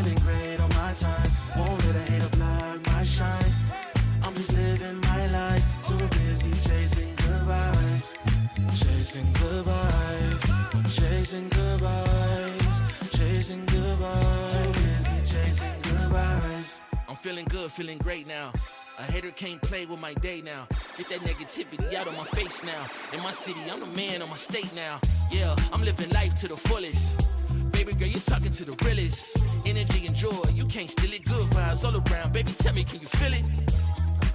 feeling great on my time. Won't let a hater block my shine. I'm just living my life, too busy chasing good vibes. Chasing good vibes, chasing good vibes, chasing good vibes. Too busy chasing good vibes. I'm feeling good, feeling great now. A hater can't play with my day now. Get that negativity out of my face now. In my city, I'm the man of my state now. Yeah, I'm living life to the fullest. Baby girl, you're talking to the realest. Energy and joy, you can't steal it. Good vibes all around. Baby, tell me, can you feel it?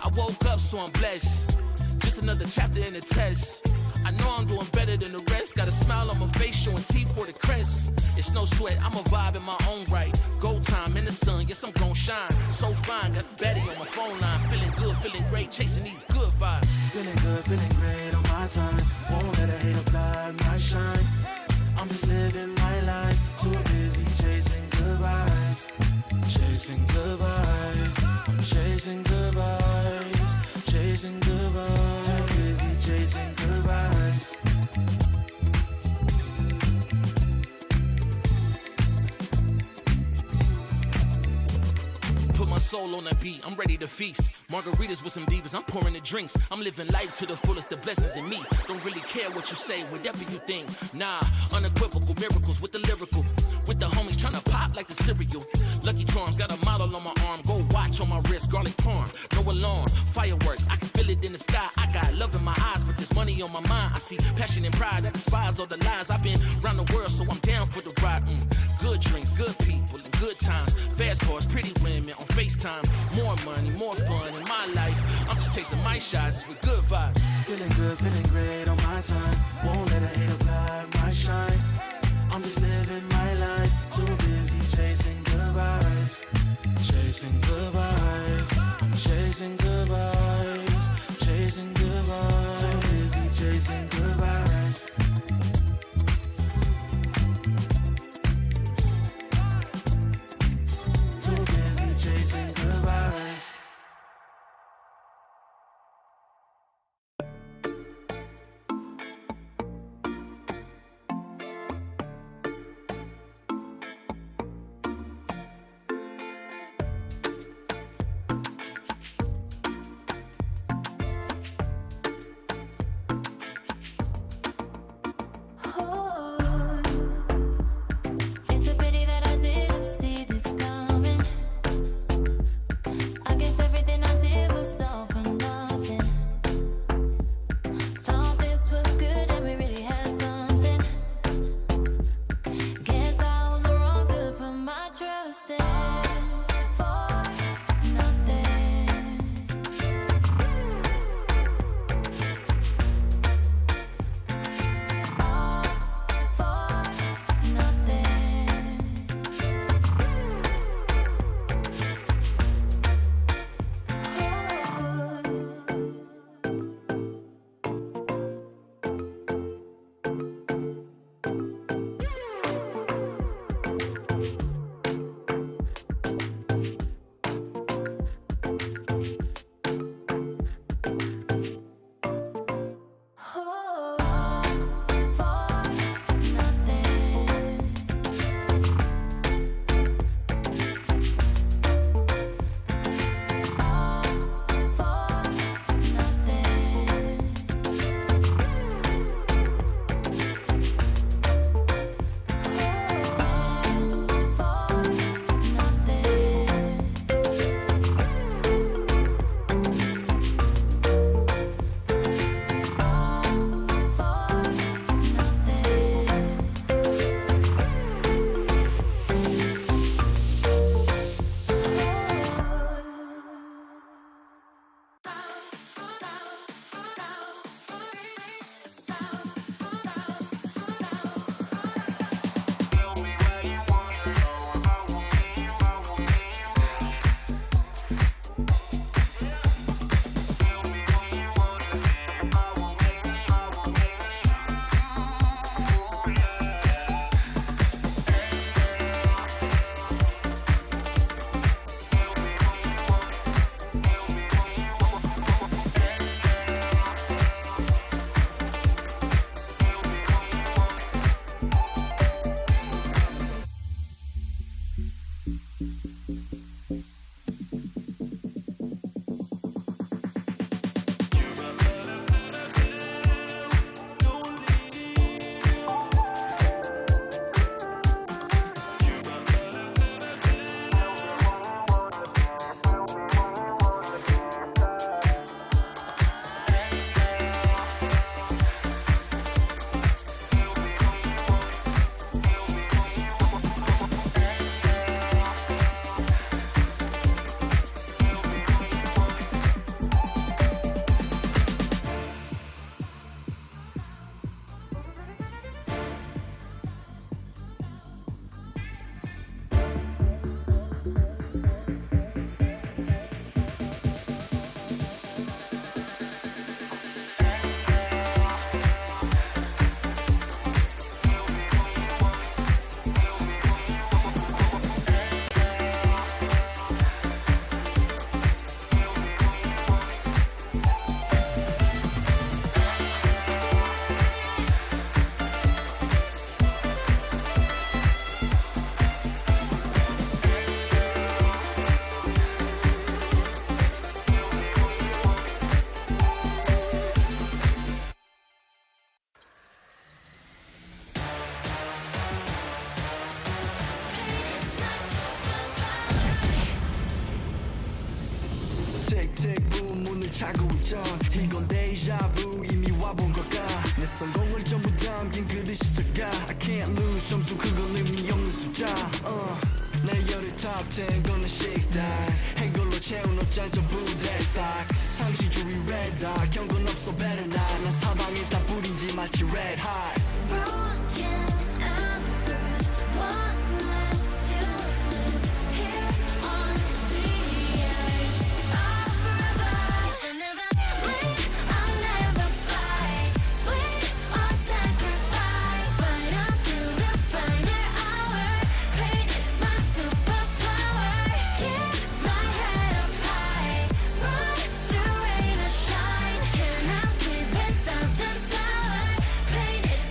I woke up, so I'm blessed. Just another chapter in the test. I know I'm doing better than the rest. Got a smile on my face, showing teeth for the crest. It's no sweat, I'm a vibe in my own right. Go time in the sun, yes, I'm gon' shine. So fine, got Betty on my phone line. Feeling good, feeling great, chasing these good vibes. Feeling good, feeling great on my time. Won't let a hater block my shine. I'm just living my life, too busy chasing good vibes. Chasing good vibes, chasing good vibes, chasing good vibes. Too busy chasing good vibes. Put my soul on that beat, I'm ready to feast. Margaritas with some divas, I'm pouring the drinks. I'm living life to the fullest, the blessings in me. Don't really care what you say, whatever you think. Nah, unequivocal miracles with the lyrical. With the homies tryna pop like the cereal. Lucky Charms, got a model on my arm. Go watch on my wrist, garlic parm. No alarm, fireworks, I can feel it in the sky. I got love in my eyes, but there's money on my mind. I see passion and pride, I despise all the lies. I've been around the world, so I'm down for the ride. Good drinks, good people, and good times. Fast cars, pretty women on FaceTime. More money, more fun in my life. I'm just chasing my shots with good vibes. Feeling good, feeling great on my time. Won't let a hater block my shine. I'm just living my life, too busy chasing good vibes. Chasing good vibes, chasing good vibes, chasing good vibes. Too busy chasing good vibes. Too busy chasing good vibes. 차고 있던 이건 데자vu 이미 와본 걸까 내 성공을 전부 담긴 그릇이 작아 I can't lose 점수 그건 의미 없는 숫자 내 열의 top 10 걷는 식당 행걸로 채운 옷장 전부 대스탁 상시주의 red dot 경고는 없어 better not 난 사방에 다 뿌린지 마치 red hot Broken and bruised, what's left to lose here on the edge of forever? I never bleed, I'll never fight. Bleed or sacrifice, fight until the final hour. Pain is my superpower. Keep my head up high, run through rain or shine. Cannot sleep without the sour. Pain is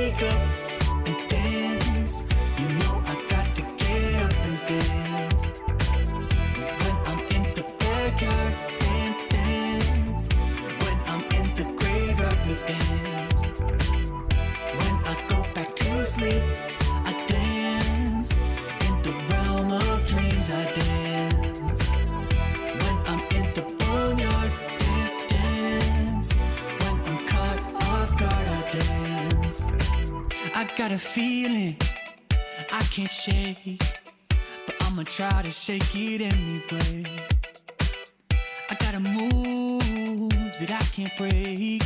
wake up and dance. You know I got to get up and dance. When I'm in the backyard, dance, dance. When I'm in the graveyard, we dance. When I go back to sleep, I dance. In the realm of dreams, I dance. When I'm in the boneyard, dance, dance. When I'm caught off guard, I dance. I got a feeling I can't shake, but I'ma try to shake it anyway. I got a move that I can't break,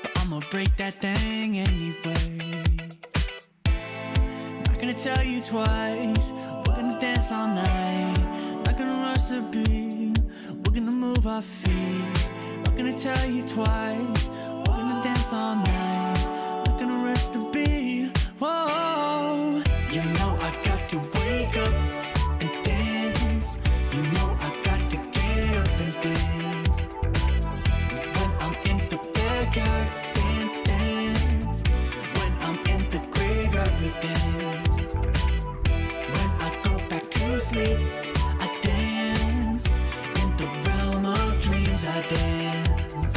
but I'ma break that thing anyway. Not gonna tell you twice, we're gonna dance all night. Not gonna rush the beat, we're gonna move our feet. Not gonna tell you twice, we're gonna dance all night. Not gonna rush the beat, whoa. You know I got to wake up and dance. You know I got to get up and dance. When I'm in the backyard, dance, dance. When I'm in the graveyard, we dance. When I go back to sleep, I dance. In the realm of dreams, I dance.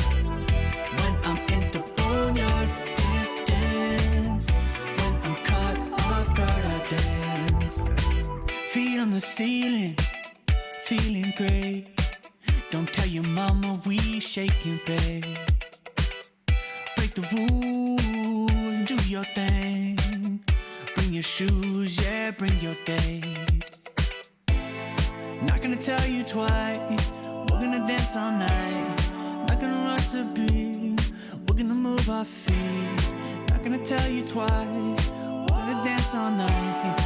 When I'm in the boneyard, dance, dance. When I'm caught off guard, I dance. Feet on the ceiling, feeling great. Don't tell your mama we shaking, babe. Break the rules and do your thing. Bring your shoes, yeah, bring your date. Not gonna tell you twice, we're gonna dance all night. Not gonna rush the beat, we're gonna move our feet. Not gonna tell you twice, we're gonna dance all night.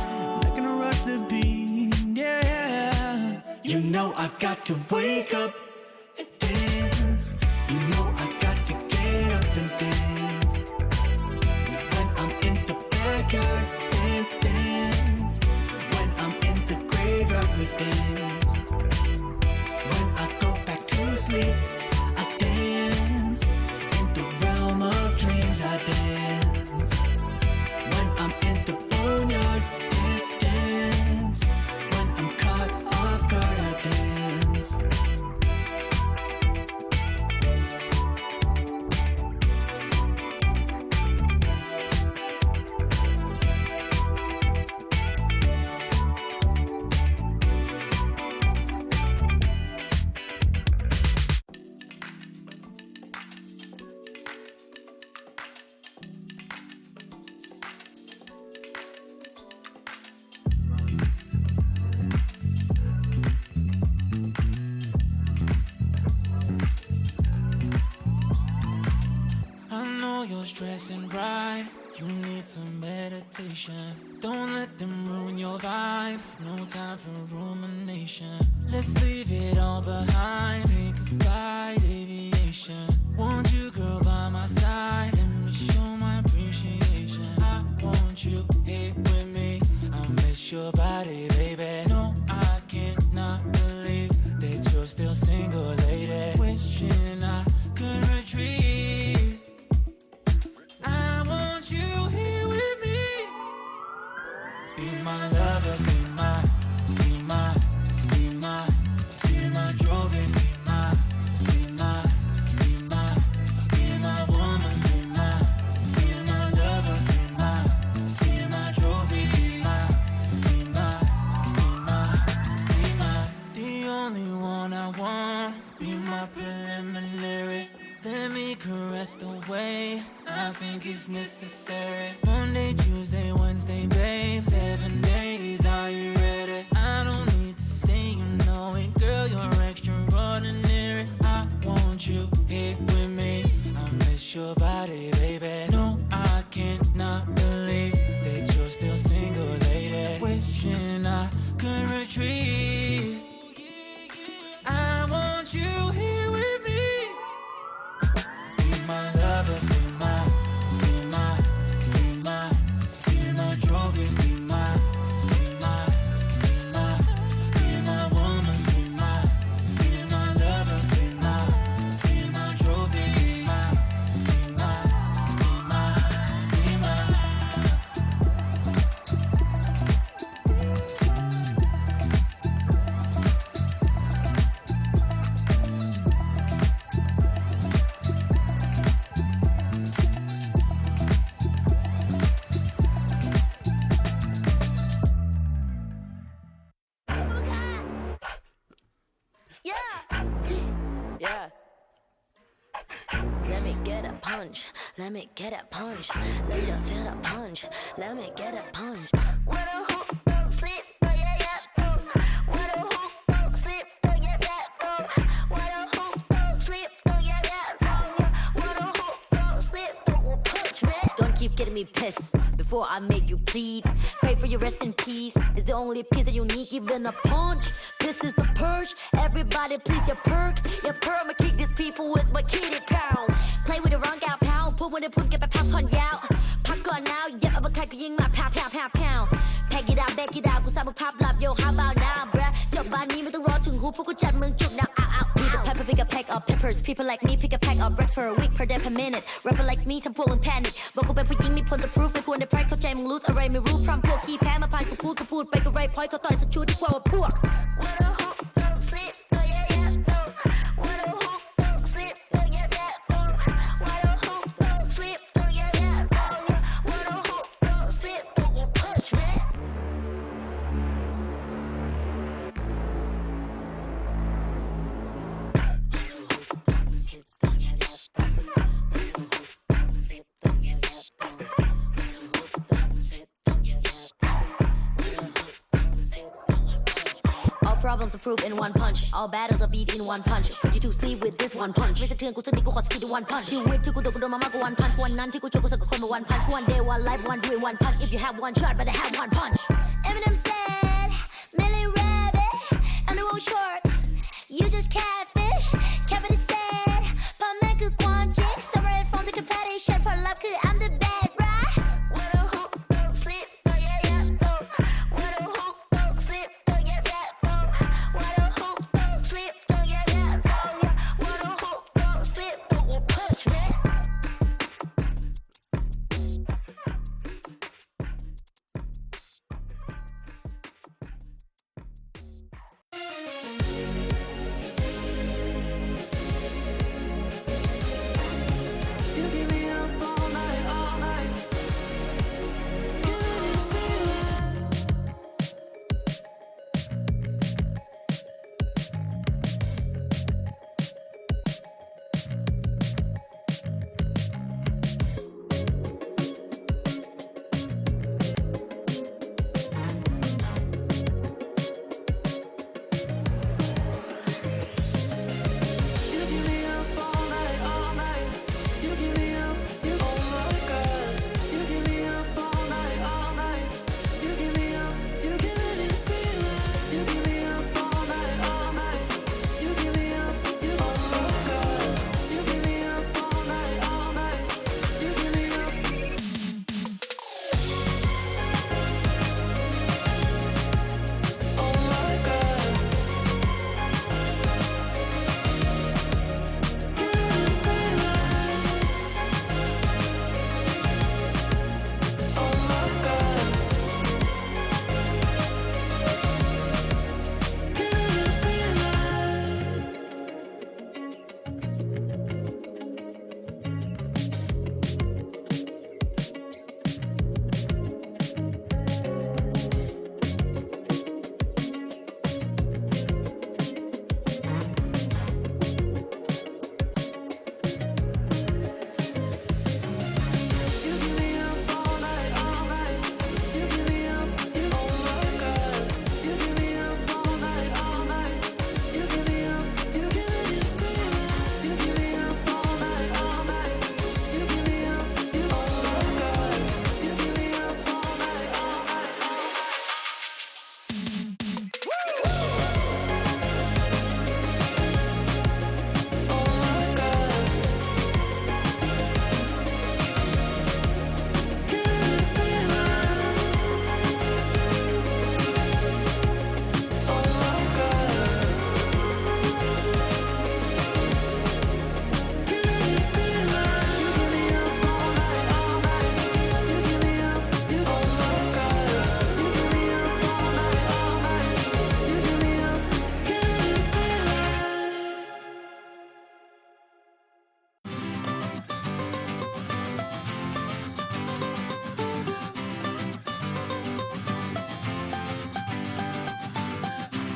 Not gonna rush the beat, yeah. You know I got to wake up and dance. You know I got to get up and dance. When I'm in the backyard, dance, dance. When I'm in the graveyard, we dance. When I go back to sleep, I dance. In the realm of dreams, I dance. When I'm in the boneyard, dance, dance. When I'm caught off guard, I dance. I know you're stressing, right? You need some meditation. Don't let them ruin your vibe. No time for rumination. Let's leave it all behind. Take a flight, aviation. Want you, girl, by my side. Let me show my appreciation. I want you here with me. I miss your body, baby. No, I cannot believe that you're still single, lady. Wishing I could retreat. I want you here with me. Be my lover, be my, be my, be my, be my trophy, be my, be my, be my, be my woman, be my lover, be my trophy, be my, be my, be my, the only one I want. Be my preliminary. Let me caress the way I think it's necessary. Monday, Tuesday, Wednesday, babe. 7 days, are you ready? I don't need to say you know it, girl, you're extraordinary. I want you here with me. I miss your body, baby. No, I cannot believe that you're still single, lady. Wishing I could retreat. I want you here with me. Be my lover, be my, be my, be my, be my trophy, be my, be my, be my, be my woman, be my lover, be my trophy, be my, be my, Let me get a punch. Let you feel the punch. Let me get a punch. What a hoop, don't sleep, oh yeah, yeah. Oh. What a hoop, don't sleep, oh yeah, yeah. Oh. What a hoop, don't sleep, oh yeah, yeah. Oh. What a hoop, don't sleep, don't punch me. Don't keep getting me pissed before I make you bleed. Pray for your rest in peace. It's the only piece that you need, even a punch. This is the purge. Everybody, please, your perk. Your perk, I'ma kick these people with my kitty pound. Play with the wrong gal pound. Put when they put get my pop on out. Pop on now, yeah, uppercut the my pow, pow, pow, pow. Pack it out, back it out. กูสร้างมึงภาพลับ yo how about now bruh จบบ้านนี้ไม่ต้องรอถึงหูพวกกูจัดมึงจุกnow ow ow Need a pepper pick a pack of peppers people like me pick a pack of bricks for a week per day per minute rapper like me ทำพวกมึง panic บอกกูเป็นผู้หญิงมีผล the proof ไม่ควรได้ pride เข้าใจมึง lose อะไรไม่รู้พร้อมพวกขี้แพ้มาพานกูพูดไปก็ไรพอยเขาต่อยสักชุดดีกว่าพวก What a hoop don't sleep oh yeah yeah oh What a hoop don't sleep oh yeah yeah oh What a hoop don't sleep oh yeah yeah oh What a hoop don't sleep don't punch me All problems are proved in one punch. All battles are beat in one punch. Put you to sleep with this one punch. ไม่สะเทือนกูสักนิดกูขอสกิด one punch. ชีวิตที่กูโดนมามากกว่า one punch. วันนั้นที่กูเจอกูสักกับคนมา one punch. One day, one life, one dream, one punch. If you have one shot, better have one punch. Eminem said, Millie Rabbit, and the road short. You just catfish. Kevin said, พ่อแม่คือความจริง Summer and phone ที่คือ passion ผลลัพธ์คือ I'm the best, right? What a hoop, don't sleep, oh yeah yeah, oh. What a hoop, don't sleep, oh yeah yeah, oh. What a hoop, don't sleep, oh yeah yeah, oh. What a hoop, don't sleep, don't punch me. You keep me up all night, all night. Giving it feeling. You keep me up all night, all night. You keep me up, you oh my God. You keep me up all night, all night. You keep me up, you giving it feeling. You keep me up all night, all night. You keep me up, you oh my God. You keep me up all night, all night. You keep me up. Oh my God. Giving it feeling. Oh my God. Giving it feeling. You keep me up all night, all night. You keep me up, you oh my God. You keep me up all night, all night. You keep me up, you giving it feeling. You keep me up all night, all night. You keep me up, you oh my God. You keep me up all night, all night, all night. Oh my God. Giving it feeling. Oh my God. Giving it feeling. You keep me up all night, all night. You keep me up, you oh my God. You keep me up all night, all night. You keep me up, giving it feeling.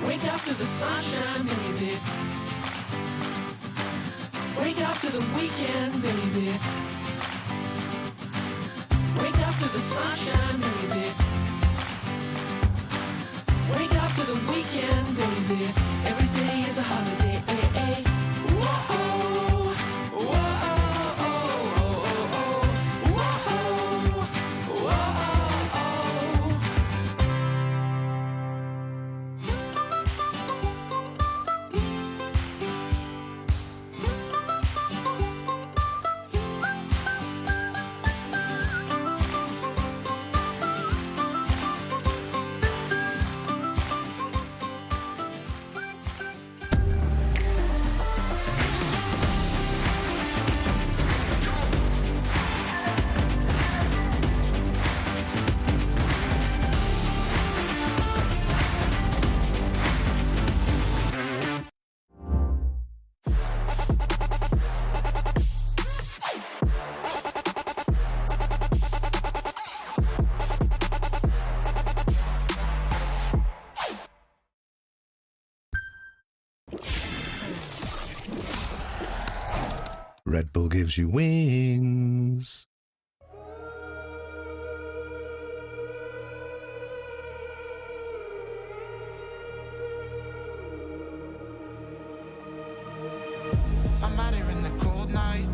Wake up to the sunshine, baby. Wake up to the weekend, baby. Red Bull gives you wings. I'm out here in the cold night,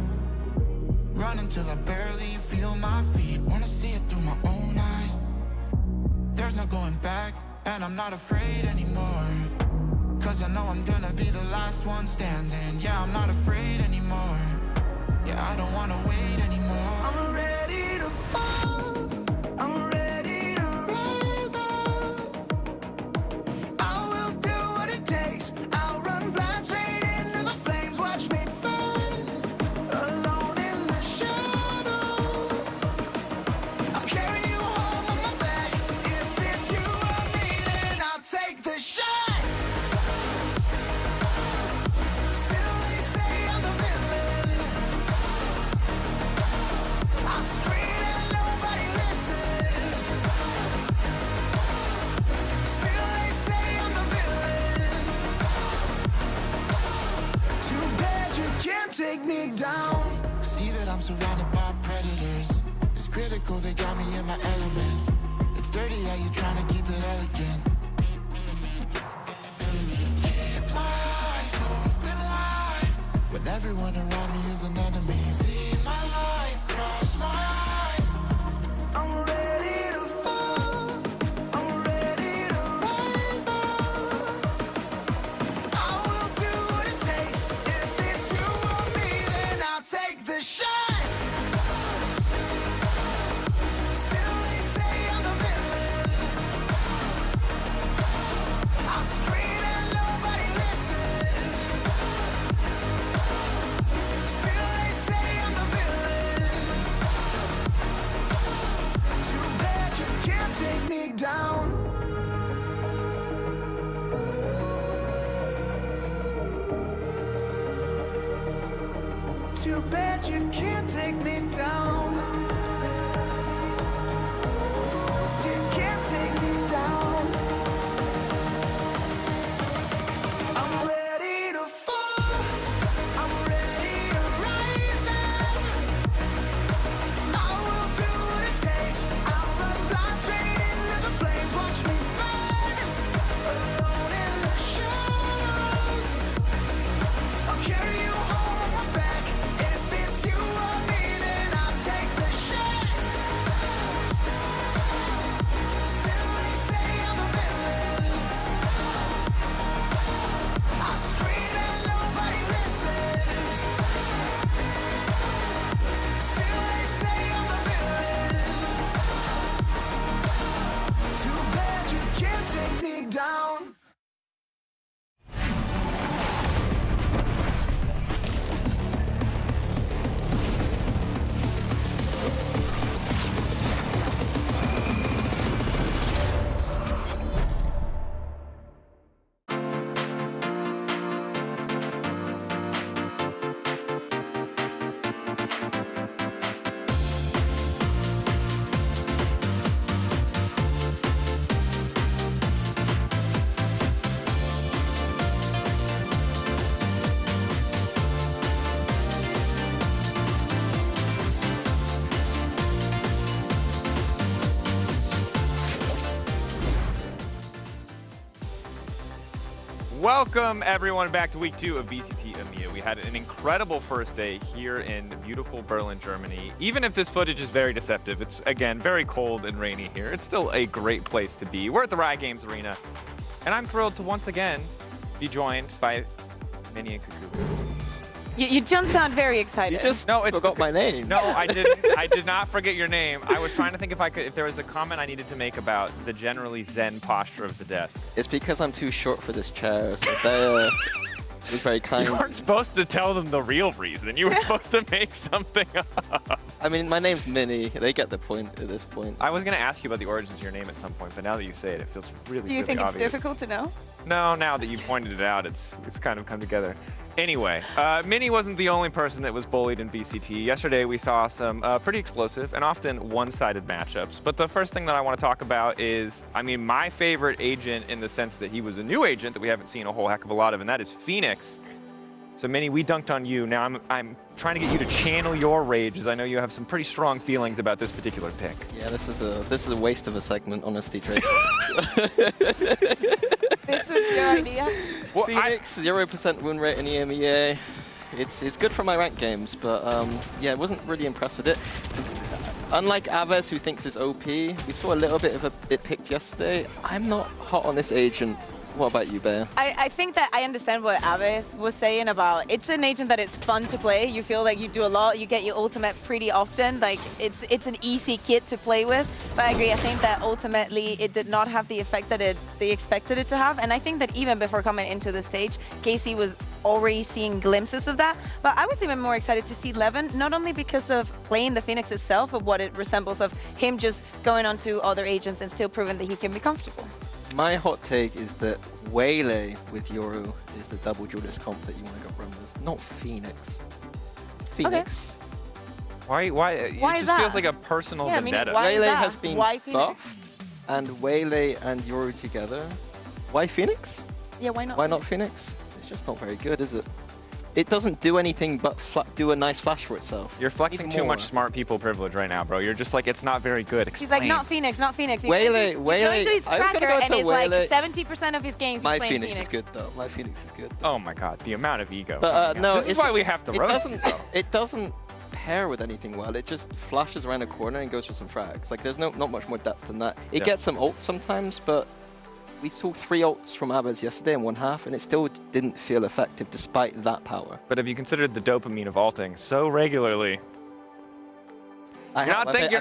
running till I barely feel my feet. Wanna see it through my own eyes. There's no going back, and I'm not afraid anymore. Cause I know I'm gonna be the last one standing. Yeah, I'm not afraid anymore. Yeah, I don't wanna wait anymore. I'm ready to fall, I'm ready to rise up. I will do what it takes, I'll run blind straight into the flames. Watch me burn, alone in the shadows. I'll carry you home on my back. If it's you or me, then I'll take the shot. Still they say I'm the villain. I scream and nobody listens. Still they say I'm the villain. Too bad you can't take me down. See that I'm surrounded by predators. It's critical, they got me in my element. It's dirty how you trying to keep it elegant. Keep my eyes open wide when everyone around me is an enemy. See my life cross my eyes. I'm ready to fall, I'm ready to rise up. I will do what it takes. If it's you or me, then I'll take the shot. Still they say I'm the villain. I scream and nobody listens. Still they say I'm the villain. Too bad you can't take me down. Too bad you can't take me down. You can't take me down. I'm ready to fall, I'm ready to rise up. I will do what it takes, I'll run blind straight into the flames. Watch me burn, alone in the shadows. I'll carry you home on my back. If it's you or me, then I'll take the shot. Still they say I'm the villain. I scream and nobody listens. Still they say I'm the villain. Too bad you can't take me down. Welcome everyone back to week 2 of VCT EMEA. We had an incredible first day here in beautiful Berlin, Germany. Even if this footage is very deceptive, it's again very cold and rainy here. It's still a great place to be. We're at the Riot Games Arena, and I'm thrilled to once again be joined by Minnie and Cuckoo. You don't sound very excited. No, it's forgot my name. No, I didn't. I did not forget your name. I was trying to think if there was a comment I needed to make about the generally zen posture of the desk. It's because I'm too short for this chair, so they was very kind. You weren't supposed to tell them the real reason. You were supposed to make something up. I mean, my name's Minnie. They get the point at this point. I was going to ask you about the origins of your name at some point, but now that you say it, it feels really, Do you really think obvious. it's difficult to know? No, now that you pointed it out, it's kind of come together. Anyway, Minnie wasn't the only person that was bullied in VCT. Yesterday we saw some pretty explosive and often one-sided matchups. But the first thing that I want to talk about is, I mean, my favorite agent in the sense that he was a new agent that we haven't seen a whole heck of a lot of, and that is Phoenix. So Minnie, we dunked on you. Now I'm trying to get you to channel your rage, as I know you have some pretty strong feelings about this particular pick. Yeah, this is a waste of a segment, honestly, Drake. This was your idea? Well, Phoenix, 0% win rate in EMEA. It's good for my rank games, but yeah, I wasn't really impressed with it. Unlike Aves, who thinks it's OP, we saw a little bit of it picked yesterday. I'm not hot on this agent. What about you, Bea? I think that I understand what Aves was saying about it's an agent that it's fun to play. You feel like you do a lot. You get your ultimate pretty often. Like it's an easy kit to play with. But I agree. I think that ultimately it did not have the effect that they expected it to have. And I think that even before coming into the stage, Casey was already seeing glimpses of that. But I was even more excited to see Levin, not only because of playing the Phoenix itself, but what it resembles of him just going on to other agents and still proving that he can be comfortable. My hot take is that Waylay with Yoru is the double Judas comp that you want to go run with, not Phoenix. Phoenix. Okay. Why? It just that? feels like a personal vendetta. Why is Waylay that? has been Why Phoenix? buffed, and Waylay and Yoru together. Why Phoenix? Yeah, why not? Why not Phoenix? It's just not very good, is it? It doesn't do anything but do a nice flash for itself. You're flexing too much smart people privilege right now, bro. You're just like, it's not very good. Explain. He's like, not Phoenix, not Phoenix. Waylay, you go into his I was gonna tracker go and to it's Waylay. like 70% of his games My he's playing Phoenix is good, though. My Phoenix is good. Oh my god, the amount of ego. But no, this is why we have to roast it, though. It doesn't pair with anything well. It just flashes around a corner and goes for some frags. Like, there's not much more depth than that. It gets some ults sometimes, but we saw 3 ults from Aves yesterday in one half, and it still didn't feel effective despite that power. But have you considered the dopamine of ulting so regularly? You're not thinking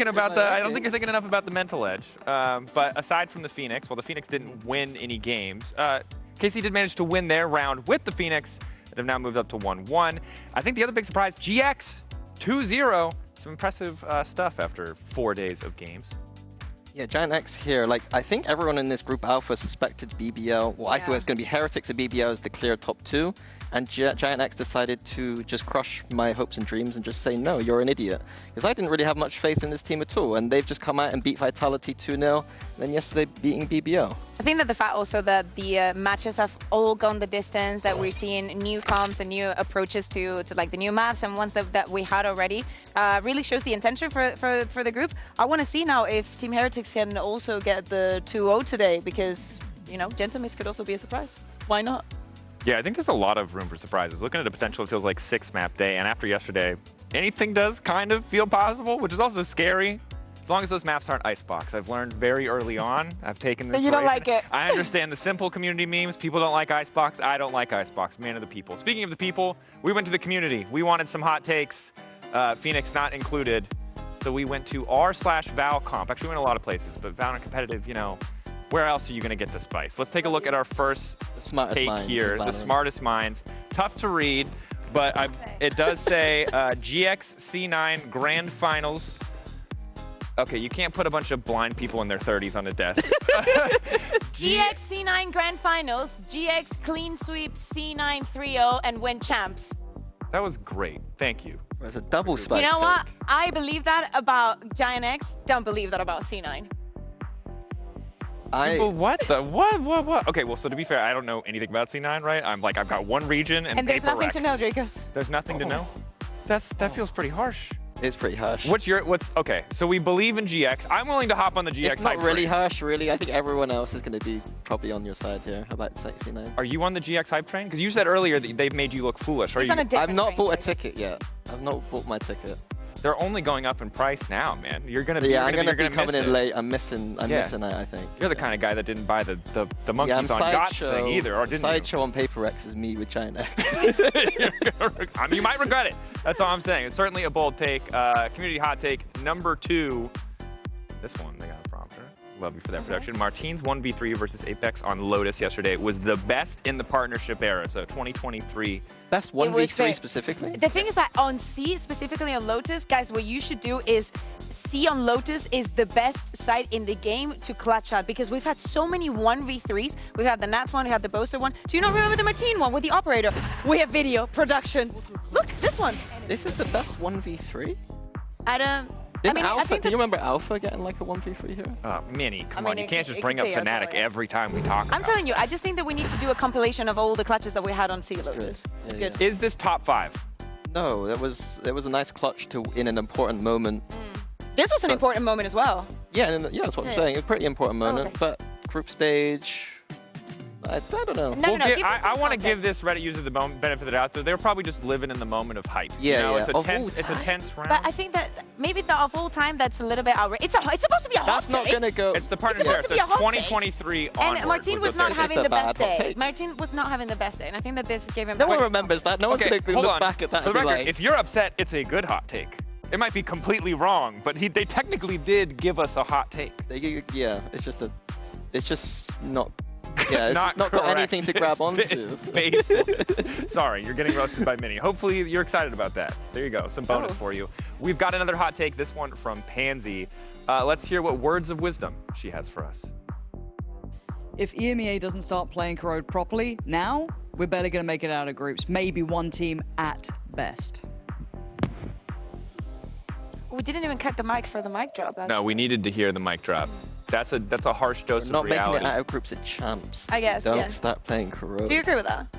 about the. I don't think you're thinking enough about the mental edge. But aside from the Phoenix, well, the Phoenix didn't win any games. KC did manage to win their round with the Phoenix, that have now moved up to 1-1. I think the other big surprise, GX 2-0. Some impressive stuff after 4 days of games. Yeah, Giant X here. Like, I think everyone in this group alpha suspected BBL. Well, I thought it was going to be Heretics and BBL as the clear top 2. And Giant X decided to just crush my hopes and dreams and just say, no, you're an idiot. Because I didn't really have much faith in this team at all. And they've just come out and beat Vitality 2-0. And then yesterday beating BBL. I think that the fact also that the matches have all gone the distance, that we're seeing new comps and new approaches to like the new maps and ones that we had already, really shows the intention for the group. I want to see now if Team Heretics can also get the 2-0 today, because, you know, Gentlemis could also be a surprise. Why not? Yeah, I think there's a lot of room for surprises. Looking at the potential, it feels like 6-map day, and after yesterday, anything does kind of feel possible, which is also scary. As long as those maps aren't Icebox. I've learned very early on. I've taken this. You don't like it. I understand the simple community memes. People don't like Icebox. I don't like Icebox. Man of the people. Speaking of the people, we went to the community. We wanted some hot takes. Phoenix not included. So we went to r/Val comp. Actually, we went a lot of places, but VALORANT competitive, you know, where else are you going to get the spice? Let's take a look at our first take here. The smartest minds. Tough to read, but it does say GX C9 Grand Finals. Okay, you can't put a bunch of blind people in their 30s on a desk. GX C9 Grand Finals, GX Clean Sweep C9 3-0 and win champs. That was great. Thank you. It was a double spice. You know take. what? I believe that about Giant X. Don't believe that about C9. People, what the what? Okay, well, so to be fair, I don't know anything about C9, right? I'm like, I've got one region and there's paper nothing Rex. to know, Dracos. There's nothing to know. That feels pretty harsh. It's pretty harsh. Okay, so we believe in GX. I'm willing to hop on the GX It's not hype really train. harsh, really. I think everyone else is going to be probably on your side here about C9. Are you on the GX hype train? Because you said earlier that they've made you look foolish. He's on a different I've not train, bought a Dracos. ticket yet. I've not bought my ticket. They're only going up in price now, man. You're gonna be. Yeah, I'm gonna be coming miss in it. late. I'm missing it, I think. You're the kind of guy that didn't buy the monkeys on Gots thing either, or didn't Sideshow on Paper X is me with Giant X. I mean, you might regret it. That's all I'm saying. It's certainly a bold take. Community hot take number 2. This one, they got a prompter. Love you for that production. Martine's 1v3 versus Apex on Lotus yesterday was the best in the partnership era. So 2023. That's 1v3 specifically? The thing is that on C, specifically on Lotus, guys, what you should do is C on Lotus is the best site in the game to clutch out, because we've had so many 1v3s. We've had the Nats one, we have the Boaster one. Do you not remember the Martine one with the operator? We have video, production. Look, this one. This is the best 1v3? Didn't mean, I Alpha, think do you remember Alpha getting like a 1v3 here? Mini, come I on. mean, You can't just it bring could up be as well, Fnatic yeah. every time we talk about I'm telling you, stuff. I just think that we need to do a compilation of all the clutches that we had on Sea Lotus. It's Yeah, good. Is this top 5? No, it was a nice clutch to in an important moment. This was an important moment as well. Yeah, that's what I'm Yeah. saying. It's a pretty important moment, okay. but group stage, I don't know. No, no, give it I some want to give context. this Reddit user the benefit of the doubt. They were probably just living in the moment of hype. Yeah, you know, yeah. It's a Of tense, all it's a time. tense round. But I think that maybe of all time, that's a little bit outrageous. It's supposed to be a hot That's not take. gonna go. It's the partner It's supposed to be a hot take. 2023 And onward Martin was the not search. having a the best bad hot day. take. Martin was not having the best day, and I think that this gave him. No one remembers that. No one's Okay, gonna hold look on. back at that For the and be record, like, if you're upset, it's a good hot take. It might be completely wrong, but they technically did give us a hot take. yeah, it's just not. Yeah, it's Not just not got correct. anything to grab It's onto. basic. Sorry, you're getting roasted by Mini. Hopefully you're excited about that. There you go, some bonus for you. We've got another hot take, this one from Pansy. Let's hear what words of wisdom she has for us. If EMEA doesn't start playing Corrode properly now, we're barely going to make it out of groups. Maybe one team at best. We didn't even cut the mic for the mic drop. No, we needed to hear the mic drop. That's a harsh dose Not of making reality. it out of groups at champs. I guess, Don't yeah. start playing Corrode. Do you agree with that?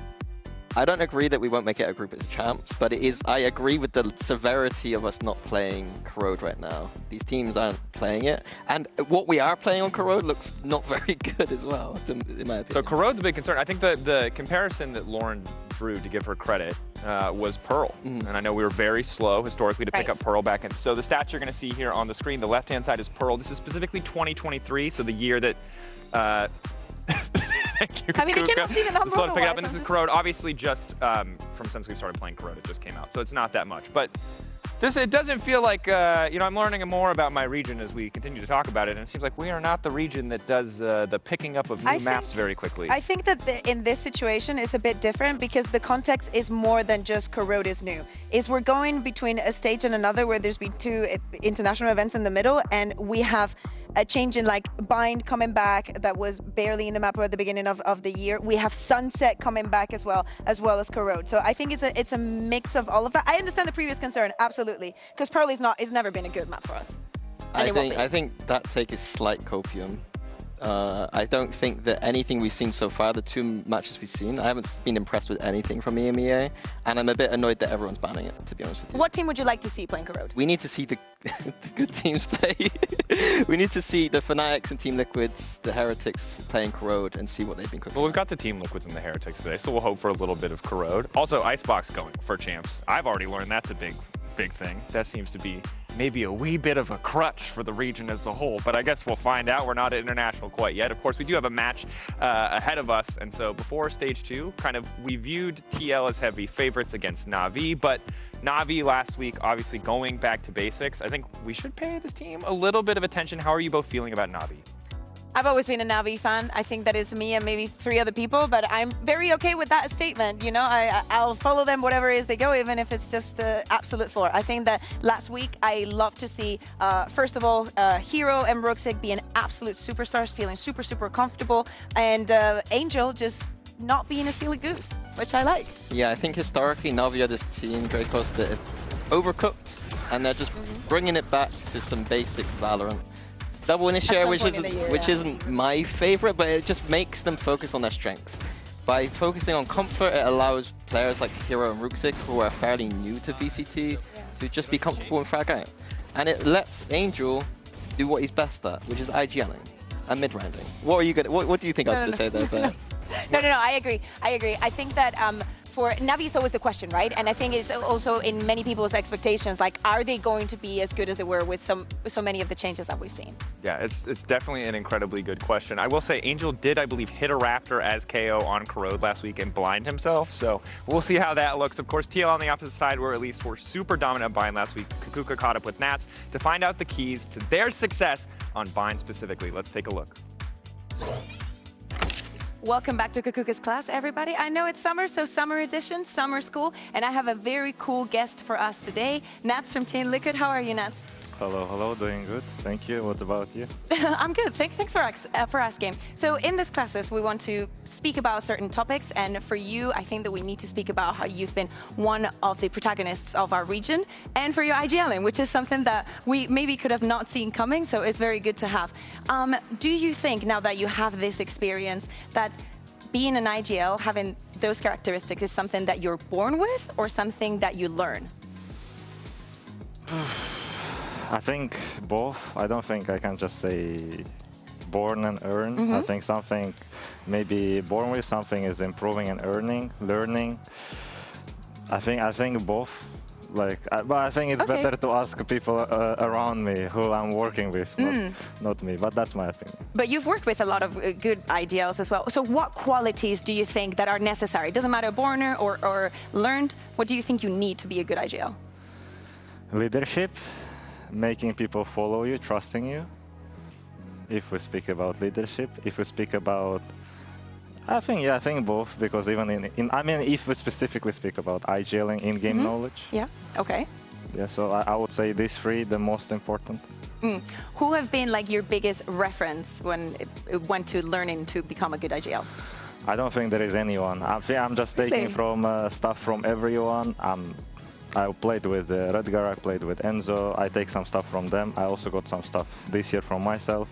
I don't agree that we won't make it out of group as champs, but I agree with the severity of us not playing Corrode right now. These teams aren't playing it, and what we are playing on Corrode looks not very good as well, in my opinion. So Corrode's a big concern. I think the comparison that Lauren drew, to give her credit, was Pearl. And I know we were very slow historically to pick up Pearl back in. So the stats you're going to see here on the screen, the left-hand side is Pearl. This is specifically 2023, so the year that... Thank you, I mean, I Kuka. cannot see the number Slow to pick it up, and otherwise, this is I'm Corrode, obviously just from since we started playing Corrode, it just came out, so it's not that much. But it doesn't feel like, I'm learning more about my region as we continue to talk about it, and it seems like we are not the region that does the picking up of new maps very quickly. I think that in this situation it's a bit different because the context is more than just Corrode is new. We're going between a stage and another where there's been 2 international events in the middle, and we have a change in like Bind coming back that was barely in the map at the beginning of the year. We have Sunset coming back as well as Corrode. So I think it's a mix of all of that. I understand the previous concern, absolutely, because Pearl it's never been a good map for us. And I think that take is slight copium. I don't think that anything we've seen so far, the 2 matches we've seen, I haven't been impressed with anything from EMEA, and I'm a bit annoyed that everyone's banning it, to be honest with you. What team would you like to see playing Corrode? We need to see the good teams play. We need to see the Fanatics and Team Liquids, the Heretics playing Corrode, and see what they've been cooking. Well, we've got the Team Liquids and the Heretics today, so we'll hope for a little bit of Corrode. Also, Icebox going for champs. I've already learned that's a big thing. That seems to be maybe a wee bit of a crutch for the region as a whole, but I guess we'll find out. We're not at international quite yet. Of course, we do have a match ahead of us, and so before stage 2, we viewed TL as heavy favorites against Na'Vi, but Na'Vi last week, obviously going back to basics. I think we should pay this team a little bit of attention. How are you both feeling about Na'Vi? I've always been a Na'Vi fan. I think that is me and maybe 3 other people, but I'm very okay with that statement. You know, I'll follow them whatever it is they go, even if it's just the absolute floor. I think that last week I love to see, first of all, Hero and Ruxic being absolute superstars, feeling super, super comfortable, and Angel just not being a silly goose, which I like. Yeah, I think historically Na'Vi are this team very close to Overcooked, and they're just bringing it back to some basic Valorant. Double initiator, which isn't my favorite, but it just makes them focus on their strengths. By focusing on comfort, it allows players like Hero and Ruxic, who are fairly new to VCT, to just be comfortable and frag out. And it lets Angel do what he's best at, which is IGLing and mid-rounding. What do you think I was going to say there, Claire? No, I agree. I think that for Na'Vi is always the question, right? And I think it's also in many people's expectations, like, are they going to be as good as they were with so many of the changes that we've seen? Yeah, it's definitely an incredibly good question. I will say Angel did, I believe, hit a Raptor as KO on Corrode last week and blind himself, so we'll see how that looks. Of course, TL on the opposite side were at least super dominant Bind last week. Kukuka caught up with Nats to find out the keys to their success on Bind specifically. Let's take a look. Welcome back to Kukuka's class, everybody. I know it's summer, so summer edition, summer school, and I have a very cool guest for us today. Nats from Team Liquid. How are you, Nats? Hello, doing good. Thank you. What about you? I'm good. Thanks for asking. So in this classes, we want to speak about certain topics, and for you, I think that we need to speak about how you've been one of the protagonists of our region, and for your IGLing, which is something that we maybe could have not seen coming. So it's very good to have. Do you think now that you have this experience that being an IGL, having those characteristics, is something that you're born with or something that you learn? I think both. I don't think I can just say born and earn. I think something maybe born with, something is improving and learning. I think both. But I think it's better to ask people around me who I'm working with, not me. But that's my opinion. But you've worked with a lot of good IGLs as well. So what qualities do you think that are necessary? Doesn't matter born or learned. What do you think you need to be a good IGL? Leadership, making people follow you, trusting you. If we speak about leadership, if we speak about, I think both, because even if we specifically speak about IGLing, in-game knowledge. Yeah. Okay. Yeah. So I would say these three the most important. Who have been like your biggest reference when it went to learning to become a good IGL? I don't think there is anyone. I'm just taking from stuff from everyone. I played with Redgar, I played with Enzo, I take some stuff from them. I also got some stuff this year from myself.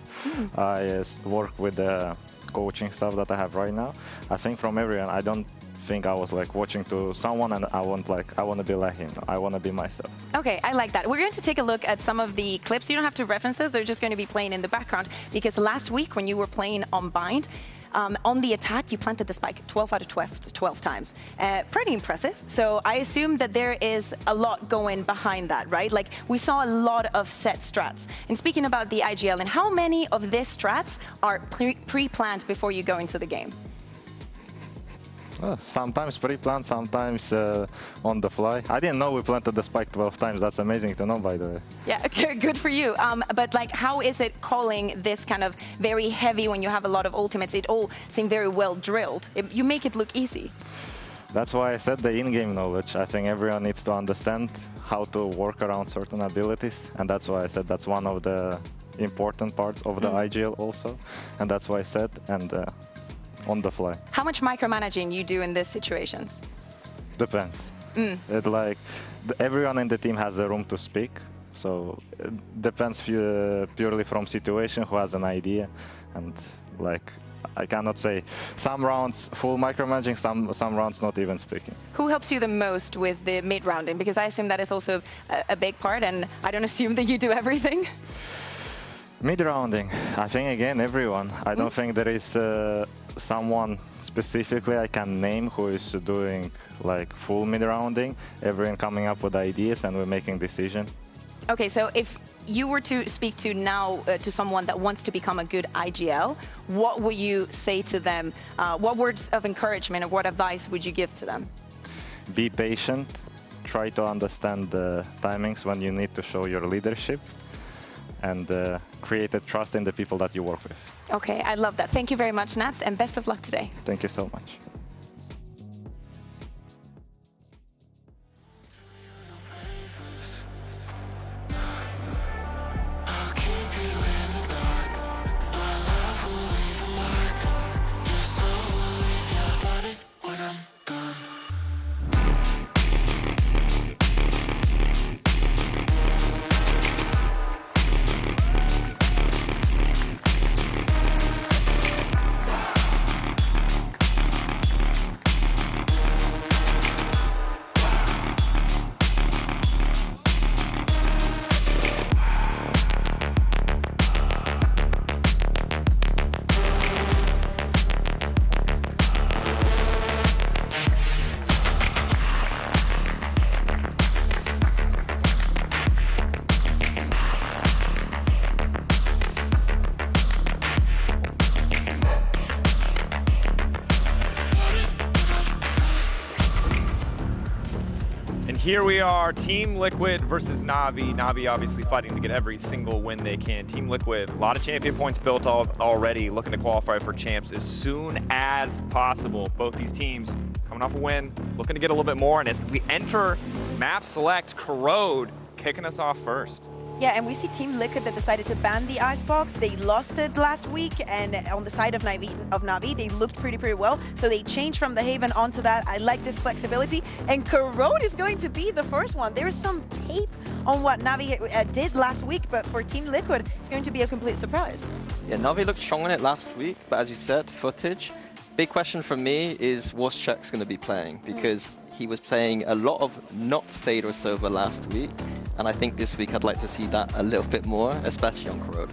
I work with the coaching stuff that I have right now. I think from everyone, I don't think I was like watching to someone and I want to be like him. I want to be myself. Okay, I like that. We're going to take a look at some of the clips. You don't have to reference this, they're just going to be playing in the background, because last week when you were playing on Bind, on the attack, you planted the spike 12 out of 12 times. Pretty impressive. So I assume that there is a lot going behind that, right? Like, we saw a lot of set strats. And speaking about the IGL, and how many of these strats are pre-planned before you go into the game? Sometimes pre-planned, sometimes on the fly. I didn't know we planted the spike 12 times. That's amazing to know, by the way. Yeah, good for you. But like, how is it calling this kind of very heavy when you have a lot of ultimates? It all seem very well drilled. You make it look easy. That's why I said the in-game knowledge. I think everyone needs to understand how to work around certain abilities. And that's why I said that's one of the important parts of the IGL also. And that's why I said, on the fly. How much micromanaging you do in these situations? Depends. Everyone in the team has a room to speak, so it depends purely from situation who has an idea, and like I cannot say some rounds full micromanaging, some rounds not even speaking. Who helps you the most with the mid rounding? Because I assume that is also a big part, and I don't assume that you do everything. Mid-rounding, I think again everyone. I don't think there is someone specifically I can name who is doing like full mid-rounding. Everyone coming up with ideas and we're making decisions. Okay, so if you were to speak to now to someone that wants to become a good IGL, what would you say to them? What words of encouragement or what advice would you give to them? Be patient. Try to understand the timings when you need to show your leadership, and create a trust in the people that you work with. Okay, I love that. Thank you very much, Nats, and best of luck today. Thank you so much. Here we are, Team Liquid versus Navi. Navi obviously fighting to get every single win they can. Team Liquid, a lot of champion points built already, looking to qualify for champs as soon as possible. Both these teams coming off a win, looking to get a little bit more. And as we enter map select, Corrode kicking us off first. Yeah, and we see Team Liquid that decided to ban the Icebox. They lost it last week, and on the side of Na'Vi, they looked pretty well. So they changed from the Haven onto that. I like this flexibility. And Corrode is going to be the first one. There is some tape on what Na'Vi did last week, but for Team Liquid, it's going to be a complete surprise. Yeah, Na'Vi looked strong on it last week, but as you said, footage. Big question for me is Waszczek's going to be playing, because he was playing a lot of not Fade or Sova last week, and I think this week I'd like to see that a little bit more, especially on Corrode.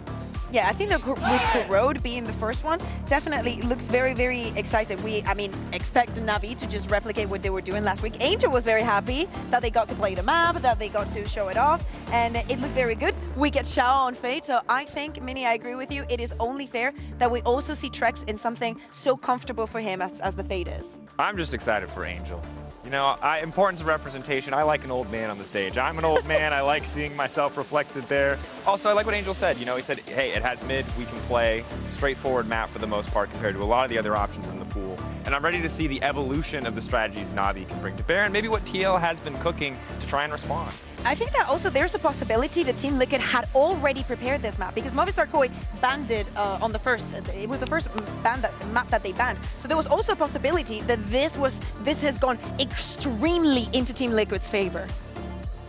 Yeah, I think that with Corrode being the first one, definitely looks very excited. I mean, expect Na'Vi to just replicate what they were doing last week. Angel was very happy that they got to play the map, that they got to show it off, and it looked very good. We get Xiao on Fade, so I think, Minnie, I agree with you. It is only fair that we also see Trex in something so comfortable for him as the Fade is. I'm just excited for Angel. You know, importance of representation, I like an old man on the stage. I'm an old man, I like seeing myself reflected there. Also, I like what Angel said. You know, he said, hey, it has mid, we can play. Straightforward map for the most part compared to a lot of the other options in the pool. And I'm ready to see the evolution of the strategies Na'Vi can bring to bear, and maybe what TL has been cooking to try and respond. I think that also there's a possibility that Team Liquid had already prepared this map, because Movistar Koi banned it on the first. It was the first map that they banned. So there was also a possibility that this has gone extremely into Team Liquid's favor.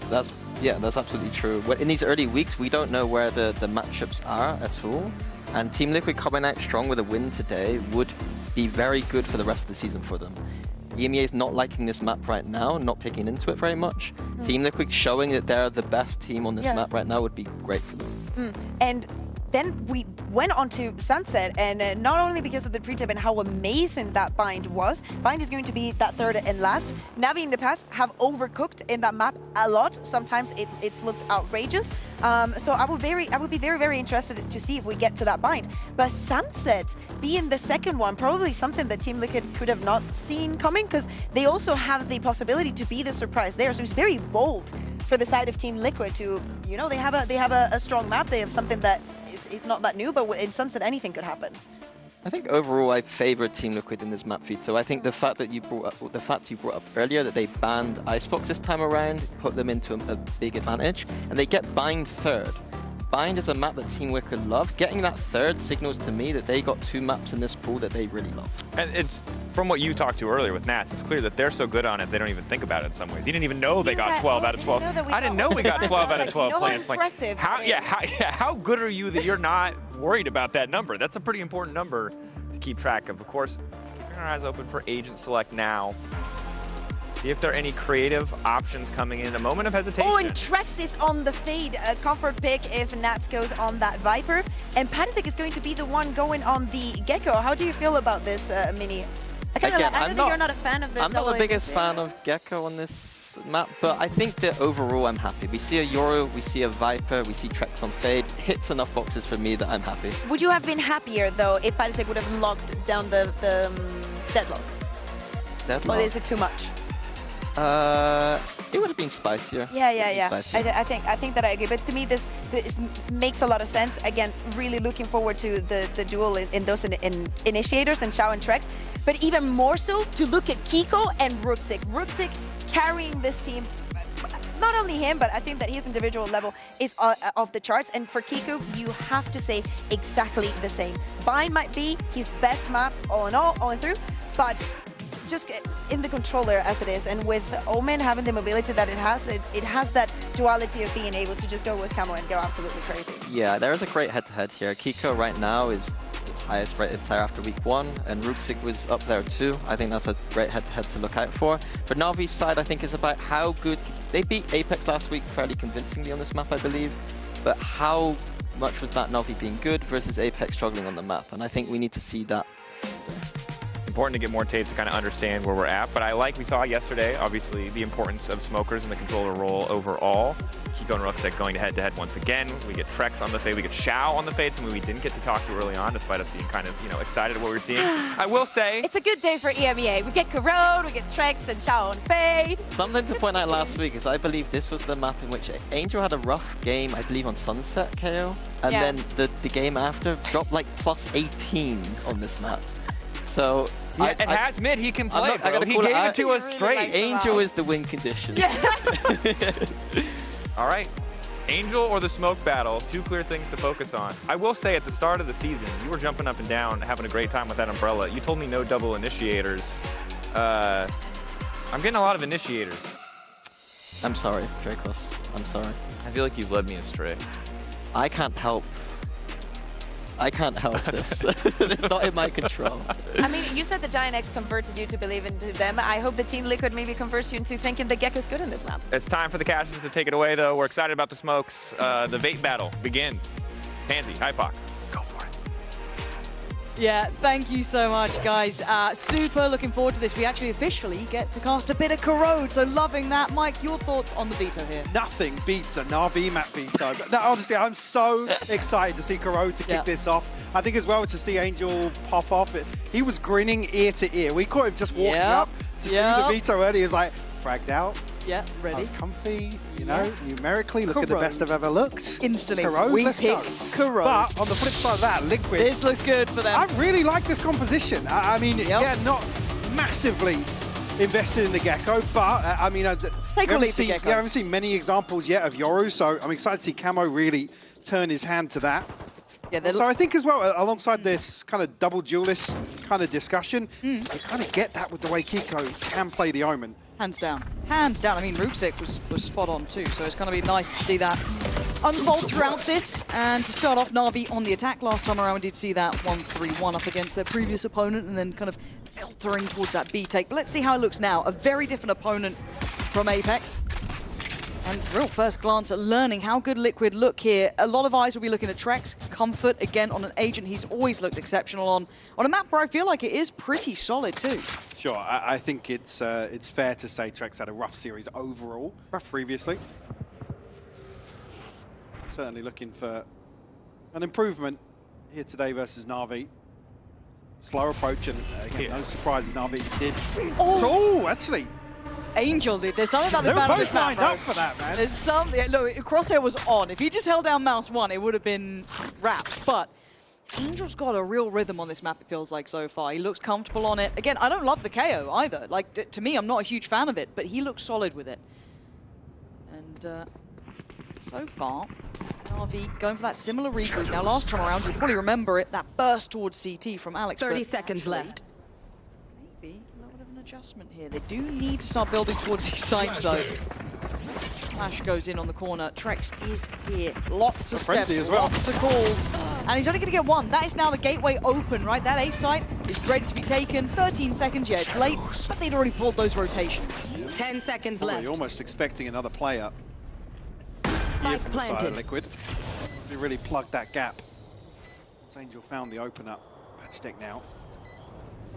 That's absolutely true. In these early weeks, we don't know where the matchups are at all, and Team Liquid coming out strong with a win today would be very good for the rest of the season for them. EMEA is not liking this map right now, not picking into it very much. Team Liquid showing that they're the best team on this map right now would be great for them. And then we went on to Sunset, and not only because of the pre-tip and how amazing that bind was, bind is going to be that third and last. Na'Vi in the past have overcooked in that map a lot. Sometimes it's looked outrageous. So I would be very interested to see if we get to that bind. But Sunset being the second one, probably something that Team Liquid could have not seen coming, because they also have the possibility to be the surprise there. So it's very bold for the side of Team Liquid to, you know, they have a strong map. They have something that is not that new, but in Sunset anything could happen. I think overall I favor Team Liquid in this map feed. So I think the fact you brought up earlier that they banned Icebox this time around put them into a big advantage, and they get Bind third. Bind is a map that Team Liquid love. Getting that third signals to me that they got two maps in this pool that they really love. And it's from what you talked to earlier with Nats, it's clear that they're so good on it, they don't even think about it in some ways. You didn't even know they got 12 out of 12. I didn't know we got 12 out of 12 plans. Impressive. How good are you that you're not worried about that number? That's a pretty important number to keep track of. Of course, keeping our eyes open for agent select now. See if there are any creative options coming in. A moment of hesitation. Oh, and Trex is on the Fade. A comfort pick if Nats goes on that Viper. And Panatic is going to be the one going on the Gecko. How do you feel about this, Minnie? I know that you're not a fan of the I'm not the biggest fan of Gecko on this map, but I think that overall I'm happy. We see a Yoru, we see a Viper, we see Trex on Fade. Hits enough boxes for me that I'm happy. Would you have been happier, though, if Panatic would have locked down the deadlock? Deadlock? Or is it too much? It would have been spicier. Yeah. Spicier. I think that I agree. But to me, this makes a lot of sense. Again, really looking forward to the duel in those initiators and Xiao and Trex. But even more so to look at Kiko and Ruxic. Ruxic carrying this team. Not only him, but I think that his individual level is off the charts. And for Kiko, you have to say exactly the same. Bind might be his best map all in through, but just in the controller as it is, and with Omen having the mobility that it has that duality of being able to just go with Camo and go absolutely crazy. Yeah, there is a great head-to-head here. Kiko right now is the highest rated player after week 1, and Ruxic was up there too. I think that's a great head-to-head to look out for. For Na'Vi's side, I think it's about how good... They beat Apex last week fairly convincingly on this map, I believe, but how much was that Na'Vi being good versus Apex struggling on the map? And I think we need to see that. Important to get more tapes to kind of understand where we're at, but I like we saw yesterday, obviously, the importance of smokers in the controller role overall. Kiko and Ruxic going head-to-head once again. We get Trex on the Fade, we get Xiao on the Fade, something we didn't get to talk to early on, despite us being kind of, excited at what we're seeing. I will say... It's a good day for EMEA. We get Corrode, we get Trex and Xiao on Fade. Something to point out last week is I believe this was the map in which Angel had a rough game, I believe on Sunset KO, and then the game after dropped like plus 18 on this map. So... Yeah, it has mid, he can play, bro. He gave it to us straight. Angel is the win condition. Yeah. All right. Angel or the smoke battle, two clear things to focus on. I will say at the start of the season, you were jumping up and down, having a great time with that umbrella. You told me no double initiators. I'm getting a lot of initiators. I'm sorry, Dracos. I'm sorry. I feel like you've led me astray. I can't help. I can't help this. It's not in my control. I mean, you said the Giant X converted you to believe into them. I hope the Team Liquid maybe converts you into thinking the Gecko's good in this map. It's time for the Cashers to take it away, though. We're excited about the smokes. The Vate battle begins. Pansy, Hypoc, go for it. Yeah, thank you so much, guys. Super looking forward to this. We actually officially get to cast a bit of Corrode, so loving that. Mike, your thoughts on the veto here? Nothing beats a Na'Vi map veto. But no, honestly, I'm so excited to see Corrode to kick this off. I think as well to see Angel pop off. He was grinning ear to ear. We caught him just walking up to do the veto early. He was like, fragged out. Yeah, ready. I was comfy, you know, numerically. Look at the best I've ever looked. Instantly, Corrode, we let's pick go. Corrode. But on the flip side of that, Liquid. This looks good for them. I really like this composition. I mean, yeah, not massively invested in the Gecko, but I mean, we haven't seen many examples yet of Yoru, so I'm excited to see Camo really turn his hand to that. Yeah, so I think as well, alongside this kind of double duelist kind of discussion, you kind of get that with the way Kiko can play the Omen. Hands down. Hands down. I mean, Rootstick was spot on too, so it's going to be nice to see that unfold throughout this. And to start off, Na'Vi on the attack. Last time around, we did see that 1-3-1 up against their previous opponent and then kind of filtering towards that B take. But let's see how it looks now. A very different opponent from Apex. And real first glance at learning how good Liquid look here. A lot of eyes will be looking at Trex. Comfort, again, on an agent he's always looked exceptional on a map where I feel like it is pretty solid too. Sure, I think it's fair to say Trex had a rough series overall previously. Certainly looking for an improvement here today versus Na'Vi. Slow approach, and again, no surprises, Na'Vi did. Oh, actually. Angel did. There's something about this battle. They were both lined up for that, man. There's something. Look, Crosshair was on. If he just held down mouse 1, it would have been wraps. But Angel's got a real rhythm on this map, it feels like, so far. He looks comfortable on it. Again, I don't love the KO either. Like, to me, I'm not a huge fan of it, but he looks solid with it. And so far, Na'Vi going for that similar regroup. Now, last time around, you probably remember it, that burst towards CT from Alex. 30 seconds left. Maybe a little bit of an adjustment here. They do need to start building towards these sites, though. Flash goes in on the corner. Trex is here. Lots of steps, lots of calls. And he's only going to get one. That is now the gateway open, right? That A site is ready to be taken. 13 seconds, yeah, it's late, but they'd already pulled those rotations. 10 seconds left. You're almost expecting another player here from the side of Liquid. They really plugged that gap. Angel found the opener. Bad stick now.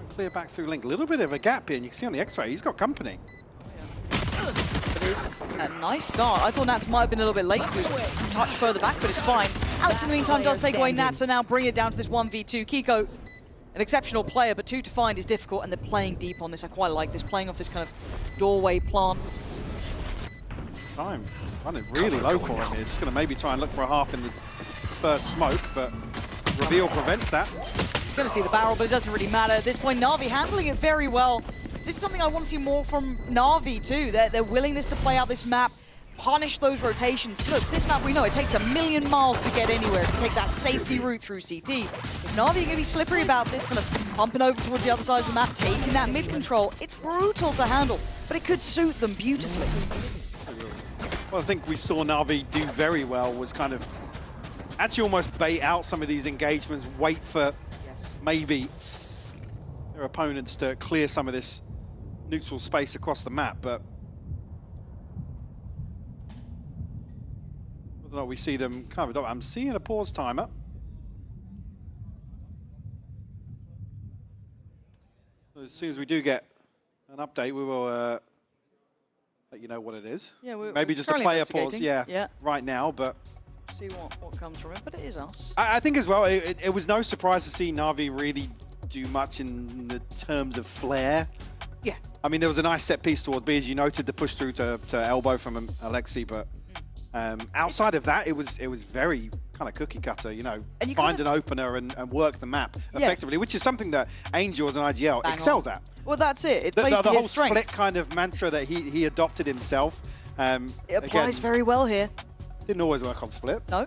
Clear back through Link. A little bit of a gap here, and you can see on the X-ray, he's got company. It is a nice start. I thought Nats might have been a little bit late to touch further back, but it's fine. Alex, in the meantime, does take away Nats, so now bring it down to this 1v2. Kiko, an exceptional player, but 2 to find is difficult, and they're playing deep on this. I quite like this, playing off this kind of doorway plant. Time running really low for him here. Just going to maybe try and look for a half in the first smoke, but reveal prevents that. Going to see the barrel, but it doesn't really matter. At this point, Na'Vi handling it very well. This is something I want to see more from Na'Vi too. Their willingness to play out this map, punish those rotations. Look, this map, we know it takes 1,000,000 miles to get anywhere, to take that safety route through CT. If Na'Vi are going to be slippery about this, kind of pumping over towards the other side of the map, taking that mid control, it's brutal to handle, but it could suit them beautifully. Well, I think we saw Na'Vi do very well was kind of actually almost bait out some of these engagements, wait for maybe their opponents to clear some of this neutral space across the map, but whether or not we see them kind of, I'm seeing a pause timer. So as soon as we do get an update, we will let you know what it is. Yeah, maybe just a player pause, right now, but see what comes from it, but it is us. I think as well, it was no surprise to see Na'Vi really do much in the terms of flair. Yeah. I mean, there was a nice set piece towards B, as you noted, the push through to elbow from Alexi, but outside of that, it was very kind of cookie cutter, you know, find an opener and work the map effectively, which is something that Angel as an IGL excels at. Well, that's it. It the plays to whole his strengths. split kind of mantra that he adopted himself It applies very well here. Didn't always work on split. No.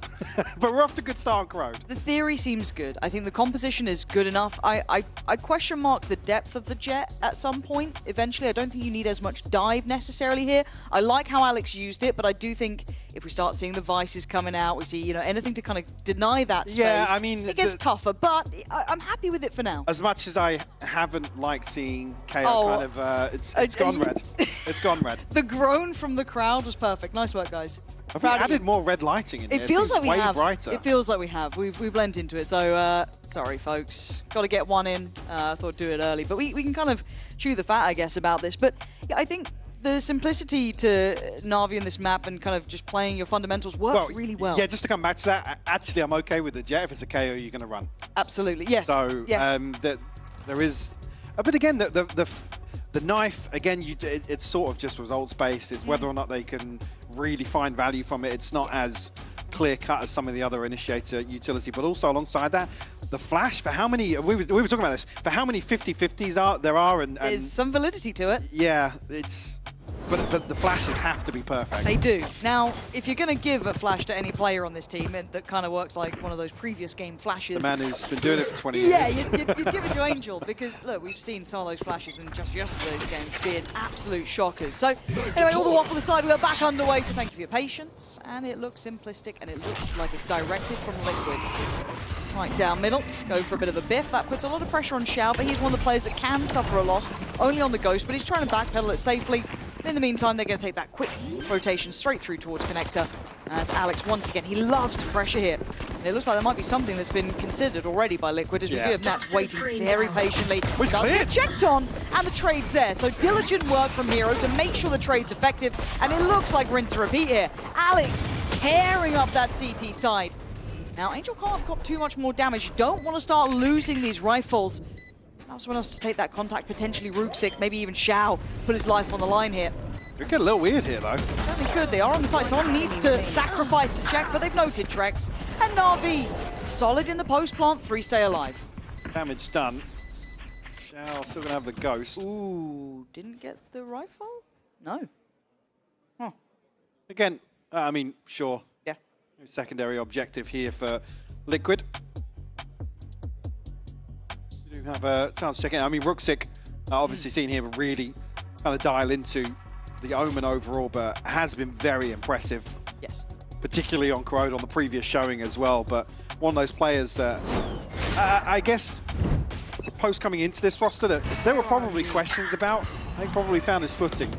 But we're off to a good start on Corrode. The theory seems good. I think the composition is good enough. I question mark the depth of the jet at some point. Eventually, I don't think you need as much dive necessarily here. I like how Alex used it, but I do think if we start seeing the vices coming out, we see, you know, anything to kind of deny that space. Yeah, I mean, it gets tougher, but I'm happy with it for now. As much as I haven't liked seeing KO kind of, it's gone red. It's gone red. The groan from the crowd was perfect. Nice work, guys. Have we added more red lighting in here? It feels like we have. Brighter. It feels like we have. We blend into it. So sorry, folks. Got to get one in. I thought do it early, but we can kind of chew the fat, I guess, about this. But yeah, I think the simplicity to Na'Vi in this map and kind of just playing your fundamentals works really well. Yeah, just to come back to that, actually, I'm okay with the jet. If it's a KO, you're going to run. Absolutely, yes. So yes. There is, but again, the knife, again, it's sort of just results based. It's whether or not they can really find value from it. It's not as clear cut as some of the other initiator utility, but also alongside that, the flash, for how many, we were talking about this, for how many 50-50s there are, and there's some validity to it. Yeah, but the flashes have to be perfect. They do. Now, if you're going to give a flash to any player on this team, that kind of works like one of those previous game flashes. The man who's been doing it for 20 years. Yeah, you'd give it to Angel, because, look, we've seen some of those flashes in just yesterday's games being absolute shockers. So, anyway, all the waffle aside, we're back underway, so thank you for your patience. And it looks simplistic, and it looks like it's directed from Liquid. Right down middle, go for a bit of a biff. That puts a lot of pressure on Xiao, but he's one of the players that can suffer a loss, only on the Ghost, but he's trying to backpedal it safely. In the meantime, they're going to take that quick rotation straight through towards Connector. As Alex, once again, he loves to pressure here. And it looks like there might be something that's been considered already by Liquid, as we do have Nats waiting very patiently. Which does get checked on, and the trade's there. So diligent work from Hero to make sure the trade's effective, and it looks like rinse and repeat here. Alex tearing up that CT side. Now, Angel can't cop too much more damage. You don't want to start losing these rifles. Now someone else to take that contact, potentially Rooksik, maybe even Xiao, put his life on the line here. It could get a little weird here, though. Certainly could. They are on the side. Someone needs to sacrifice to check, but they've noted Trex. And Na'Vi, solid in the post plant, 3 stay alive. Damage done. Xiao still going to have the Ghost. Ooh, didn't get the rifle? No. Huh. Again, I mean, sure. Yeah. Secondary objective here for Liquid. We do have a chance to check in. I mean, Rooksik, obviously seen here really kind of dial into the Omen overall, but has been very impressive. Yes. Particularly on Corrode on the previous showing as well, but one of those players that I guess post coming into this roster that there were probably questions about. I think probably found his footing.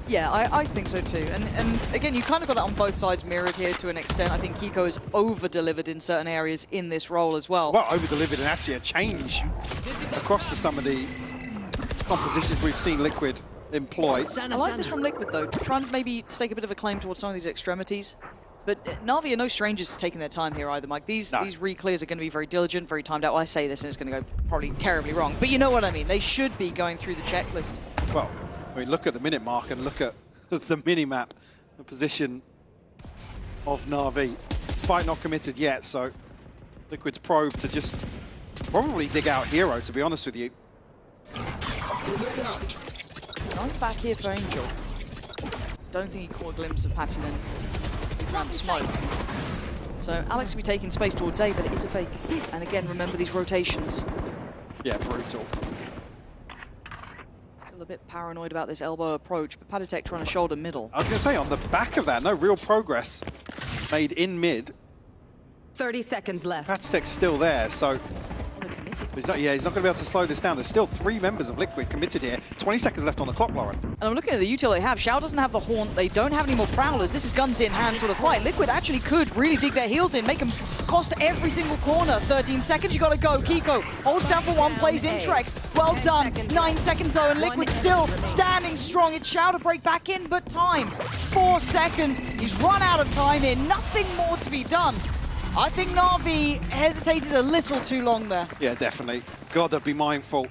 Yeah, I think so too. And again, you kind of got that on both sides mirrored here to an extent. I think Kiko has over-delivered in certain areas in this role as well. Well, over-delivered and actually a change across to some of the compositions we've seen Liquid employ. I like this from Liquid though, to try and maybe stake a bit of a claim towards some of these extremities. But Na'Vi are no strangers to taking their time here either, Mike. These re-clears are going to be very diligent, very timed out. Well, I say this and it's going to go probably terribly wrong, but you know what I mean. They should be going through the checklist. Well, I mean, look at the minute mark and look at the mini-map, the position of Na'Vi. Despite not committed yet, so Liquid's probe to just probably dig out Hero, to be honest with you. Nice back here for Angel. Don't think he caught a glimpse of Patty then around the smoke. So Alex will be taking space towards A, but it is a fake. And again, remember these rotations. Yeah, brutal. Still a bit paranoid about this elbow approach, but Padatek trying to shoulder middle. I was going to say, on the back of that, no real progress made in mid. 30 seconds left. Padatek's still there, so he's not going to be able to slow this down. There's still 3 members of Liquid committed here. 20 seconds left on the clock, Lauren. And I'm looking at the util they have. Xiao doesn't have the Haunt. They don't have any more Prowlers. This is guns in hand sort of fight. Liquid actually could really dig their heels in, make them cost every single corner. 13 seconds, you got to go. Kiko holds down for 1, plays in Trex. Well done. 9 seconds though, and Liquid still standing strong. It's Xiao to break back in, but time. 4 seconds. He's run out of time here. Nothing more to be done. I think Na'Vi hesitated a little too long there. Yeah, definitely. Got to be mindful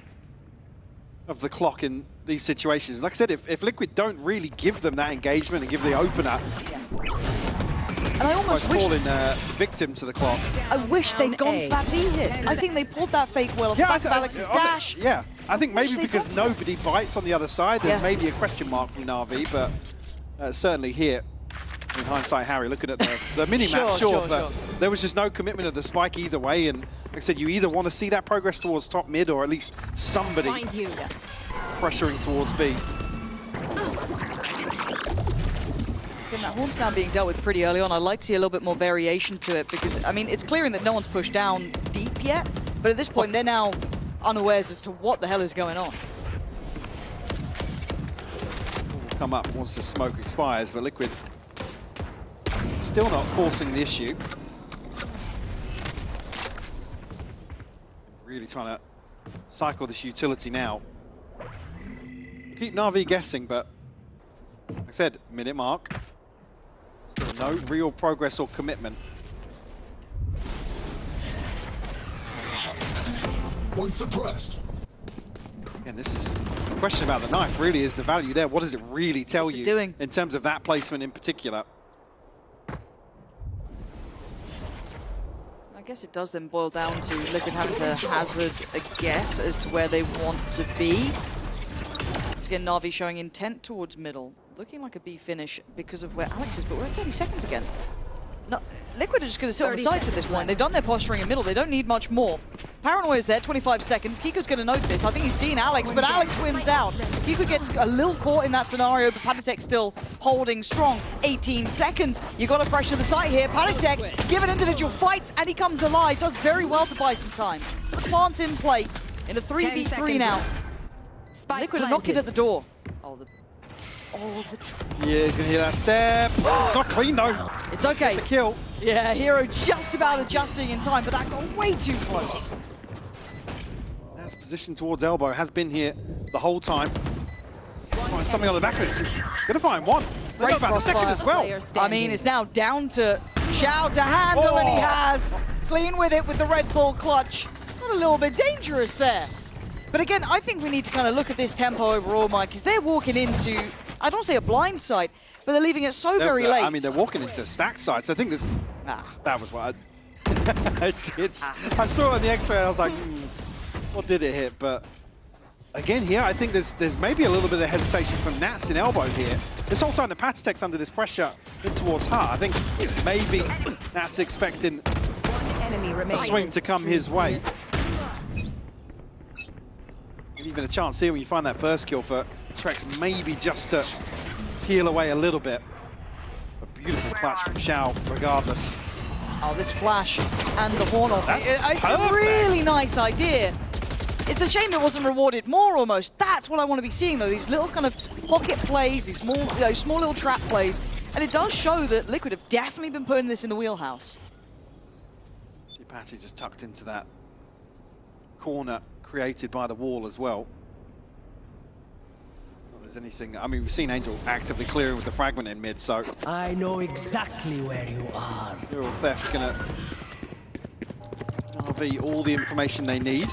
of the clock in these situations. Like I said, if Liquid don't really give them that engagement and give the opener, and I almost wish falling victim to the clock. I wish they'd gone for that V hit. I think they pulled that fake well off the back of Alex's dash. Yeah, I think maybe because nobody bites on the other side, there's maybe a question mark from Na'Vi, but certainly here. In hindsight, Harry, looking at the mini-map, sure, but there was just no commitment of the spike either way. And like I said, you either want to see that progress towards top mid or at least somebody pressuring towards B. Again, that horn sound being dealt with pretty early on. I'd like to see a little bit more variation to it because, I mean, it's clearing that no one's pushed down deep yet, but at this point, they're now unawares as to what the hell is going on. Will come up once the smoke expires, but Liquid still not forcing the issue. Really trying to cycle this utility now. Keep Na'Vi guessing, but like I said, minute mark. Still no real progress or commitment. One suppressed. And this is the question about the knife, really, is the value there. What does it really tell What's it you doing? in terms of that placement in particular? I guess it does then boil down to Liquid having to hazard a guess as to where they want to be. Once again, Na'Vi showing intent towards middle. Looking like a B finish because of where Alex is, but we're at 30 seconds again. No, Liquid are just going to sit on the sides at this point. They've done their posturing in middle. They don't need much more. Paranoia's there, 25 seconds. Kiko's going to note this. I think he's seen Alex, but Alex wins out. Kiko gets a little caught in that scenario, but Panatek still holding strong. 18 seconds. You got to pressure the site here. Panatek given individual fights, and he comes alive. Does very well to buy some time. The plant's in play in a 3v3 now. Liquid are knocking at the door. Yeah, he's going to hear that step. It's not clean, though. It's okay. The kill. Yeah, Hero just about adjusting in time, but that got way too close. That's positioned towards elbow. Has been here the whole time. Find something on the back of this. Going to find one. Great about the second as well. I mean, it's now down to Xiao to handle, and he has. Clean with it with the Red Bull clutch. Got a little bit dangerous there. But again, I think we need to kind of look at this tempo overall, Mike, because they're walking into, I don't want to say a blind side, but they're leaving it so very late. I mean, they're walking into stack sides. I think this, that was what I did. I saw it on the X-ray and I was like, what did it hit? But again here, I think there's maybe a little bit of hesitation from Nats in elbow here. This whole time the Panatek's under this pressure in towards Hart. I think maybe Nats expecting a swing to come his way. Even a chance here when you find that first kill for Trex, maybe just to peel away a little bit. A beautiful clutch from Xiao, regardless. Oh, this flash and the horn off. It's a really nice idea. It's a shame it wasn't rewarded more almost. That's what I want to be seeing though, these little kind of pocket plays, these small, small little trap plays. And it does show that Liquid have definitely been putting this in the wheelhouse. Patty just tucked into that corner created by the wall as well. Not there's anything, I mean, we've seen Angel actively clearing with the fragment in mid, so. I know exactly where you are. Neural Theft's gonna RV all the information they need.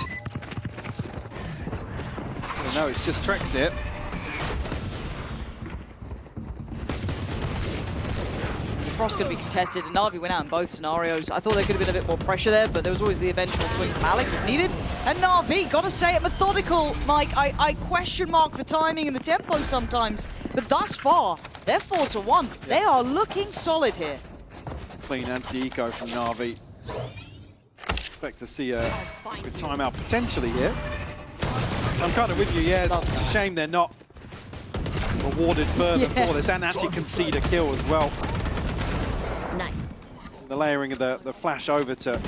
No, it's just Trex here. Frost going to be contested, and Na'Vi went out in both scenarios. I thought there could have been a bit more pressure there, but there was always the eventual swing from Alex if needed. And Na'Vi, got to say it, methodical, Mike. I question mark the timing and the tempo sometimes, but thus far, they're 4-1. Yeah. They are looking solid here. Clean anti-eco from Na'Vi. Expect to see a good timeout potentially here. I'm kind of with you, yeah, it's a shame they're not rewarded further for this, and actually concede a kill as well. The layering of the flash over to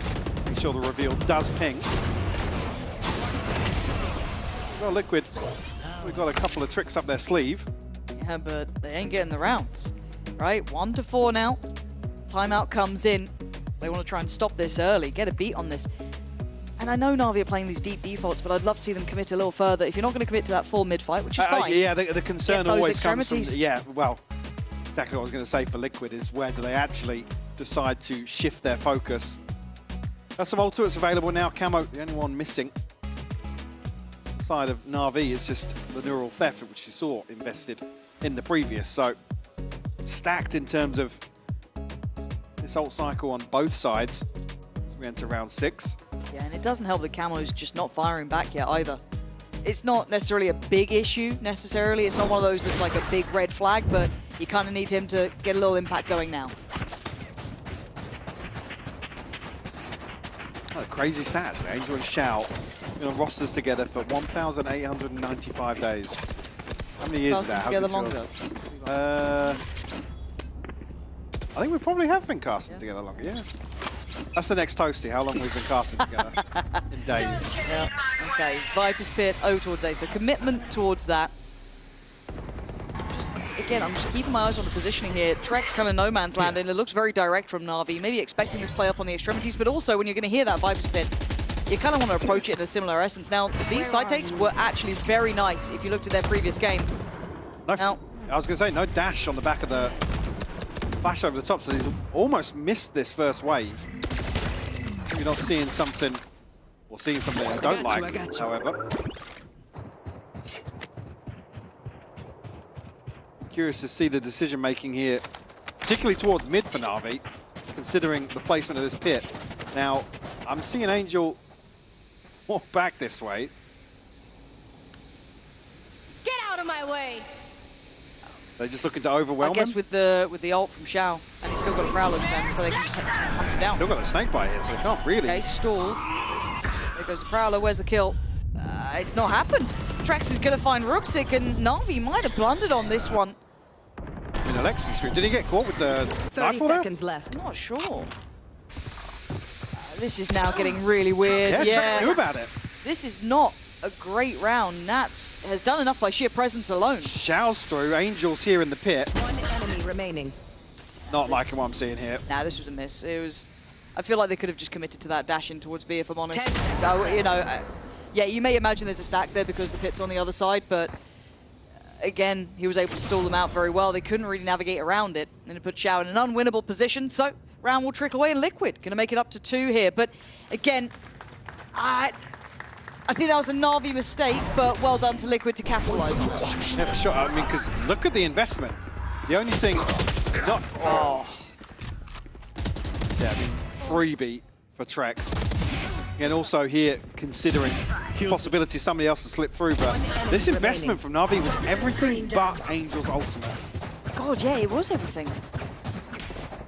make sure the reveal does ping. Well, Liquid, we've got a couple of tricks up their sleeve. Yeah, but they ain't getting the rounds, right? 1-4 now. Timeout comes in. They want to try and stop this early, get a beat on this. And I know Na'Vi are playing these deep defaults, but I'd love to see them commit a little further. If you're not going to commit to that full mid fight, which is fine. Yeah, the concern always comes from, well, exactly what I was going to say for Liquid is where do they actually decide to shift their focus. There's some ultimates available now. Camo, the only one missing. The side of Na'Vi is just the Neural Theft, which you saw invested in the previous. So stacked in terms of this ult cycle on both sides as we enter round 6. Yeah, and it doesn't help that Camo's just not firing back yet either. It's not necessarily a big issue, necessarily. It's not one of those that's like a big red flag, but You kind of need him to get a little impact going now. Oh, crazy stats. Angel and Shao been on rosters together for 1,895 days. How many years is that? Together longer. I think we probably have been casting together longer, yeah. That's the next toasty, how long we've been casting together in days. Yeah. Okay, Viper's Pit, towards A, so commitment towards that. Again, I'm just keeping my eyes on the positioning here. Trex kind of no man's land, and it looks very direct from Na'Vi. Maybe expecting this play up on the extremities, but also when you're going to hear that Viper's Pit, you kind of want to approach it in a similar essence. Now, these side takes were actually very nice if you looked at their previous game. Now, I was going to say, no dash on the back of the flash over the top, so he's almost missed this first wave. Maybe not seeing something, or seeing something I don't like, however. Curious to see the decision-making here, particularly towards mid for Na'Vi, considering the placement of this pit. Now, I'm seeing Angel walk back this way. Get out of my way! They're just looking to overwhelm I guess him. with the ult from Xiao, and he's still got a Prowler to send, so they can just hunt him down. Still got a snake bite here, so they can't really. Okay, stalled. There goes the Prowler. Where's the kill? It's not happened. Trax is going to find Ruxic, and Na'Vi might have blundered on this one. In Alexi's stream, did he get caught with the 30 seconds left. I'm not sure. This is now getting really weird. Yeah, Trax knew about it. This is not a great round. Nats has done enough by sheer presence alone. Xiao's through, Angel's here in the pit. One enemy remaining. Not liking what I'm seeing here. Nah, this was a miss. It was. I feel like they could have just committed to that dash in towards B, if I'm honest. You know, yeah, you may imagine there's a stack there because the pit's on the other side, but again, he was able to stall them out very well. They couldn't really navigate around it, and it put Xiao in an unwinnable position. So round will trickle away, and Liquid going to make it up to 2 here. But again, I think that was a Na'Vi mistake, but well done to Liquid to capitalize on it. Yeah, for sure. I mean, because look at the investment. The only thing, not. Oh. Yeah, I mean, freebie for Trex. And also here, considering the possibility somebody else to slip through, but this investment from Na'Vi was everything but Angel's ultimate. God, yeah, it was everything.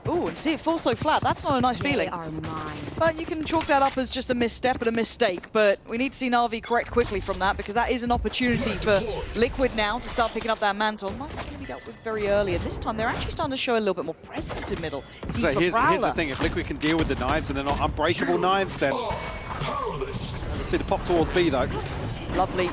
Ooh, and see it fall so flat. That's not a nice feeling. They are mine. But you can chalk that up as just a misstep and a mistake. But we need to see Na'Vi correct quickly from that, because that is an opportunity for Liquid now to start picking up that mantle. Might be going to be dealt with very early. And this time, they're actually starting to show a little bit more presence in middle. So here's the thing. If Liquid can deal with the knives and they're not unbreakable knives, then we'll see the pop towards B, though. Lovely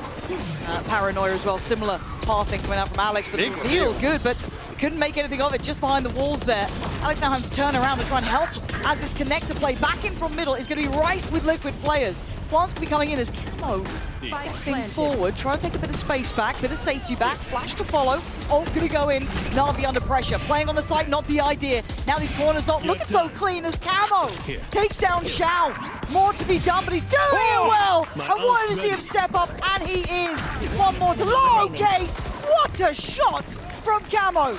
paranoia as well. Similar pathing coming out from Alex, but the reveal good, but couldn't make anything of it just behind the walls there. Alex now having to turn around and try and help as this connector play back in from middle is going to be right with Liquid players. Plants can be coming in as Camo stepping forward, trying to take a bit of space back, bit of safety back, flash to follow. Ult going to go in, Na'Vi under pressure, playing on the site, not the idea. Now these corners not looking so clean as Camo takes down Xiao. More to be done, but he's doing it well. I wanted to see him step up, and he is. One more to locate. What a shot from Camo.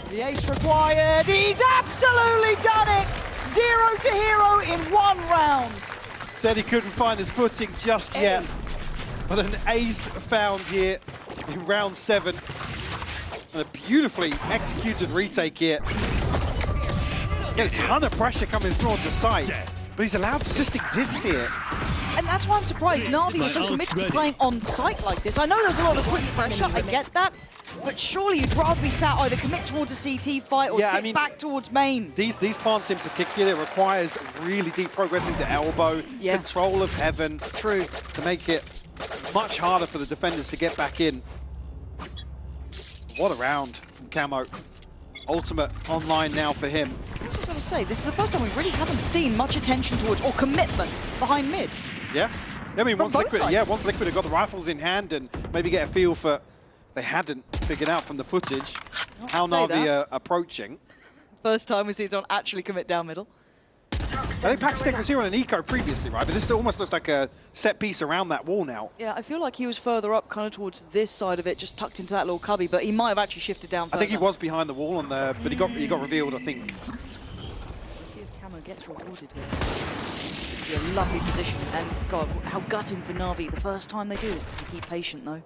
The ace required. He's absolutely done it. 0 to hero in 1 round. Said he couldn't find his footing just yet, but an ace found here in round 7. And a beautifully executed retake here. Get a ton of pressure coming through onto site, but he's allowed to just exist here. And that's why I'm surprised Na'Vi was so committed to playing on site like this. I know there's a lot of quick pressure, I get that, but surely you'd rather be sat either commit towards a CT fight or sit back towards main. These plants in particular requires really deep progress into elbow, control of heaven. True. To make it much harder for the defenders to get back in. What a round from Camo. Ultimate online now for him. I was going to say, this is the first time we really haven't seen much attention towards, or commitment behind mid. Yeah. I mean, once Liquid had got the rifles in hand and maybe get a feel for, they hadn't figured out from the footage how Na'Vi are approaching. First time we see Zon actually commit down middle. I think Paxtech was here on an eco previously, right? But this almost looks like a set piece around that wall now. Yeah, I feel like he was further up, kind of towards this side of it, just tucked into that little cubby, but he might have actually shifted down further. I think he was behind the wall, on the, but he got revealed, I think. Let's see if Camo gets rewarded here. It's going to be a lovely position, and God, how gutting for Na'Vi. The first time they do this, does he keep patient, though?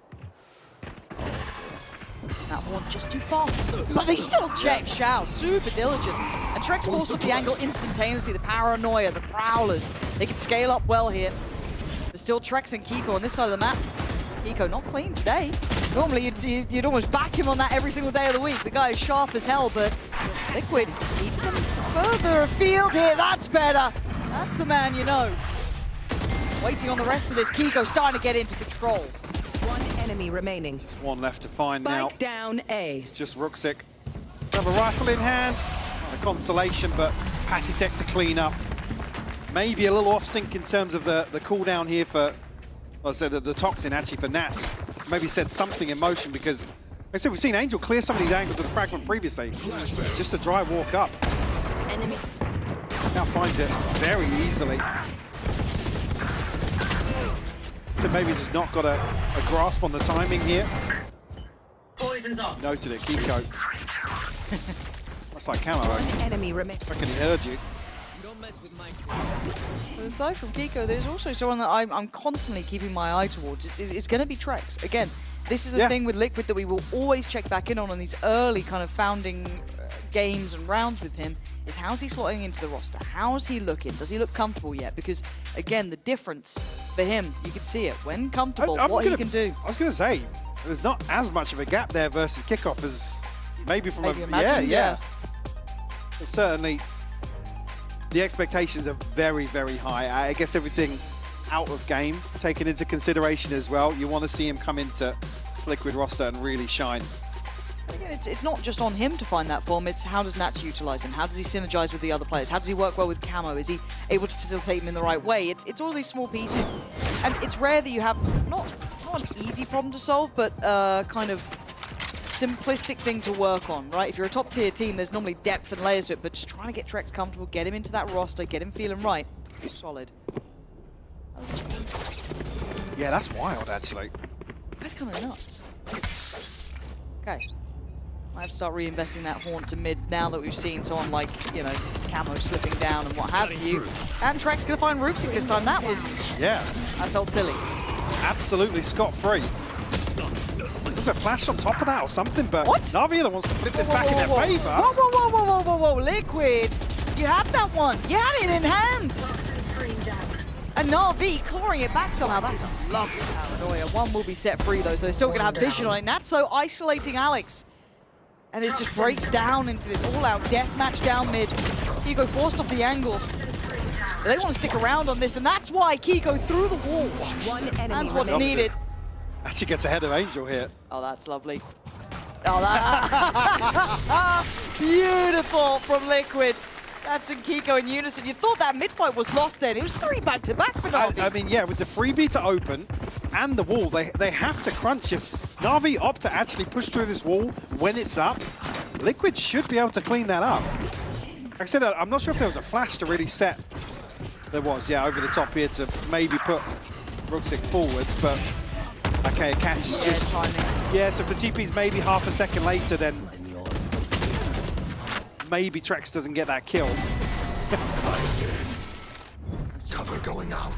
That one just too far. But they still check Shao. Super diligent. And Trex forced up the angle instantaneously. The Paranoia, the Prowlers. They can scale up well here. There's still Trex and Kiko on this side of the map. Kiko not clean today. Normally you'd almost back him on that every single day of the week. The guy is sharp as hell, but Liquid keep them further afield here. That's better. That's the man you know. Waiting on the rest of this. Kiko starting to get into control. One enemy remaining. Just one left to find now. Spike down A. It's just Ruxic. Have a rifle in hand. Not a consolation, but Patitech to clean up. Maybe a little off sync in terms of the cooldown here for, well, so the toxin actually for Nats. Maybe set something in motion because, like I said, we've seen Angel clear some of these angles with the fragment previously. Just a dry walk up. Enemy. Now finds it very easily. So maybe just not got a grasp on the timing here. Poison's off. Noted it, Kiko. Much like Camo. One enemy remaining. I reckon he heard you. But aside from Kiko, there's also someone that I'm constantly keeping my eye towards. It's going to be Trex. Again, this is a thing with Liquid that we will always check back in on these early kind of founding games and rounds with him, is how's he slotting into the roster? How's he looking? Does he look comfortable yet? Because, again, the difference for him, you can see it. When comfortable, what he can do. I was going to say, there's not as much of a gap there versus kickoff as maybe from yeah. But certainly, the expectations are very, very high. I guess everything out of game taken into consideration as well. You want to see him come into Liquid roster and really shine. Again, it's not just on him to find that form, it's how does Nats utilize him? How does he synergize with the other players? How does he work well with Camo? Is he able to facilitate him in the right way? It's all these small pieces. And it's rare that you have not an easy problem to solve, but kind of simplistic thing to work on, right? If you're a top tier team, there's normally depth and layers to it, but just trying to get Trex comfortable, get him into that roster, get him feeling right. Solid. Yeah, that's wild, actually. That's kind of nuts. Okay. I have to start reinvesting that Haunt to mid now that we've seen someone like, you know, Camo slipping down and what have you. And Trex gonna find Ruxic this time. That was... Yeah. That felt silly. Absolutely scot-free. There's a flash on top of that or something, but what? Navi wants to flip this back in their favor. Whoa, Liquid! You had that one! You had it in hand! And Na'Vi clawing it back somehow. That's a lovely Paranoia. One will be set free though, so they're still going to have vision on it. Nats though isolating Alex. And it just breaks down into this all-out deathmatch down mid. Kiko forced off the angle. They want to stick around on this, and that's why Kiko threw the wall. One enemy. That's what's needed. Actually gets ahead of Angel here. Oh, that's lovely. Oh, that... Beautiful from Liquid. That's in Kiko in unison. You thought that mid-fight was lost then. It was 3 back-to-back for Na'Vi. I mean, yeah, with the freebie to open and the wall, they have to crunch. If Na'Vi opt to actually push through this wall when it's up, Liquid should be able to clean that up. Like I said, I'm not sure if there was a flash to really set. There was, yeah, over the top here to maybe put Ruxic forwards, but okay, Cass is just... timing. Yeah, so if the TP's maybe half a second later, then maybe Trex doesn't get that kill. Cover going out.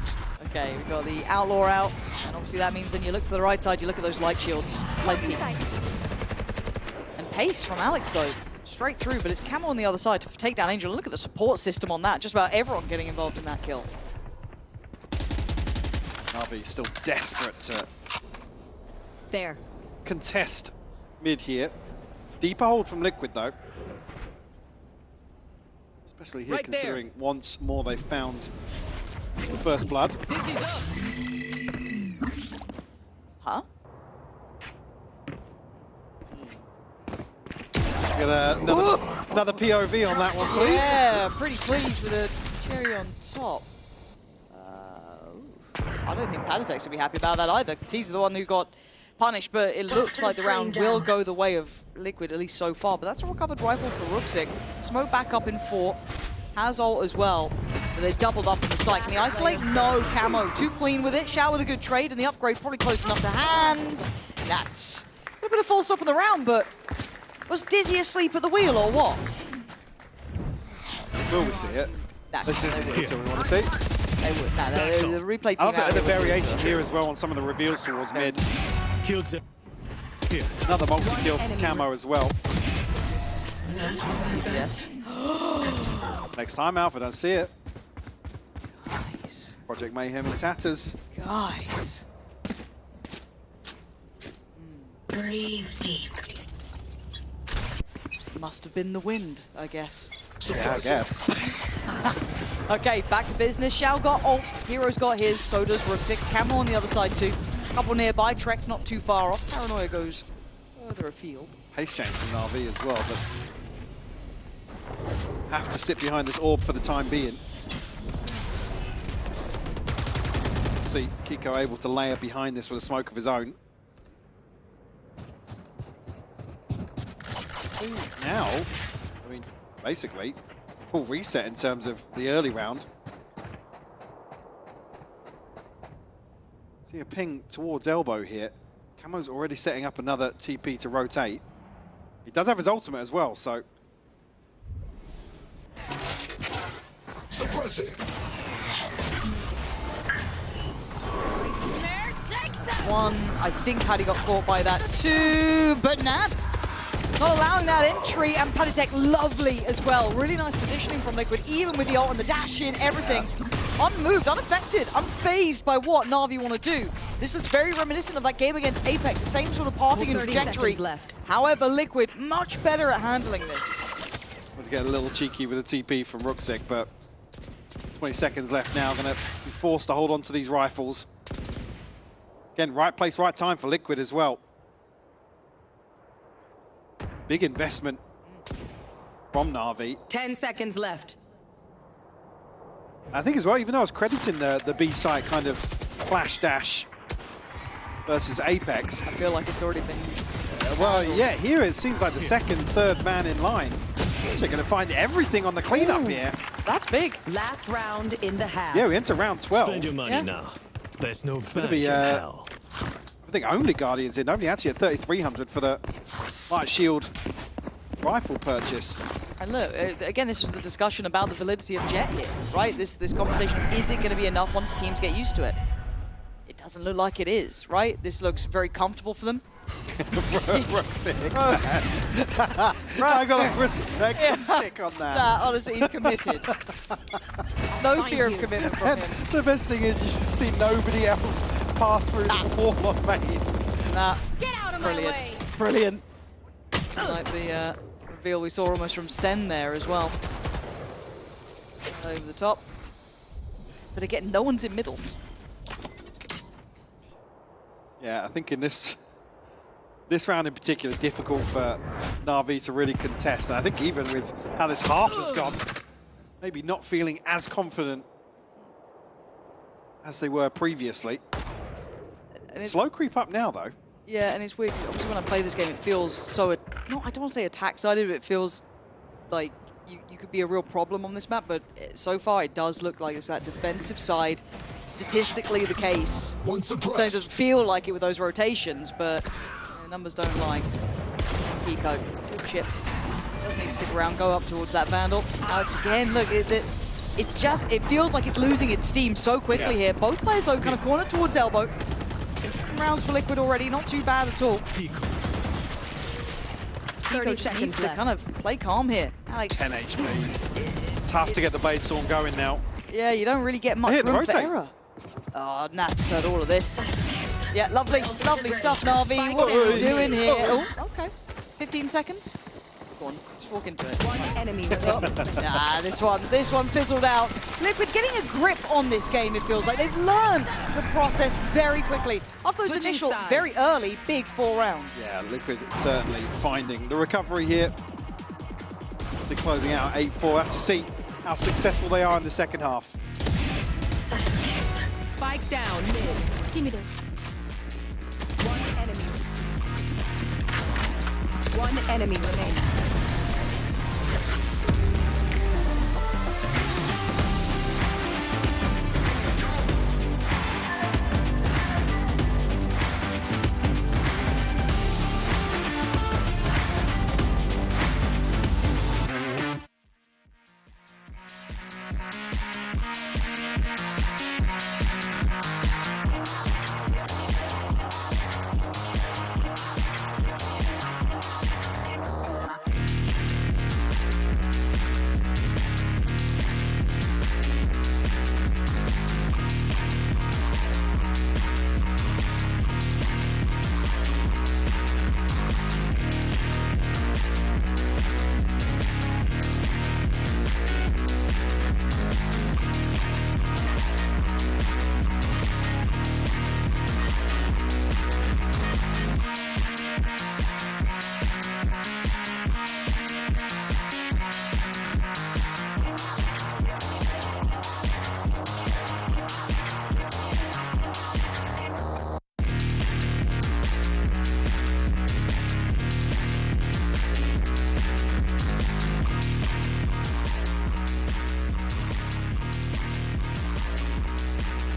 Okay, we've got the Outlaw out, and obviously that means then you look to the right side, you look at those light shields. Plenty. And pace from Alex, though. Straight through, but it's Camo on the other side to take down Angel. Look at the support system on that. Just about everyone getting involved in that kill. Na'Vi still desperate to there. Contest mid here. Deeper hold from Liquid, though. Especially here, considering once more they found the first blood. This is us. Huh? Get another POV on that one, please. Yeah, pretty pleased with a cherry on top. I don't think Patitech's will be happy about that either, because he's the one who got punished, but it looks like the round will go the way of Liquid, at least so far. But that's a recovered rifle for Ruxic. Smoke back up in 4. Has ult as well, but they doubled up in the site. Can they isolate? No. Camo too clean with it. Shao with a good trade, and the upgrade probably close enough to hand. That's a bit of full stop in the round, but was Dizzy asleep at the wheel or what? Will we see it? Nah, this isn't what we want to see. They would. Nah, the replay team. I love the variation here as well on some of the reveals towards mid. Killed him. Another multi-kill from Camo as well. Yes. Next time, Alpha, don't see it. Guys. Project Mayhem in tatters. Guys. Breathe deep. Must have been the wind, I guess. Yeah, I guess. Okay, back to business. Shao got ult, Hero's got his, so does Rubsik. Camo on the other side too. Couple nearby, Trek's not too far off. Paranoia goes further afield. Pace change from Na'Vi as well, but have to sit behind this orb for the time being. See Kiko able to layer behind this with a smoke of his own. Now, I mean, basically, full reset in terms of the early round. See a ping towards elbow here. Camo's already setting up another TP to rotate. He does have his ultimate as well, so... Suppressing. One, I think Paddy got caught by that. Two, but Nats not allowing that entry, and Paditek lovely as well. Really nice positioning from Liquid, even with the ult and the dash in, everything. Unmoved, unaffected, unfazed by what Na'Vi want to do. This looks very reminiscent of that game against Apex, the same sort of pathing and trajectory. Left. However, Liquid much better at handling this. Want to get a little cheeky with a TP from Ruxic, but 20 seconds left now. Going to be forced to hold on to these rifles. Again, right place, right time for Liquid as well. Big investment from Na'Vi. 10 seconds left. I think as well, even though I was crediting the B site kind of flash dash versus Apex. I feel like it's already been... well, yeah, here it seems like the second, third man in line. So they're going to find everything on the cleanup here. That's big. Last round in the half. Yeah, we enter round 12. Spend your money now. There's no Gonna badge be, in hell. I think only Guardians in. Nobody actually at 3,300 for the light shield rifle purchase. And look, again, this was the discussion about the validity of Jet here, right? This conversation of, is it going to be enough once teams get used to it? It doesn't look like it is, right? This looks very comfortable for them. Ruckstick. I got a respect stick on that. Nah, honestly, he's committed. No fear of commitment from him. The best thing is you just see nobody else pass through the wall on main. Nah. Get out of Brilliant. my way. Brilliant. Like the reveal we saw almost from Sen there as well. Over the top. But again, no one's in middles. Yeah, I think in this round in particular, difficult for Na'Vi to really contest. And I think even with how this half has gone, maybe not feeling as confident as they were previously. Slow creep up now, though. Yeah, and it's weird because obviously when I play this game, it feels so... I don't want to say attack-sided, but it feels like you could be a real problem on this map, but so far it does look like it's that defensive side. Statistically the case. So it doesn't feel like it with those rotations, but the numbers don't lie. Kiko, good chip. Doesn't need to stick around, go up towards that Vandal. Alex again, look, it's just, it feels like it's losing its steam so quickly here. Both players though kind of cornered towards elbow. Rounds for Liquid already, not too bad at all. Kiko 30 just seconds needs to left. kind of play calm here. Alex. 10 HP. Tough to get the Blade Storm going now. Yeah, you don't really get much room for error. Oh, Nats heard all of this. Yeah, lovely stuff, Na'Vi. What are you doing here? Oh, okay. 15 seconds. Go on, just walk into it. One enemy Ah, this one fizzled out. Liquid getting a grip on this game, it feels like. They've learned the process very quickly. After those Switching initial, sides. very early, big 4 rounds. Yeah, Liquid certainly finding the recovery here. So closing out 8-4. Have to see how successful they are in the second half. Spike down mid. Give me this. One enemy remaining.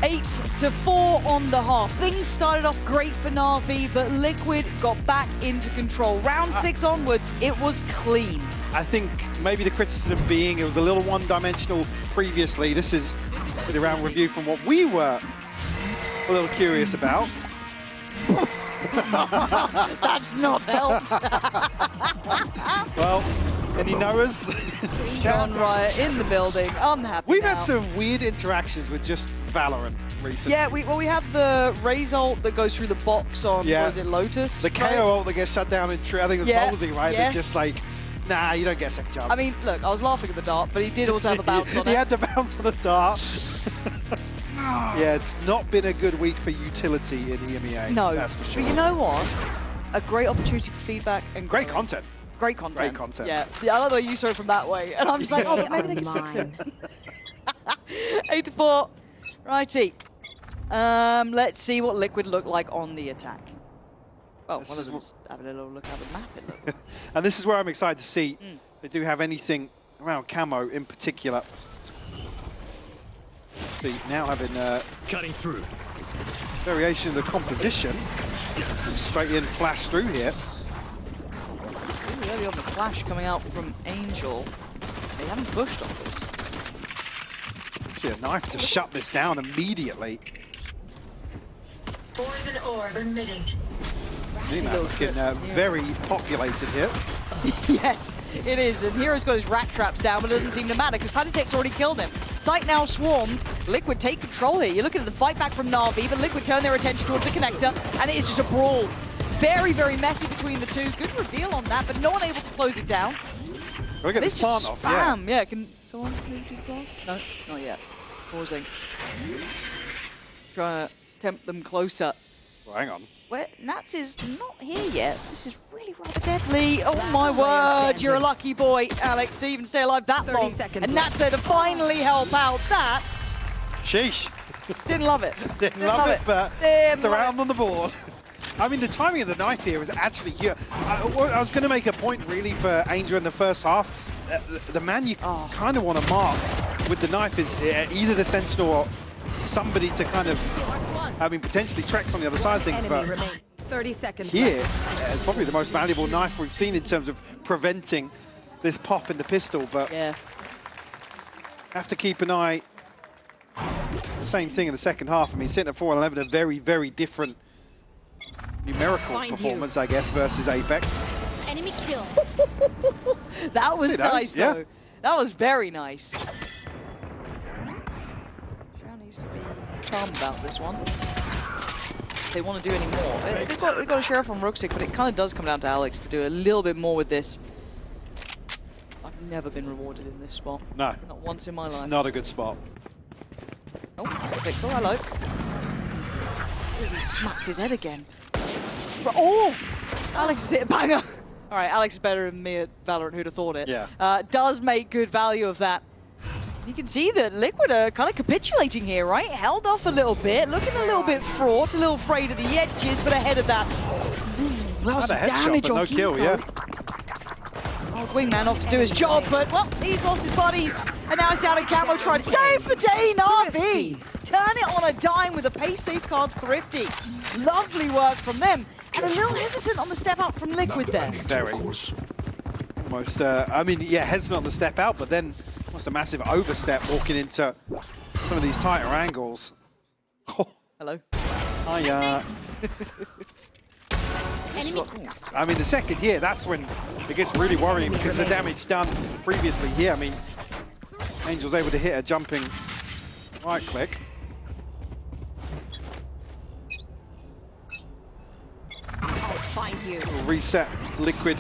8-4 on the half. Things started off great for Na'Vi, but Liquid got back into control. Round 6 onwards, it was clean. I think maybe the criticism being it was a little one-dimensional previously. This is the round review from what we were a little curious about. That's not helped. Well, any knowers? John Riot in the building, unhappy We've now. had some weird interactions with just VALORANT recently. Yeah, we had the Raze ult that goes through the box on, was it Lotus? The KO ult that gets shut down in I think it was Ballsy, right? Yes. They're just like, nah, you don't get a second chance. I mean, look, I was laughing at the dart, but he did also have a bounce on it. He had the bounce on the dart. Yeah, it's not been a good week for utility in EMEA. No, that's for sure. but you know what? A great opportunity for feedback and great content. Great content. Great content. Yeah, I love the way you saw it from that way, and I'm just like, oh, but maybe they can fix it. 8-4. Righty. Let's see what Liquid look like on the attack. Well, one of them's having a little look at the map. It looked like. And this is where I'm excited to see if they do have anything around camo in particular. See, now having cutting through variation of the composition. Straight in, flash through here. Really early on the flash coming out from Angel. They haven't pushed on this. See a knife to shut this down immediately. Poison orb emitting. Looking very populated here. Yes, it is. And Hero's got his rat traps down, but it doesn't seem to matter because Heretics already killed him. Sight now swarmed. Liquid take control here. You're looking at the fight back from Na'Vi, but Liquid turn their attention towards the connector, and it is just a brawl. Very, very messy between the two. Good reveal on that, but no one able to close it down. We'll get this plant off, spam. Yeah, can someone do plant? No, not yet. Pausing. Trying to tempt them closer. Well, hang on. Where Nats is not here yet. This is really rather deadly. Oh my word, you're a lucky boy, Alex, to even stay alive that long. And Nats there to finally help out. That. Sheesh. Didn't love it. Didn't love it, but it's around on the board. I mean, the timing of the knife here was actually here. I was going to make a point really for Angel in the first half. The man you kind of want to mark with the knife is either the Sentinel or somebody to kind of, I mean, potentially Trex on the other side of things, but 30 seconds here, probably the most valuable knife we've seen in terms of preventing this pop in the pistol, but have to keep an eye. Same thing in the second half. I mean, sitting at 4-11, a very, very different numerical performance, I guess, versus Apex. Enemy kill. That was nice, though. That was very nice. Shao needs to be calm about this one. If they want to do any more. They've got a sheriff on Ruxic, but it kind of does come down to Alex to do a little bit more with this. I've never been rewarded in this spot. No. Not once in my life. It's not a good spot. Oh, that's a pixel. Hello. He smacked his head again. Oh! Alex has hit a banger. All right, Alex is better than me at Valorant. Who'd have thought it? Yeah. Does make good value of that. You can see that Liquid are kind of capitulating here, right? Held off a little bit, looking a little bit fraught, a little frayed at the edges, but ahead of that. That was some damage on no kill, yeah. Oh, Wingman off to do his job, but, well, he's lost his buddies. And now he's down in camo trying to save the day, Na'Vi. Turn it on a dime with a pace safeguard Thrifty. Lovely work from them. And a little hesitant on the step out from Liquid there. Very. Almost, I mean, yeah, hesitant on the step out, but then almost a massive overstep walking into some of these tighter angles. Oh. Hello. Hiya. I mean, the second here, that's when it gets really worrying because of the damage done previously here. I mean, Angel's able to hit a jumping right click. I'll find you. Reset Liquid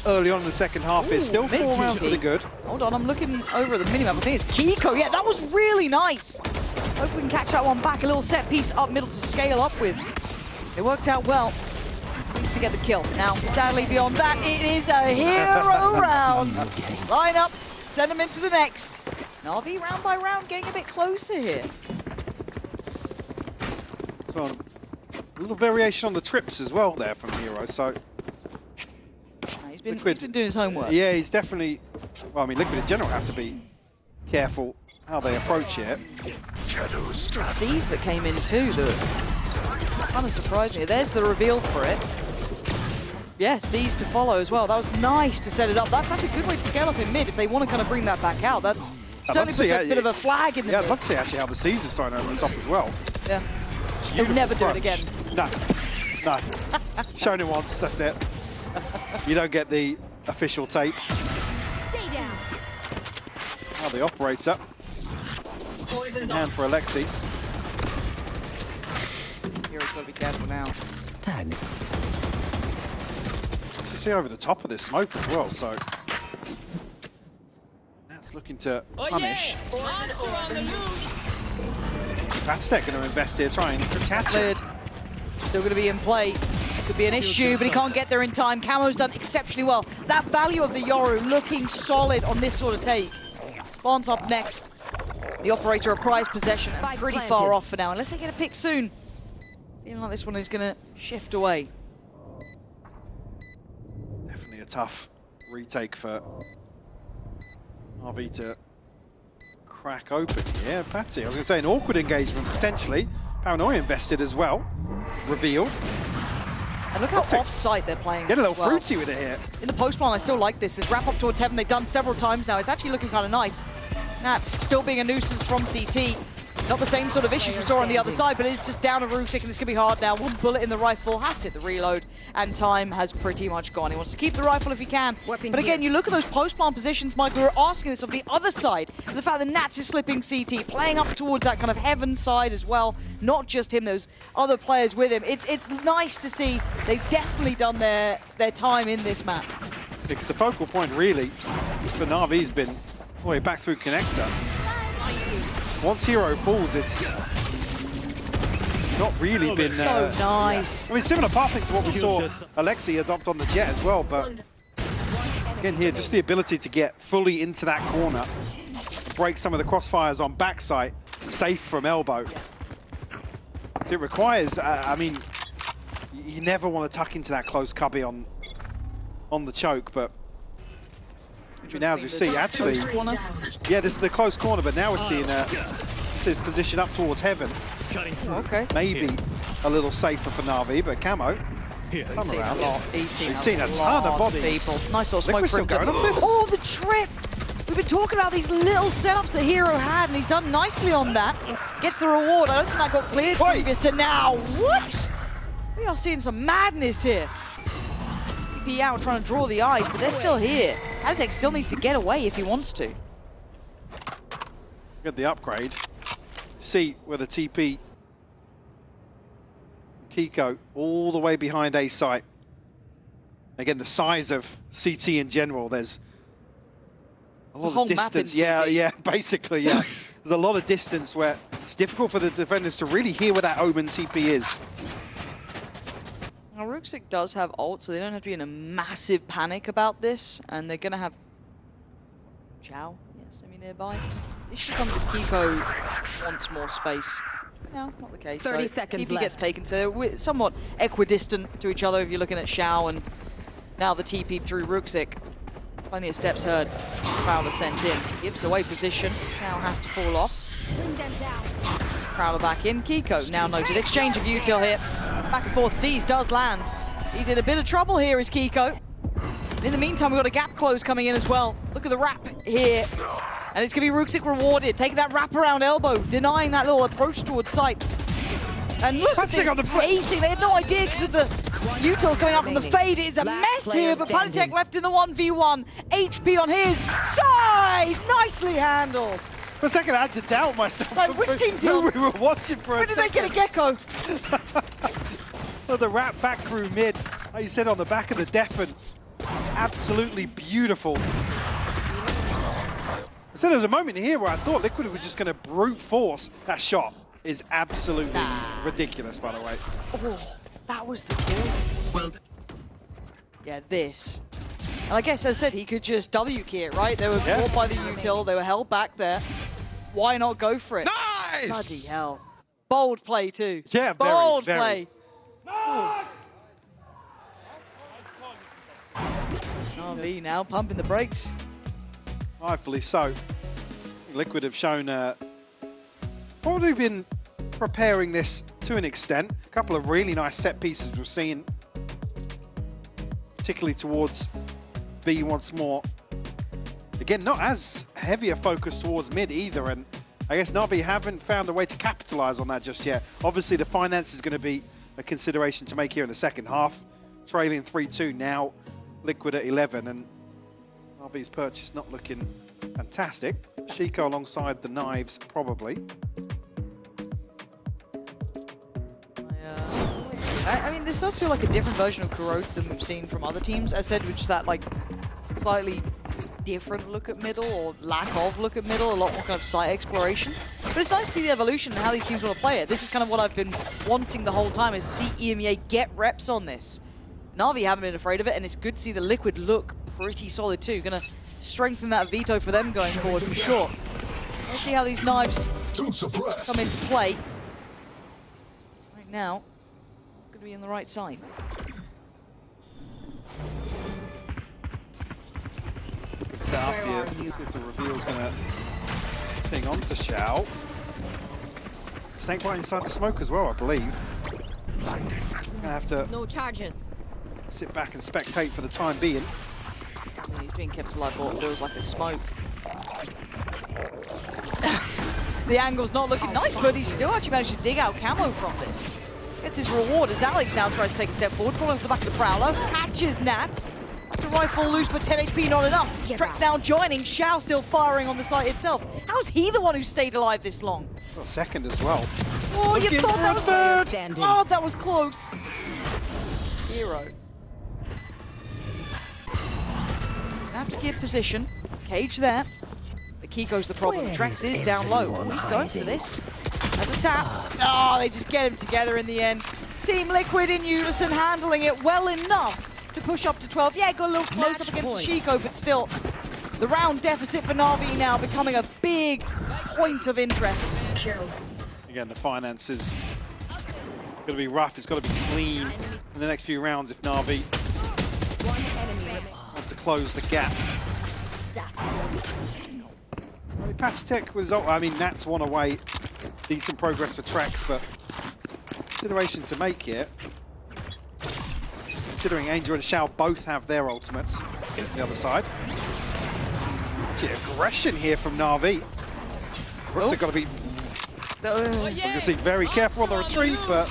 early on in the second half. It's still 4 rounds to the good. Hold on, I'm looking over at the minimap. I think it's Kiko. Yeah, that was really nice. Hope we can catch that one back. A little set piece up middle to scale up with. It worked out well. Needs to get the kill. Now, sadly beyond that, it is a hero round. Line up, send them into the next. Na'Vi round by round getting a bit closer here. So, a little variation on the trips as well there from Hero, so... He's been doing his homework. Yeah, he's definitely... Well, I mean, Liquid in general have to be careful how they approach it. Shadows The C's that came in too that kind of surprised me. There's the reveal for it. Yeah, C's to follow as well. That was nice to set it up. That's a good way to scale up in mid if they want to kind of bring that back out. That's certainly puts a bit of a flag in the Yeah, I'd mid. love to see actually how the C's is thrown over the top as well. Yeah. They'll never do it again. No, no. Shown it once, that's it. You don't get the official tape. Stay down. Now the operator. And for Alexi. Hero's got to be careful now. You see over the top of this smoke as well, so that's looking to punish. Patstech going to invest here, try and catch it. Cleared. Still going to be in play. Could be an issue, but he can't get there in time. Camo's done exceptionally well. That value of the Yoru looking solid on this sort of take. Barnes up next. The operator a prized possession and pretty far off for now, unless they get a pick soon. Feeling like this one is going to shift away. Definitely a tough retake for RV to crack open. Yeah, Patsy. I was going to say an awkward engagement potentially. Paranoia invested as well. Revealed. And look how off-site they're playing. Get a little fruity with it here. In the post plan, I still like this. This wrap up towards Heaven, they've done several times now. It's actually looking kind of nice. Nats still being a nuisance from CT. Not the same sort of issues we saw on the other side, but it's just down to Rusick, and it's going to be hard now. One bullet in the rifle, has to hit the reload, and time has pretty much gone. He wants to keep the rifle if he can. But again, you look at those post-plant positions, Mike, we were asking this of the other side. The fact that Nats is slipping CT, playing up towards that kind of Heaven side as well. Not just him, those other players with him. It's nice to see they've definitely done their time in this map. It's the focal point, really, for Na'Vi's been all the way back through connector. Once Hero falls, it's not really been... so nice. I mean, similar pathing to what we saw Alexi adopt on the Jet as well, but again here, just the ability to get fully into that corner, break some of the crossfires on backside, safe from elbow. So it requires, I mean, you never want to tuck into that close cubby on the choke, but now as we see, actually, yeah, this is the close corner, but now we're seeing his position up towards Heaven. Okay. Maybe a little safer for Na'Vi, but Camo. He's seen a lot. He's seen a ton of bodies. People. Nice little smoke for him. Going off this. Oh, the trip! We've been talking about these little setups that Hero had, and he's done nicely on that. Gets the reward. I don't think that got cleared previous to now. What? We are seeing some madness here. CP out trying to draw the eyes, but they're still here. Aztec still needs to get away if he wants to. Get the upgrade. See where the TP. Kiko all the way behind A site. Again, the size of CT in general, there's a lot of distance. Yeah, basically, yeah. There's a lot of distance where it's difficult for the defenders to really hear where that Omen TP is. Now, Ruxic does have ult, so they don't have to be in a massive panic about this, and they're going to have Chow, yes, nearby. The issue comes if Kiko wants more space. No, not the case. 30 seconds TP left. gets taken, so we're somewhat equidistant to each other if you're looking at Xiao, and now the TP through Ruxic. Plenty of steps heard. Prowler sent in. Gives away position. Xiao has to fall off. Prowler back in. Kiko now noted. Exchange of util here. Back and forth. Seas does land. He's in a bit of trouble here, is Kiko. In the meantime, we've got a gap close coming in as well. Look at the wrap here. And it's going to be Ruxic rewarded. Taking that wrap around elbow. Denying that little approach towards sight. And look at this pacing. They had no idea because of the util coming up from the fade. It is a mess here, but Palitek left in the 1v1. HP on his side. Nicely handled. For a second, I had to doubt myself. Like, which team's who we were watching for Where a did they second. get a gecko? Well, the wrap back through mid, like you said, on the back of the Defen. Absolutely beautiful. So there was a moment here where I thought Liquid was just going to brute force. That shot is absolutely ridiculous, by the way. Oh, that was the kill. Well done. Yeah, this. And I guess, as I said, he could just W-key it, right? They were caught by the util. They were held back there. Why not go for it? Nice! Bloody hell. Bold play, too. Yeah, Bold very. play. RV now pumping the brakes. Rightfully so. Liquid have shown probably been preparing this to an extent. A couple of really nice set pieces we've seen, particularly towards B once more. Again, not as heavy a focus towards mid either, and I guess Na'Vi haven't found a way to capitalize on that just yet. Obviously, the finance is going to be a consideration to make here in the second half. Trailing 3-2 now, Liquid at 11, and Na'Vi's purchase not looking fantastic. Shiko alongside the knives, probably. I mean, this does feel like a different version of Kuroth than we've seen from other teams. As said, with just that like slightly different look at middle, or lack of look at middle, a lot more kind of site exploration. But it's nice to see the evolution and how these teams want to play it. This is kind of what I've been wanting the whole time, is see EMEA get reps on this. Na'Vi haven't been afraid of it, and it's good to see the Liquid look pretty solid too. Gonna strengthen that veto for them going forward for sure. Let's see how these knives come into play. Right now, going to be in the right side. Set up here. See if the reveal's going to ping on to Xiao. Snakebite inside the smoke as well, I believe. Going to have to sit back and spectate for the time being. Yeah, he's being kept alive, but it feels like a smoke. The angle's not looking nice, but he's still actually managed to dig out camo from this. Gets his reward as Alex now tries to take a step forward, falling off the back of the Prowler, catches Nat. Has to rifle loose, but 10 HP not enough. Trex now joining, Xiao still firing on the site itself. How is he the one who stayed alive this long? Well, second as well. Oh, you thought that was third! Oh, that was close. Hero. Have to give position. Cage there. The Kiko's the problem. Trex is down low. Oh, he's going for this. As a tap. Oh, they just get him together in the end. Team Liquid in unison, handling it well enough to push up to 12. Yeah, got a little close up against Shiko, but still, the round deficit for Na'Vi now becoming a big point of interest. Again, the finance is going to be rough. It's got to be clean in the next few rounds if Na'Vi want to close the gap. Patatech was, I mean, Nat's one away. Decent progress for Trex, but consideration to make here. Considering Angel and Xiao both have their ultimates on the other side. See aggression here from Na'Vi. Rooks are going to be, going to see very careful on the retreat, but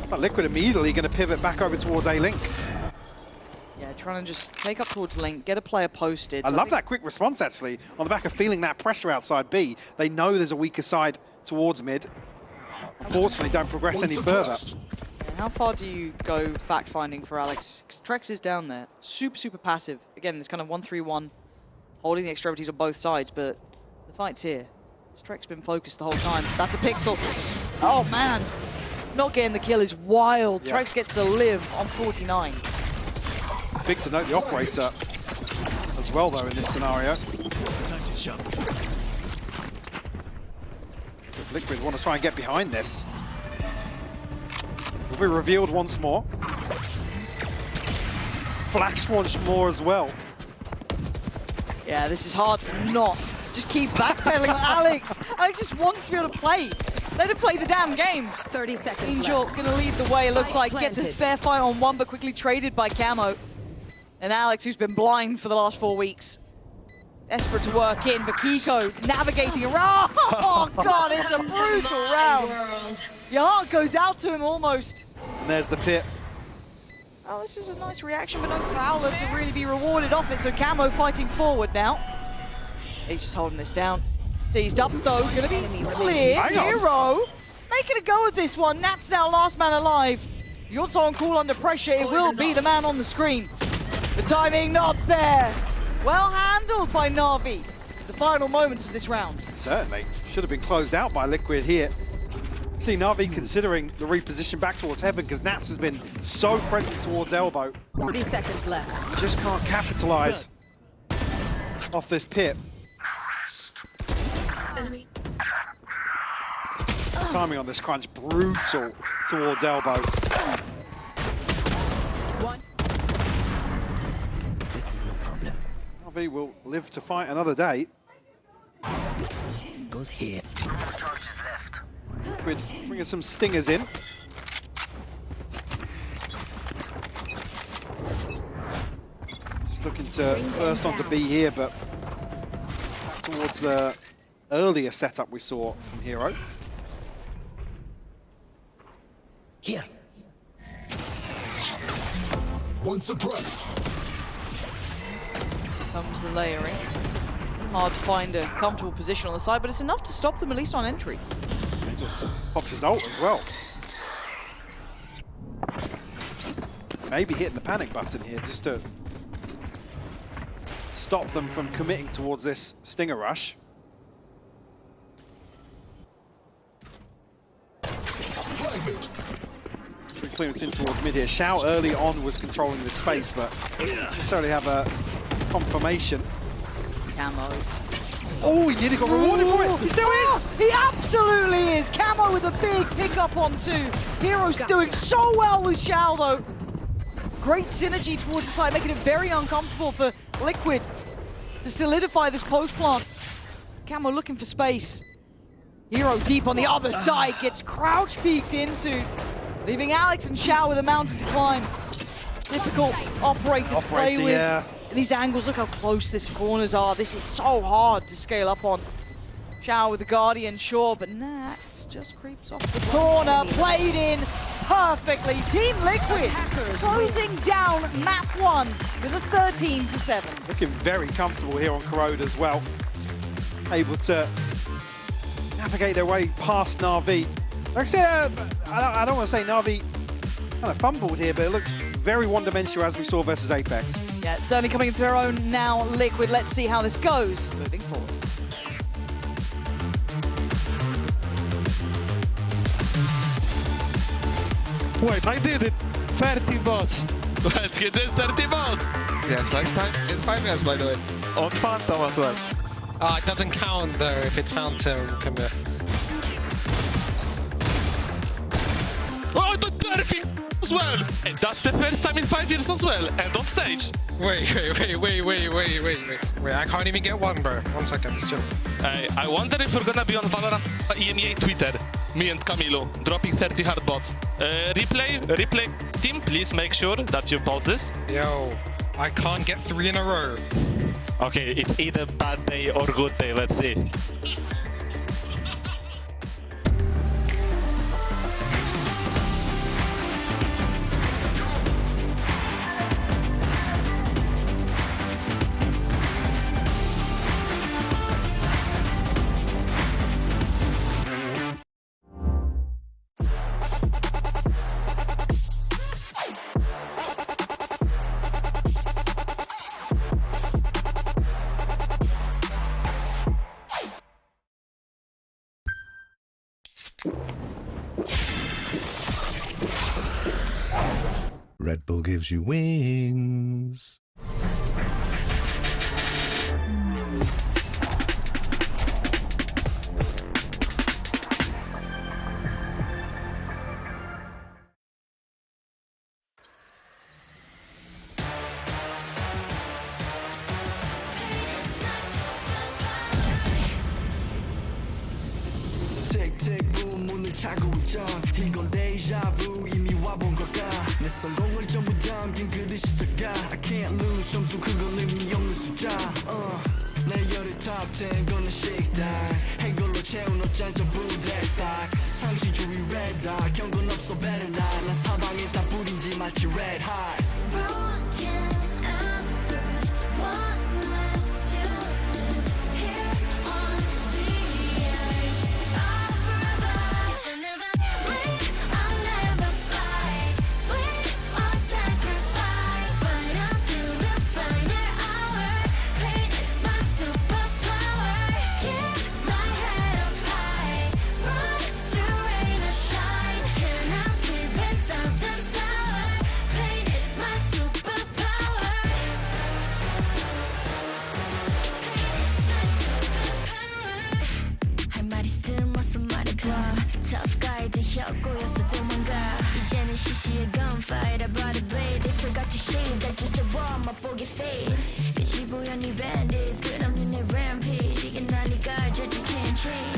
it's like Liquid immediately going to pivot back over towards A-Link. Yeah, trying to just take up towards Link, get a player posted. I love that quick response, actually, on the back of feeling that pressure outside B. They know there's a weaker side towards mid. Unfortunately, don't progress any further. And how far do you go fact-finding for Alex? Because Trex is down there. Super, super passive. Again, this kind of 1-3-1, holding the extremities on both sides, but the fight's here. This Trex been focused the whole time. That's a pixel. Oh, man. Not getting the kill is wild. Yeah. Trex gets to live on 49. Big to note the operator as well, though, in this scenario. So if Liquid want to try and get behind this, will be revealed once more. Flashed once more as well. Yeah, this is hard to not just keep backpedaling on Alex. Alex just wants to be able to play. Let him play the damn game. 30 seconds Angel left. gonna lead the way, it looks like. Gets a fair fight on one, but quickly traded by Camo. And Alex, who's been blind for the last 4 weeks. Desperate to work in, but Kiko navigating around. Oh, God, it's a brutal round. Your heart goes out to him almost. And there's the pit. Oh, this is a nice reaction, but no Prowler to really be rewarded off it. So Camo fighting forward now. He's just holding this down. Seized up, though. Gonna be clear. Hero making a go of this one. Nat's now last man alive. If you want someone cool under pressure, it will be the man on the screen. The timing not there. Well handled by Na'Vi. The final moments of this round. Certainly. Should have been closed out by Liquid here. See Na'Vi considering the reposition back towards Heaven because Nats has been so present towards Elbow. 30 seconds left. Just can't capitalize off this pit. Timing on this crunch, brutal towards Elbow. Na'Vi will live to fight another day. goes here. Liquid bringing some stingers in. Just looking to burst onto B here, but towards the earlier setup we saw from Hero. Here. One suppressed. Comes the layering. Hard to find a comfortable position on the side, but it's enough to stop them at least on entry. He just pops his ult as well. Maybe hitting the panic button here just to stop them from committing towards this Stinger rush. Clearance in towards mid here. Shao early on was controlling the space, but didn't necessarily have a confirmation. Camo. Oh, he nearly got rewarded for it. He still is. He absolutely is. Camo with a big pickup on 2. Hero's doing so well with Shao though. Great synergy towards the side, making it very uncomfortable for Liquid to solidify this post plant. Camo looking for space. Hero deep on the other side, gets crouch peeked into, leaving Alex and Shao with a mountain to climb. Difficult operator to play with. Yeah. And these angles, look how close these corners are. This is so hard to scale up on. Shao with the Guardian, sure, but Nax just creeps off the corner, played in perfectly. Team Liquid closing down map 1 with a 13-7. Looking very comfortable here on Corrode as well. Able to navigate their way past Na'Vi. Like I said, I don't want to say Na'Vi kind of fumbled here, but it looks very one-dimensional as we saw versus Apex. Yeah, certainly coming into their own now, Liquid. Let's see how this goes moving forward. Wait, I did it! 30 bots. What? You did 30 bots? Yes, next time in 5 years, by the way. On Phantom as well. It doesn't count though if it's Phantom. Come here. Oh, the 30 as well! And that's the first time in 5 years as well, and on stage. Wait. I can't even get one, bro. 1 second, chill. I wonder if we're gonna be on VALORANT EMEA Twitter. Me and Camilo dropping 30 hard bots. Replay team, please make sure that you pause this. Yo, I can't get 3 in a row. Okay, it's either bad day or good day, let's see. Red Bull gives you wings. Tick tick boom 문을 차고 있죠. 이건 데ja vu 이미 와본 걸까. 내 성공을 전부 담긴 그릇이 작아. I can't lose 점수 그건 의미 없는 숫자. 내 열의 top 10 거는 식당. 해골로 채운 옷장 전부 대스탁. 상시주의 red dot 경고는 없어 better not. 난 사방에 다 뿌린지 마치 red hot. Tough guy 된 혀꼬여서 도망가 이제는 시시해 gunfight I brought a blade They forgot to shade 날 주세워 맛보게 fade 빛이 보여 네 bandits 끝없는 내 rampage 이게 나니까 저주 can't change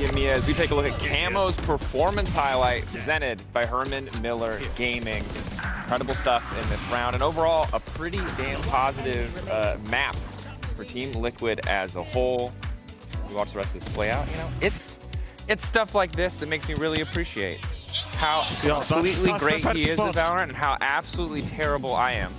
VCT EMEA as we take a look at Camo's performance highlight presented by Herman Miller Gaming. Incredible stuff in this round, and overall a pretty damn positive map for Team Liquid as a whole. We watch the rest of this play out, you know, it's stuff like this that makes me really appreciate how completely great he is at VALORANT and how absolutely terrible I am.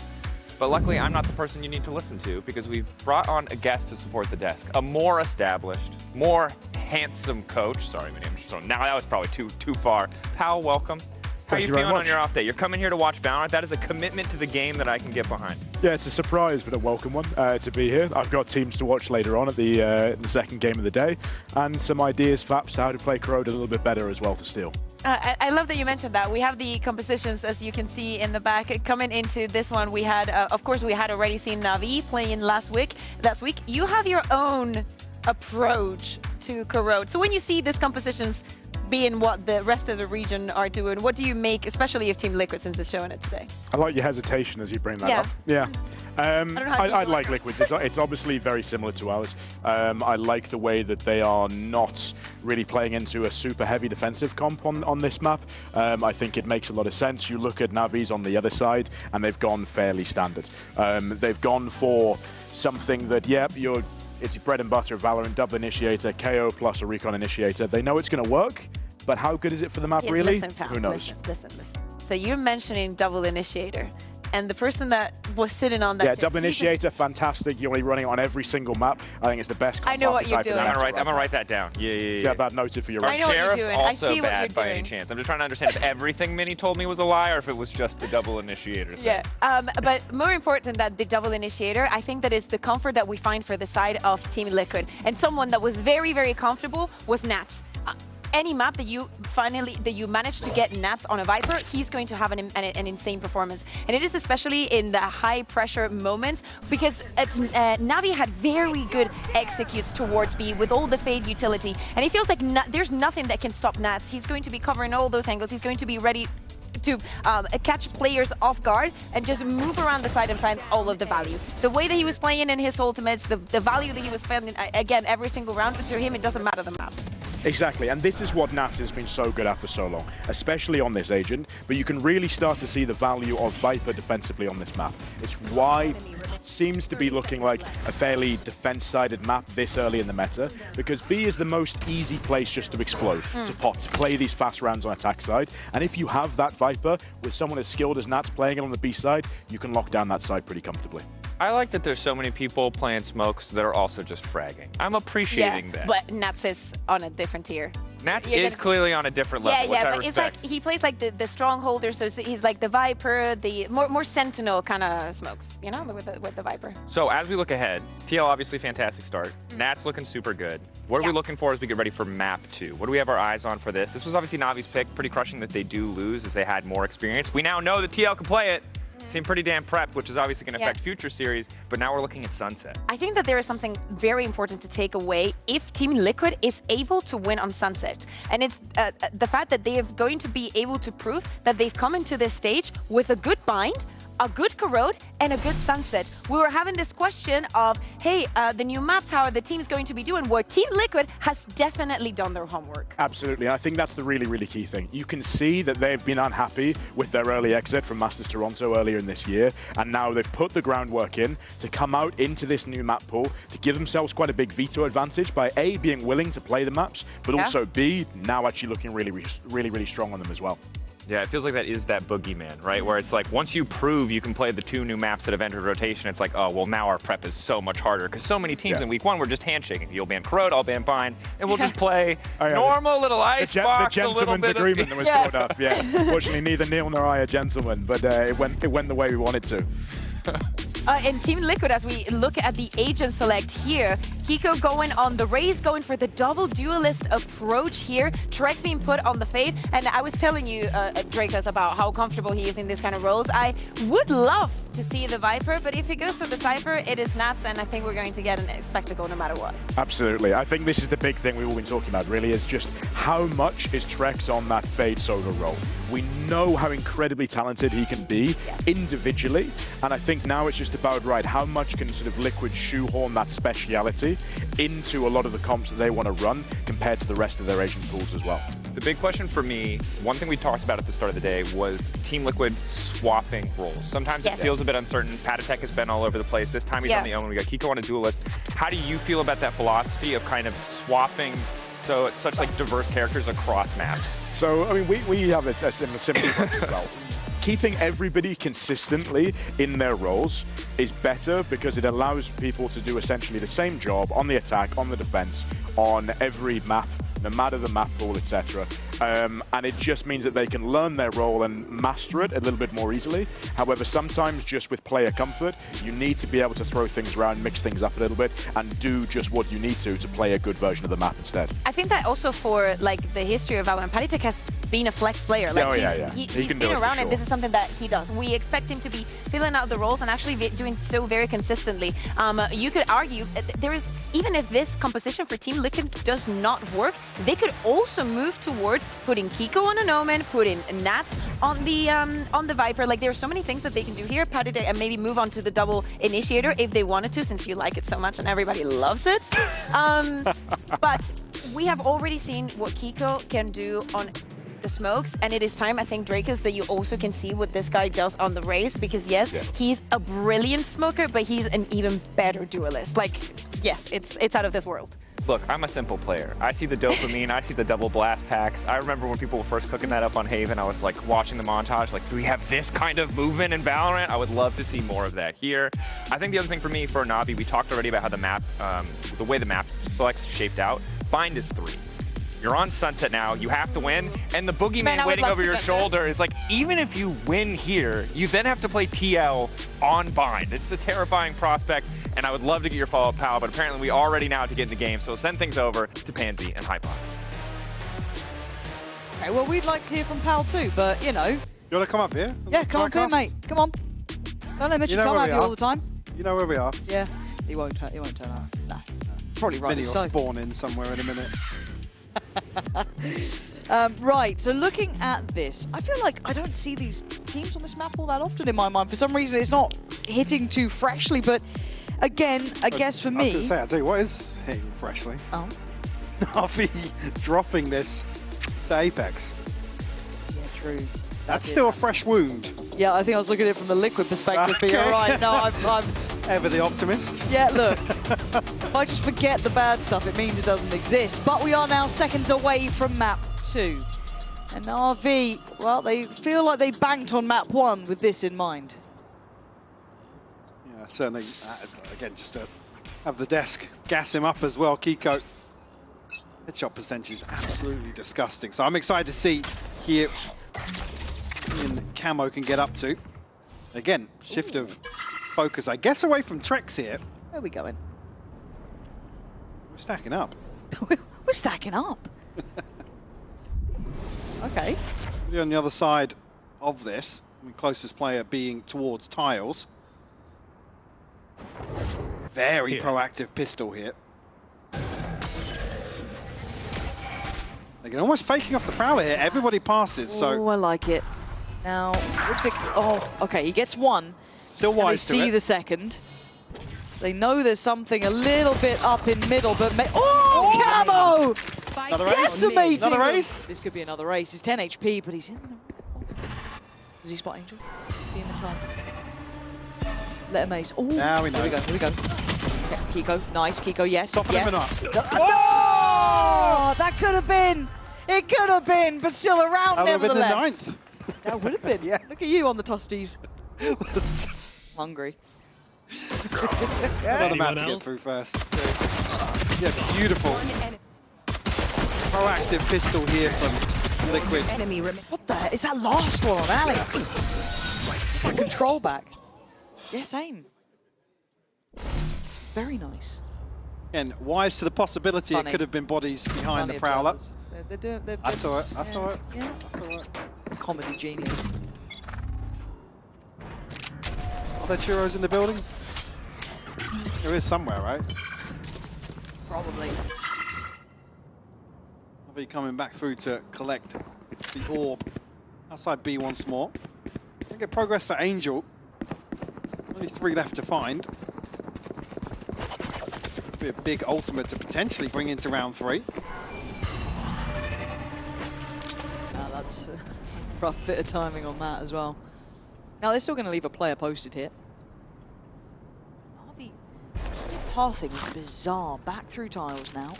But luckily, I'm not the person you need to listen to because we've brought on a guest to support the desk, a more established, more handsome coach. Sorry, my name is now that was probably too far. Pal, welcome. How are you feeling on your off day? You're coming here to watch VALORANT. That is a commitment to the game that I can get behind. Yeah, it's a surprise, but a welcome one to be here. I've got teams to watch later on at the second game of the day, and some ideas perhaps how to play Corrode a little bit better as well to steal. I love that you mentioned that. We have the compositions, as you can see in the back. Coming into this one, we had, of course, we had already seen Na'Vi playing last week. You have your own approach to Corrode. So when you see these compositions being what the rest of the region are doing, what do you make, especially if Team Liquid, since it's showing it today? I like your hesitation as you bring that up. Yeah. I like Liquids. It's obviously very similar to ours. I like the way that they are not really playing into a super heavy defensive comp on this map. I think it makes a lot of sense. You look at Navi's on the other side, and they've gone fairly standard. They've gone for something that, it's your bread and butter of VALORANT, double initiator, KO plus a recon initiator. They know it's going to work, but how good is it for the map, really? Listen, pal, who knows? Listen. So you're mentioning double initiator, and the person that was sitting on that Yeah, double initiator, fantastic. You're only running it on every single map. I think it's the best. I know what you're doing. I'm gonna write that down. Yeah. Get that noted for your I know what you're doing. I see what you're by any doing. chance. I'm just trying to understand if everything Minnie told me was a lie or if it was just the double initiator thing. Yeah, but more important than the double initiator, I think that is the comfort that we find for the side of Team Liquid. And someone that was very, very comfortable was Nats. Any map that you manage to get Nats on a Viper, he's going to have an insane performance. And it is especially in the high pressure moments because Na'Vi had very good executes towards B with all the fade utility. And it feels like there's nothing that can stop Nats. He's going to be covering all those angles. He's going to be ready to catch players off guard and just move around the side and find all of the value. The way that he was playing in his ultimates, the value that he was spending, again, every single round, but to him, it doesn't matter the map. Exactly, and this is what Nats has been so good at for so long, especially on this agent, but you can really start to see the value of Viper defensively on this map. It's why it seems to be looking like a fairly defense-sided map this early in the meta, because B is the most easy place just to explode, to pop, to play these fast rounds on attack side, and if you have that Viper with someone as skilled as Nats playing it on the B side, you can lock down that side pretty comfortably. I like that there's so many people playing smokes that are also just fragging. I'm appreciating that. But Nats is on a different tier. Nats is clearly on a different level, which I but respect. it's like he plays like the strongholder, so he's like the Viper, the more Sentinel kind of smokes, you know, with the Viper. So as we look ahead, TL obviously fantastic start. Nats looking super good. What are we looking for as we get ready for map 2? What do we have our eyes on for this? This was obviously Navi's pick, pretty crushing that they do lose as they had more experience. We now know that TL can play it. Seem pretty damn prepped, which is obviously going to affect future series, but now we're looking at Sunset. I think that there is something very important to take away if Team Liquid is able to win on Sunset. And it's the fact that they are going to be able to prove that they've come into this stage with a good bind, a good Corrode, and a good Sunset. We were having this question of, hey, the new maps, how are the teams going to be doing? Where Team Liquid has definitely done their homework. Absolutely, I think that's the really, really key thing. You can see that they've been unhappy with their early exit from Masters Toronto earlier in this year, and now they've put the groundwork in to come out into this new map pool to give themselves quite a big veto advantage by A, being willing to play the maps, but also B, now actually looking really strong on them as well. Yeah, it feels like that is that boogeyman, right? Where it's like, once you prove you can play the 2 new maps that have entered rotation, it's like, oh, well, now our prep is so much harder. Because so many teams in week 1 were just handshaking. You'll ban Corrode, I'll ban Bind, and we'll just play normal little icebox, the gentleman's agreement that was brought up, Fortunately, neither Neil nor I are gentlemen, but it went the way we wanted to. In Team Liquid, as we look at the agent select here, Kiko going on the raise, going for the double duelist approach here. Trex being put on the fade, and I was telling you, Dracos, about how comfortable he is in this kind of roles. I would love to see the Viper, but if he goes for the Cypher, it is Nats, and I think we're going to get a spectacle no matter what. Absolutely. I think this is the big thing we've all been talking about, really, is just how much is Trex on that fade solo roll. We know how incredibly talented he can be individually, and I think now it's just about, right, how much can sort of Liquid shoehorn that speciality into a lot of the comps that they want to run compared to the rest of their Asian pools as well. The big question for me, one thing we talked about at the start of the day was Team Liquid swapping roles. Sometimes it feels a bit uncertain. Patatek has been all over the place. This time he's on the own. We got Kiko on a duelist. How do you feel about that philosophy of kind of swapping such like diverse characters across maps? So, I mean, we have a similar approach as well. Keeping everybody consistently in their roles is better because it allows people to do essentially the same job on the attack, on the defense, on every map, no matter the map pool, etc. And it just means that they can learn their role and master it a little bit more easily. However, sometimes just with player comfort, you need to be able to throw things around, mix things up a little bit, and do just what you need to play a good version of the map instead. I think that also for like the history of VALORANT, Patatek has been a flex player. Like he's been around and this is something that he does. We expect him to be filling out the roles and actually doing so very consistently. You could argue there is, even if this composition for Team Liquid does not work, they could also move towards putting Kiko on an Omen, putting Nats on the Viper. Like there are so many things that they can do here, Patatek, and maybe move on to the double initiator if they wanted to, since you like it so much and everybody loves it. But we have already seen what Kiko can do on the smokes, and it is time, I think, Dracos, that you also can see what this guy does on the race, because yes, he's a brilliant smoker, but he's an even better duelist. Like, yes, it's out of this world. Look, I'm a simple player. I see the dopamine, I see the double blast packs. I remember when people were first cooking that up on Haven, I was like watching the montage, like, do we have this kind of movement in Valorant? I would love to see more of that here. I think the other thing for me, for Navi, we talked already about how the map, the way the map selects shaped out. Bind is 3. You're on Sunset now, you have to win, and the boogeyman waiting over your shoulder is like, even if you win here, you then have to play TL on Bind. It's a terrifying prospect, and I would love to get your follow-up, Pal, but apparently we are ready now to get in the game, so send things over to Pansy and Hypon. Okay, well, we'd like to hear from Pal too, but, you know. You want to come up here? Yeah, come up here, mate. Come on. Don't let Mitchell come out here all the time. You know where we are? Yeah, he won't turn up. No. Probably right. Then he'll spawn in somewhere in a minute. Right, so looking at this, I feel like I don't see these teams on this map all that often in my mind. For some reason, it's not hitting too freshly, but again, I guess for me... I was going to say, I'll tell you what is hitting freshly. Oh. Navi dropping this to Apex. Yeah, true. That's still a fresh wound. Yeah, I think I was looking at it from the Liquid perspective, but you're right. No, I'm ever the optimist. Yeah, look, if I just forget the bad stuff, it means it doesn't exist. But we are now seconds away from map 2. And RV, well, they feel like they banked on map 1 with this in mind. Yeah, certainly, again, just to have the desk gas him up as well. Kiko, headshot percentage is absolutely disgusting. So I'm excited to see here in Camo can get up to. Again, shift of focus, I guess, away from Trex here. Where are we going? We're stacking up. We're stacking up. Okay. We're on the other side of this. I mean, closest player being towards tiles. Very proactive pistol here. Again, almost faking off the Prowler here. Everybody passes, so... Oh, I like it. Now, looks like... Oh, okay, he gets one. Still wise to it. They see the second. So they know there's something a little bit up in middle, but... Oh, Camo! Another race? Decimating Another race? This could be another race. He's 10 HP, but he's in the... Does he spot Angel? Does he see him in time? Let him ace. Oh, now we know. Here we go. Okay, Kiko, nice. Kiko, yes. Top yes. Oh! That could have been. It could have been, but still around that nevertheless. That would have been the 9th. That would have been. Yeah. Look at you on the tosties. Hungry. Another map to get through first. Yeah, beautiful. Proactive pistol here from Liquid. What the heck? Is that last one on Alex? Is that control back? Yes, aim. Very nice. And wise to the possibility it could have been bodies behind the Prowler. I saw it. I saw it. Yeah. I saw it. Comedy genius. Are there churros in the building? There is somewhere, right? Probably. I'll be coming back through to collect the orb Outside B once more. Don't get progress for Angel. Only 3 left to find. Be a big ultimate to potentially bring into round 3. That's a rough bit of timing on that as well. Now they're still going to leave a player posted here. The pathing is bizarre. Back through tiles now.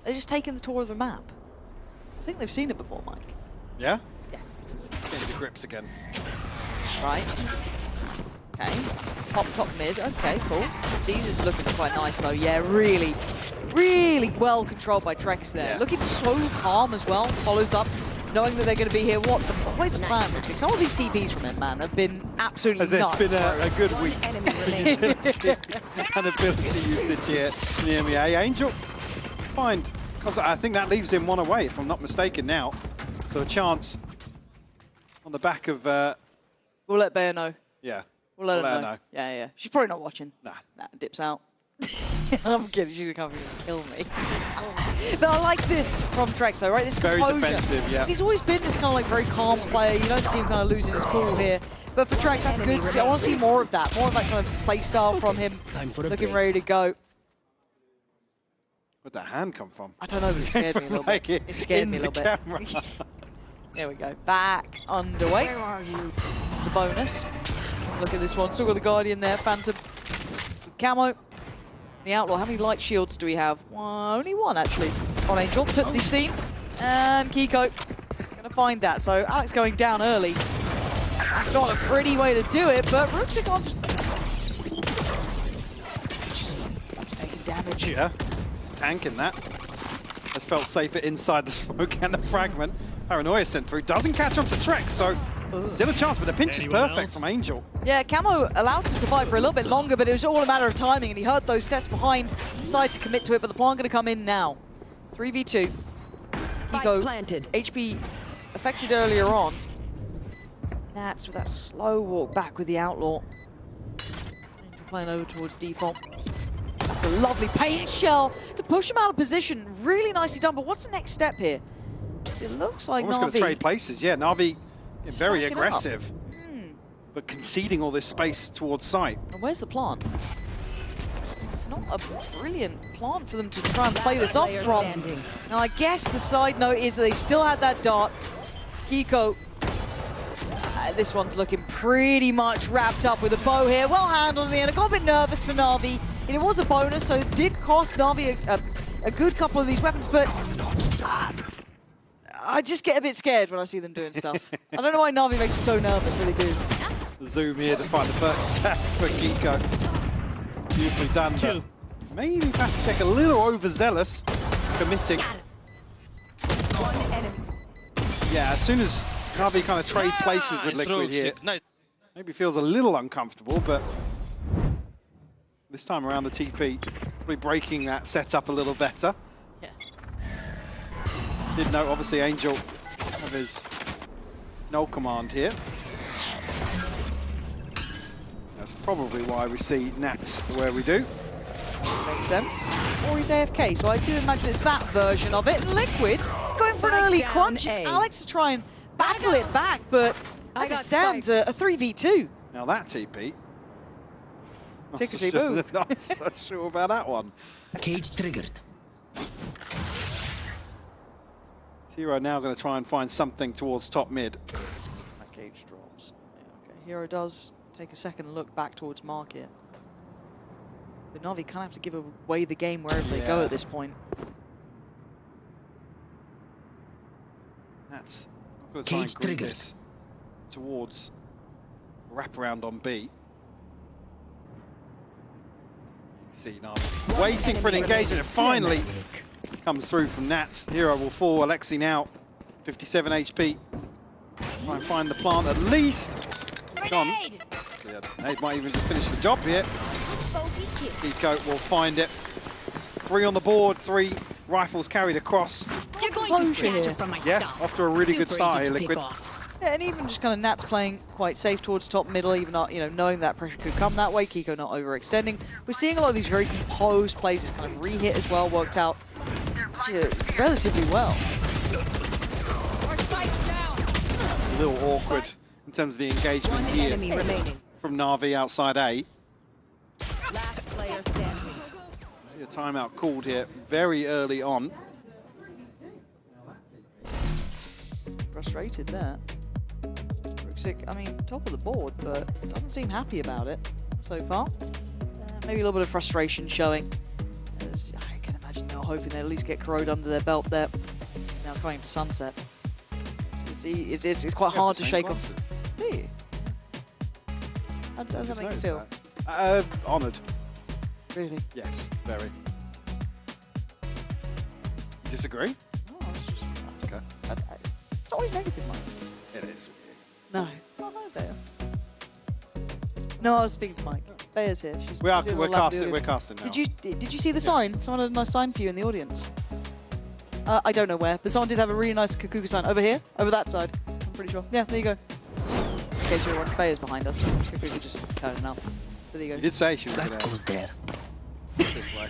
They're just taking the tour of the map. I think they've seen it before, Mike. Yeah? Yeah. Getting the grips again. Right. Okay. Top mid. Okay, cool. Caesar's looking quite nice though. Yeah, really, really well controlled by Trex there. Yeah. Looking so calm as well. Follows up, knowing that they're going to be here. Where's the plan? Some of these TPs from him, man, have been absolutely nuts. It's been a good week for utility and ability usage here in the EMEA. Angel, find. I think that leaves him 1 away, if I'm not mistaken now. So a chance on the back of... We'll let Bayer know. Yeah. We'll let her know. Yeah. She's probably not watching. Nah, dips out. I'm kidding. She's going to come here and kill me. But I like this from Trex, though, right? This very composure. Defensive, yeah. He's always been this kind of like very calm player. You don't see him kind of losing his cool here. But for Trex, that's good to see. I want to see more of that. More of that kind of play style from him. Looking ready to go. Where'd that hand come from? I don't know, but it scared me a little bit. It scared me a little bit. There we go. Back underway. Where are you? It's the bonus. Look at this one. Still got the Guardian there. Phantom. Camo. The Outlaw. How many light shields do we have? Only 1, actually. On Angel. Tootsie seen. And Kiko. Gonna find that. So Alex going down early. That's not a pretty way to do it, but Ruxicon's just taking damage. Yeah. Tanking that. Has felt safer inside the smoke and the fragment. Paranoia sent through. Doesn't catch up to Trex, so still a chance, but the pinch is perfect from Angel. Yeah, Camo allowed to survive for a little bit longer, but it was all a matter of timing, and he heard those steps behind, decided to commit to it, but the plant going to come in now. 3v2. Kiko, planted. HP affected earlier on. Nats with that slow walk back with the Outlaw. Angel playing over towards default. That's a lovely paint shell to push him out of position. Really nicely done, but what's the next step here? So it looks like Almost Na'Vi going to trade places. Yeah, Na'Vi very aggressive, but conceding all this space towards site. And where's the plant? It's not a brilliant plant for them to try and play this off from. Now, I guess the side note is that they still had that dart. Kiko, this one's looking pretty much wrapped up with a bow here. Well handled in the end. I got a bit nervous for Na'Vi. And it was a bonus, so it did cost Na'Vi a good couple of these weapons, but I just get a bit scared when I see them doing stuff. I don't know why Na'Vi makes me so nervous when they do. Zoom here to find the first attack for Kiko. Beautifully done, but maybe Vastek a little overzealous, committing. Yeah, as soon as Na'Vi kind of trade places with Liquid here, maybe feels a little uncomfortable, but this time around the TP, probably breaking that setup a little better. Yeah. Did note, obviously, Angel have his null command here. That's probably why we see Nats where we do. Makes sense. Or he's AFK, so I do imagine it's that version of it. And Liquid going for an early crunch. It's Alex to try and battle it back, but as it stands, a 3v2. Now that TP. Tickety boo. Not so sure about that one. Cage triggered. Hero now going to try and find something towards top mid. That cage drops. Yeah, okay. Hero does take a second look back towards market. But Na'Vi kind of have to give away the game wherever they go at this point. That's not going to try and group this towards wraparound on B. See Na'Vi waiting for an engagement, and finally comes through from Nats. Hero will fall. Alexi now 57 HP. Try and find the plant at least. Gone. So yeah, Nade might even just finish the job here. Kiko will find it. 3 on the board, 3 rifles carried across. They're going to from my off to a really good start here, Liquid. Yeah, and even just kind of Nats playing quite safe towards top middle, even not, knowing that pressure could come that way. Kiko not overextending. We're seeing a lot of these very composed plays, kind of re-hit as well, worked out relatively well. little awkward in terms of the engagement here from Na'Vi outside A. Last player standing. See a timeout called here very early on. Frustrated there. Ruxic, I mean, top of the board, but doesn't seem happy about it so far. Maybe a little bit of frustration showing. As I can imagine they're hoping they at least get Corrode under their belt there. Now coming to Sunset. It's quite hard to shake off. Do you? How does that make you feel? Honoured. Really? Yes, very. Disagree? No, it's just... Okay. It's not always negative, Mike. It is. No. Oh, no, Thea. No, I was speaking to Mike. Thea's here. She's We're doing all that for the casting now. Did you see the sign? Someone had a nice sign for you in the audience. I don't know where, but someone did have a really nice Kukuka sign. Over here? Over that side. I'm pretty sure. Yeah, there you go. Just in case you're wondering, Faye's behind us. If we could just turn it up. There you go. You did say she was That goes there. this way.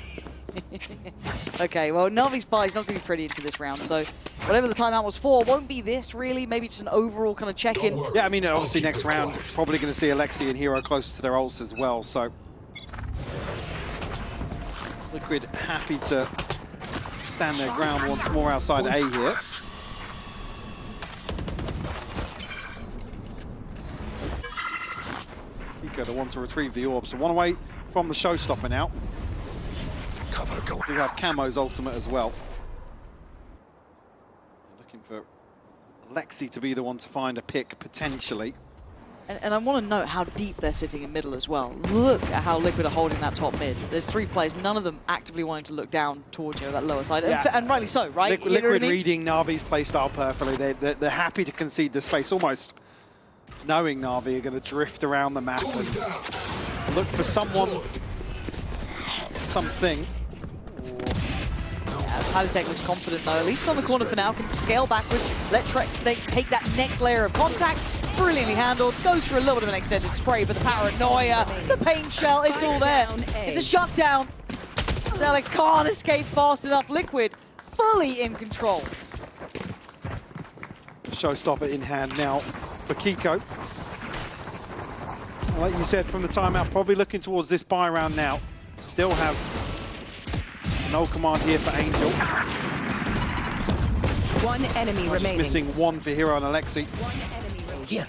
Okay, well, Na'Vi's buy is not going to be pretty into this round, so whatever the timeout was for, won't be this really. Maybe just an overall kind of check-in. Yeah, I mean, obviously next round, probably going to see Alexi and Hero close to their ults as well, so Liquid happy to stand their ground once more outside A here. Pico to want to retrieve the orb, so one away from the showstopper now. We have Camo's ultimate as well. Looking for Alexi to be the one to find a pick, potentially. And I want to note how deep they're sitting in middle as well. Look at how Liquid are holding that top mid. There's 3 players, none of them actively wanting to look down towards that lower side. Yeah. And rightly so, right? Liquid, you know what I mean? Reading Na'Vi's playstyle perfectly. They're happy to concede the space, almost knowing Na'Vi are going to drift around the map and look for someone, something. Heretics looks confident though, at least on the corner for now, can scale backwards, let Trex take that next layer of contact. Brilliantly handled, goes for a little bit of an extended spray, but the paranoia, the pain shell, it's all there. It's a shutdown. Alex can't escape fast enough. Liquid fully in control. Showstopper in hand now for Kiko. Like you said, from the timeout, probably looking towards this buy round now. Still have no command here for Angel. One enemy remaining. Missing one for Hero and Alexi. One enemy remaining. Here.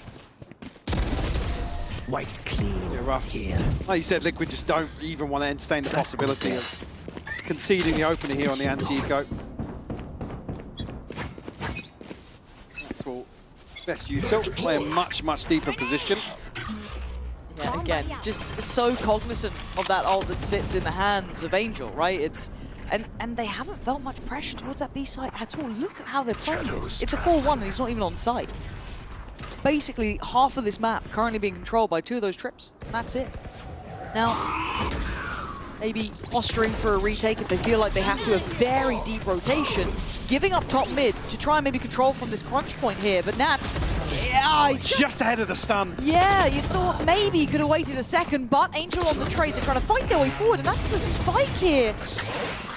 White clean. Yeah, rough. Here. Like you said, Liquid just don't even want to entertain the possibility of conceding the opener here on the anti-eco. That's all. Best util, play a much, much deeper position. Yeah, again, just so cognizant of that ult that sits in the hands of Angel, right? And they haven't felt much pressure towards that B side at all. Look at how they're playing this. It's a 4-1 and he's not even on site. Basically, half of this map currently being controlled by 2 of those trips, and that's it. Now, maybe posturing for a retake if they feel like they have to do a very deep rotation, giving up top mid to try and maybe control from this crunch point here, but Nats, yeah, just ahead of the stun. Yeah, you thought maybe he could have waited a second, but Angel on the trade, they're trying to fight their way forward, and that's the spike here.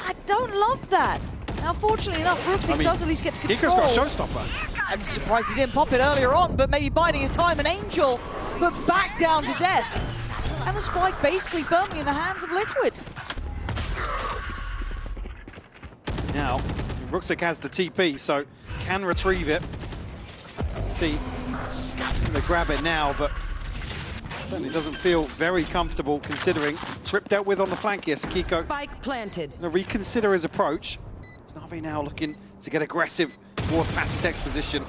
I don't love that. Now, fortunately enough, Ruxic does at least get to control. Kiko's got a showstopper. I'm surprised he didn't pop it earlier on, but maybe biding his time, and Angel, but back down to death. And the spike basically firmly in the hands of Liquid. Now, Ruxic has the TP, so can retrieve it. See, gonna grab it now, but certainly doesn't feel very comfortable considering. Trip dealt with on the flank here, so Kiko Spike planted. Gonna reconsider his approach. It's Na'Vi now looking to get aggressive toward Patitech's position.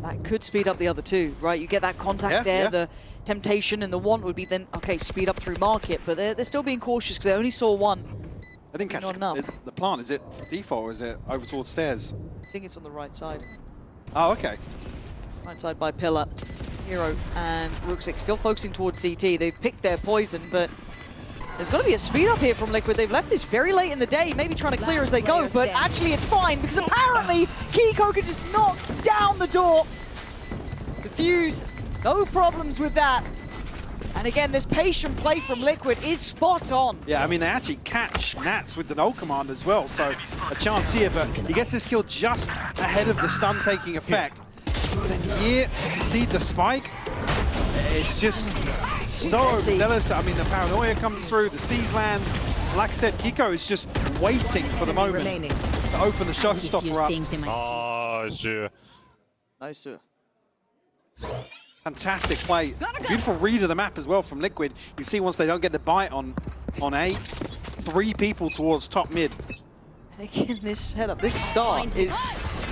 That could speed up the other 2, right? You get that contact there, the temptation and the want would be then, okay, speed up through market, but they're still being cautious because they only saw 1. I didn't catch the plant. Is it default or is it over towards stairs? I think it's on the right side. Oh, okay. Right side by Pillar. Hero and Ruxic still focusing towards CT. They've picked their poison, but there's got to be a speed up here from Liquid. They've left this very late in the day, maybe trying to clear as they go, but actually it's fine because apparently Kiko can just knock down the door. Confuse, no problems with that. And again, this patient play from Liquid is spot on. Yeah, I mean, they actually catch Nats with the null command as well, so a chance here, but he gets this kill just ahead of the stun taking effect. Then here to concede the spike. It's just so overzealous. I mean, the paranoia comes through, the seize lands. Like I said, Kiko is just waiting for the moment to open the showstopper up. Oh, sure. Nice, sir. Fantastic play. Beautiful read of the map as well from Liquid. You see once they don't get the bite on A, 3 people towards top mid. And again, this setup, this start is,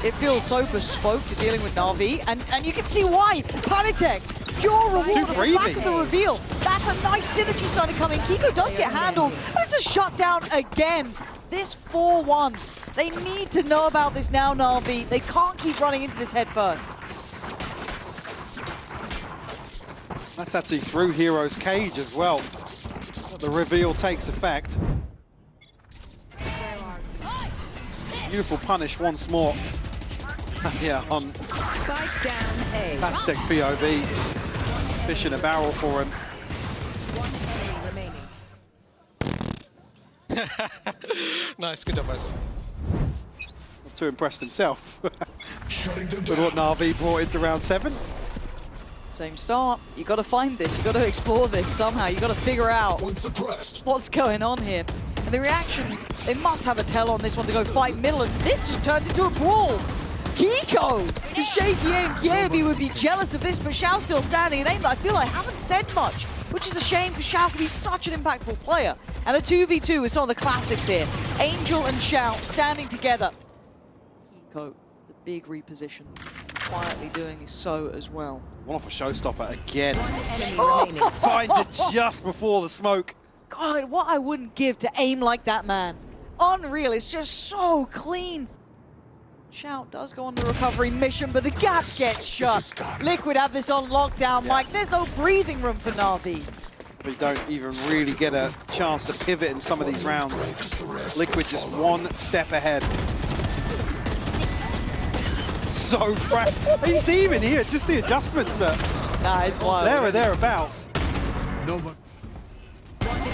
it feels so bespoke to dealing with Na'Vi, and you can see why. Panitek, your reward on the back of the reveal. That's a nice synergy starting to come in. Kiko does get handled, but it's a shutdown again. This 4-1. They need to know about this now, Na'Vi. They can't keep running into this head first. That's actually through Hero's cage as well. The reveal takes effect. Beautiful punish once more. Yeah, on Fatstek's POV, just fish in a barrel for him. Nice, good job, guys. Not too impressed himself with what Na'Vi brought into round 7. Same start. You got to find this. You got to explore this somehow. You got to figure out what's going on here. And the reaction, they must have a tell on this one to go fight middle, and this just turns into a brawl. Kiko, the shaky aim. Kiebi would be jealous of this, but Xiao still standing in aim. I feel I haven't said much, which is a shame because Xiao can be such an impactful player. And a 2v2 with some of the classics here. Angel and Xiao standing together. Kiko, the big reposition, quietly doing so as well. One off a showstopper again. Finds it just before the smoke. God, what I wouldn't give to aim like that, man. Unreal, it's just so clean. Shout does go on the recovery mission, but the gap gets shut. Liquid have this on lockdown, Mike. There's no breathing room for Na'Vi. We don't even really get a chance to pivot in some of these rounds. Liquid just one step ahead. So fresh. He's even here, just the adjustments are it's wild. there or thereabouts. One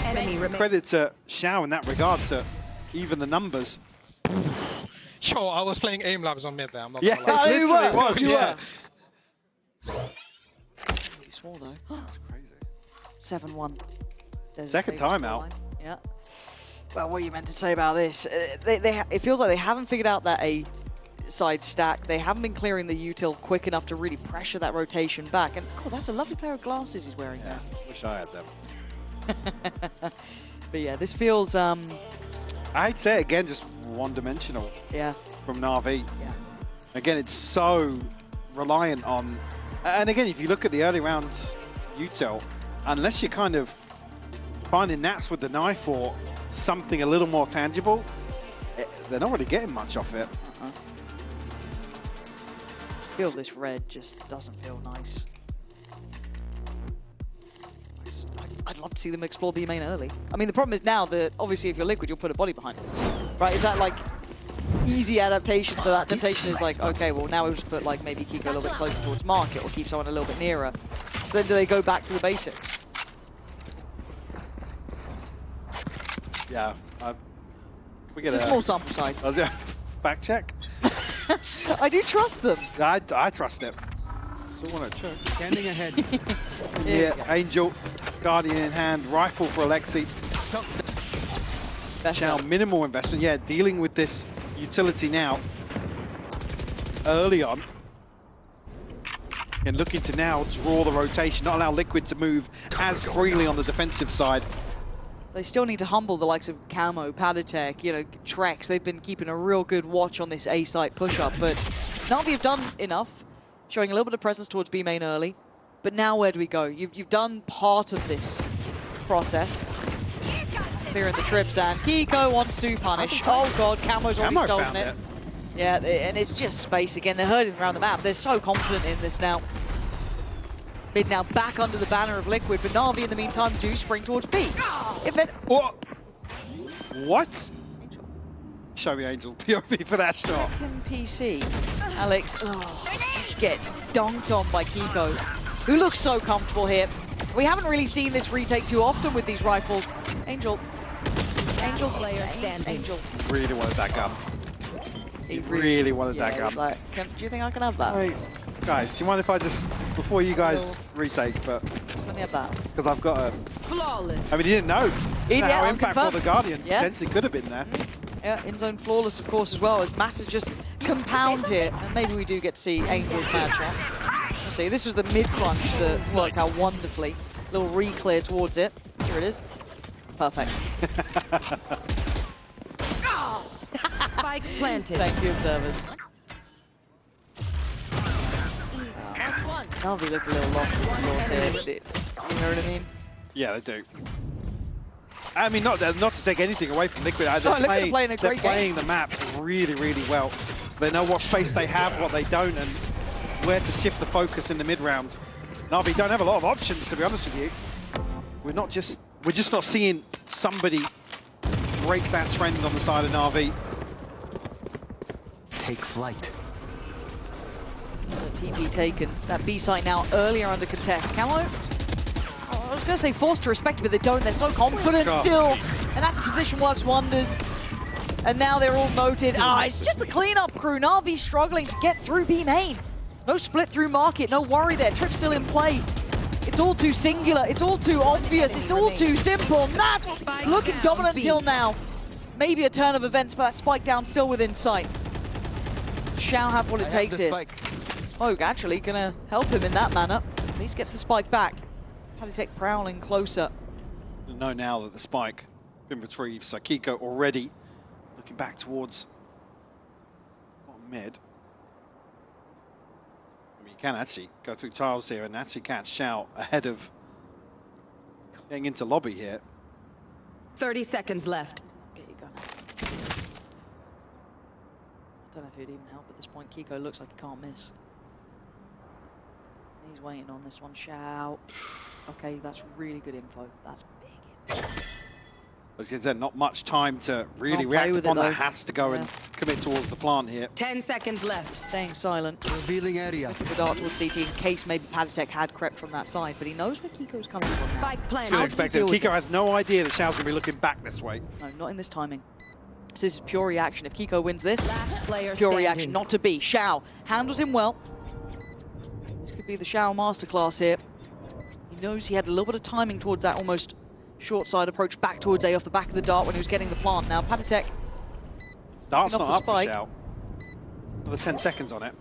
enemy remaining. Credit to Xiao in that regard to even the numbers. Sure, I was playing aim labs on mid there. I'm not Yeah, gonna lie. it literally was. You Yeah. He swore though. That's crazy. 7-1. Second timeout. Yeah. Well, what are you meant to say about this? It feels like they haven't figured out that A side stack. They haven't been clearing the util quick enough to really pressure that rotation back. And God, that's a lovely pair of glasses he's wearing there. Wish I had them. But yeah, this feels I'd say again, just one-dimensional. Yeah. From Na'Vi. Yeah. Again, it's so reliant on, and again, if you look at the early round util, unless you're kind of finding Nats with the knife or something a little more tangible, they're not really getting much off it. Feel this red just doesn't feel nice. I'd love to see them explore B main early. I mean, the problem is now that obviously if you're Liquid, you'll put a body behind it, right? Is that like easy adaptation? So that temptation is like, okay, well now we'll just put like maybe Kiko a little bit closer towards market or keep someone a little bit nearer. So then do they go back to the basics? Yeah, we get It's a small sample size. Fact check. I do trust them. I trust it. Still want to check. Standing ahead. Yeah, Angel, Guardian in hand, rifle for Alexi. Xiao, minimal investment. Yeah, dealing with this utility now. Early on. And looking to now draw the rotation, not allow Liquid to move as freely on the defensive side. They still need to humble the likes of Camo, Padatek, you know, Trex. They've been keeping a real good watch on this A-site push-up, but Na'Vi have done enough, showing a little bit of presence towards B main early. But now where do we go? You've done part of this process. Clearing the trips, and Kiko wants to punish. Oh god, Camo's already stolen it. Yeah, and it's just space again. They're herding around the map. They're so confident in this now. Mid now back under the banner of Liquid, but Na'Vi in the meantime do spring towards B. If it... What? Show me Angel POV for that shot. PC. Alex just gets dunked on by Kiko, who looks so comfortable here. We haven't really seen this retake too often with these rifles. Angel's player standing. Angel. Really wanted that gun. He really wanted that gun. Like, do you think I can have that? Right. Guys, do you mind if I just, before you guys retake, but... Just let me have that. Because I've got a... Flawless. I mean, you didn't know how impactful the Guardian Yeah. potentially could have been there. Yeah, in-zone flawless, of course, as well, as Matt has just compound here. And maybe we do get to see Angel's bad shot. We'll see, this was the mid-plunge that worked out wonderfully. Little re-clear towards it. Here it is. Perfect. Spike planted. Thank you, observers. Na'Vi look a little lost in the source here. You know what I mean? Yeah, they do. I mean, not to take anything away from Liquid. They're playing the map really, really well. They know what space they have, what they don't, and where to shift the focus in the mid-round. Na'Vi don't have a lot of options, to be honest with you. We're just not seeing somebody break that trend on the side of Na'Vi. Take flight. So TP taken. That B site now earlier under contest. Camo, I was going to say forced to respect it, but they don't. They're so confident still. And that's a position works wonders. And now they're all noted. It's just the cleanup crew. Na'Vi struggling to get through B main. No split through market. No worry there. Trip still in play. It's all too singular. It's all too obvious. It's all too simple. Nats looking dominant until now. Maybe a turn of events, but that spike down still within sight. Shall have what it takes here. Smoke actually gonna help him in that manner. At least gets the spike back. Heretics prowling closer. You know now that the spike been retrieved, so Kiko already looking back towards mid. I mean, you can actually go through tiles here and actually catch Shao ahead of getting into lobby here. 30 seconds left. Get your gun out. I don't know if it'd even help at this point. Kiko looks like he can't miss. He's waiting on this one. Shout. Okay, that's really good info. That's big info. I was going to say, not much time to really react upon that. Has to go and commit towards the plant here. 10 seconds left. Staying silent. Revealing area. Took the dart towards CT in case maybe Paditech had crept from that side, but he knows where Kiko's coming from now. Spike plant. He's going to expect it. Kiko has no idea that Shao's going to be looking back this way. No, not in this timing. So this is pure reaction. If Kiko wins this, pure standing. reaction, not to be. Shao handles him well. This could be the Shao masterclass here. He knows he had a little bit of timing towards that almost short side approach back towards A off the back of the dart when he was getting the plant. Now Paditech. Dart's not up for Shao. Another 10 seconds on it.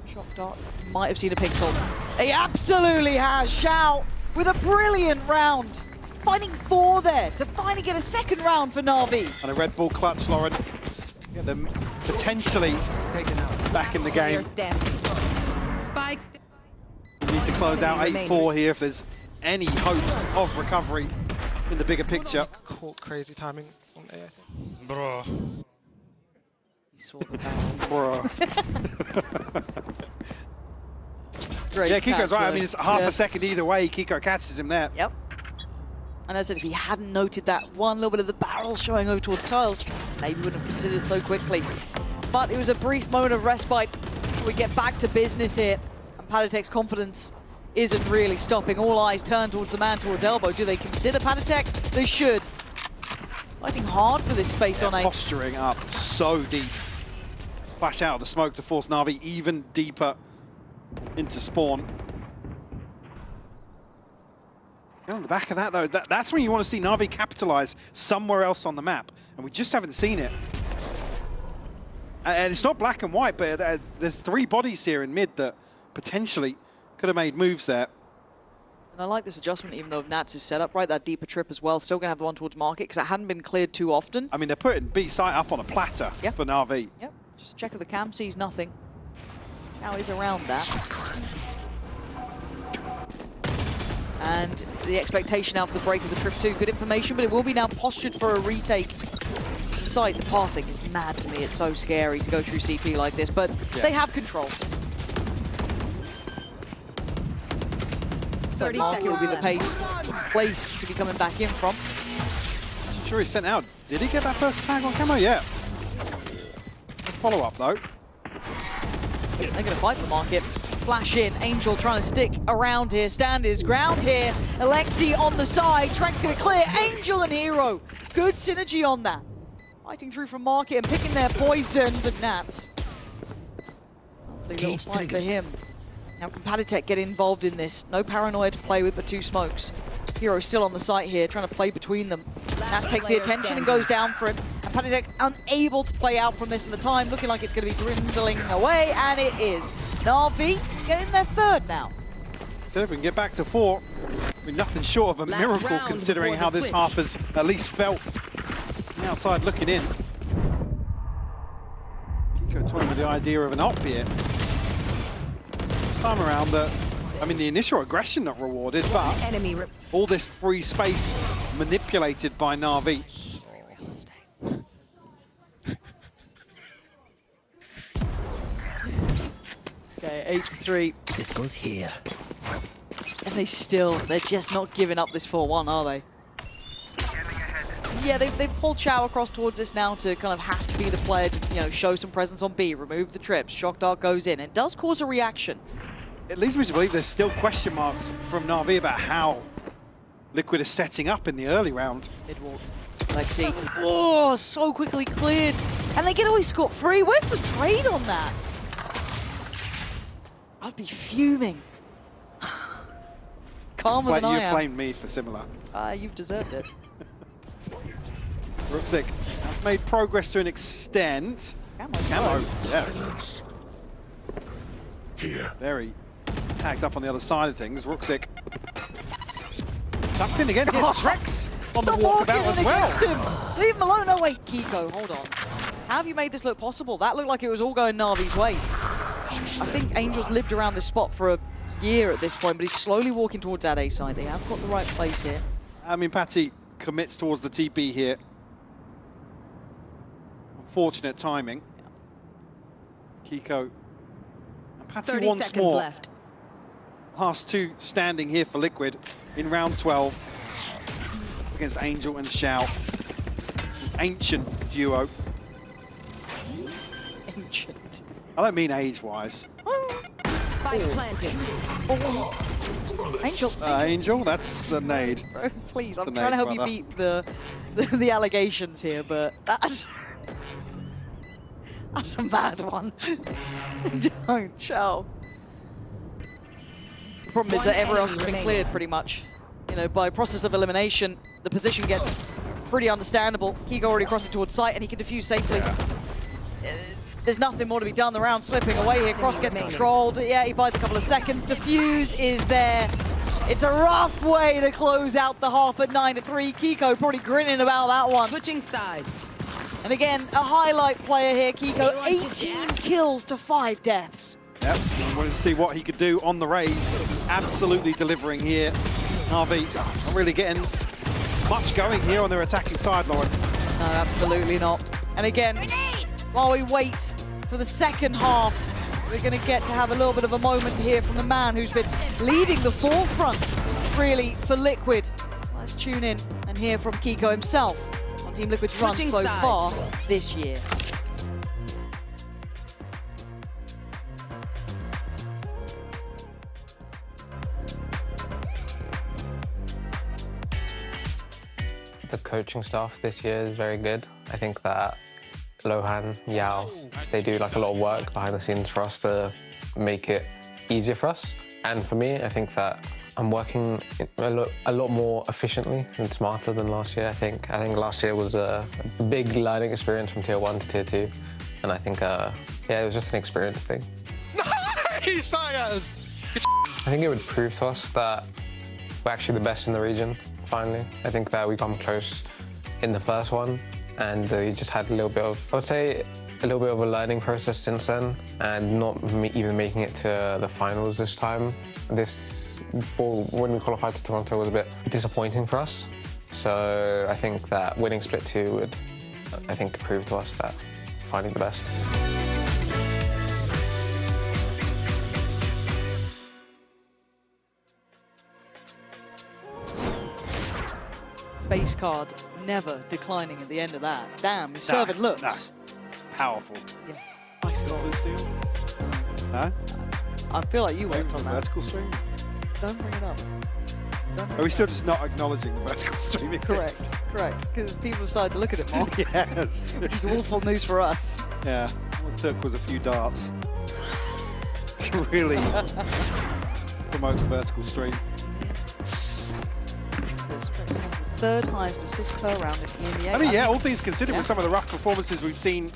Shot dart. Might have seen a pixel. He absolutely has. Shao with a brilliant round. Finding 4 there to finally get a second round for Na'Vi. And a Red Bull clutch, Lauren. Get them potentially back in the game. Spike. We need to close out 8-4 here if there's any hopes of recovery in the bigger picture. Crazy timing on A, I think. Bro. He saw the barrel. Great yeah, Kiko's right. I mean, it's half Yeah. a second either way. Kiko catches him there. Yep. And as I said, if he hadn't noted that one little bit of the barrel showing over towards tiles, maybe wouldn't have considered it so quickly. But it was a brief moment of respite. We get back to business here. And Paditech's confidence isn't really stopping. All eyes turn towards the man towards elbow. Do they consider Paditech? They should. Fighting hard for this space on A. Posturing up so deep. Flash out of the smoke to force Na'Vi even deeper into spawn. And on the back of that, though, that's when you want to see Na'Vi capitalize somewhere else on the map. And we just haven't seen it. And it's not black and white, but there's 3 bodies here in mid that potentially could have made moves there. And I like this adjustment, even though Nats is set up right, that deeper trip as well. Still going to have the one towards market because it hadn't been cleared too often. I mean, they're putting B site up on a platter for Na'Vi. Yep, just check if the cam sees nothing. Now is around that. And the expectation out for the break of the trip too. Good information, but it will be now postured for a retake. The site, the pathing is mad to me. It's so scary to go through CT like this, but they have control. 30 Market will be the place to be coming back in from. I'm sure he sent out. Did he get that first tag on camo? Yeah. Follow up though. They're going to fight for market. Flash in, Angel trying to stick around here, stand his ground here. Alexi on the side, Trank's going to clear. Angel and Hero, good synergy on that. Fighting through from market and picking their poison, but Nats. Lovely little fight for him. How can Paditech get involved in this? No paranoia to play with, but 2 smokes. Hero still on the site here, trying to play between them. Nas takes the attention and goes down for him. And Paditech unable to play out from this in the time, looking like it's going to be dwindling away, and it is. Na'Vi getting their 3rd now. So if we can get back to 4, I mean, nothing short of a miracle considering how this half has at least felt. From the outside looking in. Kiko toying with the idea of an op here. This time around, I mean, the initial aggression not rewarded, but all this free space manipulated by Na'Vi. Okay, 8-3. This goes here. And they're just not giving up this 4-1, are they? Yeah, they've pulled Chow across towards this now to kind of have to be the player to, you know, show some presence on B, remove the trips. Shock Dart goes in. It does cause a reaction. It leads me to believe there's still question marks from Na'Vi about how Liquid is setting up in the early round. Mid-walk. Lexi. Oh, so quickly cleared. And they get away scot-free. Where's the trade on that? I'd be fuming. Calmer than I am. You flamed me for similar. You've deserved it. Ruxic has made progress to an extent. Camo. Yeah. Here. Very tagged up on the other side of things. Ruxic tucked in again. Here, Trex on the walkabout as well. Leave him alone. No, wait, Kiko, hold on. How have you made this look possible? That looked like it was all going Na'Vi's way. I think Angel's lived around this spot for a year at this point, but he's slowly walking towards that A side. They have got the right place here. I mean, Patty commits towards the TP here. Unfortunate timing. Kiko and Patty once more. Left. Last 2 standing here for Liquid in round 12 against Angel and Xiao. An ancient duo. Ancient. I don't mean age-wise. Spike planted. Angel. Angel, that's a nade. Bro, please, That's I'm a trying to nade, help brother. you beat the allegations here, but that's a bad one. Don't, Chow. The problem is that everyone else has been cleared pretty much. You know, by process of elimination, the position gets pretty understandable. Kiko already crossing towards site and he can defuse safely. There's nothing more to be done. The round slipping away here. Cross gets controlled. Yeah, he buys a couple of seconds. Defuse is there. It's a rough way to close out the half at 9-3. Kiko probably grinning about that one. Switching sides. And again, a highlight player here, Kiko. 18 kills to 5 deaths. Yep, I wanted to see what he could do on the raise. Absolutely delivering here. Na'Vi not really getting much going here on their attacking side, Lauren. No, absolutely not. And again, while we wait for the second half, we're going to get to have a little bit of a moment to hear from the man who's been leading the forefront, really, for Liquid. So let's tune in and hear from Kiko himself on Team Liquid's run so far this year. The coaching staff this year is very good. I think that Lohan, Yao, they do like a lot of work behind the scenes for us to make it easier for us. And for me, I think that I'm working a lot more efficiently and smarter than last year, I think. I think last year was a big learning experience from Tier 1 to Tier 2. And I think, yeah, it was just an experience thing. Nice, Ayaz! I think it would prove to us that we're actually the best in the region, finally. I think that we come close in the first one, and we just had a little bit of, I would say, a little bit of a learning process since then, and not even making it to the finals this time. This, for when we qualified to Toronto, was a bit disappointing for us. So I think that winning Split 2 would, I think, prove to us that we're finally the best. Base card never declining at the end of that. Damn, his serving looks. No. Powerful. Yeah, nice goal. Huh? I feel like you worked on that. Vertical stream? Don't bring it up. Are we still just not acknowledging the vertical stream exists? Correct, because people have started to look at it more. Yes. Which is awful news for us. Yeah, all it took was a few darts. to really promote the vertical stream. Third highest assist per round in EMEA. I mean, yeah, all things considered, with some of the rough performances we've seen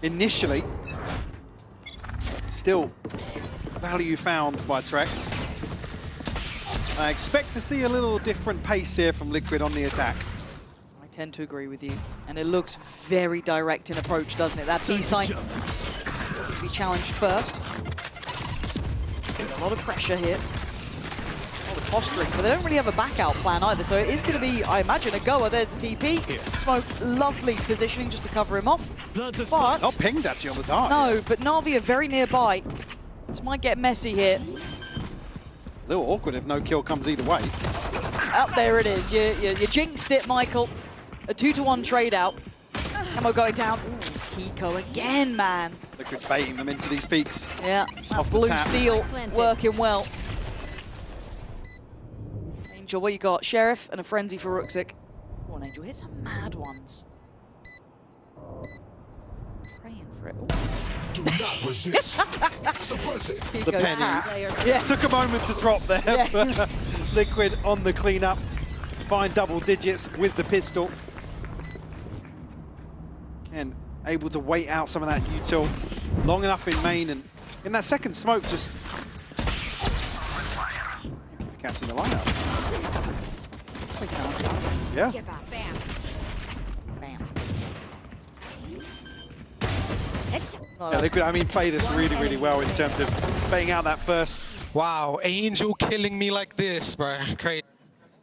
initially, still value found by Trex. I expect to see a little different pace here from Liquid on the attack. I tend to agree with you. And it looks very direct in approach, doesn't it? That B site will be challenged first. A lot of pressure here. A lot of posturing, but they don't really have a back out plan either. So it is going to be, I imagine, a goer. There's the TP. Smoke, lovely positioning just to cover him off. But not pinged actually on the dart. No, but Na'Vi are very nearby. This might get messy here. A little awkward if no kill comes either way. Oh, there it is. You jinxed it, Michael. A 2-to-1 trade out. Camo going down. Ooh, Kiko again, man. Liquid baiting them into these peaks. Yeah, Off the blue tap. steel working well. Angel, what you got? Sheriff and a frenzy for Ruxic. Come on, Angel, hit some mad ones. Praying for it. Do not resist. Suppress it. The penny. Yeah. Took a moment to drop there, Yeah. but Liquid on the cleanup. Find double digits with the pistol. Again, able to wait out some of that util long enough in main, and in that second smoke, just catching the lineup. Yeah. Yeah, they could, I mean, play this really, really well in terms of playing out that first. Wow, Angel killing me like this, bro. Crazy.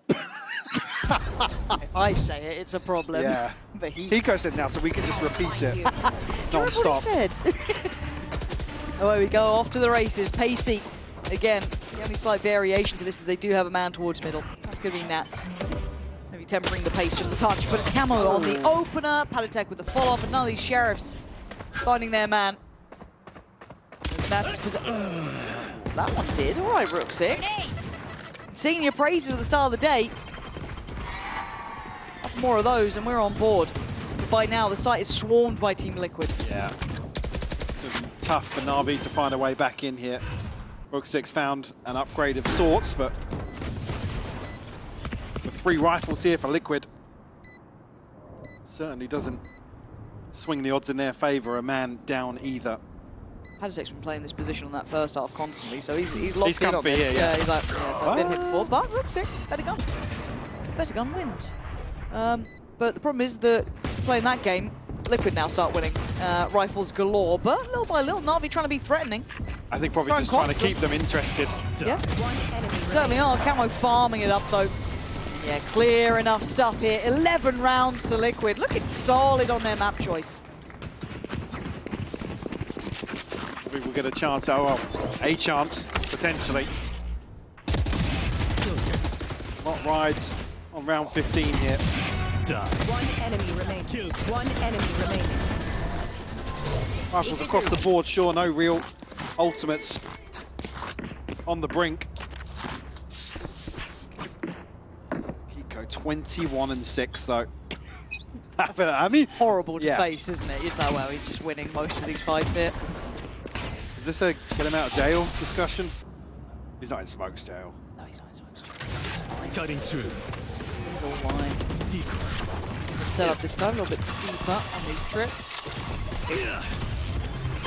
If I say it, it's a problem. Yeah. But Hiko said now, so we can just repeat it non-stop. said. Away we go, off to the races. Pacey, again, the only slight variation to this is they do have a man towards middle. That's going to be Nats. Maybe tempering the pace just a touch, but it's Camo on the opener. Palatech with the follow-up, and none of these Sheriffs finding their man. Nats that one did. All right, Ruxic. Singing your praises at the start of the day. More of those, and we're on board. By now, the site is swarmed by Team Liquid. Yeah. Tough for Na'Vi to find a way back in here. Ruxic found an upgrade of sorts, but the 3 rifles here for Liquid certainly doesn't swing the odds in their favor. A man down either. Palatech's been playing this position on that first half constantly, so he's locked in on comfy this. here, yeah. He's like, yes, I've been here before, but Ruxic, better gun. Better gun wins. But the problem is that playing that game, Liquid now start winning. Rifles galore, but little by little, Na'Vi trying to be threatening. I think probably just trying to keep them interested. Yeah, certainly are. Camo farming it up though. Yeah, clear enough stuff here. 11 rounds to Liquid, looking solid on their map choice. Maybe we'll get a chance, a chance, potentially. Lot rides on round 15 here. One enemy remaining. One enemy remaining. Rifles across the board, sure, no real ultimates on the brink. Kiko 21-6 though. I mean, horrible to face, isn't it? It's like, well, he's just winning most of these fights here. Is this a get him out of jail discussion? He's not in Smoke's jail. No, he's not in Smoke's jail. Cutting through. He's all line. Set up this time a little bit deeper on these trips.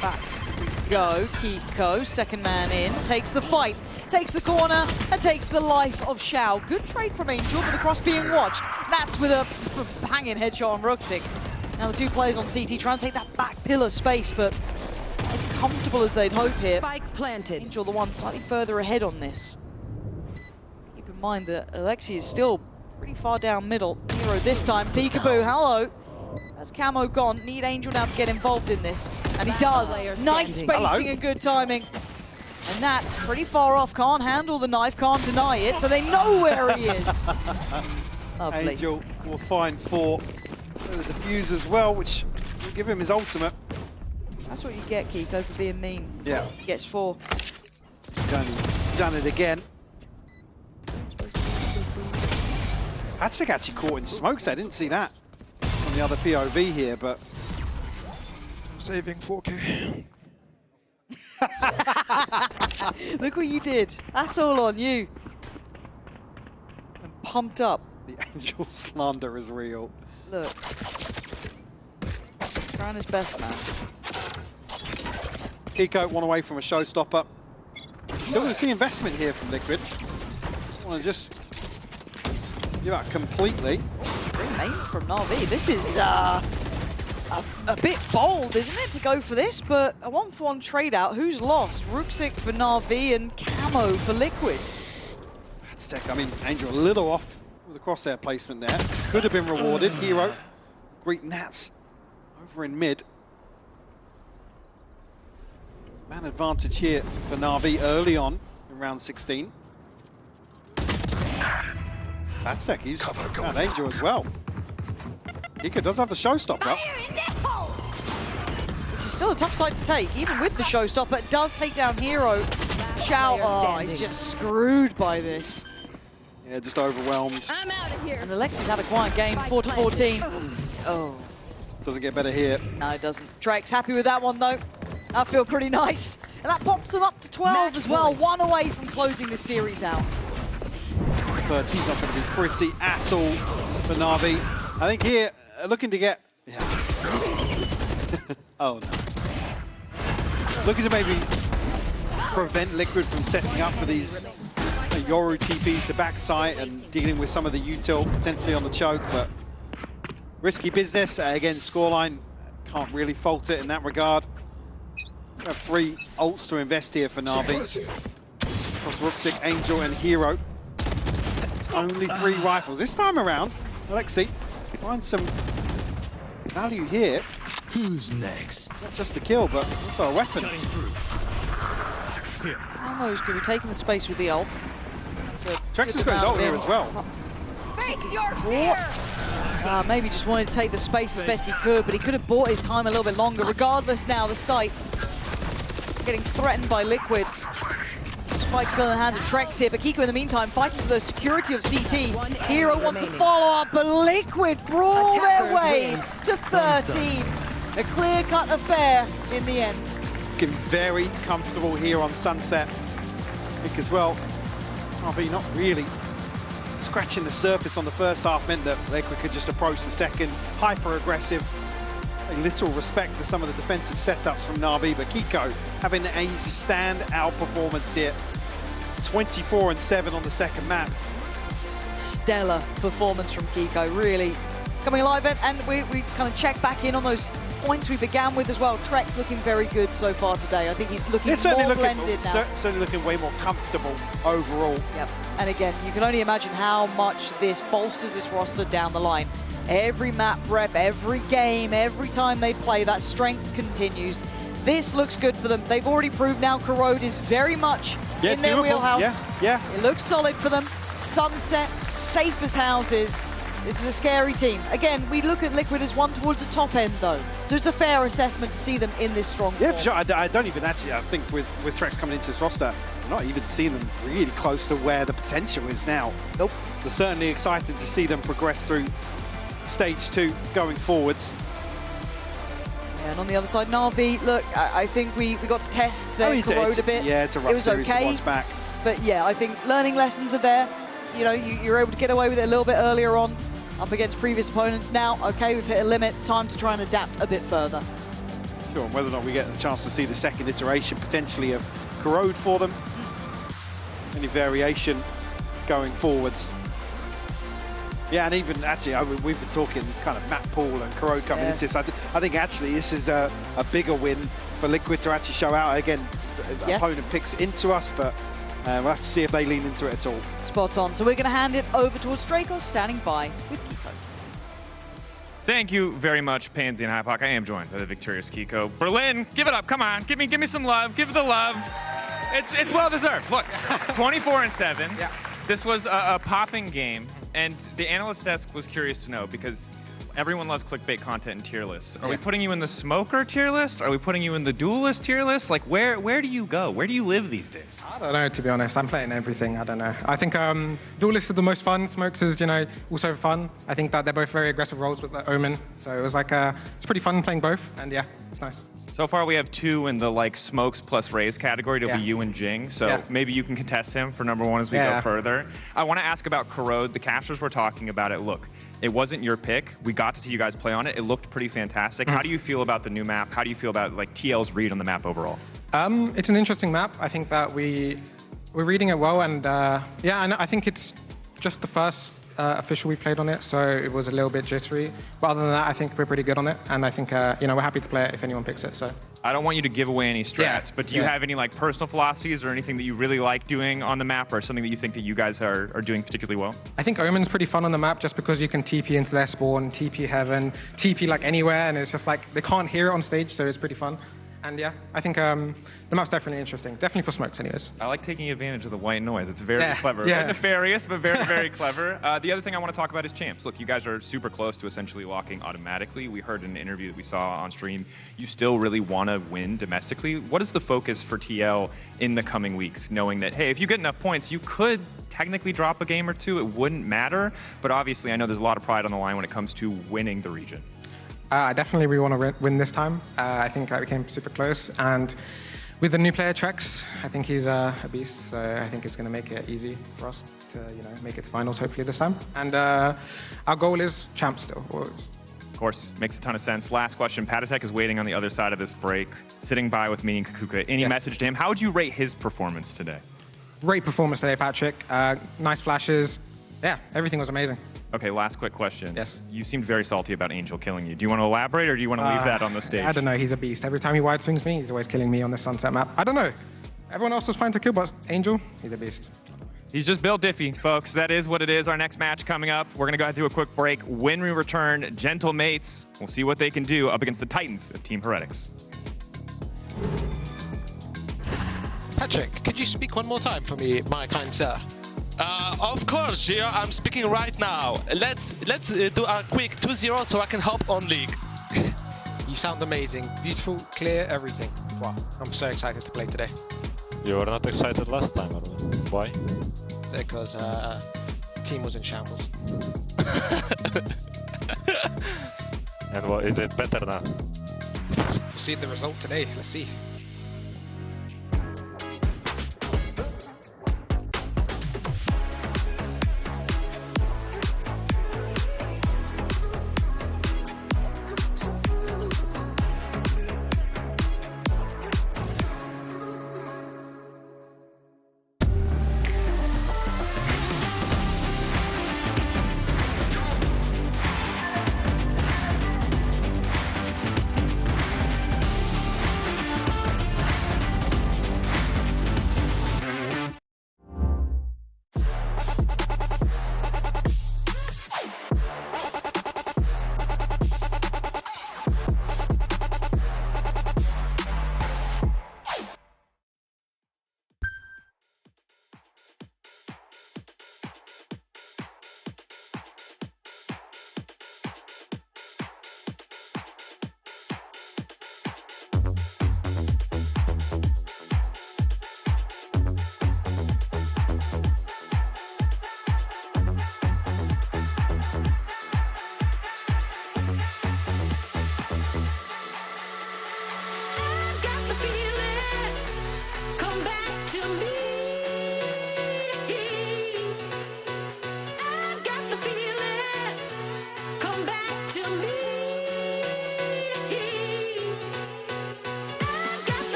Back we go. Kiko, second man in, takes the fight, takes the corner, and takes the life of Xiao. Good trade from Angel, but the cross being watched. That's with a hanging headshot on Ruxic. Now the 2 players on CT trying to take that back pillar space, but as comfortable as they'd hope here. Spike planted. Angel the one slightly further ahead on this. Keep in mind that Alexi is still pretty far down middle. Hero this time, peekaboo, hello. That's Camo gone. Need Angel now to get involved in this. And he does. Nice spacing and good timing. And that's pretty far off. Can't handle the knife, can't deny it. So they know where he is. Lovely. Angel will find 4. The defuse as well, which will give him his ultimate. That's what you get, Kiko, for being mean. Yeah. He gets 4. Done it again. Hatsik actually caught in smokes. I didn't see that on the other POV here, but saving 4K. Look what you did. That's all on you. And pumped up. The Angel slander is real. Look. Trying his best, man. Kiko, one away from a showstopper. Still going to see investment here from Liquid. Want to just give out completely. Great main from Na'Vi. This is a bit bold, isn't it, to go for this? But a 1-for-1 trade out. Who's lost? Ruxic for Na'Vi and Camo for Liquid. I mean, Angel a little off with the crosshair placement there. Could have been rewarded. Hero, great Nats over in mid. Man advantage here for Na'Vi early on in round 16. Aztec, he's found Angel as well. Kiko does have the showstopper. This is still a tough side to take, even with the showstopper. It does take down Hero. Shout, oh, he's just screwed by this. Yeah, just overwhelmed. I'm out of here. And Alexi's had a quiet game, 4-14. Oh. Doesn't get better here. No, it doesn't. Trex happy with that one, though. That feel pretty nice. And that pops him up to 12 as well. One away from closing the series out. But it's not going to be pretty at all for Na'Vi. I think here, looking to get... Yeah. Oh, no. Looking to maybe prevent Liquid from setting up for these Yoru TPs to backside and dealing with some of the util potentially on the choke, but risky business. Again, scoreline, can't really fault it in that regard. We have 3 ults to invest here for Na'Vi. Across Ruxic, Angel, and Hero. It's only 3 rifles. This time around, Alexi finds some value here. Who's next? Not just the kill, but also a weapon. Almo's going to be taking the space with the ult. Trex has got his ult here as well. Face your fear. Maybe just wanted to take the space as best he could, but he could have bought his time a little bit longer. Regardless now, the site getting threatened by Liquid. Spike's still in the hands of Trex here, but Kiko in the meantime fighting for the security of CT. Hero wants to follow up, but Liquid brawl their way to 13. A clear-cut affair in the end. Looking very comfortable here on Sunset. I think as well, RB not really scratching the surface on the first half meant that Liquid could just approach the second. Hyper-aggressive. A little respect to some of the defensive setups from Na'Vi, but Kiko having a standout performance here. 24-7 on the second map. Stellar performance from Kiko, really coming alive. And we kind of check back in on those points we began with as well. Trex looking very good so far today. I think he's looking more blended now. Certainly looking way more comfortable overall. Yep. And again, you can only imagine how much this bolsters this roster down the line. Every map rep, every game, every time they play, that strength continues. This looks good for them. They've already proved now Corrode is very much in their wheelhouse. Yeah. It looks solid for them. Sunset, safe as houses. This is a scary team. Again, we look at Liquid as one towards the top end, though. So it's a fair assessment to see them in this strong form. Yeah, for sure. I don't even actually, I think with Trex coming into this roster, I'm not even seeing them really close to where the potential is now. Nope. So certainly excited to see them progress through Stage 2 going forwards. Yeah, and on the other side, Na'Vi, look, I think we got to test their Corrode a bit. Yeah, it's a rough series to watch back. But yeah, I think learning lessons are there. You know, you're able to get away with it a little bit earlier on up against previous opponents. Now, okay, we've hit a limit. Time to try and adapt a bit further. Sure, and whether or not we get the chance to see the second iteration potentially of Corrode for them. Any variation going forwards. Yeah, and even actually, we've been talking kind of map pool and Corrode coming into this. I think actually this is a bigger win for Liquid to actually show out. Again, opponent picks into us, but we'll have to see if they lean into it at all. Spot on. So we're going to hand it over towards Draco, standing by with Kiko. Thank you very much, Pansy and Hypoc. I am joined by the victorious Kiko. Berlin, give it up. Come on. Give me some love. Give the love. It's well deserved. Look, 24-7. Yeah. This was a popping game, and the analyst desk was curious to know because everyone loves clickbait content and tier lists. Are we putting you in the smoker tier list? Are we putting you in the duelist tier list? Like, where do you go? Where do you live these days? I don't know, to be honest. I'm playing everything. I don't know. I think duelists are the most fun. Smokes is, also fun. I think that they're both very aggressive roles with the Omen. So it was like, it's pretty fun playing both, and yeah, it's nice. So far, we have 2 in the like smokes plus raise category. It'll be you and Jing. So maybe you can contest him for #1 as we go further. I want to ask about Corrode. The casters were talking about it. Look, it wasn't your pick. We got to see you guys play on it. It looked pretty fantastic. How do you feel about the new map? How do you feel about like TL's read on the map overall? It's an interesting map. I think that we're reading it well, and I think it's just the first official we played on it, so it was a little bit jittery. But other than that, I think we're pretty good on it, and I think we're happy to play it if anyone picks it. So I don't want you to give away any strats, but do you have any like personal philosophies or anything that you really like doing on the map, or something that you think that you guys are doing particularly well? I think Omen's pretty fun on the map just because you can TP into their spawn, TP heaven, TP like anywhere, and it's just like they can't hear it on stage, so it's pretty fun. And yeah, I think the map's definitely interesting. Definitely for smokes anyways. I like taking advantage of the white noise. It's very clever. Yeah. Nefarious, but very, very clever. The other thing I want to talk about is champs. Look, you guys are super close to essentially locking automatically. We heard in an interview that we saw on stream, you still really want to win domestically. What is the focus for TL in the coming weeks, knowing that, hey, if you get enough points, you could technically drop a game or 2. It wouldn't matter. But obviously, I know there's a lot of pride on the line when it comes to winning the region. Definitely we want to win this time. I think we came super close, and with the new player Trex, I think he's a beast, so I think it's going to make it easy for us to make it to finals hopefully this time. And our goal is champ still, always. Of course, makes a ton of sense. Last question, Patatek is waiting on the other side of this break, sitting by with me and Kakuka. Any message to him? How would you rate his performance today? Great performance today, Patrick. Nice flashes. Yeah, everything was amazing. Okay, last quick question. Yes. You seemed very salty about Angel killing you. Do you want to elaborate, or do you want to leave that on the stage? I don't know. He's a beast. Every time he wide swings me, he's always killing me on the Sunset map. I don't know. Everyone else was fine to kill, but Angel, he's a beast. He's just built diffy, folks. That is what it is. Our next match coming up. We're going to go ahead and do a quick break. When we return, Gentle Mates, we'll see what they can do up against the Titans of Team Heretics. Patrick, could you speak one more time for me, my kind sir? Of course, Gio. I'm speaking right now. Let's do a quick 2-0 so I can hop on League. You sound amazing. Beautiful, clear, everything. Wow, I'm so excited to play today. You were not excited last time, or why? Because the team was in shambles. And what, is it better now? We'll see the result today. Let's see.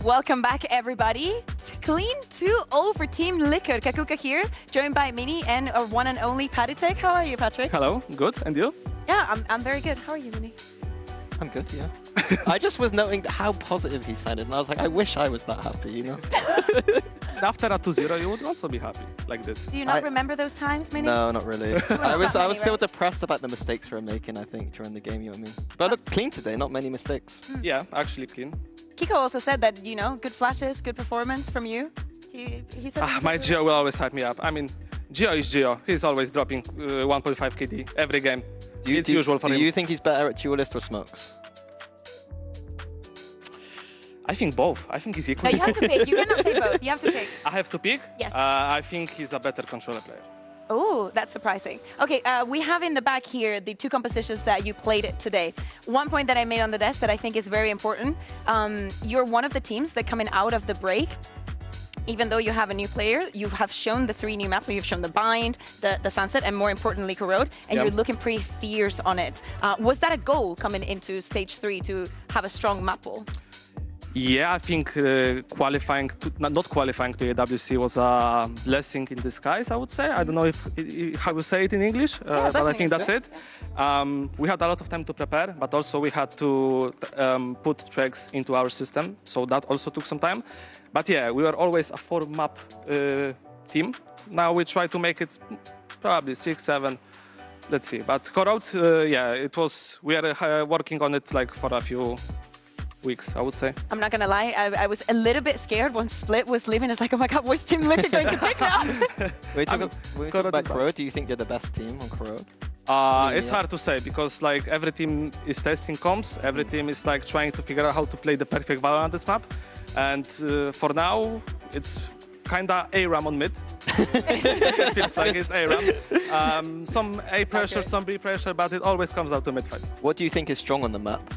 Welcome back, everybody. Clean 2-0 for Team Liquid. Kakuka here, joined by Mini and our one and only Patrick. How are you, Patrick? Hello, good. And you? Yeah, I'm very good. How are you, Mini? I'm good, yeah. I just was noting how positive he sounded, and I was like, I wish I was that happy, you know? After a 2-0, you would also be happy, like this. Do you not remember those times, Mini? No, not really. I was still depressed about the mistakes we were making, I think, during the game, you know what I mean? But I look clean today, not many mistakes. Yeah, actually clean. Kiko also said that, you know, good flashes, good performance from you. He said My Gio will always hype me up. I mean, Gio is Gio. He's always dropping 1.5 KD every game. It's usual for him. Do you think he's better at duelist or smokes? I think both. I think he's equal. No, you have to pick. You cannot say both. You have to pick. I have to pick? Yes. I think he's a better controller player. Oh, that's surprising. Okay, we have in the back here the two compositions that you played today. One point that I made on the desk that I think is very important. You're one of the teams that coming out of the break, even though you have a new player, you have shown the 3 new maps. So you've shown the Bind, the Sunset, and more importantly, Corrode, and you're looking pretty fierce on it. Was that a goal coming into stage 3 to have a strong map pool? Yeah, I think qualifying not qualifying to AWC was a blessing in disguise, I would say. I don't know how you say it in English, but I think that's it. We had a lot of time to prepare, but also we had to put tracks into our system, so that also took some time. But yeah, we were always a 4-map team. Now we try to make it probably 6, 7. Let's see. But Corrode, yeah, it was. We are working on it like for a few weeks, I would say. I'm not gonna lie, I was a little bit scared when Split was leaving. It's like, oh my god, where's Team Liquid going to pick now? When we talk about Corrode, do you think you're the best team on Corrode? It's hard to say because like every team is testing comps, every team is like trying to figure out how to play the perfect VALORANT on this map, and for now it's kinda A-Ram on mid. It feels like it's A-Ram. Some A pressure, some B pressure, but it always comes out to mid fight. What do you think is strong on the map?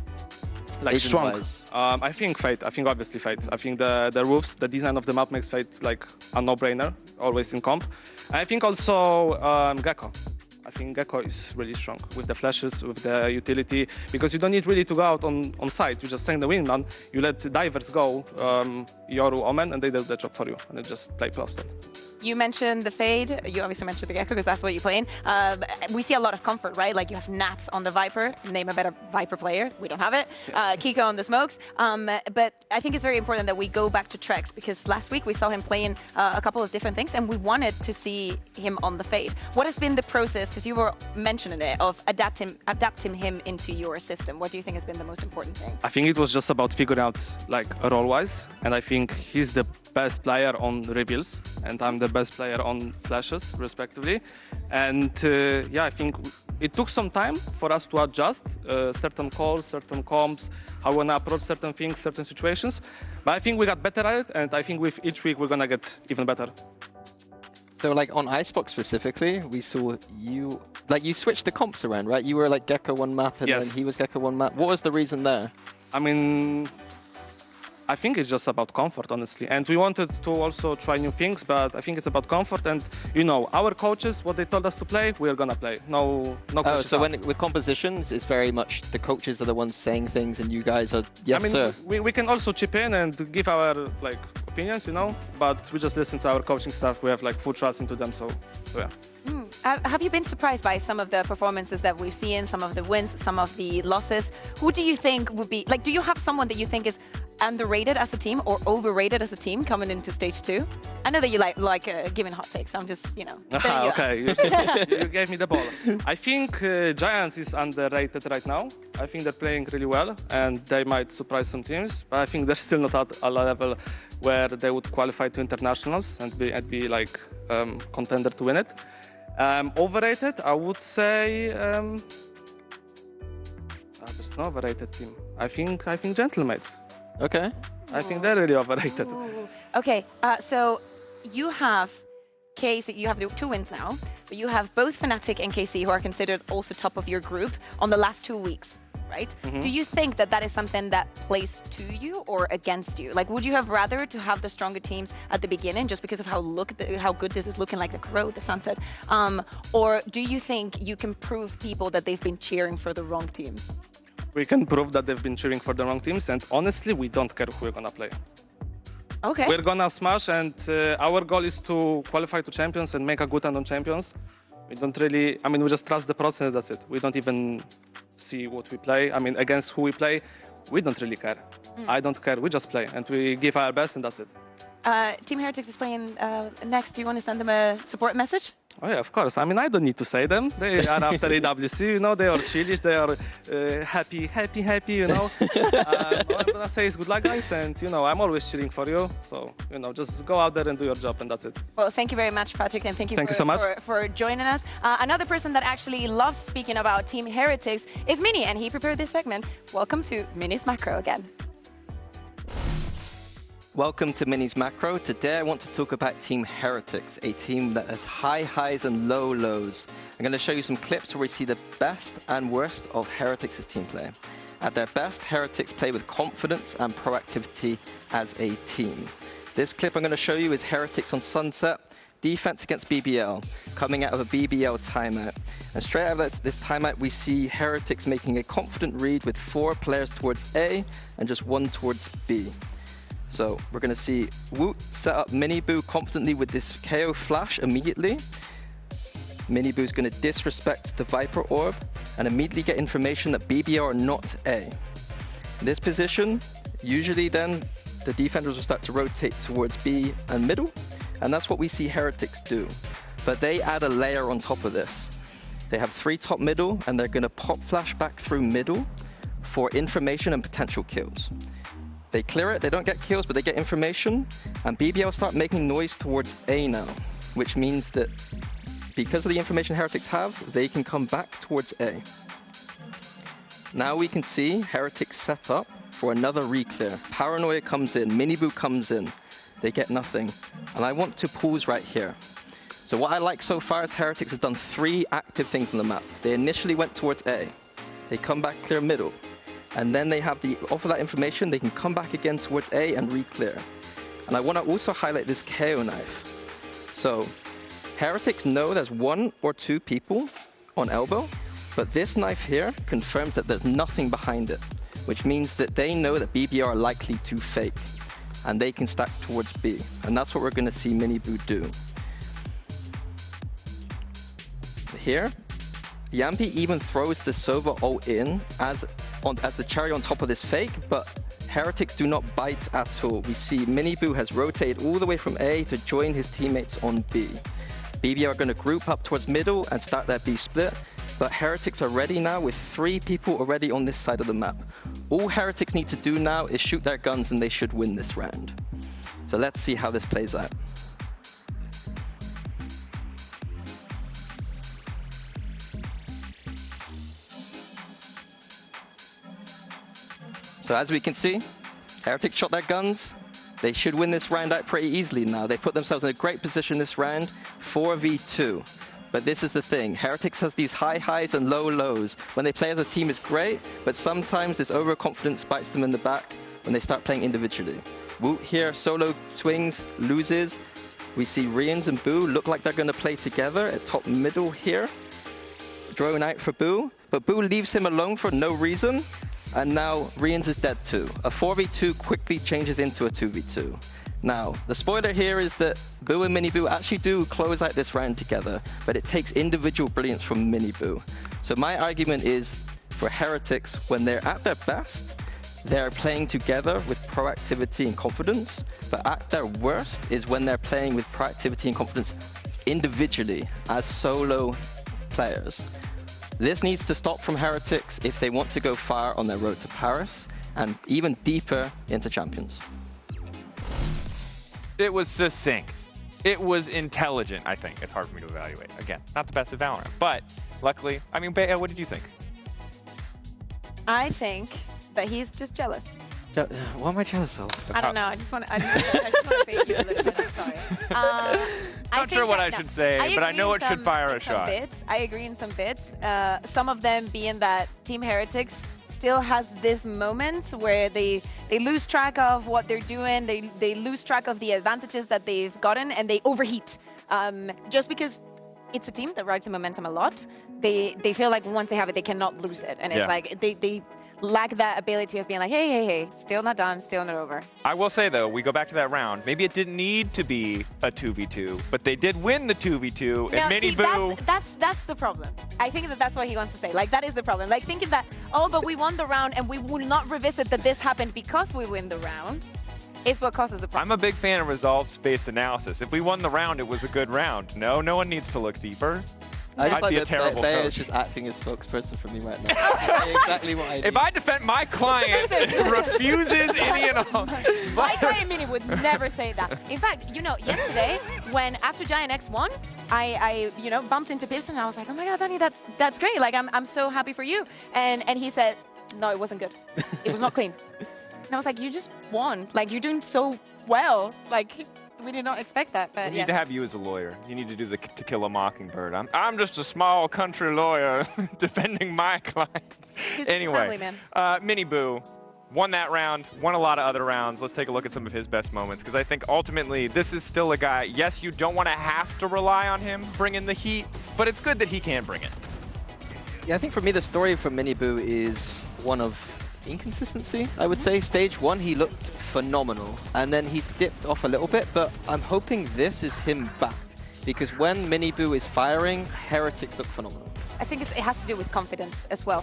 Like strong. I think Fate. I think obviously Fate. I think the roofs, the design of the map makes Fate like a no-brainer, always in comp. I think also Gecko. I think Gecko is really strong with the flashes, with the utility, because you don't need really to go out on site. You just send the wingman, you let divers go, Yoru, Omen, and they do the job for you, and they just play plus that. You mentioned the Fade. You obviously mentioned the Gecko because that's what you're playing. We see a lot of comfort, right? Like you have Nats on the Viper. Name a better Viper player. We don't have it. Kiko on the Smokes. But I think it's very important that we go back to Trex because last week we saw him playing a couple of different things and we wanted to see him on the Fade. What has been the process, because you were mentioning it, of adapting him into your system? What do you think has been the most important thing? I think it was just about figuring out like role-wise, and I think he's the best player on reveals, and I'm the best player on flashes, respectively. And yeah, I think it took some time for us to adjust certain calls, certain comps, how we want to approach certain things, certain situations. But I think we got better at it, and I think with each week we're going to get even better. So like on Icebox specifically, we saw you, like you switched the comps around, right? You were like Gecko one map and then he was Gecko one map. What was the reason there? I mean, I think it's just about comfort, honestly. And we wanted to also try new things, but I think it's about comfort. And, you know, our coaches, what they told us to play, we're going to play. No questions so asked. with compositions, it's very much the coaches are the ones saying things and you guys are, yes, I mean, sir. We can also chip in and give our, like, opinions, you know, but we just listen to our coaching staff. We have, like, full trust into them, so yeah. Have you been surprised by some of the performances that we've seen, some of the wins, some of the losses? Who do you think would be, like, do you have someone that you think is underrated as a team or overrated as a team coming into stage 2? I know that you like giving hot takes. I'm just, you know, okay, you gave me the ball. I think Giants is underrated right now. I think they're playing really well and they might surprise some teams, but I think they're still not at a level where they would qualify to internationals and be like contender to win it. Overrated, I would say. There's no overrated team. I think Gentlemates. Okay. I think they're really overrated. Ooh. Okay, so you have KC, you have 2 wins now, but you have both Fnatic and KC who are considered also top of your group on the last 2 weeks, right? Mm-hmm. Do you think that is something that plays to you or against you? Like, would you have rather to have the stronger teams at the beginning just because of how good this is looking, like the Corrode, the Sunset? Or do you think you can prove people that they've been cheering for the wrong teams? We can prove that they've been cheering for the wrong teams, and honestly, we don't care who we're gonna play. Okay. We're gonna smash, and our goal is to qualify to champions and make a good run on champions. We don't really, I mean, we just trust the process, that's it. We don't even see what we play. I mean, against who we play, we don't really care. I don't care, we just play, and we give our best, and that's it. Team Heretics is playing next. Do you want to send them a support message? Oh yeah, of course. I mean, I don't need to say them. They are after AWC, you know, they are chillish, they are happy, you know. All I'm gonna say is good luck, guys, and, you know, I'm always cheering for you. So, you know, just go out there and do your job, and that's it. Well, thank you very much, Patrick, and thank you so much. for joining us. Another person that actually loves speaking about Team Heretics is Mini, and he prepared this segment. Welcome to Mini's Macro again. Welcome to Mini's Macro. Today I want to talk about Team Heretics, a team that has high highs and low lows. I'm going to show you some clips where we see the best and worst of Heretics' team play. At their best, Heretics play with confidence and proactivity as a team. This clip I'm going to show you is Heretics on Sunset, defense against BBL, coming out of a BBL timeout. And straight out of this timeout, we see Heretics making a confident read with 4 players towards A and just 1 towards B. So we're going to see Woot set up Miniboo confidently with this KO flash immediately. Miniboo's going to disrespect the Viper Orb and immediately get information that BBL are not A. In this position, usually then the defenders will start to rotate towards B and middle, and that's what we see Heretics do. But they add a layer on top of this. They have 3 top middle, and they're going to pop flash back through middle for information and potential kills. They clear it, they don't get kills, but they get information, and BBL start making noise towards A now, which means that because of the information Heretics have, they can come back towards A. Now we can see Heretics set up for another re-clear. Paranoia comes in, Miniboo comes in, they get nothing. And I want to pause right here. So what I like so far is Heretics have done 3 active things on the map. They initially went towards A, they come back clear middle, and then they have off of that information, they can come back again towards A and re-clear. And I want to also highlight this KO knife. So, Heretics know there's 1 or 2 people on elbow, but this knife here confirms that there's nothing behind it, which means that they know that BBR are likely to fake, and they can stack towards B. And that's what we're going to see Miniboo do. Here, Yampi even throws the Sova ult in as the cherry on top of this fake, but Heretics do not bite at all. We see Miniboo has rotated all the way from A to join his teammates on B. BB are going to group up towards middle and start their B split, but Heretics are ready now with 3 people already on this side of the map. All Heretics need to do now is shoot their guns and they should win this round. So let's see how this plays out. So as we can see, Heretics shot their guns. They should win this round out pretty easily now. They put themselves in a great position this round, 4v2. But this is the thing, Heretics has these high highs and low lows. When they play as a team, it's great, but sometimes this overconfidence bites them in the back when they start playing individually. Woot here, solo swings, loses. We see Rians and Boo look like they're going to play together at top middle here. Drone out for Boo, but Boo leaves him alone for no reason. And now Rians is dead too. A 4v2 quickly changes into a 2v2. Now, the spoiler here is that Boo and Miniboo actually do close out this round together, but it takes individual brilliance from Miniboo. So my argument is, for Heretics, when they're at their best, they're playing together with proactivity and confidence, but at their worst is when they're playing with proactivity and confidence individually as solo players. This needs to stop from Heretics if they want to go far on their road to Paris and even deeper into Champions. It was succinct. It was intelligent, I think. It's hard for me to evaluate. Again, not the best of VALORANT, but luckily, I mean, Bea, what did you think? I think that he's just jealous. What am I jealous of? I don't know. I just want to bait you a little bit. I'm sorry. Not sure what I should say, but I know it should fire a shot. I agree in some bits. Some of them being that Team Heretics still has this moments where they lose track of what they're doing. They lose track of the advantages that they've gotten, and they overheat. Just because it's a team that rides the momentum a lot, they feel like once they have it, they cannot lose it. And it's like they lack that ability of being like, hey, still not done, still not over. I will say, though, we go back to that round. Maybe it didn't need to be a 2v2, but they did win the 2v2, and Mini Boo... That's the problem. I think that's what he wants to say. Like, that is the problem. Like, thinking that, oh, but we won the round, and we will not revisit that this happened because we win the round, is what causes the problem. I'm a big fan of results-based analysis. If we won the round, it was a good round. No one needs to look deeper. I'd be a terrible coach. is just acting as spokesperson for me right now. That's exactly what I need. If I defend my client, refuses any and all. My client Mini would never say that. In fact, yesterday, when after Giant X won, I bumped into Pips and I was like, oh my God, Danny, that's great. Like, I'm so happy for you. And he said, no, it wasn't good. It was not clean. And I was like, you just won. Like, you're doing so well. Like, we did not expect that, but We need to have you as a lawyer. You need to do the To Kill a Mockingbird. I'm just a small country lawyer defending my client. Anyway, Mini Boo won that round, won a lot of other rounds. Let's take a look at some of his best moments, because I think ultimately this is still a guy, yes, you don't want to have to rely on him bringing the heat, but it's good that he can bring it. Yeah, I think for me the story for Mini Boo is one of inconsistency, I would say. Stage 1, he looked phenomenal, and then he dipped off a little bit, but I'm hoping this is him back, because when Mini Boo is firing, Heretics look phenomenal. I think it has to do with confidence as well.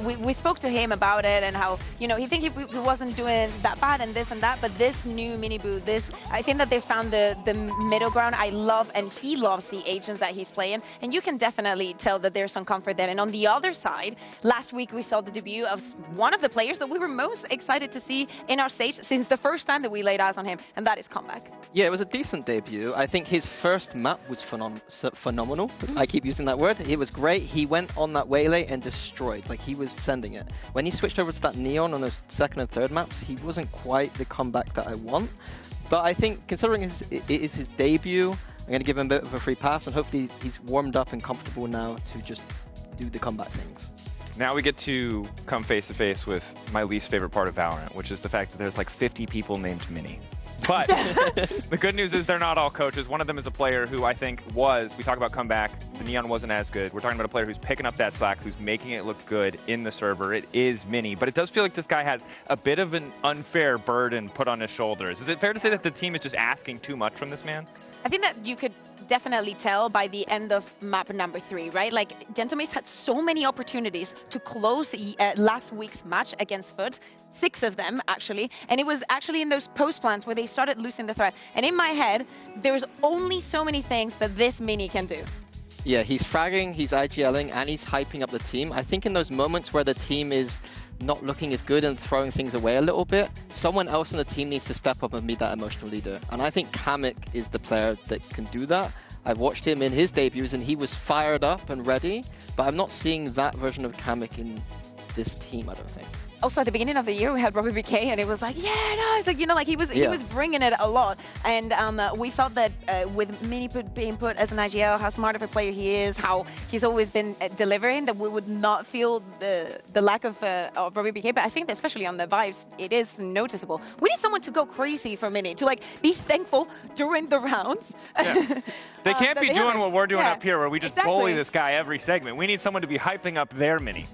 We spoke to him about it and how, he think he wasn't doing that bad and this and that, but this new Mini Boo, I think that they found the middle ground. I love, and he loves the agents that he's playing, and you can definitely tell that there's some comfort there. And on the other side, last week we saw the debut of one of the players that we were most excited to see in our stage since the first time that we laid eyes on him, and that is Comeback. Yeah, it was a decent debut. I think his first map was phenomenal. I keep using that word. It was great. He went on that waylay and destroyed. Like, he was sending it. When he switched over to that Neon on those second and third maps, he wasn't quite the comeback that I want. But I think, considering it is his debut, I'm going to give him a bit of a free pass, and hopefully he's warmed up and comfortable now to just do the comeback things. Now we get to come face-to-face with my least favorite part of VALORANT, which is the fact that there's like 50 people named Mini. But the good news is they're not all coaches. One of them is a player who I think we talk about Comeback, the Neon wasn't as good. We're talking about a player who's picking up that slack, who's making it look good in the server. It is Mini, but it does feel like this guy has a bit of an unfair burden put on his shoulders. Is it fair to say that the team is just asking too much from this man? I think that you could definitely tell by the end of map number 3, right? Like, Gentleman's had so many opportunities to close last week's match against Foot, 6 of them actually, and it was actually in those post plans where they started losing the threat. And in my head, there's only so many things that this Mini can do. Yeah, he's fragging, he's IGLing, and he's hyping up the team. I think in those moments where the team is not looking as good and throwing things away a little bit, someone else in the team needs to step up and be that emotional leader. And I think Kamek is the player that can do that. I've watched him in his debuts and he was fired up and ready, but I'm not seeing that version of Kamek in this team, I don't think. Also, at the beginning of the year, we had Robbie BK, and it was like, yeah, no, it's like, like he was bringing it a lot. And we felt that with Mini being put as an IGL, how smart of a player he is, how he's always been delivering, that we would not feel the lack of Robbie BK. But I think that especially on the vibes, it is noticeable. We need someone to go crazy for Mini, to like be thankful during the rounds. Yeah. They can't be doing what we're doing up here, where we just bully this guy every segment. We need someone to be hyping up their Mini,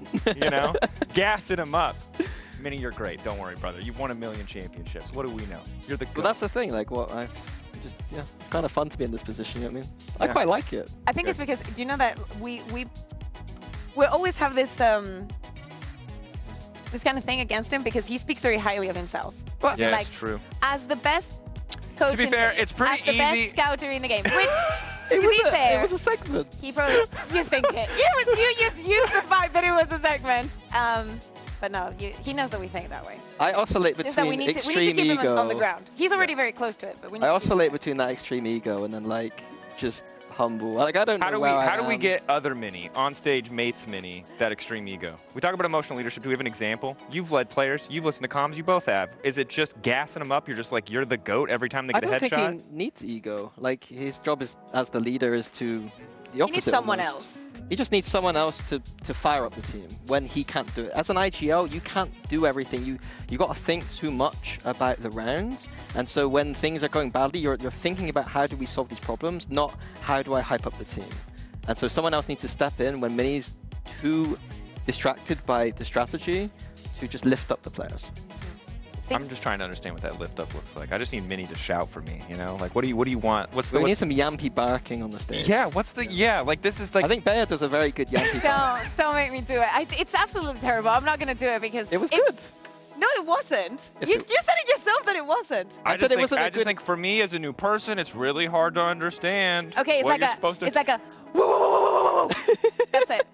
gassing him up. Mini, you're great. Don't worry, brother. You've won 1 million championships. What do we know? You're the GOAT. Well, that's the thing. Like, it's kind of fun to be in this position. You know what I mean? I quite like it. I think it's because, do you know that we always have this this kind of thing against him because he speaks very highly of himself. Well, yeah, it's true. As the best coach, to be fair, it's pretty easy. As the best scouter in the game, which. To be fair, it was a segment. He probably, you think it. You just used the fact that it was a segment. But no, he knows that we think that way. I oscillate between we need to keep him on the ground. He's already very close to it, but we need I oscillate between that extreme ego and then like just humble. Like, I don't know how do we get other Mini on stage mates Mini that extreme ego? We talk about emotional leadership. Do we have an example? You've led players. You've listened to comms. You both have. Is it just gassing them up? You're just like, you're the GOAT every time they get a headshot? I don't think he needs ego. Like, his job as the leader is to the opposite. He needs someone else. He just needs someone else to fire up the team when he can't do it. As an IGL, you can't do everything. You got to think too much about the rounds. And so when things are going badly, you're thinking about how do we solve these problems, not how do I hype up the team. And so someone else needs to step in when Mini's too distracted by the strategy to just lift up the players. I'm just trying to understand what that lift up looks like. I just need Mini to shout for me, you know? Like, what do you want? We need some Yampy barking on the stage. Yeah, like, this is like... I think Bea does a very good Yampy bark. Don't make me do it. It's absolutely terrible. I'm not going to do it because... It was good. No, it wasn't. Yes, You said it yourself that it wasn't. I just think for me as a new person, it's really hard to understand. Okay, it's like a... Whoa. That's it.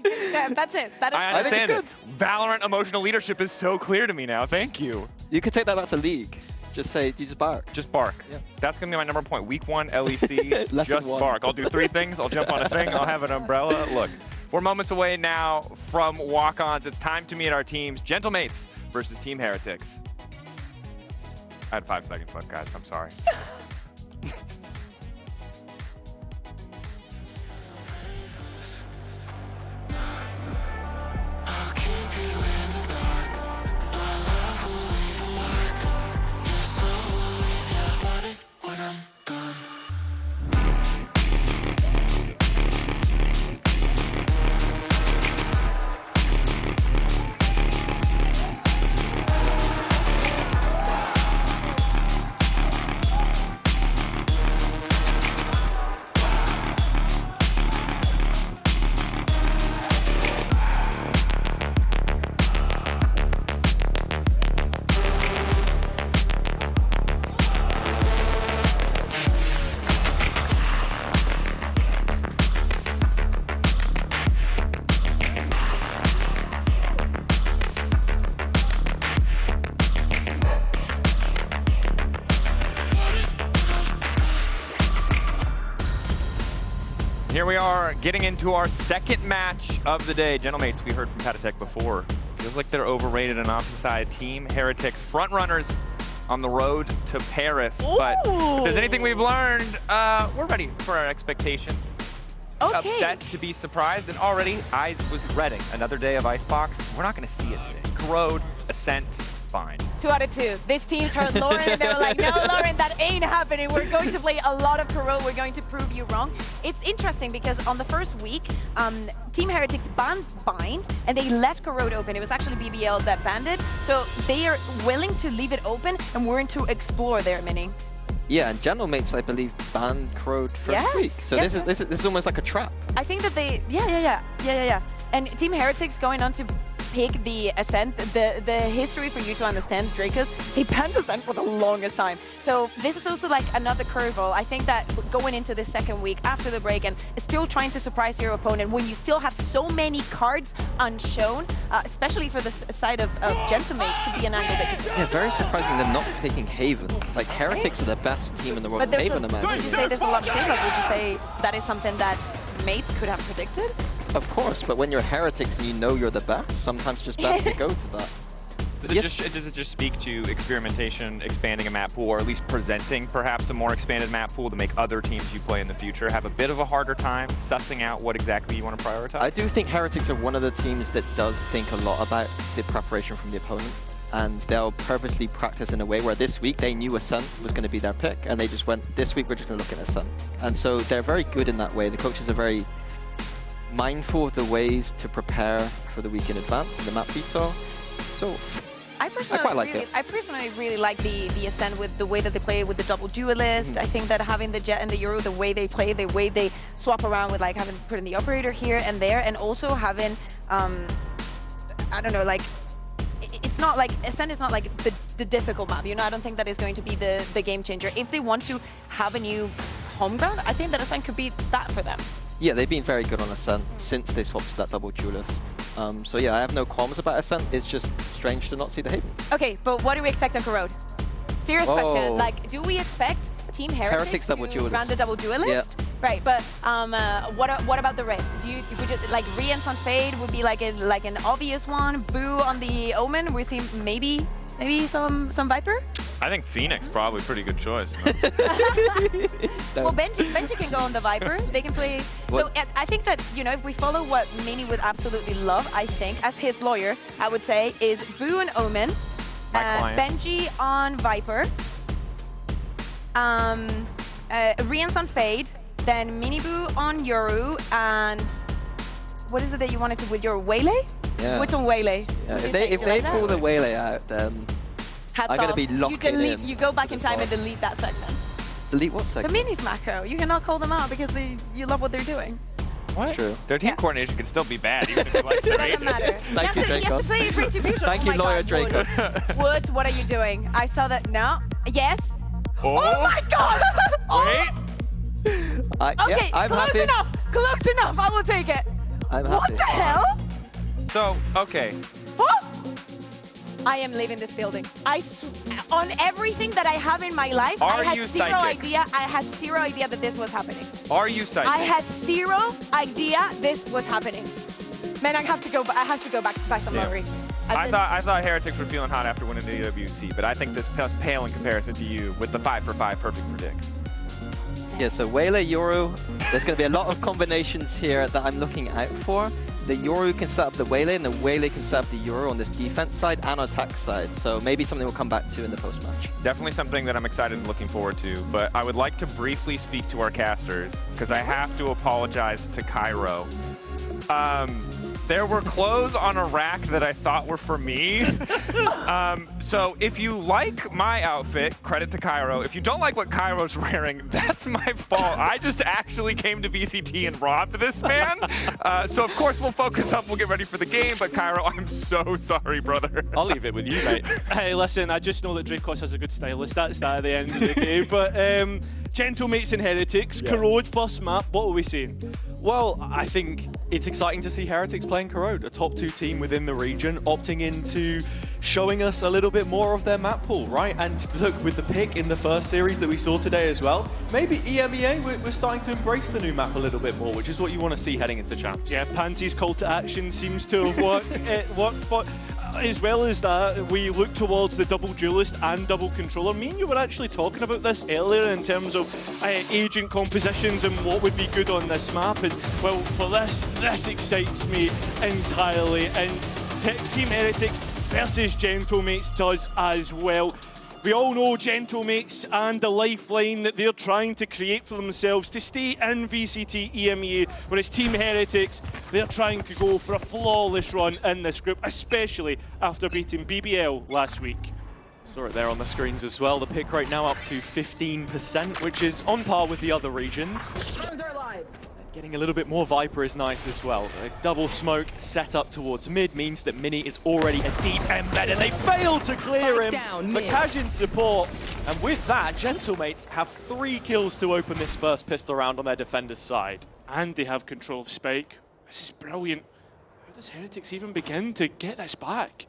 That's it. I understand it. Valorant emotional leadership is so clear to me now. Thank you. You could take that back to League. Just say, you just bark. Just bark. Yeah. That's going to be my number point. Week 1, LEC, just bark. I'll do 3 things. I'll jump on a thing. I'll have an umbrella. Look, we're moments away now from walk-ons. It's time to meet our teams. Gentlemates versus Team Heretics. I had 5 seconds left, guys. I'm sorry. Here we are getting into our second match of the day. Gentlemates, we heard from Patatech before. Feels like they're overrated and opposite Team Heretics frontrunners on the road to Paris. Ooh. But if there's anything we've learned, we're ready for our expectations. Okay. Upset to be surprised, and already I was dreading another day of Icebox. We're not going to see it today. Corrode, Ascent, fine. 2 out of 2. This team's heard Lauren and they were like, no, Lauren, that ain't happening. We're going to play a lot of Corode. We're going to prove you wrong. It's interesting because on the first week, Team Heretics banned Bind and they left Corode open. It was actually BBL that banned it. So they are willing to leave it open and willing to explore their Mini. Yeah, and Gentlemates, I believe, banned Corode first week. So this is almost like a trap. I think that they, yeah. And Team Heretics going on to pick the Ascent, the history for you to understand, Dracos, they banned Ascent for the longest time. So this is also like another curveball. I think that going into the second week after the break and still trying to surprise your opponent when you still have so many cards unshown, especially for the side of Gentlemates, could be an angle that could... Yeah, very surprising they're not picking Haven. Like, Heretics are the best team in the world. But Haven, would you say there's a lot of team up? Would you say that is something that Mates could have predicted? Of course, but when you're Heretics and you know you're the best, sometimes it's just best to go to that. Does it just speak to experimentation, expanding a map pool, or at least presenting perhaps a more expanded map pool to make other teams you play in the future have a bit of a harder time sussing out what exactly you want to prioritize? I do think Heretics are one of the teams that does think a lot about the preparation from the opponent. And they'll purposely practice in a way where this week they knew Ascent was going to be their pick, and they just went, this week we're just going to look at Ascent. And so they're very good in that way. The coaches are very mindful of the ways to prepare for the week in advance in the map detail. So I personally really like the Ascent with the way that they play with the double duelist. I think that having the Jet and the Euro, the way they play, the way they swap around with like having put in the operator here and there, and also having I don't know, like it's not like Ascent is not like the difficult map. You know, I don't think that is going to be the game changer. If they want to have a new home ground, I think that Ascent could be that for them. Yeah, they've been very good on Ascent since they swapped to that double duelist. So yeah, I have no qualms about Ascent. It's just strange to not see the Haven. Okay, but what do we expect on Corode? Serious question. Like, do we expect Team Heretics double to duelist. run the double duelist? Yeah. Right, but what about the rest? Would you like Riens on Fade would be like an obvious one? Boo on the Omen? We see maybe some Viper? I think Phoenix probably pretty good choice. Well, Benji can go on the Viper. They can play. So I think that, you know, if we follow what Mini would absolutely love, I think, as his lawyer, I would say, is Boo and Omen, Benji on Viper, Riens on Fade, then Mini Boo on Yoru, and what is it that you wanted to with your waylay? Yeah. Which one waylay? Yeah, if they pull the waylay out, then Hats I'm going to off. be locked in. You go back in time and delete that section. Delete what section? The minis macro. You cannot call them out because you love what they're doing. What? True. Their team coordination can still be bad, even if you like their Doesn't matter. agents. Thank you, Dracos. Thank you, Lawyer Dracos. Woods, what are you doing? I saw that. No. Yes. Oh, my God. Wait. Okay, I'm close happy. enough. Close enough. I will take it. I'm What happy. the hell? So, okay. I am leaving this building. On everything that I have in my life, I had zero idea. I had zero idea that this was happening. Are you psychic? I had zero idea this was happening. Man, I have to go back to buy some laundry. I thought Heretics were feeling hot after winning the WC, but I think this pales pale in comparison to you with the 5 for 5 perfect predict. Yeah, so Waylay, Yoru, there's going to be a lot of combinations here that I'm looking out for. The Yoru can set up the Waylay, and the Waylay can set up the Yoru on this defense side and attack side. So maybe something we'll come back to in the post-match. Definitely something that I'm excited and looking forward to, but I would like to briefly speak to our casters, because I have to apologize to Cairo. There were clothes on a rack that I thought were for me. So if you like my outfit, credit to Cairo. If you don't like what Cairo's wearing, that's my fault. I just actually came to VCT and robbed this man. So of course we'll focus up, we'll get ready for the game, but Cairo, I'm so sorry, brother. I'll leave it with you, mate. Hey, listen, I just know that Dracos has a good stylist. That's that at the end of the day. But Gentlemates and Heretics, Corrode first map, what are we saying? Well, I think it's exciting to see Heretics playing Corrode, a top 2 team within the region, opting into showing us a little bit more of their map pool, right? And look, with the pick in the first series that we saw today as well, maybe EMEA, we're starting to embrace the new map a little bit more, which is what you want to see heading into Champs. Yeah, Pansy's call to action seems to have worked. It worked, but as well as that, we look towards the double duelist and double controller. Me and you were actually talking about this earlier in terms of agent compositions and what would be good on this map. And well, for this excites me entirely. And Team Heretics versus Gentlemates does as well. We all know Gentlemates and the lifeline that they're trying to create for themselves to stay in VCT EMEA, whereas Team Heretics, they're trying to go for a flawless run in this group, especially after beating BBL last week. Saw it there on the screens as well. The pick rate now up to 15%, which is on par with the other regions. Getting a little bit more Viper is nice as well. A double smoke set up towards mid means that Mini is already a deep embed, and they fail to clear him. But Kaj in support, and with that, Gentlemates have 3 kills to open this first pistol round on their defender's side. And they have control of Spike. This is brilliant. How does Heretics even begin to get this back?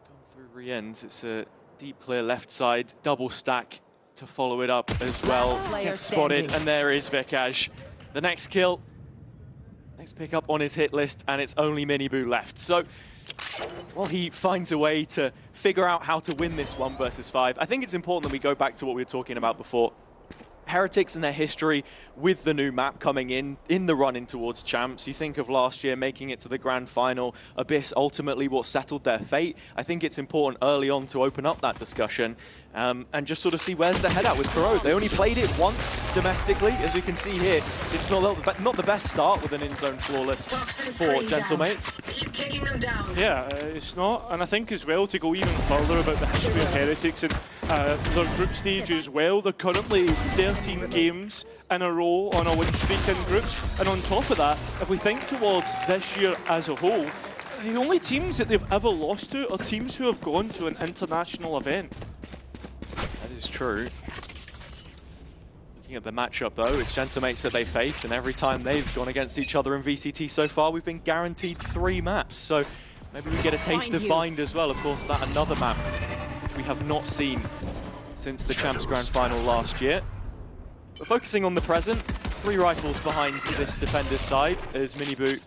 Going through re-ends, it's a deep clear left side, double stack to follow it up as well. Gets spotted, and there is Vikaj. The next kill, next pickup on his hit list, and it's only Miniboo left. So, while he finds a way to figure out how to win this 1 versus 5, I think it's important that we go back to what we were talking about before. Heretics and their history with the new map coming in the run-in towards Champs. You think of last year making it to the grand final, Abyss ultimately what settled their fate. I think it's important early on to open up that discussion and just sort of see where's the head at with Corrode. They only played it once domestically, as you can see here. It's not the best start with an in-zone flawless for Gentlemates. Keep kicking them down. Yeah, it's not. And I think as well, to go even further about the history of Heretics and their group stage as well, they're currently 13 games in a row on a win streak in groups. And on top of that, if we think towards this year as a whole, the only teams that they've ever lost to are teams who have gone to an international event. That is true. Looking at the matchup though, it's Gentlemates that they faced, and every time they've gone against each other in VCT so far, we've been guaranteed 3 maps. So maybe we get a taste of Bind as well. Of course, that another map which we have not seen since the Champs Grand Final last year. But focusing on the present, 3 rifles behind this defender's side as Miniboo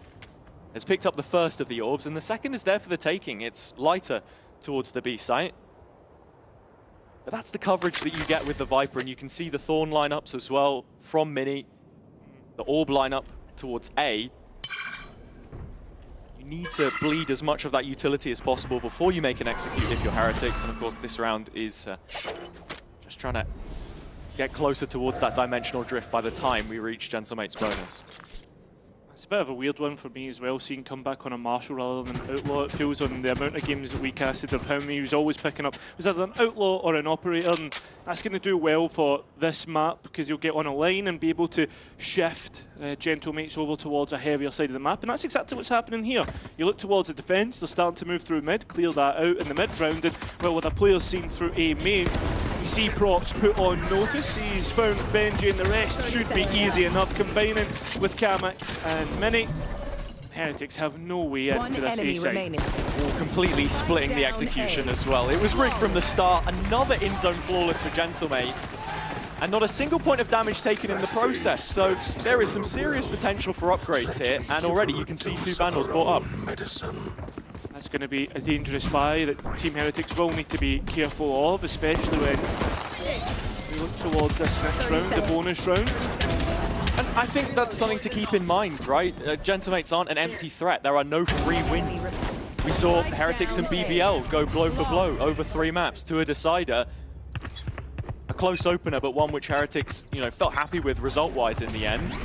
has picked up the first of the orbs, and the second is there for the taking. It's lighter towards the B site. But that's the coverage that you get with the Viper, and you can see the Thorn lineups as well from Mini. The Orb lineup towards A. You need to bleed as much of that utility as possible before you make an execute if you're Heretics, and of course this round is just trying to get closer towards that dimensional drift by the time we reach Gentlemates bonus. It's a bit of a weird one for me as well, seeing comeback on a Marshall rather than Outlaw. It feels on the amount of games that we casted of him, he was always picking up, was either an Outlaw or an Operator, and that's going to do well for this map because you'll get on a line and be able to shift Gentlemates over towards a heavier side of the map, and that's exactly what's happening here. You look towards the defence, they're starting to move through mid, clear that out in the mid round, and well, with a player seen through A main, you see Prox put on notice, he's found Benji and the rest should be easy enough, combining with Kamek and Mini. Heretics have no way into this A side. Oh, completely splitting the execution as well. It was rigged from the start, another in-zone flawless for Gentlemates, and not a single point of damage taken in the process, so there is some serious potential for upgrades here, and already you can see 2 Vandals brought up. That's going to be a dangerous buy that Team Heretics will need to be careful of, especially when we look towards this next round, the bonus round. And I think that's something to keep in mind, right? Gentlemates aren't an empty threat. There are no free wins. We saw Heretics and BBL go blow for blow over 3 maps to a decider. A close opener, but one which Heretics, felt happy with result-wise in the end.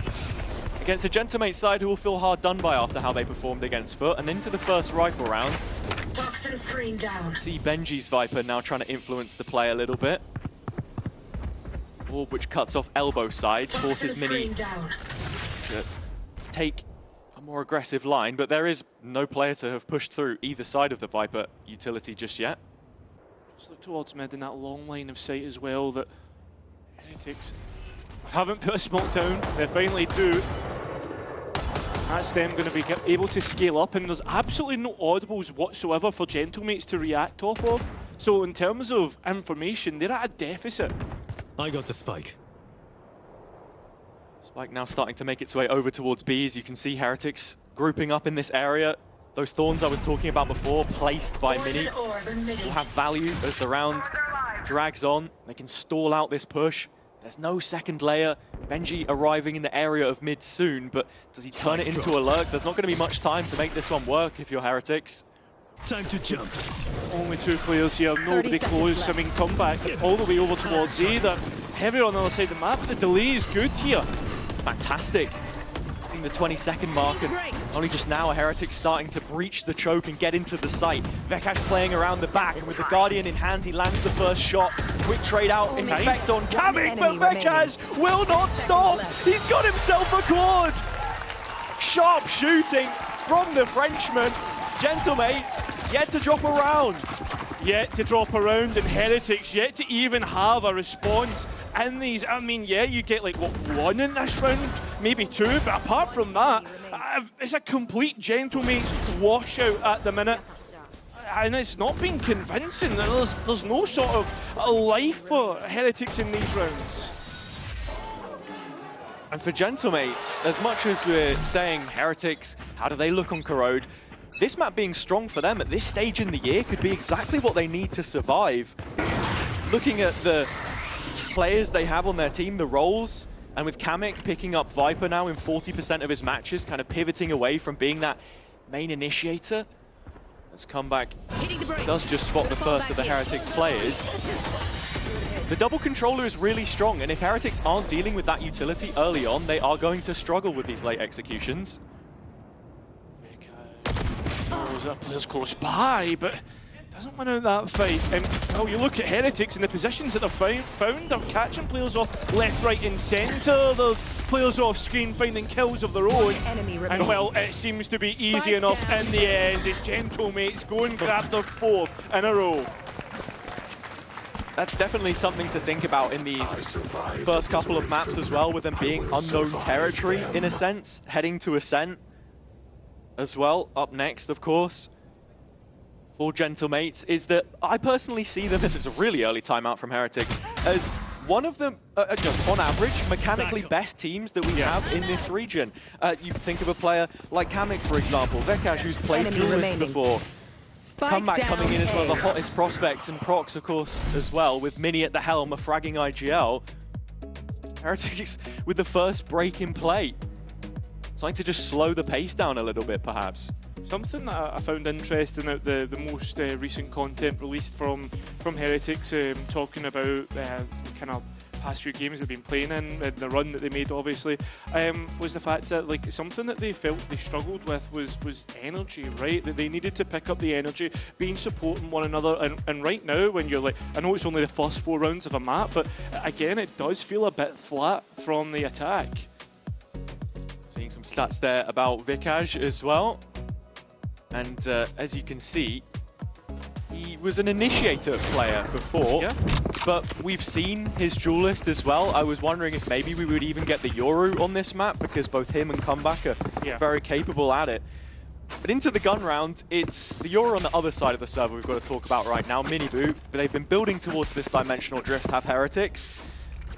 Against a Gentlemates side who will feel hard done by after how they performed against Foot, and into the first rifle round. Toxin screen down. See Benji's Viper now trying to influence the play a little bit. Orb which cuts off elbow side, forces Mini to take a more aggressive line, but there is no player to have pushed through either side of the Viper utility just yet. Just look towards mid in that long line of sight as well that Heretics haven't put a smoke down, they finally do. That's them going to be able to scale up, and there's absolutely no audibles whatsoever for Gentlemates to react off of. So in terms of information, they're at a deficit. I got the spike. Spike now starting to make its way over towards B, as you can see Heretics grouping up in this area. Those thorns I was talking about before, placed by Mini, will have value as the round drags on. They can stall out this push. There's no second layer. Benji arriving in the area of mid soon, but does he turn it into a lurk? There's not going to be much time to make this one work if you're Heretics. Time to jump. Only 2 players here, nobody close. I mean, comeback all the way over towards A. They're heavier on the other side of the map. The delay is good here. Fantastic. The 20-second mark, and only just now a Heretic starting to breach the choke and get into the site. Vekash playing around the back, and with the Guardian in hand, he lands the first shot. Quick trade out, in effect on Kamek, but Vekash will not stop. He's got himself a quad. Sharp shooting from the Frenchman. Gentlemates yet to drop a round. Yet to drop a round, and Heretics yet to even have a response in these. I mean, yeah, you get like, what, 1 in this round? Maybe 2, but apart from that, it's a complete Gentlemates washout at the minute. And it's not been convincing. There's no sort of life for Heretics in these rounds. And for Gentlemates, as much as we're saying Heretics, how do they look on Corrode? This map being strong for them at this stage in the year could be exactly what they need to survive. Looking at the players they have on their team, the roles, and with Kamek picking up Viper now in 40% of his matches, kind of pivoting away from being that main initiator. As Comeback does just spot the first of the Heretics players. The double controller is really strong, and if Heretics aren't dealing with that utility early on, they are going to struggle with these late executions. Players close by, but doesn't win out that fight. And well, you look at Heretics and the positions that they've found, they're catching players off left, right and centre. There's players off screen finding kills of their own. And well, it seems to be easy enough in the end as Gentlemates go and grab their 4th in a row. That's definitely something to think about in these first couple of maps as well, with them being unknown territory in a sense, heading to Ascent as well. Up next, of course, for Gentlemates, is that I personally see them, as it's a really early timeout from Heretics, as one of the, on average, mechanically best teams that we have in this region. You think of a player like Kamek, for example, Vekash, who's played Duelist before. Comeback coming in as one of the hottest prospects, and Prox, of course, as well, with Mini at the helm, a fragging IGL. Heretics with the first break in play. Trying to just slow the pace down a little bit, perhaps. Something that I found interesting out the most recent content released from Heretics, talking about kind of past few games they've been playing in, and the run that they made, obviously, was the fact that like something that they felt they struggled with was energy, right? That they needed to pick up the energy, being supporting one another, and right now when you're like, I know it's only the first 4 rounds of a map, but again it does feel a bit flat from the attack. Seeing some stats there about Vikaj as well, and as you can see, he was an initiator player before, but we've seen his duelist as well. I was wondering if maybe we would even get the Yoru on this map, because both him and Comeback are very capable at it. But into the gun round, it's the Yoru on the other side of the server we've got to talk about right now, Miniboo. But they've been building towards this dimensional drift, have Heretics.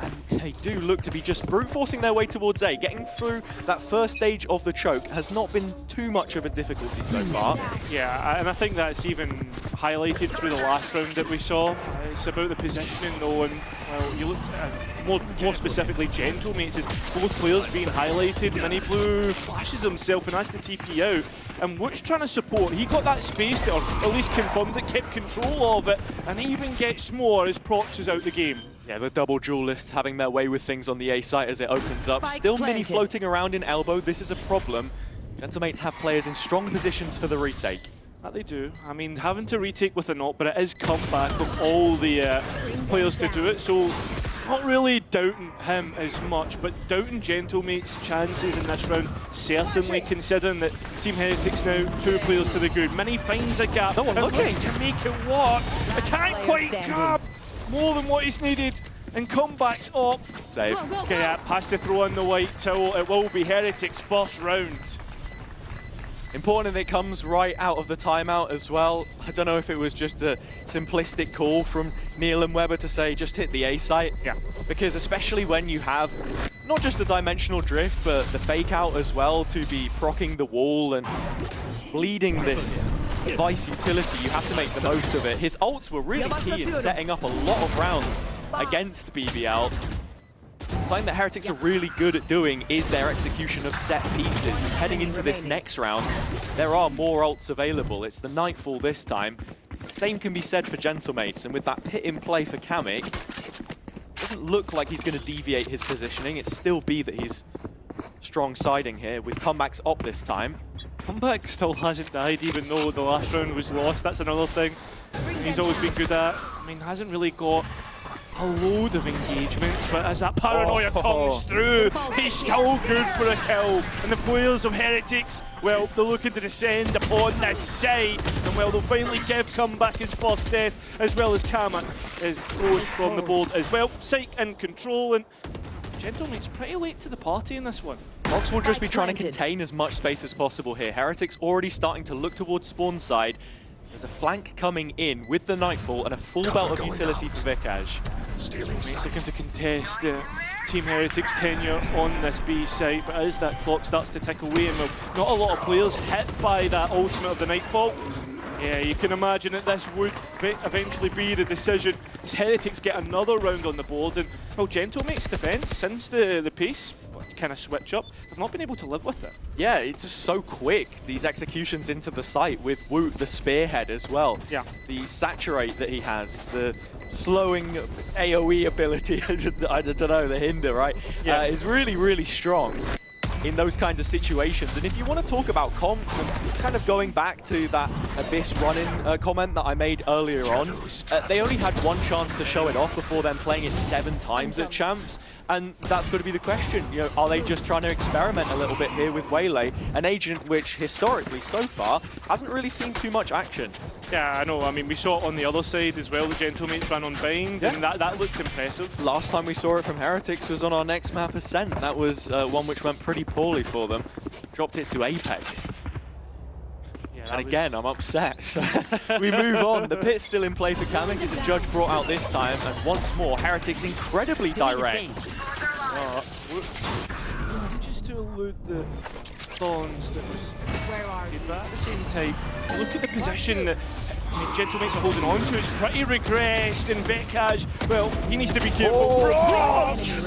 And they do look to be just brute forcing their way towards A. Getting through that first stage of the choke has not been too much of a difficulty so far. Yeah, and I think that's even highlighted through the last round that we saw. It's about the positioning though, and well, you look more specifically Gentlemates, is both players being highlighted. Miniblue flashes himself and has to TP out. And Woot's trying to support. He got that space there, or at least confirmed it, kept control of it, and even gets more as Prox is out the game. Yeah, the double duelists having their way with things on the A site as it opens up. Still Mini floating around in elbow. This is a problem. Gentlemates have players in strong positions for the retake. That they do. I mean, having to retake with a knock, but it is comeback from all the players to do it. So, not really doubting him as much, but doubting Gentlemates' chances in this round, certainly considering that Team Heretics now 2 players to the good. Mini finds a gap. No one looking to make it work. I can't quite grab more than what he's needed, and Comeback's up. Save. Okay, pass to throw in the white towel. It will be Heretics' first round. Important that it comes right out of the timeout as well. I don't know if it was just a simplistic call from Neil and Weber to say just hit the A site. Yeah. Because especially when you have not just the dimensional drift, but the fake out as well to be proccing the wall and bleeding this device utility, you have to make the most of it. His ults were really key in setting up a lot of rounds against BBL. Something that Heretics are really good at doing is their execution of set pieces. And heading into this next round, there are more ults available. It's the Nightfall this time. Same can be said for Gentlemates, and with that pit in play for Kamik, doesn't look like he's going to deviate his positioning. It's still B that he's strong siding here, with Comeback's op this time. Comeback still hasn't died, even though the last round was lost. That's another thing he's always been good at. I mean, hasn't really got a load of engagements, but as that paranoia comes through, he's still good for a kill. And the players of Heretics, well, they're looking to descend upon this site, and well, they'll finally give Comeback his first death, as well as Kamik is thrown from the board as well. Psych in control, and Gentlemate's pretty late to the party in this one. Prox will just be trying to contain as much space as possible here. Heretics already starting to look towards spawn side. There's a flank coming in with the Nightfall and a full belt of utility for Vikaj. He's looking to contest Team Heretics' tenure on this B site, but as that clock starts to tick away, and not a lot of players hit by that ultimate of the Nightfall, yeah, you can imagine that this would eventually be the decision as Heretics get another round on the board. And well, Gentlemate's defense since the pace kind of switch up, they've not been able to live with it. Yeah, it's just so quick, these executions into the site with Woot, the spearhead as well. Yeah. The saturate that he has, the slowing AoE ability, I don't know, the hinder, right? Yeah. Is really, really strong in those kinds of situations. And if you want to talk about comps and kind of going back to that Abyss run-in comment that I made earlier on, they only had one chance to show it off before then playing it 7 times at Champs. And that's got to be the question, you know, are they just trying to experiment a little bit here with Waylay, an agent which historically so far hasn't really seen too much action? Yeah, I know. I mean, we saw it on the other side as well. The Gentlemates ran on bind, and that looked impressive. Last time we saw it from Heretics was on our next map, Ascent. That was one which went pretty poorly for them. Dropped it to Apex. And again, I'm upset. So we move on. The pit's still in play for Kamik as a judge brought out this time. And once more, Heretics incredibly direct. Just to elude the thorns that was... But at the same time, look at the position that Gentlemates are holding on to. It's pretty regressed, and Vikaj, well, he needs to be careful.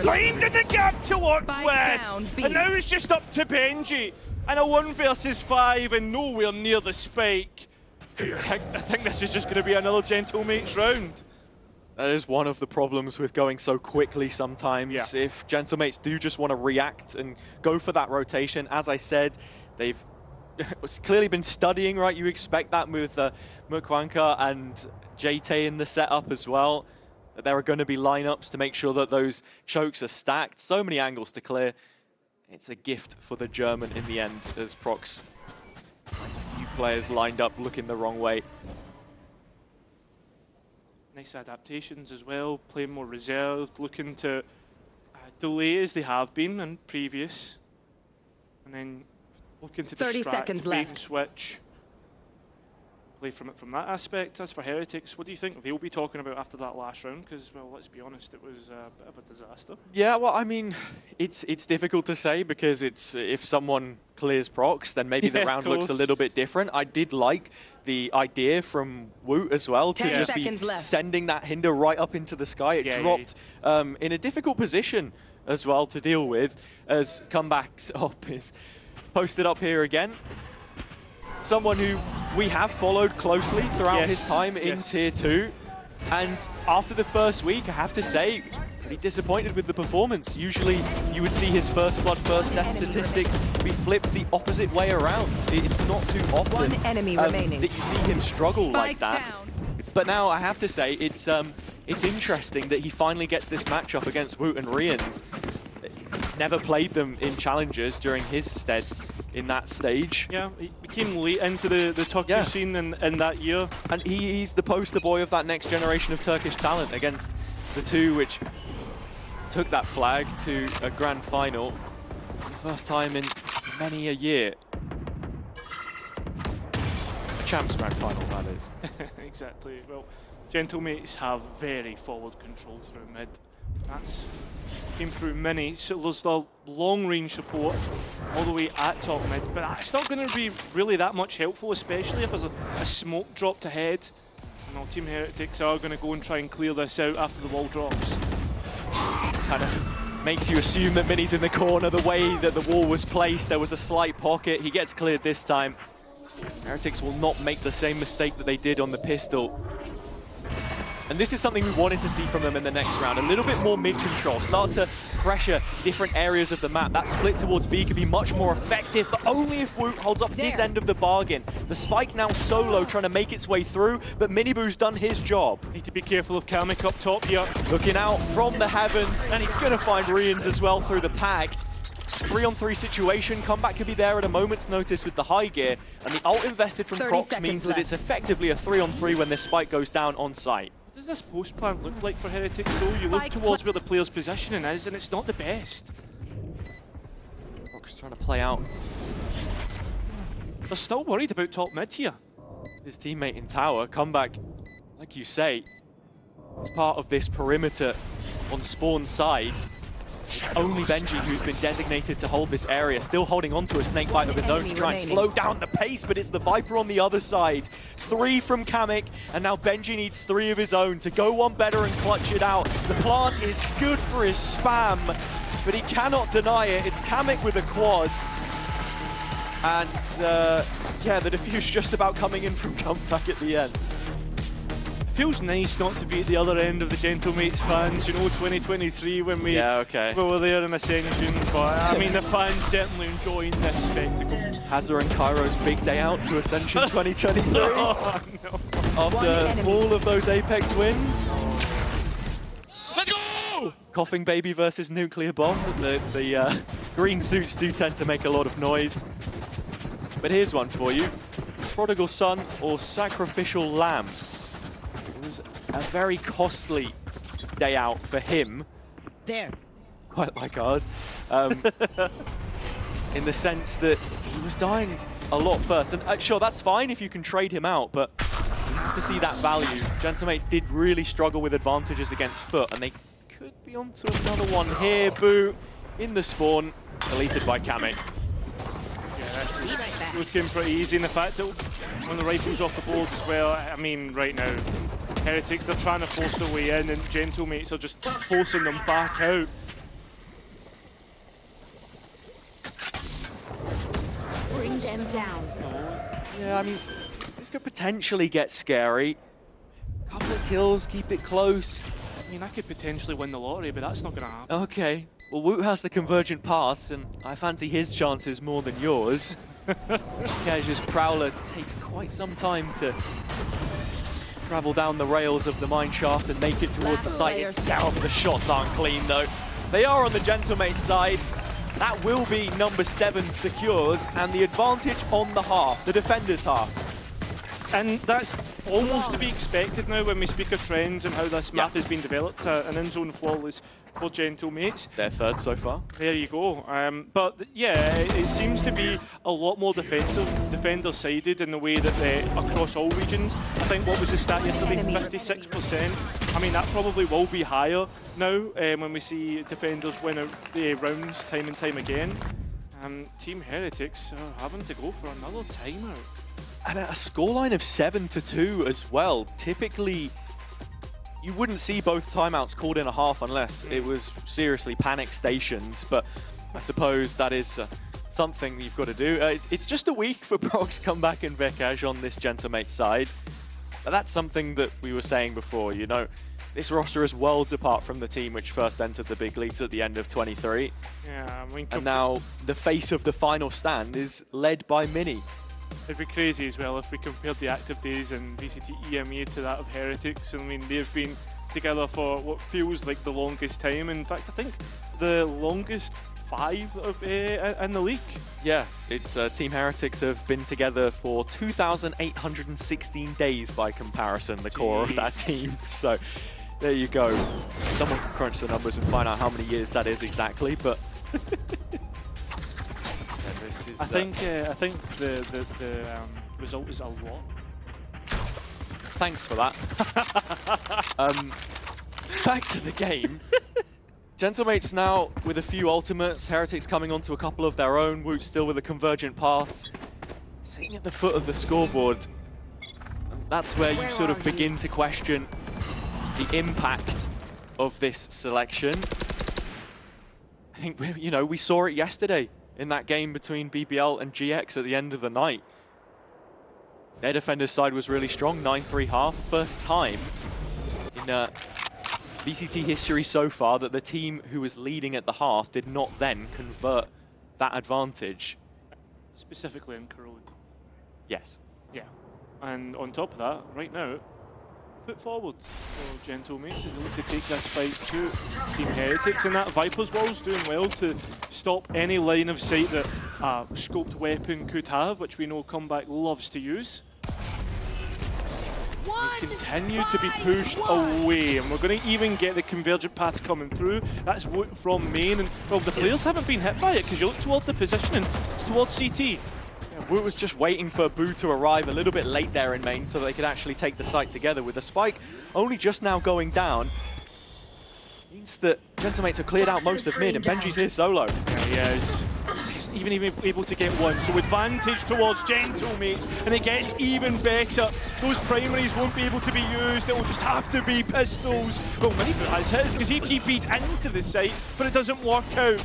Finding the gap to work with! And now it's just up to Benji. And a 1 versus 5 and nowhere near the spike. I think this is just going to be another Gentlemates round. That is one of the problems with going so quickly sometimes. Yeah. If Gentlemates do just want to react and go for that rotation, as I said, they've clearly been studying, right? You expect that with Mukwanka and JT in the setup as well. That there are going to be lineups to make sure that those chokes are stacked. So many angles to clear. It's a gift for the German in the end as Prox finds a few players lined up looking the wrong way. Nice adaptations as well, playing more reserved, looking to delay as they have been in previous, and then looking to 30 distract, seconds bait left. and switch. Play from it from that aspect. As for Heretics, what do you think they'll be talking about after that last round? Because, well, let's be honest, it was a bit of a disaster. Yeah, well, I mean, it's difficult to say because it's if someone clears Prox, then maybe the round looks a little bit different. I did like the idea from Woot as well to just be sending that Hinder right up into the sky. It dropped in a difficult position as well to deal with as comebacks up is posted up here again. Someone who we have followed closely throughout his time in Tier 2. And after the first week, I have to say, pretty disappointed with the performance. Usually you would see his first blood, first death statistics be flipped the opposite way around. It's not too often that you see him struggle like that. But now I have to say, it's interesting that he finally gets this matchup against Woot and Rians. Never played them in challenges during his stead in that stage. Yeah, he came late into the Turkish scene in that year. And he's the poster boy of that next generation of Turkish talent against the two which took that flag to a grand final. First time in many a year. Champs grand final, that is. Exactly. Well, Gentlemates have very forward control through mid. That's came through many, so there's the long-range support all the way at top mid, but it's not going to be really that much helpful, especially if there's a smoke dropped ahead. You know, Team Heretics are going to go and try and clear this out after the wall drops. Kind of makes you assume that Mini's in the corner. The way that the wall was placed, there was a slight pocket. He gets cleared this time. Heretics will not make the same mistake that they did on the pistol. And this is something we wanted to see from them in the next round. A little bit more mid-control. Start to pressure different areas of the map. That split towards B could be much more effective, but only if Woot holds up his end of the bargain. The spike now solo trying to make its way through, but Miniboo's done his job. Need to be careful of Kamek up top here. Looking out from the heavens, and he's going to find Rians as well through the pack. 3-on-3 situation. Comeback could be there at a moment's notice with the high gear, and the ult invested from Prox means that it's effectively a 3-on-3 when this spike goes down on site. What does this post plan look like for Heretics though? You look towards where the player's positioning is and it's not the best. Prox trying to play out. They're still worried about top mid here. His teammate in tower, comeback, like you say, it's part of this perimeter on spawn side. It's only Benji who's been designated to hold this area, still holding on to a snake bite of his own to try and slow down the pace, but it's the Viper on the other side. 3 from Kamek, and now Benji needs 3 of his own to go one better and clutch it out. The plant is good for his spam, but he cannot deny it. It's Kamek with a quad. And yeah, the defuse just about coming in from jump back at the end. Feels nice not to be at the other end of the Gentlemates fans, you know, 2023 when we were there in Ascension, but I mean the fans certainly enjoying this spectacle. Hazard and Cairo's big day out to Ascension 2023. Oh, no. After all of those Apex wins. Let's go! Coughing Baby versus Nuclear Bomb. The green suits do tend to make a lot of noise. But here's one for you. Prodigal Son or Sacrificial Lamb. It was a very costly day out for him. There. Quite like ours. In the sense that he was dying a lot first. And sure, that's fine if you can trade him out, but you have to see that value. Gentlemates did really struggle with advantages against Foot, and they could be onto another one here. Boo in the spawn, deleted by Kamek. Yeah, this is looking pretty easy, and the fact that when the rifle's off the board as well, I mean, right now, Heretics, they're trying to force their way in, and Gentlemates are just forcing them back out. Bring them down. Yeah, I mean, this could potentially get scary. Couple of kills, keep it close. I mean, I could potentially win the lottery, but that's not going to happen. Okay. Well, Woot has the convergent paths, and I fancy his chances more than yours. Kej's Prowler takes quite some time to travel down the rails of the mine shaft and make it towards the site itself. The shots aren't clean, though. They are on the Gentlemate side. That will be number 7 secured, and the advantage on the half, the defender's half. And that's almost to be expected now when we speak of trends and how this map has been developed. An in-zone flawless for Gentlemates. They're third so far. There you go. But yeah, it seems to be a lot more defensive, defender-sided in the way that across all regions. I think what was the stat yesterday? 56%. I mean, that probably will be higher now when we see defenders win out the rounds time and time again. Team Heretics are having to go for another timeout. And a scoreline of 7-2 as well. Typically, you wouldn't see both timeouts called in a half unless it was seriously panic stations, but I suppose that is something you've got to do. It's just a week for Prox Comeback and Vekaj on this Gentlemate side, but that's something that we were saying before, you know. This roster is worlds apart from the team which first entered the big leagues at the end of 23. Yeah, I mean, and now the face of the final stand is led by Mini. It'd be crazy as well if we compared the active days in VCT EMEA to that of Heretics. I mean, they've been together for what feels like the longest time. In fact, I think the longest 5 in the league. Yeah, it's Team Heretics have been together for 2,816 days by comparison, the core of that team. So there you go. Someone can crunch the numbers and find out how many years that is exactly, but I think the result is a lot. Thanks for that. Back to the game. Gentlemates now with a few ultimates. Heretics coming onto a couple of their own. Woot still with the convergent paths. Sitting at the foot of the scoreboard. And that's where you sort of begin to question the impact of this selection. I think, you know, we saw it yesterday in that game between BBL and GX at the end of the night. Their defender's side was really strong, 9-3 half. First time in VCT history so far that the team who was leading at the half did not then convert that advantage. Specifically in Corrode. Yes. Yeah. And on top of that, right now, foot forward for Gentlemates as they look to take this fight to Team Heretics, and that Viper's Wall's doing well to stop any line of sight that a scoped weapon could have, which we know Comeback loves to use. He's continued to be pushed away, and we're going to even get the convergent paths coming through. That's Woot from main, and well, the players haven't been hit by it because you look towards the positioning, it's towards CT. Woot was just waiting for Boo to arrive a little bit late there in main so they could actually take the site together. With the spike only just now going down, means that Gentlemates have cleared out most of mid, and Benji's here solo. Yeah, he is. He's even able to get one, so advantage towards Gentlemates, and it gets even better. Those primaries won't be able to be used, it will just have to be pistols. Well, Minifoot has his because he TP'd into the site, but it doesn't work out.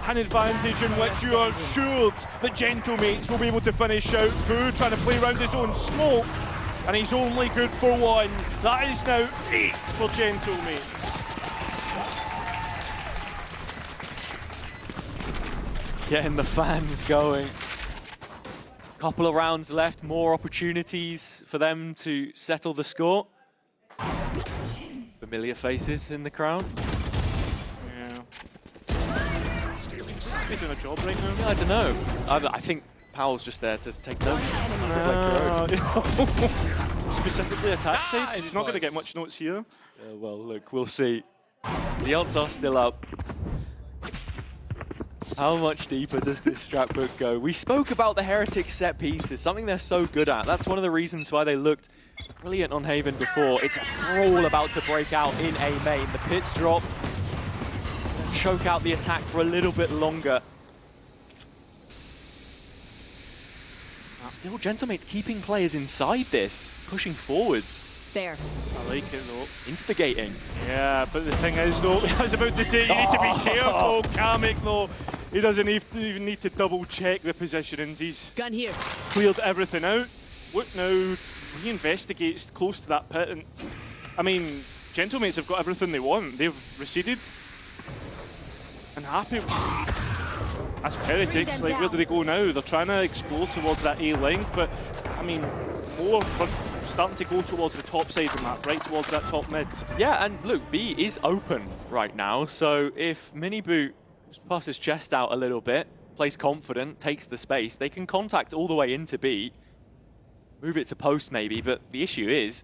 An advantage in which you are assured that Gentlemates will be able to finish out. Boo trying to play around his own smoke, and he's only good for 1. That is now 8 for Gentlemates. Getting the fans going. Couple of rounds left, more opportunities for them to settle the score. Familiar faces in the crowd. He's doing a job right now. Yeah, I don't know. I think Powell's just there to take notes. Specifically attack side, he's not going to get much notes here. Well, look, we'll see. The odds are still up. How much deeper does this scrapbook go? We spoke about the Heretics set pieces, something they're so good at. That's one of the reasons why they looked brilliant on Haven before. It's a brawl about to break out in A main. The pit's dropped. Choke out the attack for a little bit longer. Still, Gentlemates keeping players inside this, pushing forwards. There. I like it though. Instigating. Yeah, but the thing is though, I was about to say, you need to be careful, Kamek though. He doesn't even need to double check the positionings. He's gun here. Cleared everything out. Woot now he investigates close to that pit, and I mean, Gentlemates have got everything they want. They've receded and happy. As for Heretics, like, where do they go now? They're trying to explore towards that A link, but I mean, more starting to go towards the top side of the map, right towards that top mid. Yeah, and look, B is open right now, so if Miniboot just puffs his chest out a little bit, plays confident, takes the space, they can contact all the way into B, move it to post maybe, but the issue is,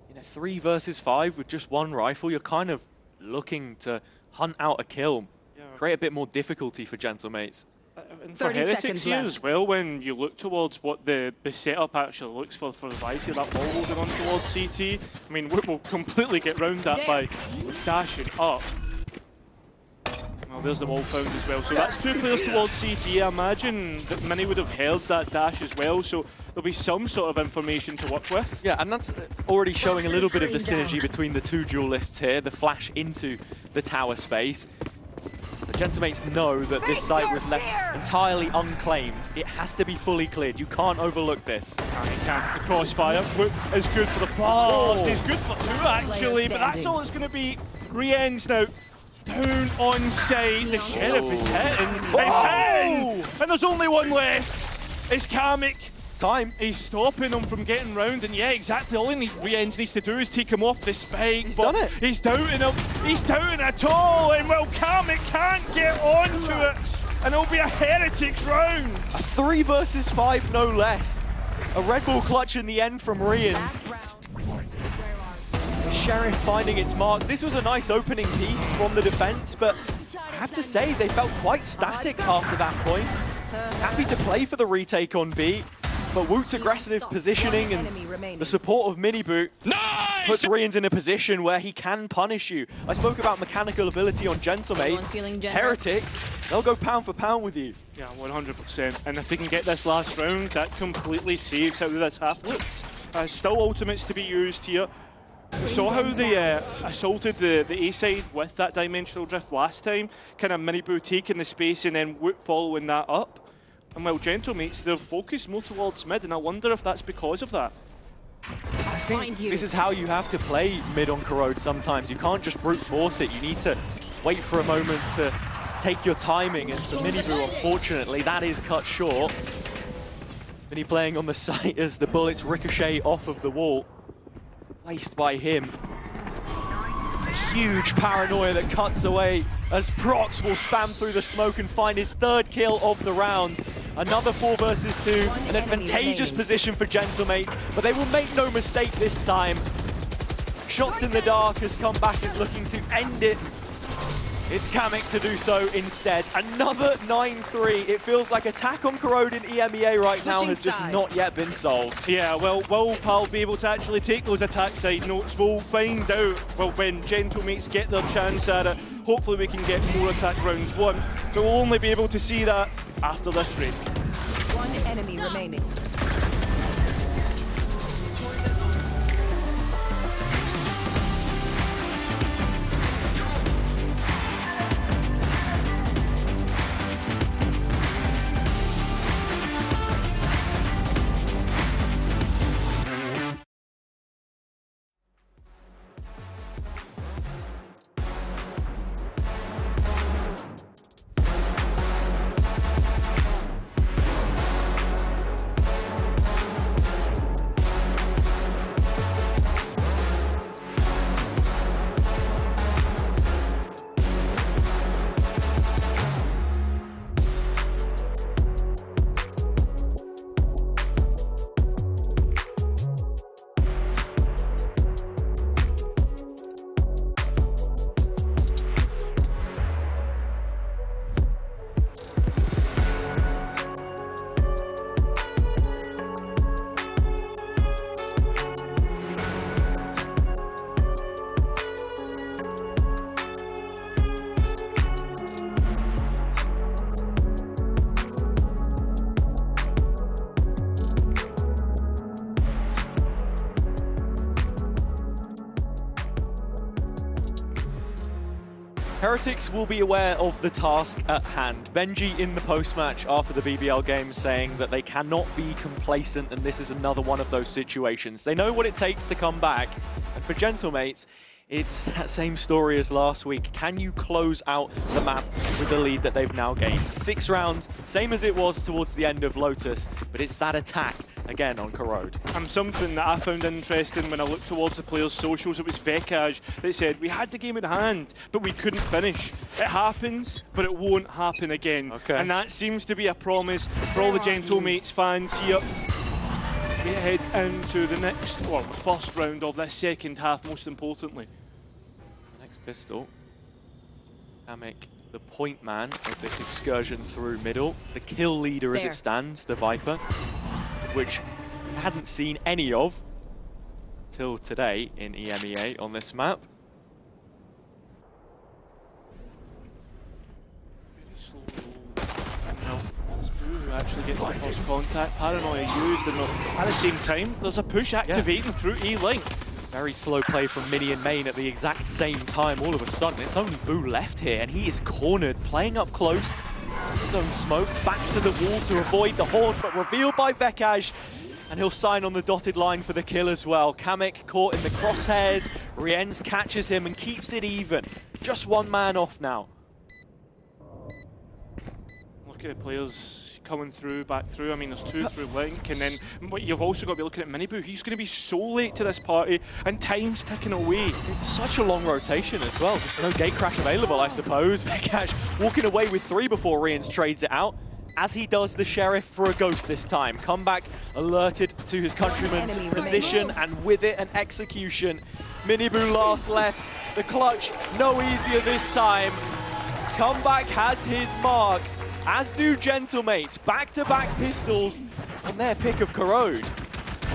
in a 3 versus 5 with just one rifle, you're kind of looking to hunt out a kill, create a bit more difficulty for Gentlemates. And for Heretics here as well, when you look towards what the setup actually looks for the Vice here, that ball holding on towards CT, I mean, we'll completely get round that by dashing up. Well, there's the wall found as well. So that's 2 players towards CT. I imagine that many would have held that dash as well, so there'll be some sort of information to work with. Yeah, and that's already showing a little bit of the synergy between the 2 duelists here, the flash into the tower space. The Gentlemates know that this site was left entirely unclaimed. It has to be fully cleared. You can't overlook this. You can't. The crossfire is good for the first. It's good for 2 actually, but that's all it's going to be. Rien's now down on site. The Sheriff is hitting. It's hitting! And there's only one left. It's Kamek. Time. He's stopping him from getting round, and yeah, exactly. All Rienz needs to do is take him off the spike. He's done it. He's doubting him. He's doubting it all, and well, Kamek can't get onto it, and it'll be a Heretics round. A 3 versus 5, no less. A Red Bull clutch in the end from Rienz. The Sheriff finding its mark. This was a nice opening piece from the defense, but I have to say they felt quite static after that point. Happy to play for the retake on B. But Woot's aggressive positioning and the support of Miniboot puts Rienz in a position where he can punish you. I spoke about mechanical ability on Gentlemates. Heretics, they'll go pound for pound with you. Yeah, 100%. And if they can get this last round, that completely saves how this half looks. Still ultimates to be used here. We saw how they assaulted the A side with that dimensional drift last time. Kind of Miniboot taking the space and then Woot following that up. And while Gentlemates, they're focused more towards mid, and I wonder if that's because of that. I think this is how you have to play mid on Corrode sometimes. You can't just brute force it. You need to wait for a moment to take your timing, and for Miniboot, unfortunately, that is cut short. Mini playing on the site as the bullets ricochet off of the wall, placed by him. It's a huge paranoia that cuts away as Prox will spam through the smoke and find his 3rd kill of the round. Another 4 versus 2, an advantageous position for Gentlemates, but they will make no mistake this time. Shots in the dark has come back, is looking to end it. It's Kamek to do so instead. Another 9-3. It feels like attack on Corrode in EMEA right now has just not yet been solved. Yeah, well, will Pal be able to actually take those attack side notes? We'll find out, well, when Gentlemates get their chance at it. Hopefully we can get more attack rounds won, but we'll only be able to see that after this break. 1 enemy remaining. Heretics will be aware of the task at hand. Benji in the post-match after the BBL game saying that they cannot be complacent, and this is another one of those situations. They know what it takes to come back. And for Gentlemates, it's that same story as last week. Can you close out the map with the lead that they've now gained? 6 rounds, same as it was towards the end of Lotus, but it's that attack again on Corrode. Something that I found interesting when I looked towards the players' socials, it was Vekaj that said, we had the game in hand, but we couldn't finish. It happens, but it won't happen again. Okay. And that seems to be a promise for all the Gentlemates fans here. We head into the next, well, the first round of this second half, most importantly. Next pistol. Kamek, the point man of this excursion through middle. The kill leader as it stands, the Viper, which we hadn't seen any of till today in EMEA on this map. Who actually gets the first contact. Paranoia used, and at the same time, there's a push activating through E-Link. Very slow play from Mini and Main at the exact same time. All of a sudden, it's only Boo left here, and he is cornered, playing up close. His own smoke, back to the wall to avoid the Horde, but revealed by Vekaj. And he'll sign on the dotted line for the kill as well. Kamek caught in the crosshairs. Rienz catches him and keeps it even. Just one man off now. Look at the players coming through, back through. I mean, there's 2 through Link, and then but you've also got to be looking at Miniboo. He's going to be so late to this party, and time's ticking away. It's such a long rotation as well. Just no gate crash available, I suppose. Vekaj walking away with 3 before Rienz trades it out, as he does the Sheriff for a ghost this time. Comeback alerted to his countryman's position, and with it, an execution. Miniboo last left. The clutch, no easier this time. Comeback has his mark, as do Gentlemates. Back-to-back pistols on their pick of Corrode.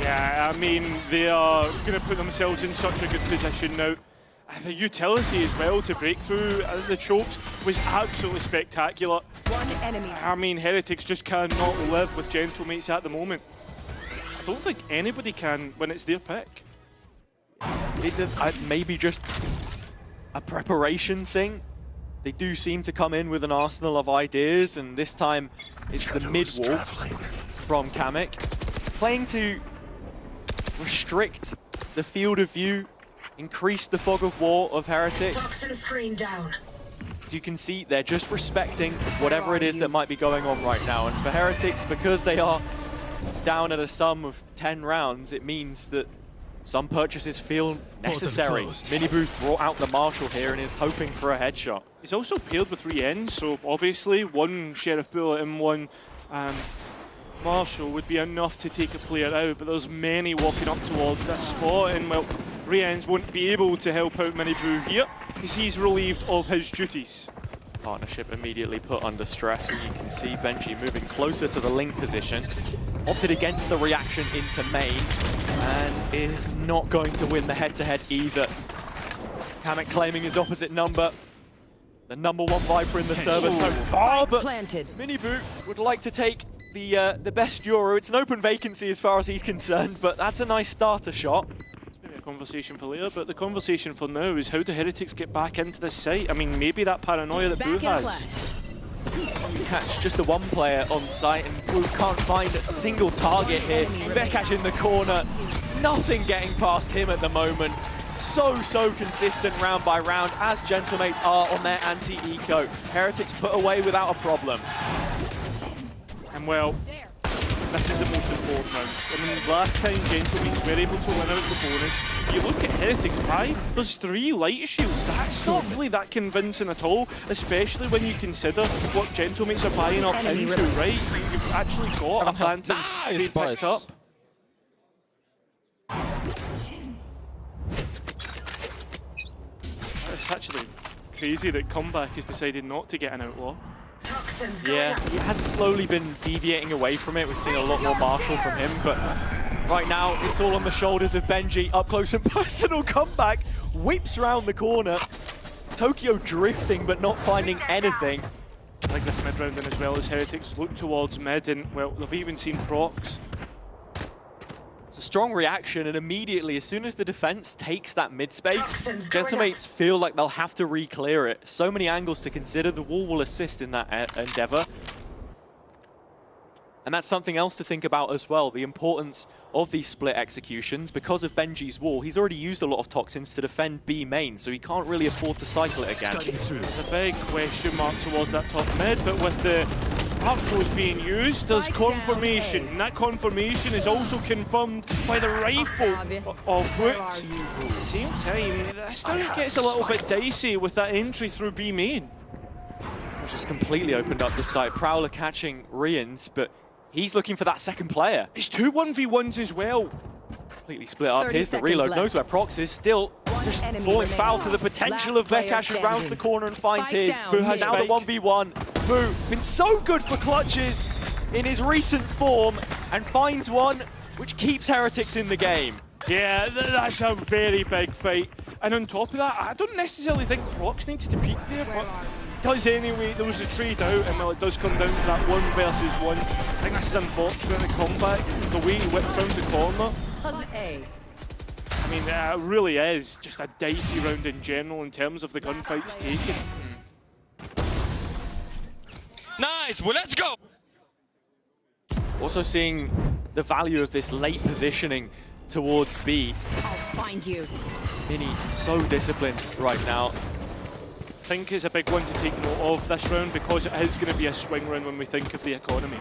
Yeah, I mean, they are going to put themselves in such a good position now. The utility as well to break through the chokes was absolutely spectacular. One enemy. I mean, Heretics just cannot live with Gentlemates at the moment. I don't think anybody can when it's their pick. Maybe just a preparation thing. They do seem to come in with an arsenal of ideas, and this time it's the mid-wall from Kamek. Playing to restrict the field of view, increase the fog of war of Heretics. Toxin screen down. As you can see, they're just respecting whatever it is that might be going on right now. And for Heretics, because they are down at a sum of 10 rounds, it means that some purchases feel necessary. Miniboo brought out the Marshal here and is hoping for a headshot. He's also paired with Rienz, so obviously one Sheriff Bullet and one Marshal would be enough to take a player out, but there's many walking up towards this spot, and well, Rienz won't be able to help out Miniboo here because he's relieved of his duties. Partnership immediately put under stress, and you can see Benji moving closer to the link position. Opted against the reaction into main, and is not going to win the head-to-head either. Kamek claiming his opposite number. The #1 Viper in the server so far, but Miniboo would like to take the best Euro. It's an open vacancy as far as he's concerned, but that's a nice starter shot. Maybe a conversation for later, but the conversation for now is how do Heretics get back into this site? I mean, maybe that paranoia that Boo has. You catch just the 1 player on site, and Boo can't find a single target here. Vekaj in the corner, nothing getting past him at the moment. So consistent round by round, as Gentlemates are on their anti-eco. Heretics put away without a problem. And well, this is the most important round. I mean, last time Gentlemates were able to win out the bonus. You look at Heretics 5, there's 3 light shields. That's not really that convincing at all, especially when you consider what Gentlemates are buying up into, right? You've actually got a Phantom they've picked up. It's actually crazy that Comeback has decided not to get an outlaw. Yeah, he has slowly been deviating away from it. We've seen a lot more Marshal from him, but right now it's all on the shoulders of Benji. Up close and personal. Comeback whips round the corner. Tokyo drifting but not finding anything. I like this mid round then as well as Heretics look towards mid, and well, they've even seen procs. It's a strong reaction, and immediately, as soon as the defense takes that mid space, Gentlemates feel like they'll have to re-clear it. So many angles to consider. The wall will assist in that endeavor. And that's something else to think about as well, the importance of these split executions. Because of Benji's wall, he's already used a lot of toxins to defend B main, so he can't really afford to cycle it again. There's a big question mark towards that top mid, but with the arrows being used, there's confirmation. And that confirmation is also confirmed by the rifle of Woot. At the same time, this still gets a little bit dicey with that entry through B main. Just completely opened up the site. Prowler catching Rians, but he's looking for that second player. It's 2 1v1s as well. Completely split up. Here's the reload. left. Knows where Prox is. Still just falling foul to the potential of Vekash, who rounds the corner and finds his. down. Who has now the 1v1. Who been so good for clutches in his recent form and finds one which keeps Heretics in the game. Yeah, that's a very big fight. And on top of that, I don't necessarily think Prox needs to peek there, but does anyway. There was a trade out, and it does come down to that 1 versus 1. I think this is unfortunate in the combat, the way he whips round the corner. I mean, it really is just a dicey round in general in terms of the gunfights taken. Nice, well, let's go! Also seeing the value of this late positioning towards B. I'll find you. Mini so disciplined right now. I think it's a big one to take note of this round because it is going to be a swing round when we think of the economy.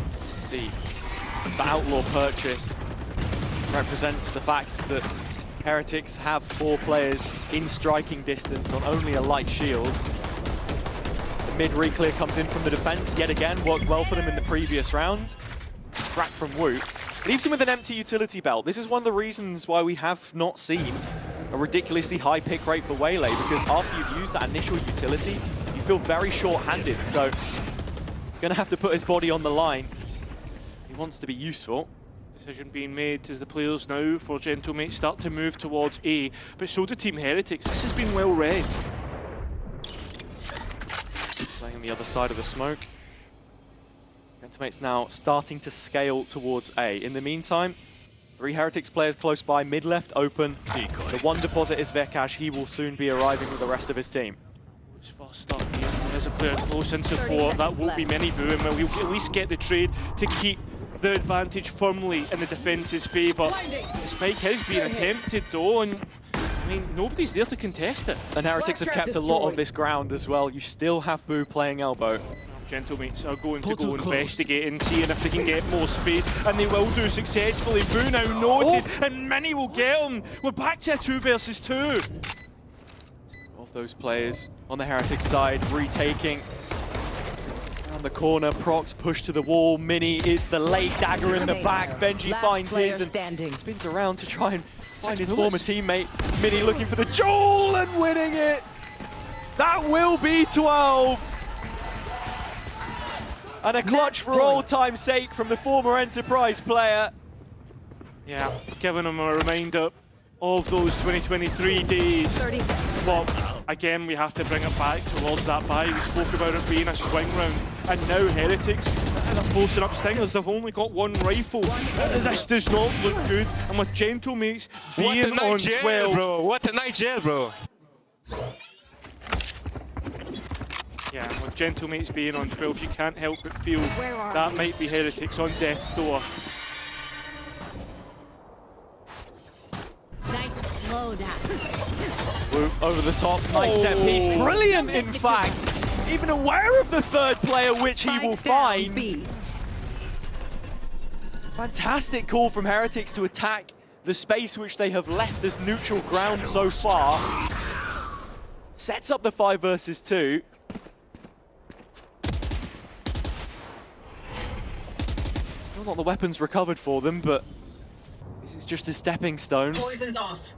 See, the Outlaw purchase represents the fact that Heretics have 4 players in striking distance on only a light shield. The mid re-clear comes in from the defense yet again, worked well for them in the previous round. Crack from Woot. Leaves him with an empty utility belt. This is one of the reasons why we have not seen a ridiculously high pick rate for Waylay, because after you've used that initial utility, you feel very short-handed, so he's going to have to put his body on the line. He wants to be useful. Decision being made as the players now for Gentlemates start to move towards A, but so do Team Heretics. This has been well read. Playing on the other side of the smoke. Gentlemates now starting to scale towards A. In the meantime, 3 Heretics players close by, mid left open. The one deposit is Vekash. He will soon be arriving with the rest of his team. It's first up here. There's a player close in support. That won't be many booing, but we'll at least get the trade to keep the advantage firmly in the defence's favour. The spike is being attempted though, and I mean, nobody's there to contest it. And Heretics have kept a lot of this ground as well. You still have Boo playing elbow. Gentlemates are going to go investigating, seeing if they can get more space, and they will do successfully. Boo now noted, and Mini will get him. We're back to a 2 versus 2. Of those players on the Heretics side, retaking around the corner. Prox pushed to the wall. Mini is the late dagger in the back. Benji finds his and spins around to try and find his former teammate. Mini looking for the jewel and winning it. That will be 12. And a clutch for all time's sake from the former Enterprise player. Yeah, giving him a reminder of those 2023 days. But again, we have to bring it back towards that buy. We spoke about it being a swing round. And now Heretics are forcing up Stingers. They've only got 1 rifle. This does not look good. And with Gentlemates being on 12. Bro. What a night jail, bro. Yeah, with Gentlemates being on 12, you can't help but feel that might be Heretics on death's door. Nice slow down. Over the top, nice set piece. Brilliant, in fact. Even aware of the 3rd player, which he will find. Fantastic call from Heretics to attack the space which they have left as neutral ground so far. Sets up the 5 versus 2. Still not the weapons recovered for them, but this is just a stepping stone. Poison's off.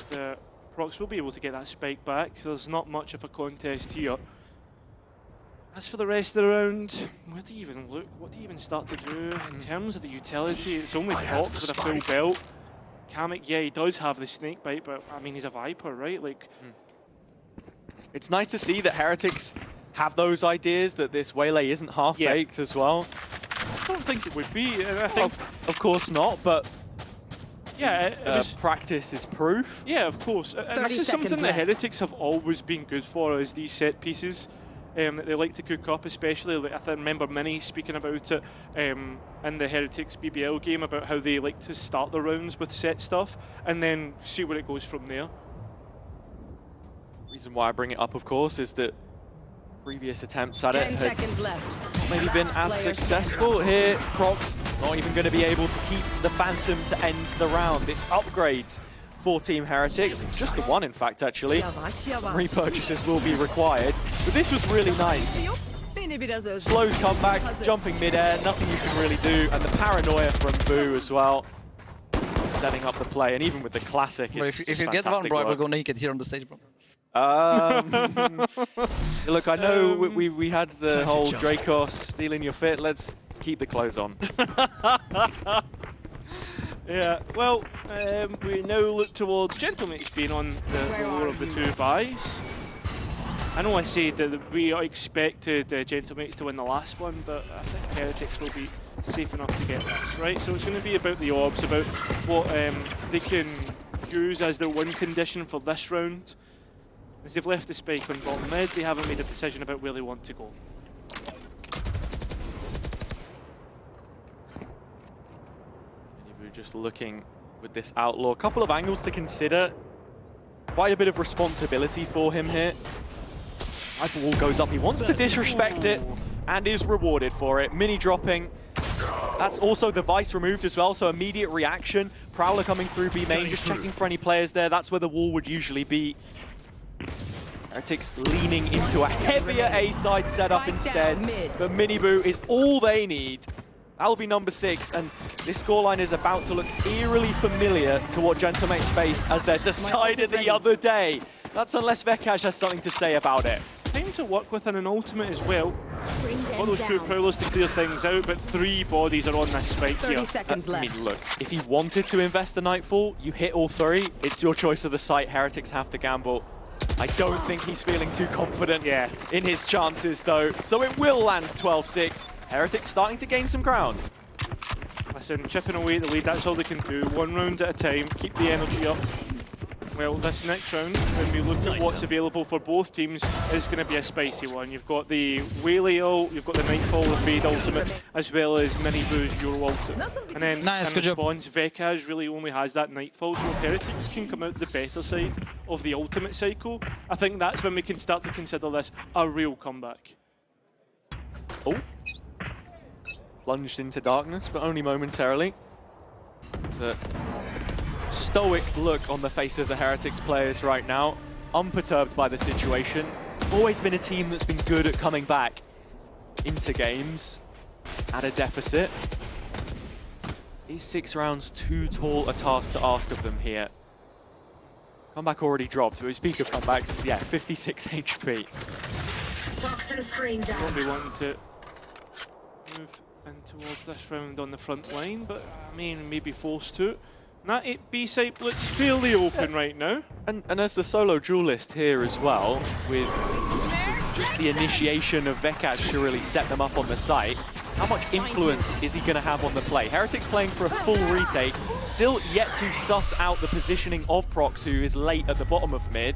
The Prox will be able to get that spike back. There's not much of a contest here. As for the rest of the round, where do you even look? What do you even start to do? In terms of the utility, it's only Prox with a full belt. Kamek, yeah, he does have the snake bite, but I mean, he's a Viper, right? Like, it's nice to see that Heretics have those ideas, that this Waylay isn't half-baked as well. don't think it would be. I think, of course not, but yeah, practice is proof. Yeah, of course. And this is something that Heretics have always been good for, is these set pieces that they like to cook up, especially. Like, I remember Mini speaking about it in the Heretics BBL game, about how they like to start the rounds with set stuff and then see where it goes from there. Reason why I bring it up, of course, is that previous attempts at it had not maybe been as successful. Here, Prox not even going to be able to keep the Phantom to end the round. It's upgrades for Team Heretics, just the one in fact actually. Some repurchases will be required, but this was really nice. Slow's comeback, jumping mid-air, nothing you can really do, and the paranoia from Boo as well, setting up the play, and even with the classic, it's if you get one, bro, I will go naked here on the stage, bro. Look, I know we had the whole Dracos stealing your fit. Let's keep the clothes on. Yeah, well, we now look towards Gentlemates being on the lower of the two buys. I know I said that we expected Gentlemates to win the last one, but I think Heretics will be safe enough to get this, right? So it's going to be about the orbs, about what they can use as their win condition for this round. As they've left the spike on bottom mid, they haven't made a decision about where they want to go. Just looking with this Outlaw, a couple of angles to consider. Quite a bit of responsibility for him here. The wall goes up, he wants to disrespect it and is rewarded for it. Mini dropping. That's also the Vice removed as well, so immediate reaction. Prowler coming through B main, just checking for any players there. That's where the wall would usually be. Heretics leaning into a heavier A-side setup instead, but Miniboo is all they need. That'll be number 6, and this scoreline is about to look eerily familiar to what Gentlemates faced as they decided the other day. That's unless Vekaj has something to say about it. Time to work within an ultimate as well. Got those two Prowlers to clear things out, but 3 bodies are on this spike here. 30 seconds left. I mean, look, if he wanted to invest the Nightfall, you hit all 3. It's your choice of the site. Heretics have to gamble. I don't think he's feeling too confident in his chances, though. So it will land 12-6. Heretics starting to gain some ground. Listen, chipping away at the lead, that's all they can do. 1 round at a time, keep the energy up. Well, this next round, when we look at what's available for both teams, is going to be a spicy one. You've got the Whaley ult, you've got the Nightfall, the Fade ultimate, as well as Miniboo's Euro ultimate. And then in response, Vekaj really only has that Nightfall, so if Heretics can come out the better side of the ultimate cycle, I think that's when we can start to consider this a real comeback. Oh. Plunged into darkness, but only momentarily. It's a stoic look on the face of the Heretics players right now, unperturbed by the situation. Always been a team that's been good at coming back into games at a deficit. Is 6 rounds too tall a task to ask of them here? Comeback already dropped. We speak of comebacks, yeah, 56 HP. Toxin screen down. Won't be wanting to move in towards this round on the front line, but I mean, maybe forced to. That B site looks fairly open right now. And as the solo duelist here as well, with just the initiation of Vekaj to really set them up on the site, how much influence is he going to have on the play? Heretics playing for a full retake, still yet to suss out the positioning of Prox, who is late at the bottom of mid.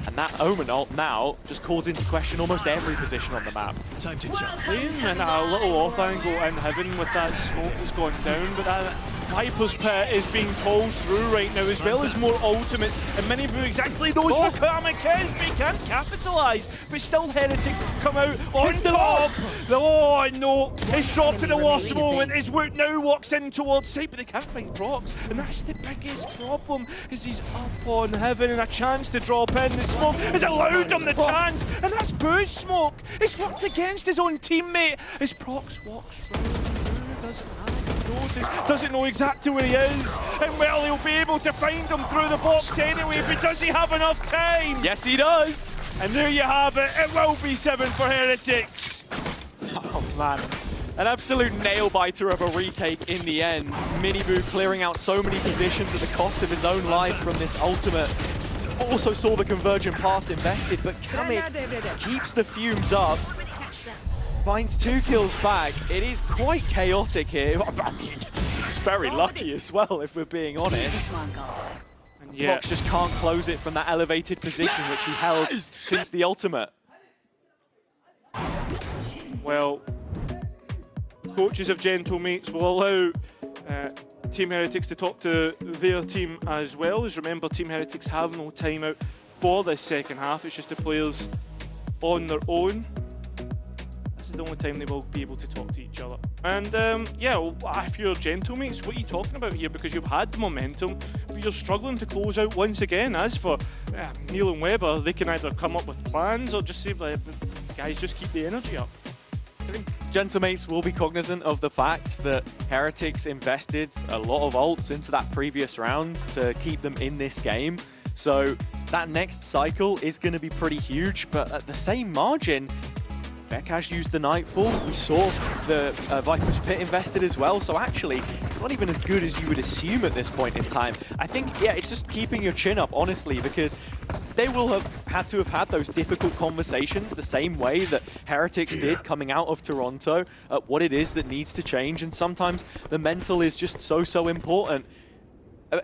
And that Omen ult now just calls into question almost every position on the map. Time to jump. And a little off angle in heaven with that smoke that's gone down, but that Viper's Pit is being pulled through right now, as well as more ultimates, and Miniboo exactly knows where Karmic is, but he can't capitalise. But still Heretics come out on top. Oh no, it's dropped in the last moment. His Woot now walks in towards site, but they can't find Prox, and that's the biggest problem, is he's up on heaven and a chance to drop in. The smoke is allowed him the chance, and that's Boo's smoke. It's worked against his own teammate as Prox walks round. Doesn't know exactly where he is, and well, he'll be able to find him through the box anyway, but does he have enough time? Yes, he does. And there you have it. It will be 7 for Heretics. Oh man, an absolute nail-biter of a retake in the end. Miniboo clearing out so many positions at the cost of his own life from this ultimate. Also saw the convergent pass invested, but Kamik keeps the fumes up. finds 2 kills back. It is quite chaotic here. He's very lucky as well, if we're being honest. And Prox just can't close it from that elevated position which he held since the ultimate. Well, coaches of Gentlemates will allow Team Heretics to talk to their team as well. As remember, Team Heretics have no timeout for this second half. It's just the players on their own. This is the only time they will be able to talk to each other. And yeah, well, if you're Gentlemates, what are you talking about here? Because you've had the momentum, but you're struggling to close out once again. As for Neil and Weber, they can either come up with plans or just say, guys, just keep the energy up. Gentlemates will be cognizant of the fact that Heretics invested a lot of ults into that previous round to keep them in this game. So that next cycle is going to be pretty huge, but at the same margin, VECAZ used the Nightfall. We saw the Viper's Pit invested as well, so actually it's not even as good as you would assume at this point in time. I think, yeah, it's just keeping your chin up, honestly, because they will have had to have had those difficult conversations the same way that Heretics did coming out of Toronto at what it is that needs to change, and sometimes the mental is just so important.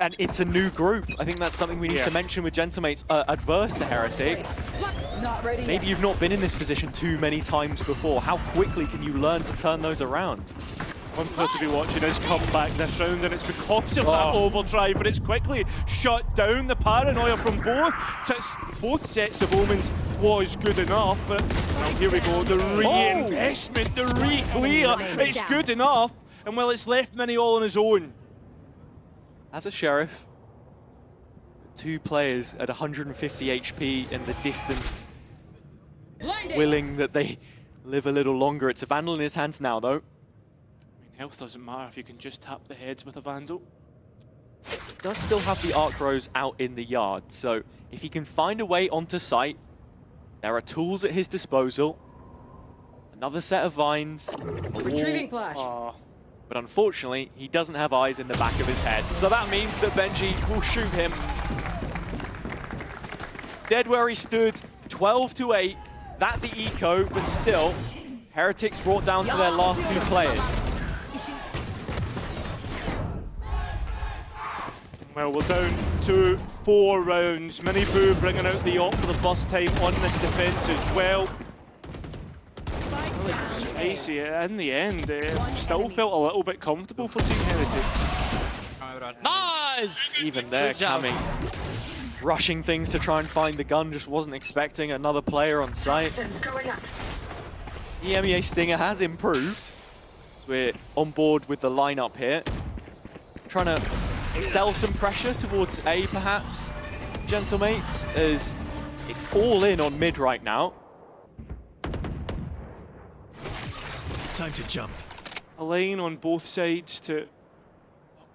And it's a new group. I think that's something we need to mention with Gentlemates adverse to Heretics. Maybe you've not been in this position too many times before. How quickly can you learn to turn those around? One player to be watching has come back this round, and it's because of that overdrive, but it's quickly shut down. The paranoia from both sets of omens was good enough, but well, here we go, the reinvestment, the re-clear, it's good enough, and well, it's left Mini all on his own. As a Sheriff, 2 players at 150 HP in the distance, willing that they live a little longer. It's a Vandal in his hands now, though. I mean, health doesn't matter if you can just tap the heads with a Vandal. Does still have the Arc Rose out in the yard, so if he can find a way onto site, there are tools at his disposal. Another set of vines. Retrieving flash. But unfortunately, he doesn't have eyes in the back of his head. So that means that Benji will shoot him. Dead where he stood, 12-8. That the eco, but still, Heretics brought down to their last 2 players. Well, we're down to 4 rounds. Miniboo bringing out the op for the first time on this defense as well. Spicy in the end, still felt a little bit comfortable for Team Heretics. Nice! Even there, coming, rushing things to try and find the gun, just wasn't expecting another player on site. The EMEA Stinger has improved, so we're on board with the lineup here. Trying to sell some pressure towards A, perhaps, Gentlemates, as it's all in on mid right now. Time to jump. A lane on both sides to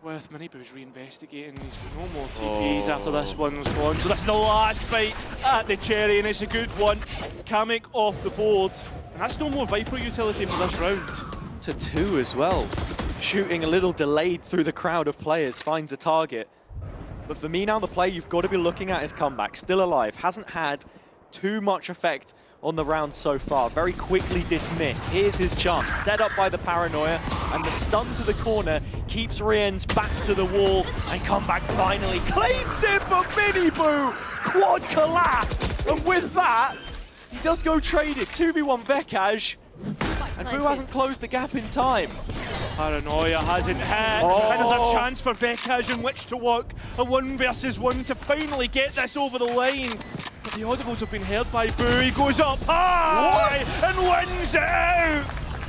with Miniboo's reinvestigating. He's got no more TPs after this one's gone. So that's the last bite at the cherry, and it's a good one. Kamek off the board. And that's no more Viper utility for this round. To 2 as well. Shooting a little delayed through the crowd of players, finds a target. But for me now, the play you've got to be looking at is comeback. Still alive, hasn't had too much effect on the round so far. Very quickly dismissed. Here's his chance, set up by the paranoia, and the stun to the corner keeps Rien's back to the wall, and comeback finally claims it for Miniboo! Quad collapse! And with that, he does go traded. 2v1 VECAZ, and Boo hasn't closed the gap in time. Paranoia hasn't hit, and there's a chance for VECAZ in which to work a 1 versus 1 to finally get this over the line. But the audibles have been heard by Boo. He goes up high and wins it out.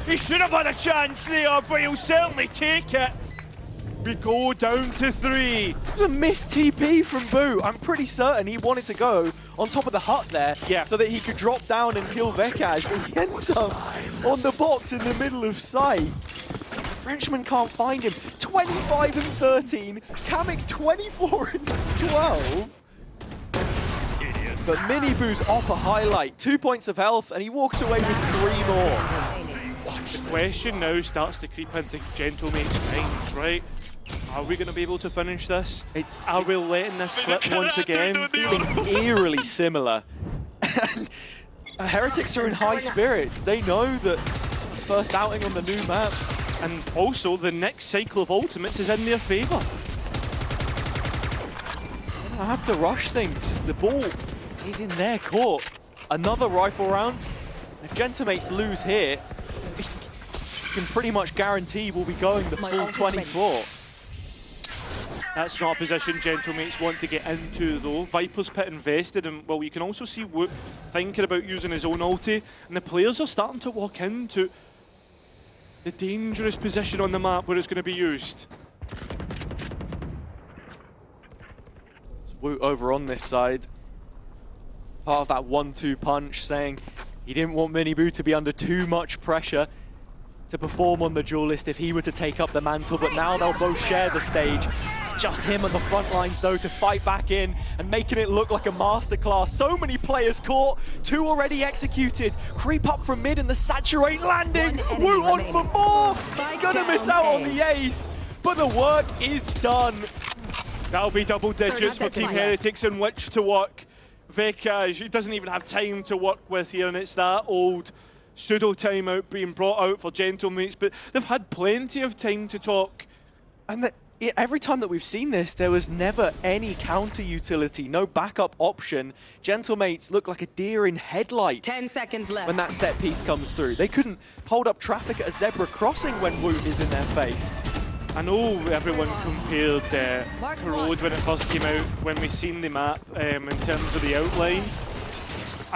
He should have had a chance there, but he'll certainly take it. We go down to 3. The missed TP from Boo. I'm pretty certain he wanted to go on top of the hut there so that he could drop down and kill VECAZ, but he ends up on the box in the middle of sight. The Frenchman can't find him. 25 and 13. Kamek 24 and 12. But Miniboo's op a highlight. 2 points of health, and he walks away with 3 more. The question now starts to creep into Gentlemate's minds, right? Are we going to be able to finish this? Are we letting this slip once again? Feeling eerily similar. And Heretics are in high spirits. They know that first outing on the new map. And also, the next cycle of ultimates is in their favour. I have to rush things. The ball is in their court. Another rifle round. If Gentamates lose here, you can pretty much guarantee we'll be going the full 24. That's not a position Gentlemates want to get into, though. Viper's Pit invested, and well, you can also see Woot thinking about using his own ulti, and the players are starting to walk into the dangerous position on the map where it's going to be used. It's Woot over on this side. Part of that 1-2 punch, saying he didn't want Miniboo to be under too much pressure to perform on the duelist if he were to take up the mantle, but now they'll both share the stage. It's just him on the front lines, though, to fight back in and making it look like a masterclass. So many players caught, 2 already executed. Creep up from mid and the saturate landing. Woot on for more. He's gonna miss out on the ace, but the work is done. That'll be double digits for Team Heretics in which to work. VCT, he doesn't even have time to work with here, and it's that old pseudo timeout being brought out for Gentlemates, but they've had plenty of time to talk. And every time that we've seen this, there was never any counter utility, no backup option. Gentlemates look like a deer in headlights. 10 seconds left. When that set piece comes through. They couldn't hold up traffic at a zebra crossing when Woot is in their face. I know everyone compared Corrode when it first came out, when we seen the map in terms of the outline.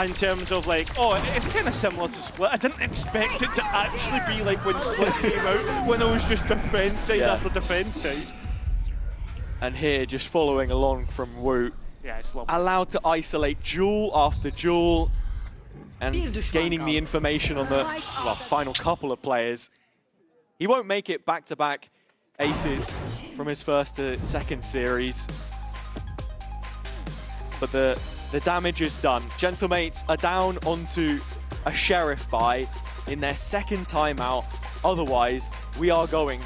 In terms of like, oh, it's kind of similar to Split. I didn't expect it to actually be like when Split came out, when it was just defense side after defense side. And here, just following along from Woot, it's lovely. Allowed to isolate duel after duel, and gaining the information on the final couple of players. He won't make it back-to-back aces from his first to second series, but the damage is done. Gentlemates are down onto a Sheriff buy in their second timeout. Otherwise, we are going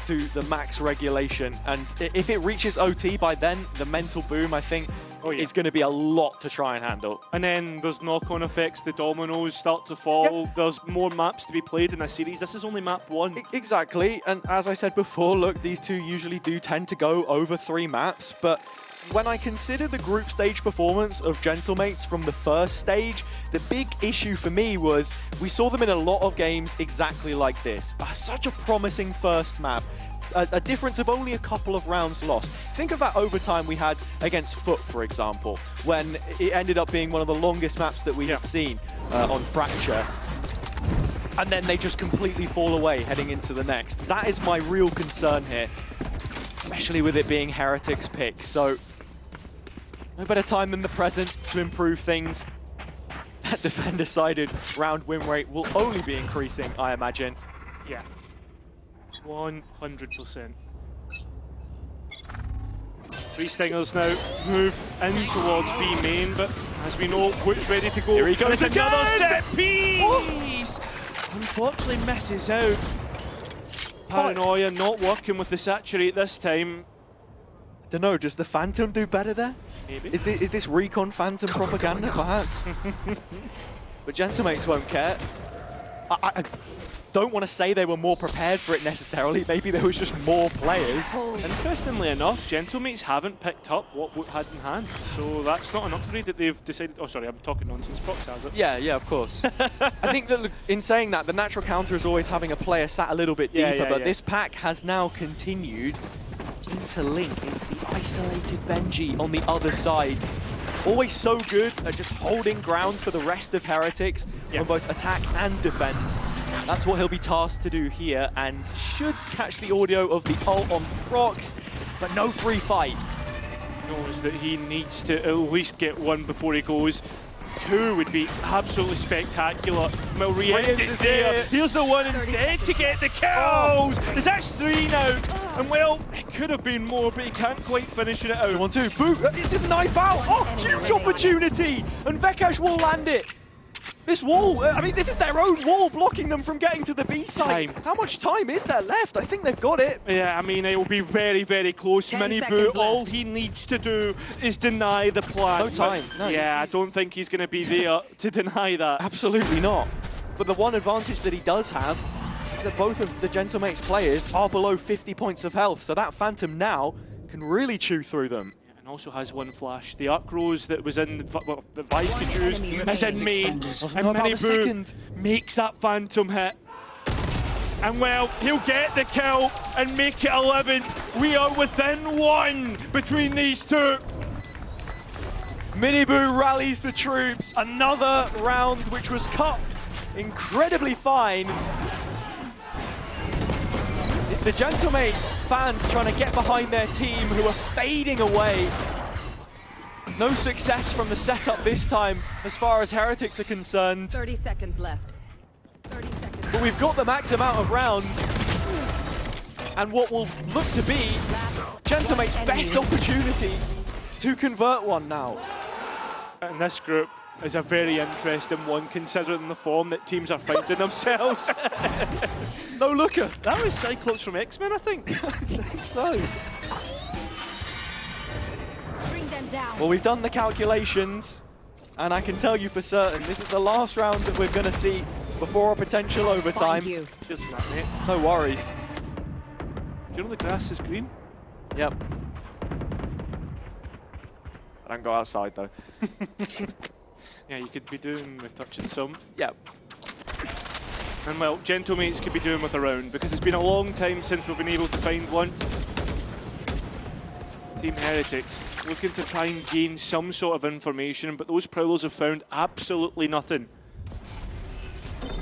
to the max regulation. And if it reaches OT by then, the mental boom, I think, is going to be a lot to try and handle. And then there's knock-on effects, the dominoes start to fall. Yep. There's more maps to be played in a series. This is only map 1. Exactly, and as I said before, look, these two usually do tend to go over 3 maps, but when I consider the group stage performance of Gentlemates from the first stage, the big issue for me was we saw them in a lot of games exactly like this. Such a promising first map. A difference of only a couple of rounds lost. Think of that overtime we had against Foot, for example, when it ended up being one of the longest maps that we had seen on Fracture. And then they just completely fall away heading into the next. That is my real concern here, especially with it being Heretics' pick. So no better time than the present to improve things. That defender-sided round win rate will only be increasing, I imagine. Yeah. 100%. 3 Stingers now move in towards B main, but as we know, Woot's ready to go. Here he goes again! Another set piece! Unfortunately misses out. Paranoia not working with the saturate this time. I don't know, does the Phantom do better there? Maybe. Is this Recon Phantom propaganda, perhaps? But Gentlemates won't care. I don't want to say they were more prepared for it necessarily. Maybe there was just more players. Interestingly enough, Gentlemates haven't picked up what Woot had in hand, so that's not an upgrade that they've decided. Oh, sorry, I'm talking nonsense. Fox has it. Yeah, of course. I think that in saying that, the natural counter is always having a player sat a little bit deeper, but this pack has now continued into Link. It's the isolated Benji on the other side. Always so good at just holding ground for the rest of Heretics on both attack and defense. That's what he'll be tasked to do here, and should catch the audio of the ult on Prox, but no free fight. Knows that he needs to at least get 1 before he goes. 2 would be absolutely spectacular. Riens is there. Here's the 1 instead to get the kills. That's 3 now. And well, it could have been more, but he can't quite finish it out. 1-2, boot, it's a knife out. Oh, huge opportunity. And VCT will land it. This wall, I mean, this is their own wall blocking them from getting to the B side. How much time is there left? I think they've got it. Yeah, I mean, it will be very, very close. Miniboo, all he needs to do is deny the plan. No time. No. Yeah, I don't think he's going to be there to deny that. Absolutely not. but the one advantage that he does have is that both of the Gentlemates players are below 50 points of health, so that Phantom now can really chew through them. And also has one flash. The Arc Rose that was in the Vice could use is in main, and Miniboo makes that Phantom hit. And well, he'll get the kill and make it 11. We are within 1 between these two. Miniboo rallies the troops. Another round which was cut incredibly fine. It's the Gentlemates fans trying to get behind their team who are fading away. No success from the setup this time as far as Heretics are concerned. 30 seconds left. 30 seconds. But we've got the max amount of rounds. And what will look to be Gentlemates' best opportunity to convert one now. And this group is a very interesting one, considering the form that teams are finding themselves. No looker. That was Cyclops from X-Men, I think. I think so. Bring them down. Well, we've done the calculations, and I can tell you for certain, this is the last round that we're going to see before a potential overtime. Just that, mate. No worries. Do you know the grass is green? Yep. I don't go outside, though. Yeah, you could be doing with touching some. Yep. And well, Gentlemates could be doing with a round, because it's been a long time since we've been able to find one. Team Heretics looking to try and gain some sort of information, but those Prowlers have found absolutely nothing.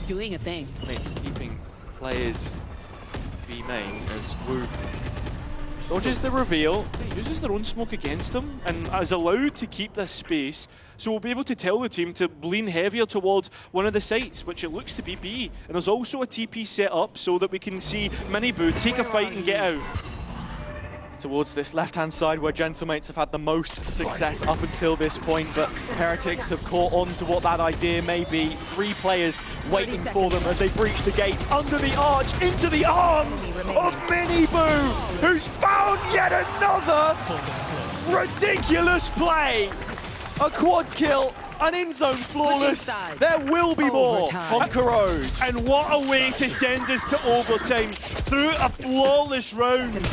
Doing a thing. It's keeping players B main as Wu dodges the reveal. He uses their own smoke against them and is allowed to keep this space, so we'll be able to tell the team to lean heavier towards one of the sites, which it looks to be B. And there's also a TP set up so that we can see Miniboo take a fight and get out. Towards this left-hand side where Gentlemates have had the most success up until this point, but Heretics have caught on to what that idea may be. 3 players waiting for them as they breach the gates under the arch into the arms of Miniboo, who's found yet another ridiculous play. A quad kill, an in-zone flawless. There will be more on Corrode. And what a way to send us to overtime through a flawless round.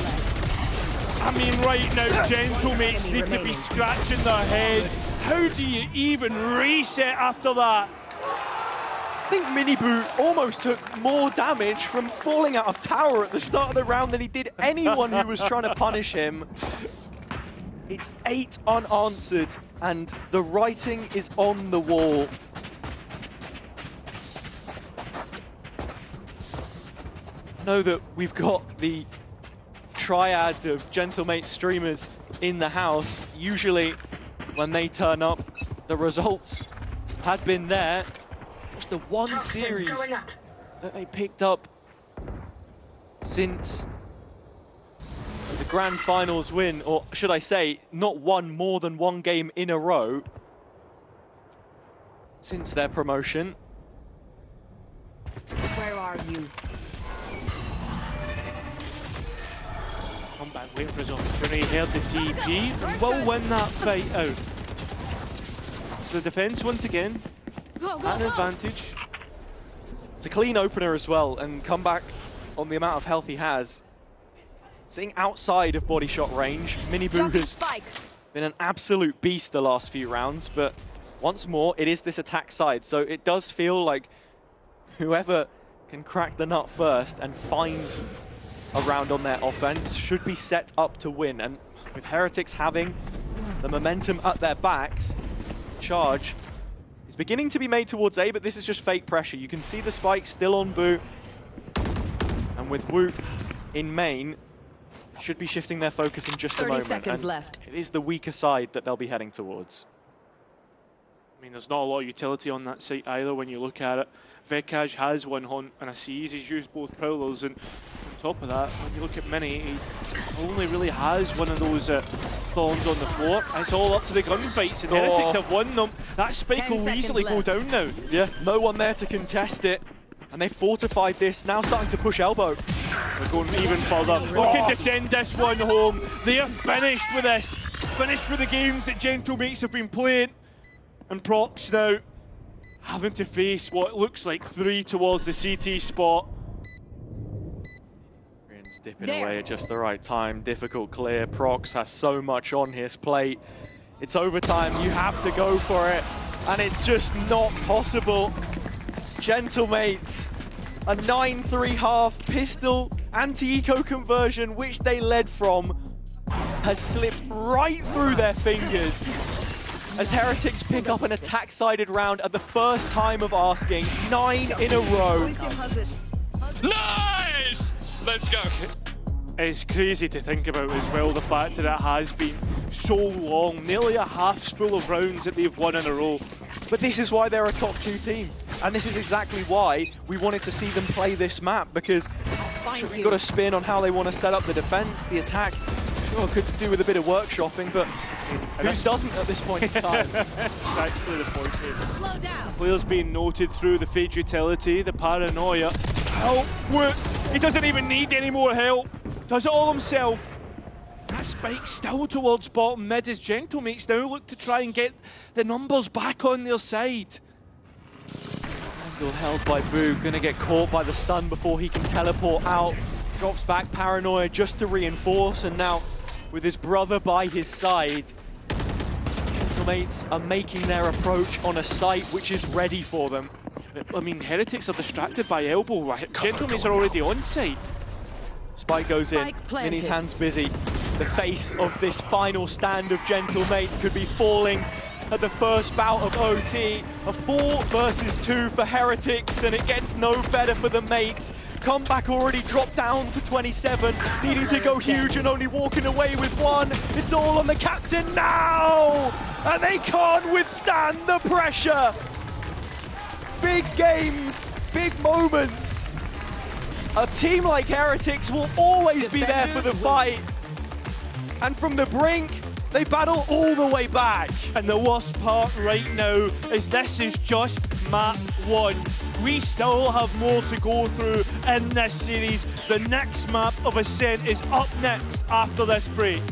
I mean, right now, Gentlemates need to be scratching their heads. How do you even reset after that? I think Miniboo almost took more damage from falling out of tower at the start of the round than he did anyone who was trying to punish him. It's 8 unanswered, and the writing is on the wall. Know that we've got the triad of Gentlemate streamers in the house. Usually when they turn up, the results had been there. Just the one series that they picked up since the Grand Finals win, or should I say, not won more than 1 game in a row since their promotion. Where are you? Comeback waiting for his opportunity, heard the TP, and will win that fight out. The defense once again, at an advantage. It's a clean opener as well, and comeback on the amount of health he has. Sitting outside of body shot range, Miniboo has been an absolute beast the last few rounds, but once more, it is this attack side, so it does feel like whoever can crack the nut first and find a round on their offense should be set up to win. And with Heretics having the momentum at their backs, charge is beginning to be made towards A, but this is just fake pressure. You can see the spike still on Boo, and with Wu in main, should be shifting their focus in just a moment. 30 seconds left. It is the weaker side that they'll be heading towards. I mean, there's not a lot of utility on that site either when you look at it. VCT has one hunt and a seize. He's used both Prowlers, and on top of that, when you look at Mini, he only really has one of those thorns on the floor. And it's all up to the gunfights, and Heretics have won them. That spike will easily go down now. Yeah, no one there to contest it. And they fortified this, now starting to push elbow. They're going even further. Looking to send this one home. They are finished with this. Finished with the games that Gentlemates have been playing. And Prox now having to face what looks like 3 towards the CT spot. Rian's dipping away at just the right time. Difficult clear. Prox has so much on his plate. It's overtime. You have to go for it. And it's just not possible. Gentlemates, a 9-3 half pistol anti-eco conversion, which they led from, has slipped right through their fingers as Heretics pick up an attack-sided round at the first time of asking. 9 in a row. Nice! Let's go. It's crazy to think about as well, the fact that it has been so long, nearly a half's full of rounds that they've won in a row. But this is why they're a top 2 team. And this is exactly why we wanted to see them play this map, because we've got a spin on how they want to set up the defense, the attack. Sure, could do with a bit of workshopping, but who doesn't at this point in time? Exactly the point here. Players being noted through the Fade utility, the paranoia. Help! He doesn't even need any more help. Does it all himself. That spike still towards bottom mid as Gentlemates now look to try and get the numbers back on their side. Angle held by Boo, gonna get caught by the stun before he can teleport out. Drops back Paranoia just to reinforce, and now with his brother by his side, Gentlemates are making their approach on a site which is ready for them. I mean, Heretics are distracted by elbow. Gentlemates are already on site. Spike goes in, Minnie's hands busy. The face of this final stand of Gentlemates could be falling at the first bout of OT. A 4 versus 2 for Heretics, and it gets no better for the mates. Comeback already dropped down to 27, needing to go huge and only walking away with 1. It's all on the captain now! And they can't withstand the pressure! Big games, big moments. A team like Heretics will always be there for the fight. And from the brink, they battle all the way back. And the worst part right now is this is just map 1. We still have more to go through in this series. The next map of Ascent is up next after this break.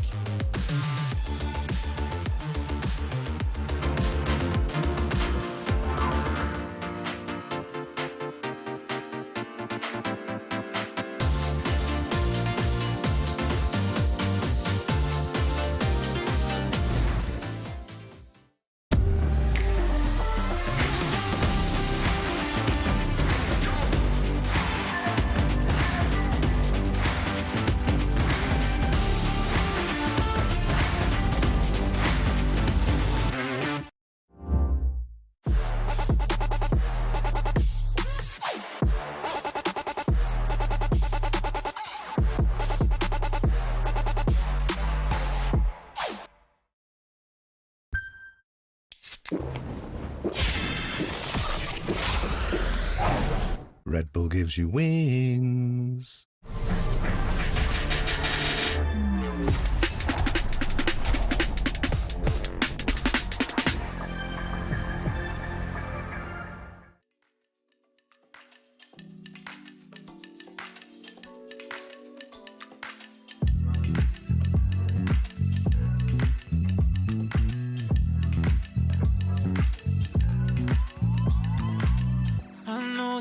Red Bull gives you wings.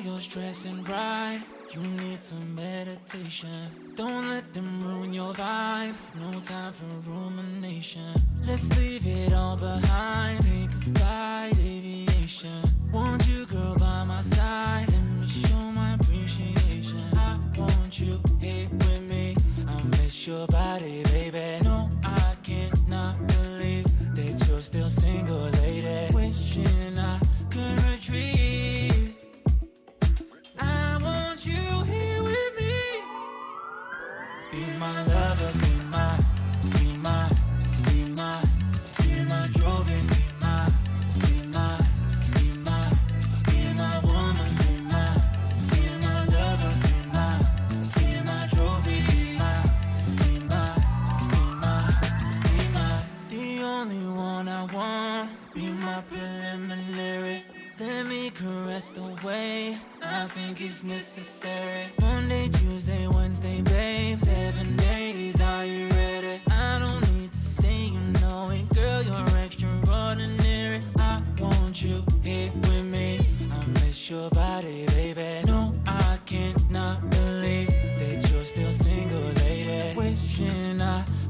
You're stressing right, you need some meditation. Don't let them ruin your vibe, no time for rumination. Let's leave it all behind, take a flight, aviation. Want you, girl, by my side, let me show my appreciation. I want you here with me, I miss your body, baby. No, I cannot believe that you're still single, lady. Wishing I could retreat. I want you here with me. Be my lover, be my Jovi, be my woman, be my lover, be my Jovi, be my, the only one I want. Be my preliminary. Let me caress the way I think it's necessary. Monday, Tuesday, Wednesday, babe. 7 days, are you ready? I don't need to say you know it, girl, you're extraordinary. I want you here with me.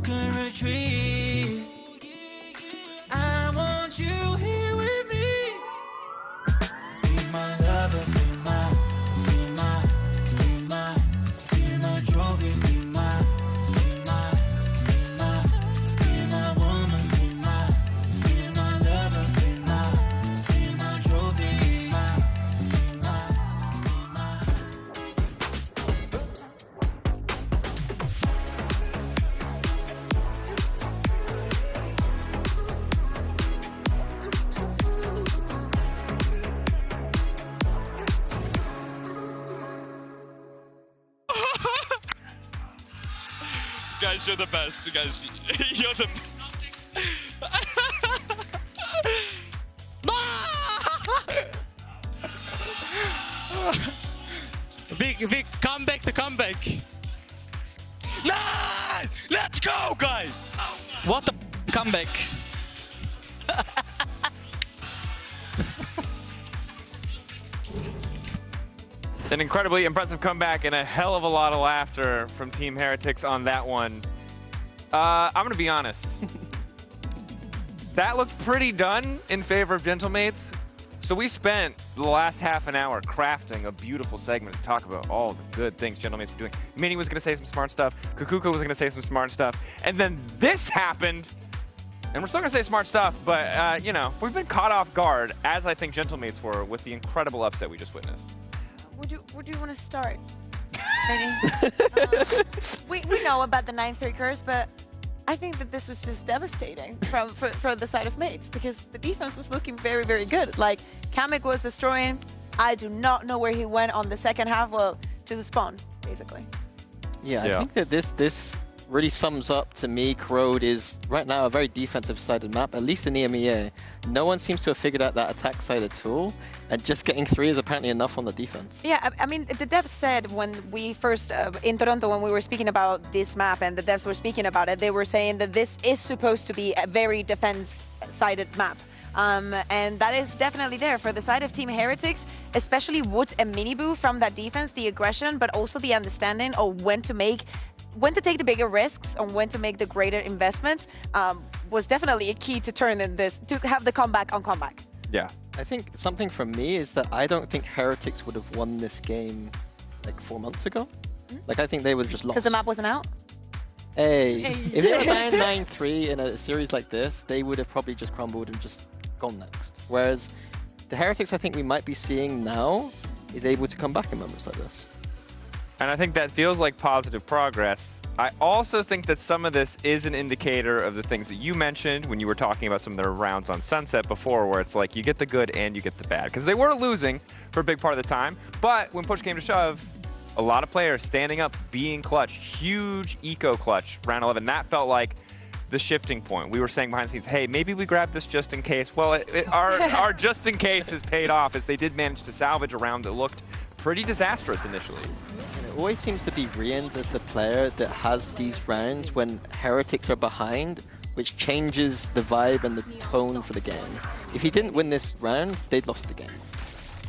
can retreat. I want you here with me. Be my lover, be my trophy, be my woman, be my lover, be my trophy, Guys, you're the best. You guys, you're the. Big comeback to comeback. Nice! Let's go, guys! What a comeback. An incredibly impressive comeback and a hell of a lot of laughter from Team Heretics on that one. I'm going to be honest. That looked pretty done in favor of Gentlemates. So we spent the last half an hour crafting a beautiful segment to talk about all the good things Gentlemates were doing. Minnie was going to say some smart stuff. Kukuka was going to say some smart stuff. And then this happened. And we're still going to say smart stuff, but, you know, we've been caught off guard, as I think Gentlemates were, with the incredible upset we just witnessed. Would you want to start? We know about the 9-3 curse, but I think that this was just devastating for the side of Mates because the defense was looking very, very good. Like, Kamek was destroying. I do not know where he went on the second half. Well, to the spawn, basically. Yeah, I think that this really sums up to me, Corrode is right now a very defensive-sided map, at least in EMEA. No one seems to have figured out that attack side at all, and just getting 3 is apparently enough on the defense. Yeah, I mean, the devs said when we first, in Toronto, when we were speaking about this map and the devs were speaking about it, they were saying that this is supposed to be a very defense-sided map. And that is definitely there for the side of Team Heretics, especially Wood and Miniboo from that defense, the aggression, but also the understanding of when to take the bigger risks and when to make the greater investments was definitely a key to turn in this, to have the comeback on comeback. Yeah. I think something from me is that I don't think Heretics would have won this game like 4 months ago. Like, I think they would have just lost. Because the map wasn't out? Hey, if they were 9-9-3 in a series like this, they would have probably just crumbled and just gone next. Whereas the Heretics I think we might be seeing now is able to come back in moments like this. And I think that feels like positive progress. I also think that some of this is an indicator of the things that you mentioned when you were talking about some of their rounds on Sunset before, where it's like you get the good and you get the bad. Because they were losing for a big part of the time, but when push came to shove, a lot of players standing up, being clutch, huge eco clutch, round 11. That felt like the shifting point. We were saying behind the scenes, hey, maybe we grab this just in case. Well, our just in case has paid off as they did manage to salvage a round that looked pretty disastrous initially. And it always seems to be Rians as the player that has these rounds when Heretics are behind, which changes the vibe and the tone for the game. If he didn't win this round, they'd lost the game.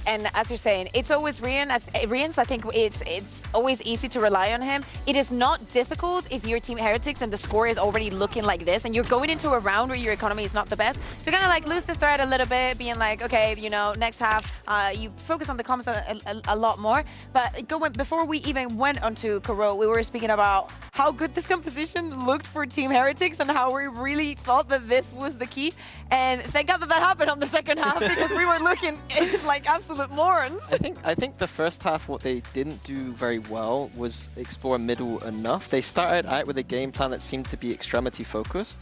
And as you're saying, it's always Rian. Rian's, I think it's always easy to rely on him. It is not difficult if you're Team Heretics and the score is already looking like this and you're going into a round where your economy is not the best, to kind of like lose the thread a little bit, being like, okay, you know, next half, you focus on the comms a lot more. But before we even went onto Kuro, we were speaking about how good this composition looked for Team Heretics and how we really thought that this was the key. And thank God that happened on the second half because we were looking like absolute morons. I think the first half, what they didn't do very well was explore middle enough. They started out with a game plan that seemed to be extremity focused,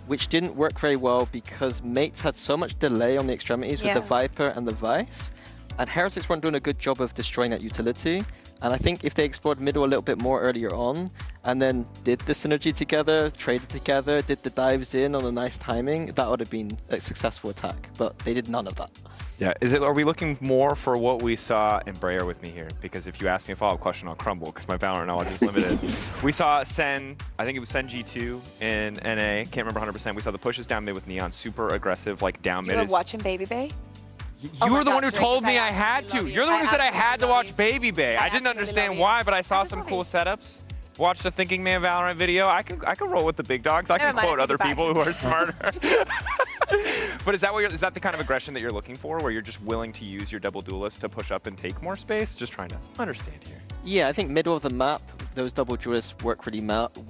which didn't work very well because Mates had so much delay on the extremities with the Viper and the Vice, and Heretics weren't doing a good job of destroying that utility. And I think if they explored middle a little bit more earlier on, and then did the synergy together, traded together, did the dives in on a nice timing, that would have been a successful attack. But they did none of that. Yeah, are we looking more for what we saw in Breyer with me here? Because if you ask me a follow-up question, I'll crumble because my Valorant knowledge is limited. We saw Sen, I think it was Sen G2 in NA, can't remember 100%. We saw the pushes down mid with Neon, super aggressive, like down mid. You were watching Baby Bay? You were the one who told me I had to. You're the one who said I had to watch Baby Bay. I didn't understand why, but I saw some cool setups. watched a Thinking Man Valorant video. I could roll with the big dogs. I can quote other people who are smarter. But is that the kind of aggression that you're looking for, where you're just willing to use your double duelist to push up and take more space? Just trying to understand here. Yeah, I think middle of the map, those double duelists work really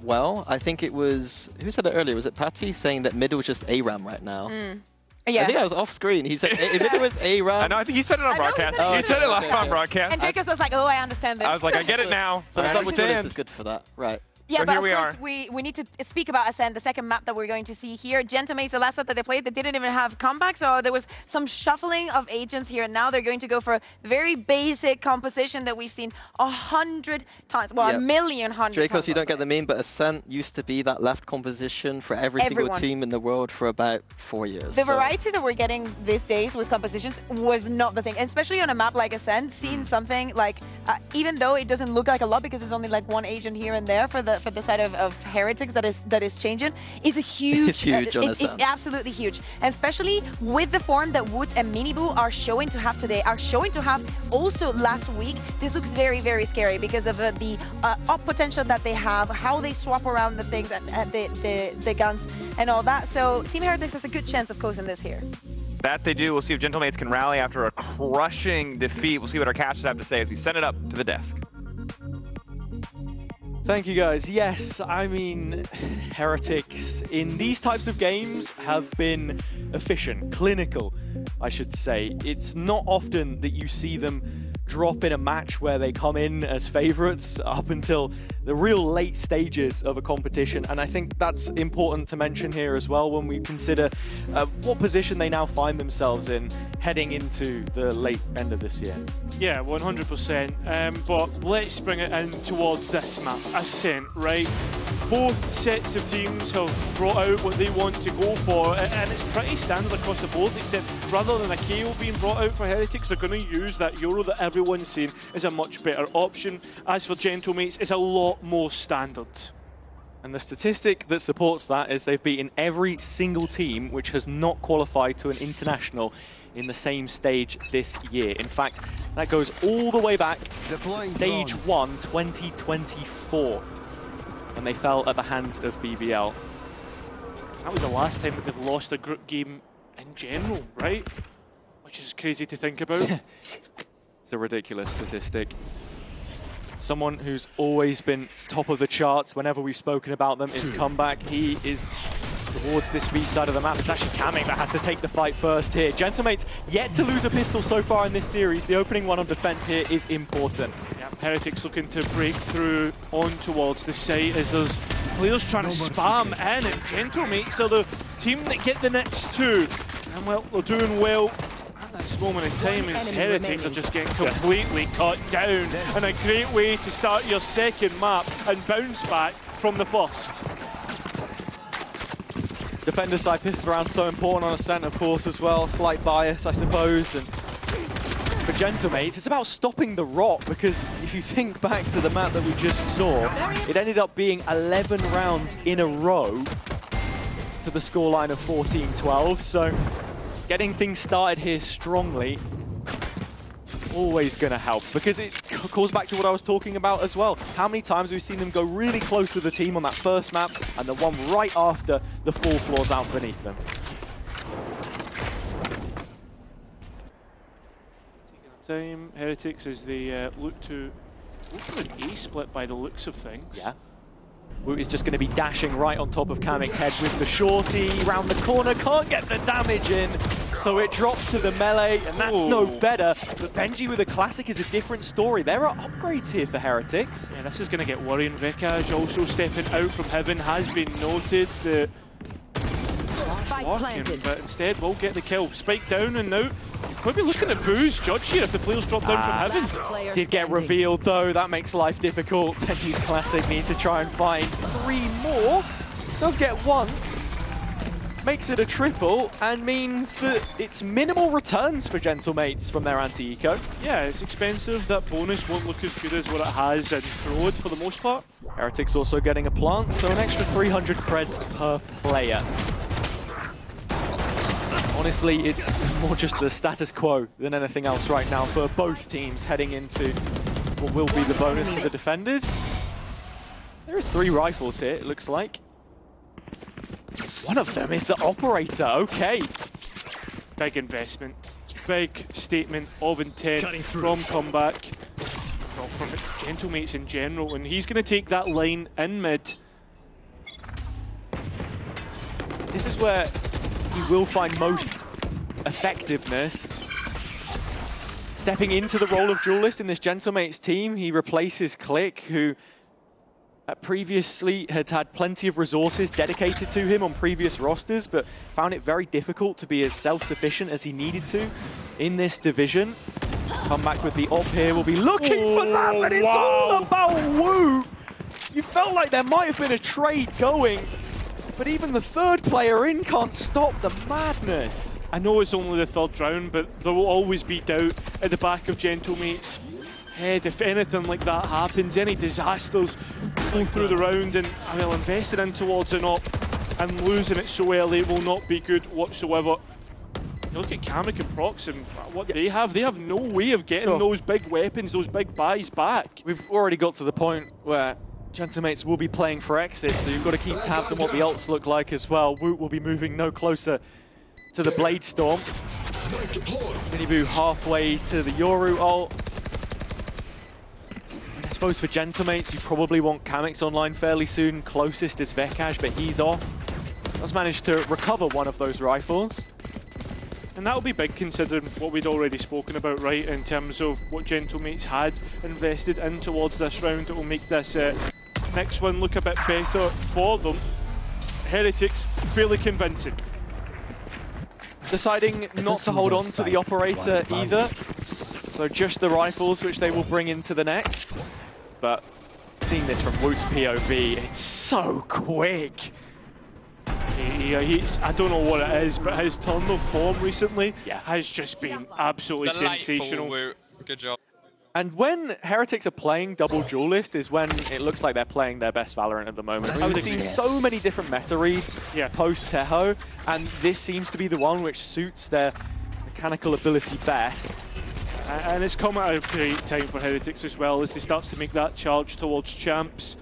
well. I think it was, who said it earlier? Was it Patty saying that middle was just ARAM right now? Yeah. I think I was off screen. He said middle was ARAM. I know, I think he said it on broadcast. He said it live on broadcast. And Dracos was like, oh, I understand this. I was like, I get it now. So the I double understand. duelist is good for that, right? Yeah, So but here of we course are. we need to speak about Ascend, the second map that we're going to see here. Gentlemen, the last set that they played, they didn't even have comeback, so there was some shuffling of agents here, and now they're going to go for a very basic composition that we've seen 100 times, well, a million times. Dracos, you don't get the meme, but Ascent used to be that left composition for every single team in the world for about 4 years. The variety that we're getting these days with compositions was not the thing, and especially on a map like Ascend, seeing something like, even though it doesn't look like a lot because it's only like one agent here and there for the side of Heretics that is changing, is a huge. It's huge on it's absolutely huge, and especially with the form that Woods and Miniboo are showing to have today, are showing to have also last week. This looks very, very scary because of the up potential that they have, how they swap around the things and the guns and all that. So Team Heretics has a good chance of closing this here. That they do. We'll see if Gentlemates can rally after a crushing defeat. We'll see what our catchers have to say as we send it up to the desk. Thank you, guys. Yes, I mean, Heretics in these types of games have been efficient, clinical, I should say. It's not often that you see them drop in a match where they come in as favorites up until the real late stages of a competition, and I think that's important to mention here as well when we consider what position they now find themselves in heading into the late end of this year. Yeah, 100%. But let's bring it in towards this map. Ascent, right? Both sets of teams have brought out what they want to go for, and it's pretty standard across the board, except rather than a KO being brought out for Heretics, they're going to use that Euro that everyone's saying is a much better option. As for Gentlemates, it's a lot more standard. And the statistic that supports that is they've beaten every single team which has not qualified to an international in the same stage this year. In fact, that goes all the way back to Stage 1, 2024. And they fell at the hands of BBL. That was the last time that they've lost a group game in general, right? Which is crazy to think about. It's a ridiculous statistic. Someone who's always been top of the charts whenever we've spoken about them is Comeback. He is towards this B side of the map. It's actually Kamik that has to take the fight first here. Gentlemates yet to lose a pistol so far in this series. The opening one on defense here is important. Yeah, Heretics looking to break through on towards the site as there's players trying to spam in, and Gentlemates are the team that get the next two. And well, they're doing well at this moment in time as Heretics are just getting completely cut down. And a great way to start your second map and bounce back from the first. Defender side pistol round so important on Ascent, of course, as well. Slight bias, I suppose. And for Gentlemates, it's about stopping the rot, because if you think back to the map that we just saw, it ended up being 11 rounds in a row to the scoreline of 14-12. So getting things started here strongly is always going to help, because it calls back to what I was talking about as well. How many times we've seen them go really close with the team on that first map, and the one right after the 4 floors out beneath them. Taking time, Heretics as they look to go for an A split by the looks of things. Yeah. Woot is just going to be dashing right on top of Kamik's head with the shorty, round the corner, can't get the damage in, so it drops to the melee, and that's no better. But Benji with a classic is a different story. There are upgrades here for Heretics. Yeah, this is going to get worrying. Vikaj also stepping out from Heaven has been noted. The working, but instead we'll get the kill. Spike down, and now you could be looking at Boo's judge here if the players drop down from Heaven. Did get revealed though, that makes life difficult. Benji's classic needs to try and find 3 more. Does get 1. Makes it a triple, and means that it's minimal returns for Gentlemates from their anti-eco. Yeah, it's expensive. That bonus won't look as good as what it has in Road for the most part. Heretics also getting a plant, so an extra 300 creds per player. Honestly, it's more just the status quo than anything else right now for both teams heading into what will be the bonus for the defenders. There's 3 rifles here, it looks like. One of them is the operator, okay. Big investment, big statement of intent from Comeback, well, from Gentlemates in general, and he's going to take that line in mid. This is where he will find most effectiveness. Stepping into the role of duelist in this Gentlemates team, he replaces Click, who previously had plenty of resources dedicated to him on previous rosters, but found it very difficult to be as self-sufficient as he needed to in this division. Come back with the op here, we'll be looking for that, but it's all about Wu! You felt like there might have been a trade going, but even the third player in can't stop the madness. I know it's only the 3rd round, but there will always be doubt at the back of Gentlemates' head if anything like that happens. Any disasters go through the round, and well, investing in towards an op and losing it so early will not be good whatsoever. You look at Kamek and Prox and what they have no way of getting those big weapons, those big buys back. We've already got to the point where Gentlemates will be playing for exit, so you've got to keep tabs on what the ults look like as well. Woot will be moving no closer to the Blade Storm. Miniboo halfway to the Yoru ult. And I suppose for Gentlemates, you probably want Kamek's online fairly soon. Closest is Vekash, but he's off. Has managed to recover one of those rifles. And that'll be big considering what we'd already spoken about, right, in terms of what Gentlemates had invested in towards this round. It will make this next one look a bit better for them. Heretics, fairly convincing. Deciding not to hold on to the operator either. So just the rifles, which they will bring into the next. But seeing this from Woot's POV, it's so quick. I don't know what it is, but his turn of form recently has just been absolutely sensational. Good job. And when Heretics are playing double duelist is when it looks like they're playing their best Valorant at the moment. I've seen so many different meta reads post-Teho, and this seems to be the one which suits their mechanical ability best. And it's come at a great time for Heretics as well as they start to make that charge towards champs.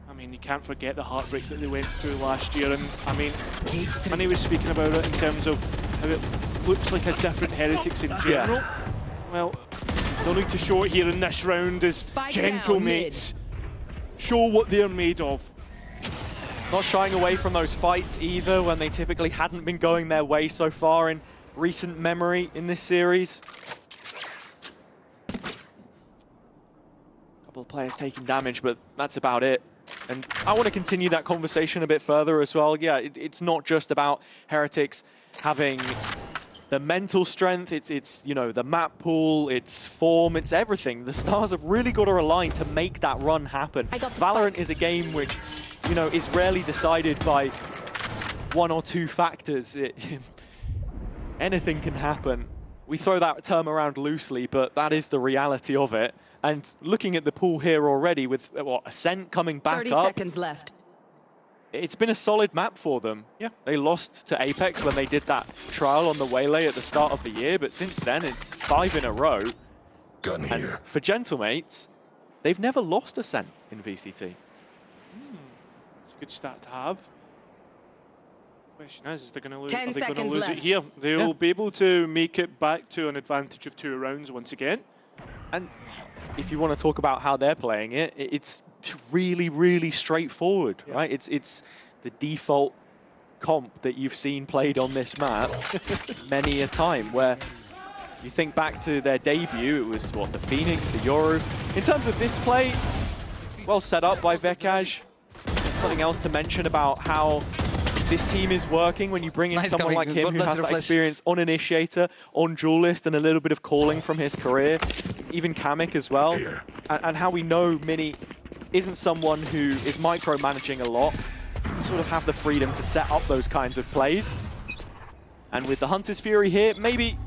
I mean, you can't forget the heartbreak that they went through last year, and I mean, Manny was speaking about it in terms of how it looks like a different Heretics in general. Well, they'll need to show it here in this round as Gentlemates show what they're made of. Not shying away from those fights either when they typically hadn't been going their way so far in recent memory in this series. A couple of players taking damage, but that's about it. And I want to continue that conversation a bit further as well. Yeah, it's not just about Heretics having the mental strength, it's you know, the map pool, it's form, it's everything. The stars have really got to align to make that run happen. Valorant is a game which, you know, is rarely decided by 1 or 2 factors. Anything can happen. We throw that term around loosely, but that is the reality of it. And looking at the pool here already with what, Ascent coming back 30 up. seconds left. It's been a solid map for them. Yeah, they lost to Apex when they did that trial on the Waylay at the start of the year, but since then it's 5 in a row. Gun here. For Gentlemates, they've never lost Ascent in VCT. It's a good stat to have. Question is they're going to lose? 10 are they going to seconds lose left. it here? They'll be able to make it back to an advantage of 2 rounds once again. And if you want to talk about how they're playing it, it's really, really straightforward, right? It's the default comp that you've seen played on this map many a time, where you think back to their debut, it was, what, the Phoenix, the Yoru. In terms of this play, well set up by Vekash. Something else to mention about how this team is working when you bring in someone like him who has that experience on Initiator, on Duelist, and a little bit of calling from his career, even Kamek as well, and how we know Mini isn't someone who is micromanaging a lot, sort of have the freedom to set up those kinds of plays. And with the Hunter's Fury here, maybe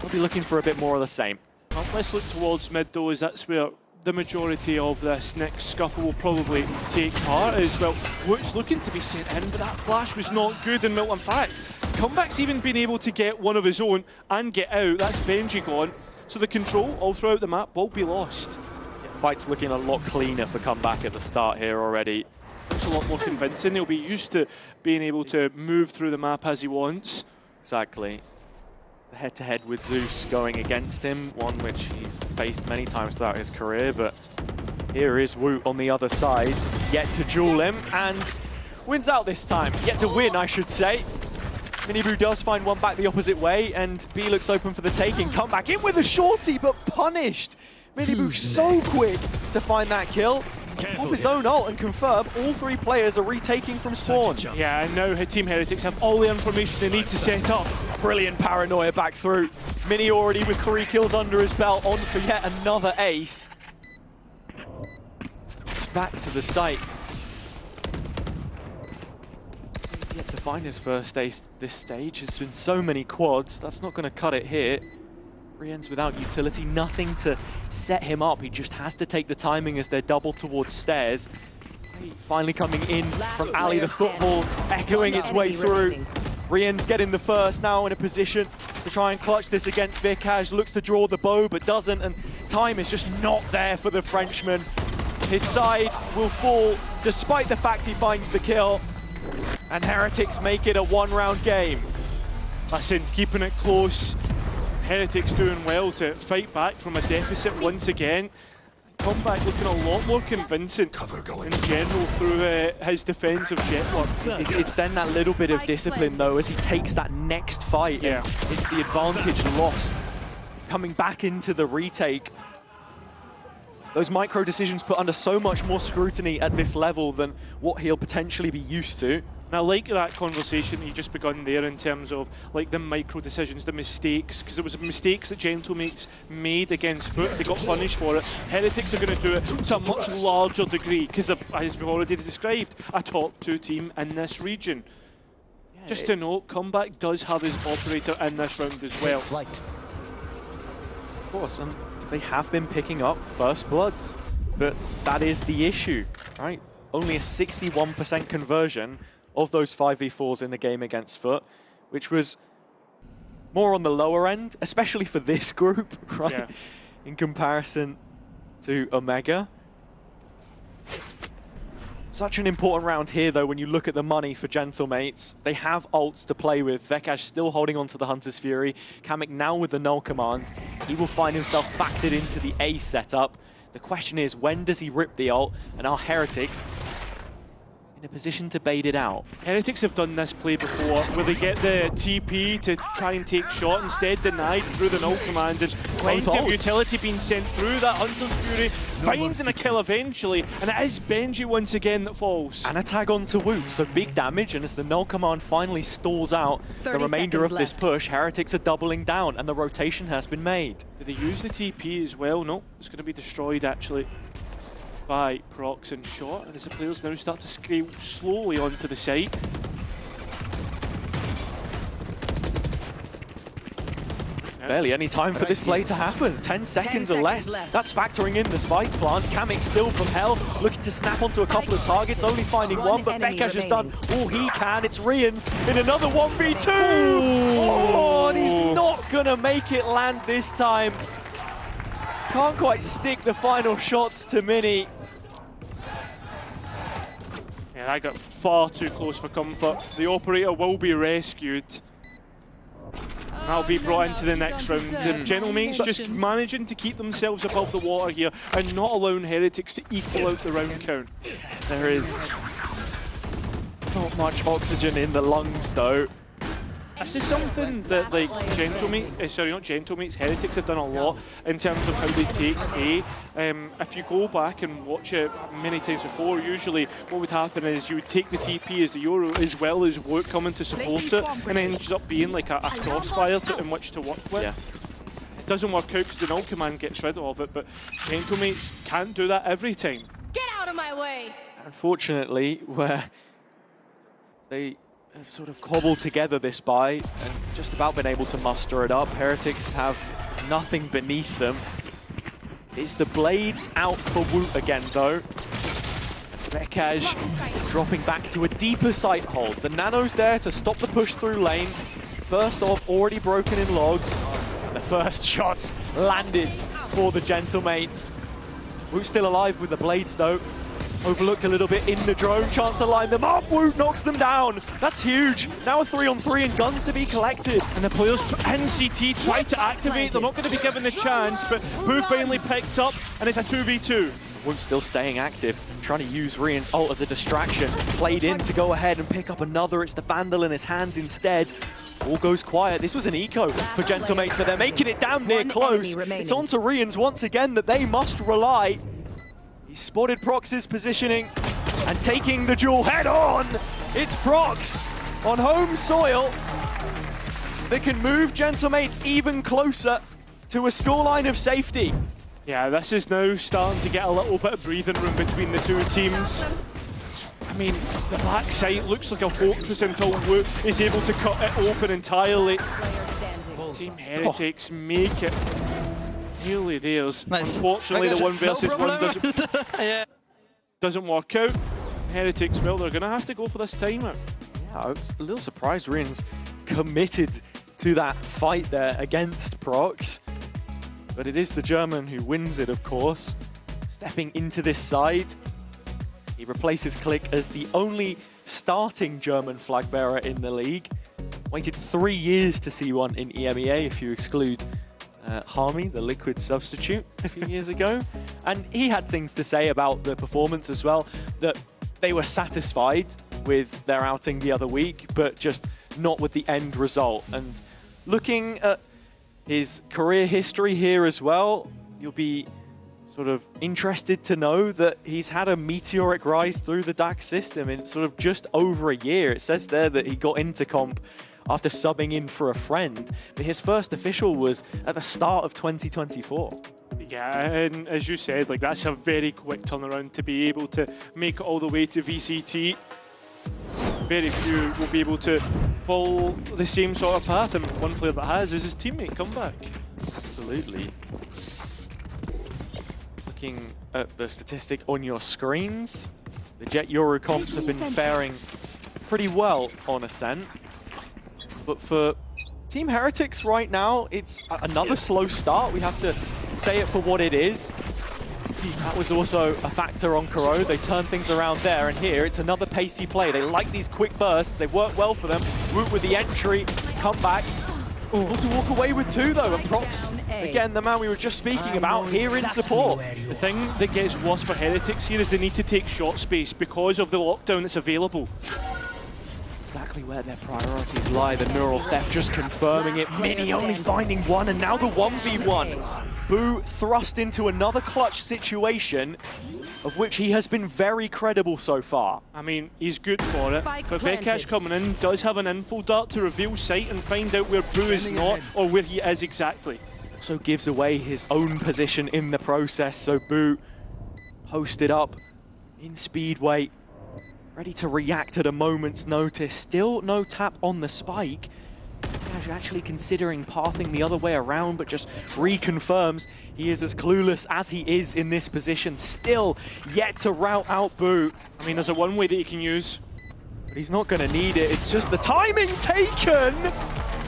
we'll be looking for a bit more of the same. Well, let's look towards mid though, as that's where the majority of this next scuffle will probably take part as well. Woot's looking to be sent in, but that flash was not good, and in fact, Comeback's even been able to get one of his own and get out. That's Benji gone. So the control all throughout the map will be lost. Fight's looking a lot cleaner for comeback at the start here already. It's a lot more convincing. He'll be used to being able to move through the map as he wants. Exactly. The head-to-head with Zeus going against him, one which he's faced many times throughout his career, but here is Woot on the other side, yet to duel him, and wins out this time. Yet to win, I should say. Miniboo does find one back the opposite way, and B looks open for the taking. Come back in with a shorty, but punished. Miniboo so quick to find that kill. Pop his own ult and confirm all 3 players are retaking from spawn. Yeah, and now Team Heretics have all the information they need to set up. Brilliant paranoia back through. Mini already with 3 kills under his belt, on for yet another ace. Back to the site. He's yet to find his first ace this stage. There's been so many quads, that's not going to cut it here. Rien's without utility, nothing to set him up. He just has to take the timing as they're double towards stairs. Finally coming in from Ali, the football, echoing its way through. Rien's getting the first, now in a position to try and clutch this against Vikaj. Looks to draw the bow, but doesn't, and time is just not there for the Frenchman. His side will fall, despite the fact he finds the kill. And Heretics make it a 1-round game. Listen, keeping it close. Heretics doing well to fight back from a deficit once again. Comeback looking a lot more convincing in general through his defensive jet work. It's then that little bit of discipline though as he takes that next fight. Yeah. It's the advantage lost. Coming back into the retake. Those micro decisions put under so much more scrutiny at this level than what he'll potentially be used to. And I like that conversation you just begun there in terms of like the micro decisions, the mistakes, because it was mistakes that Gentlemates made against Foot. They got punished for it. Heretics are going to do it to a much larger degree because, as we've already described, a top 2 team in this region. Yeah, just to note, Comeback does have his operator in this round as well. Of course, and they have been picking up first bloods, but that is the issue, right? Only a 61% conversion of those 5v4s in the game against Foot, which was more on the lower end, especially for this group, right? Yeah. In comparison to Omega. Such an important round here, though, when you look at the money for Gentlemates. They have ults to play with. Vekash still holding on to the Hunter's Fury. Kamek now with the null command. He will find himself factored into the A setup. The question is, when does he rip the ult? And are Heretics in a position to bait it out? Heretics have done this play before, where they get the TP to try and take shot, instead denied through the null command, and plenty of utility being sent through that Hunter's Fury, finding a kill eventually, and it is Benji once again that falls. And a tag on to Woot, so big damage, and as the null command finally stalls out the remainder of this push, Heretics are doubling down, and the rotation has been made. Did they use the TP as well? No, it's going to be destroyed actually by Prox and Shot, and as the players now start to scale slowly onto the site. Barely any time for this play to happen. 10 seconds or less. That's factoring in the spike plant. Kamek still from hell, looking to snap onto a couple of targets, only finding one, but Vekash has done all he can. It's Rien's in another 1v2! Oh, and he's not gonna make it land this time. Can't quite stick the final shots to Mini. Yeah, I got far too close for comfort. The operator will be rescued. That'll be brought into the next round. The Gentlemates just managing to keep themselves above the water here and not allowing Heretics to equal out the round count. There is not much oxygen in the lungs though. This is something that like Gentlemates, Heretics have done a lot in terms of how they take A. If you go back and watch it many times before, usually what would happen is you would take the TP as the Euro as well as Woot coming to support it, and it ends up being like a crossfire in which to work with. Yeah. It doesn't work out because the null command gets rid of it, but Gentlemates can't do that every time. Get out of my way! Unfortunately, where they have sort of cobbled together this buy and just about been able to muster it up. Heretics have nothing beneath them. Is the blades out for Woot again though? Vekash dropping back to a deeper sight hold. The nano's there to stop the push through lane. First off, already broken in logs. The first shots landed for the Gentlemates. Woot's still alive with the blades though. Overlooked a little bit in the drone, chance to line them up. Woot knocks them down. That's huge. Now a 3-on-3 and guns to be collected. And the players in CT try to activate. They're not going to be given the chance, but Boo finally picked up, and it's a 2v2. Woot still staying active, trying to use Rian's ult as a distraction. Played in to go ahead and pick up another. It's the Vandal in his hands instead. All goes quiet. This was an eco for Gentlemates, but they're making it damn near close. It's on to Rian's once again that they must rely. He spotted Prox's positioning and taking the duel head on. It's Prox on home soil that can move Gentlemates even closer to a scoreline of safety. Yeah, this is now starting to get a little bit of breathing room between the two teams. I mean, the back side looks like a fortress until Woot is able to cut it open entirely. Team Heretics make it nearly theirs. Nice. Unfortunately, the 1 versus 1 doesn't work out. Heretics, well, they're going to have to go for this timeout. Yeah, I was a little surprised Rian's committed to that fight there against Prox. But it is the German who wins it, of course. Stepping into this side, he replaces Click as the only starting German flag bearer in the league. Waited 3 years to see one in EMEA if you exclude Harmy, the Liquid substitute, a few years ago. And he had things to say about the performance as well, that they were satisfied with their outing the other week, but just not with the end result. And looking at his career history here as well, you'll be sort of interested to know that he's had a meteoric rise through the DAC system in sort of just over a year. It says there that he got into comp after subbing in for a friend, but his first official was at the start of 2024. Yeah, and as you said, like that's a very quick turnaround to be able to make it all the way to VCT. Very few will be able to follow the same sort of path, and one player that has is his teammate Comeback. Absolutely. Looking at the statistic on your screens, the Jet Yoru comps have been faring pretty well on Ascent. But for Team Heretics right now, it's another slow start. We have to say it for what it is. That was also a factor on Kuro. They turned things around there, and here it's another pacey play. They like these quick bursts. They work well for them. Woot with the entry, come back. Able to walk away with 2 though, and Prox, again, the man we were just speaking about, here in support. The thing that gets worse for Heretics here is they need to take shot space because of the lockdown that's available. Exactly where their priorities lie. The neural theft just confirming it. Mini only finding 1, and now the 1v1. Boo thrust into another clutch situation, of which he has been very credible so far. I mean, he's good for it, but VCT coming in does have an info dart to reveal sight and find out where Boo is not, or where he is exactly. Also gives away his own position in the process, so Boo posted up in speed weight, ready to react at a moment's notice. Still no tap on the spike. Actually considering pathing the other way around, but just reconfirms he is as clueless as he is in this position. Still yet to route out Boo. I mean, there's a one way that he can use, but he's not going to need it. It's just the timing taken.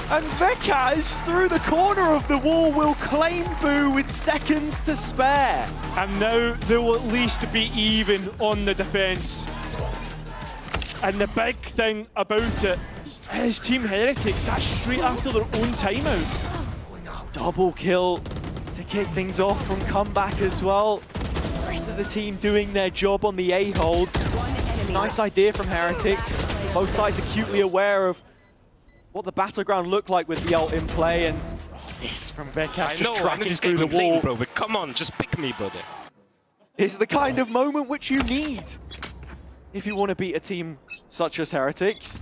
And Vekaj, through the corner of the wall, will claim Boo with seconds to spare. And now they will at least be even on the defense. And the big thing about it is Team Heretics, that's straight after their own timeout. Double kill to kick things off from Comeback as well. The rest of the team doing their job on the A-hold. Nice idea from Heretics. Both sides acutely aware of what the battleground looked like with the ult in play, and this from Vekaj just tracking through the wall. Bro, but come on, just pick me, brother. It's the kind of moment which you need if you want to beat a team such as Heretics.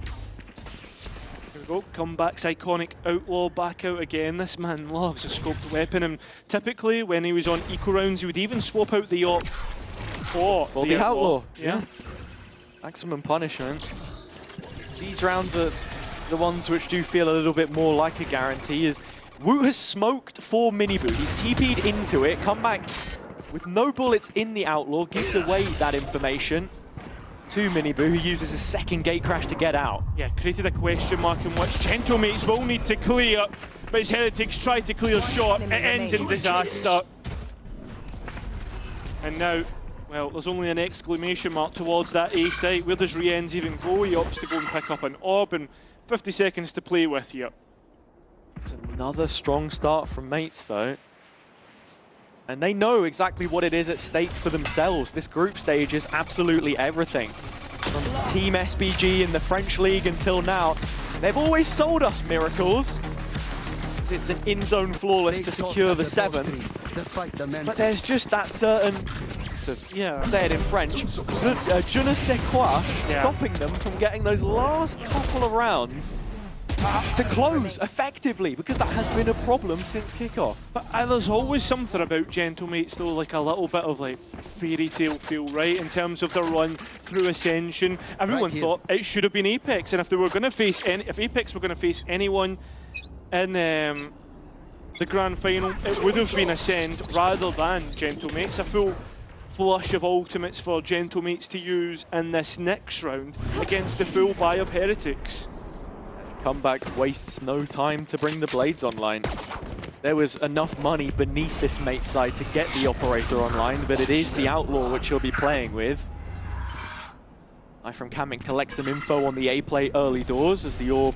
Here we go, Comeback's iconic outlaw back out again. This man loves a scoped weapon, and typically when he was on eco rounds, he would even swap out the op for the outlaw. Yeah. Maximum punishment. These rounds are the ones which do feel a little bit more like a guarantee, as Woot has smoked for Miniboo. He's TP'd into it. Comeback with no bullets in the outlaw gives away that information to Miniboo, who uses a second gate crash to get out. Yeah, created a question mark in which Gentlemates will need to clear, but as Heretics try to clear shot, it ends in disaster. And now, well, there's only an exclamation mark towards that A site. Where does Rienz even go? He opts to go and pick up an orb, and 50 seconds to play with here. It's another strong start from mates, though. And they know exactly what it is at stake for themselves. This group stage is absolutely everything. From Team SBG in the French League until now, they've always sold us miracles. It's an in-zone flawless to secure the 7th. But there's just that certain, say it in French, je ne sais quoi, stopping them from getting those last couple of rounds to close effectively, because that has been a problem since kickoff. But there's always something about Gentlemates though, like a little bit of like fairy tale feel, right? In terms of their run through Ascension, everyone thought it should have been Apex, and if they were going to face if Apex were going to face anyone in the grand final, it would have been Ascend rather than Gentlemates. A full flush of ultimates for Gentlemates to use in this next round against the full buy of Heretics. Comeback wastes no time to bring the blades online. There was enough money beneath this mate side to get the operator online, but it is the Outlaw which he'll be playing with. Knife from Kamek collects some info on the A play early doors as the orb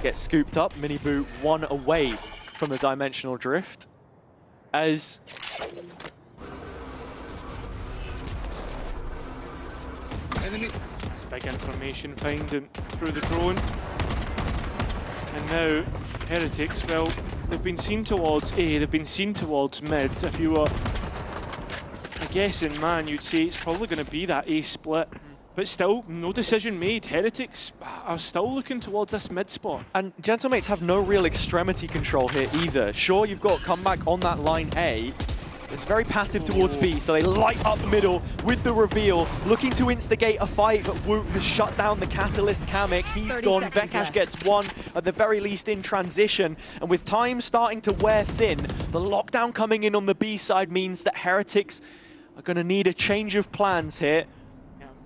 gets scooped up. Miniboo 1 away from the dimensional drift. As it's big information finding through the drone. And now, Heretics, well, they've been seen towards A, they've been seen towards mid. If you were guessing, man, you'd say it's probably going to be that A split. But still, no decision made. Heretics are still looking towards this mid spot. And Gentlemates have no real extremity control here either. Sure, you've got comeback on that line A. It's very passive towards B, so they light up middle with the reveal, looking to instigate a fight, but Woot has shut down the catalyst Kamek. He's gone. Vekash gets one, at the very least in transition. And with time starting to wear thin, the lockdown coming in on the B side means that Heretics are going to need a change of plans here.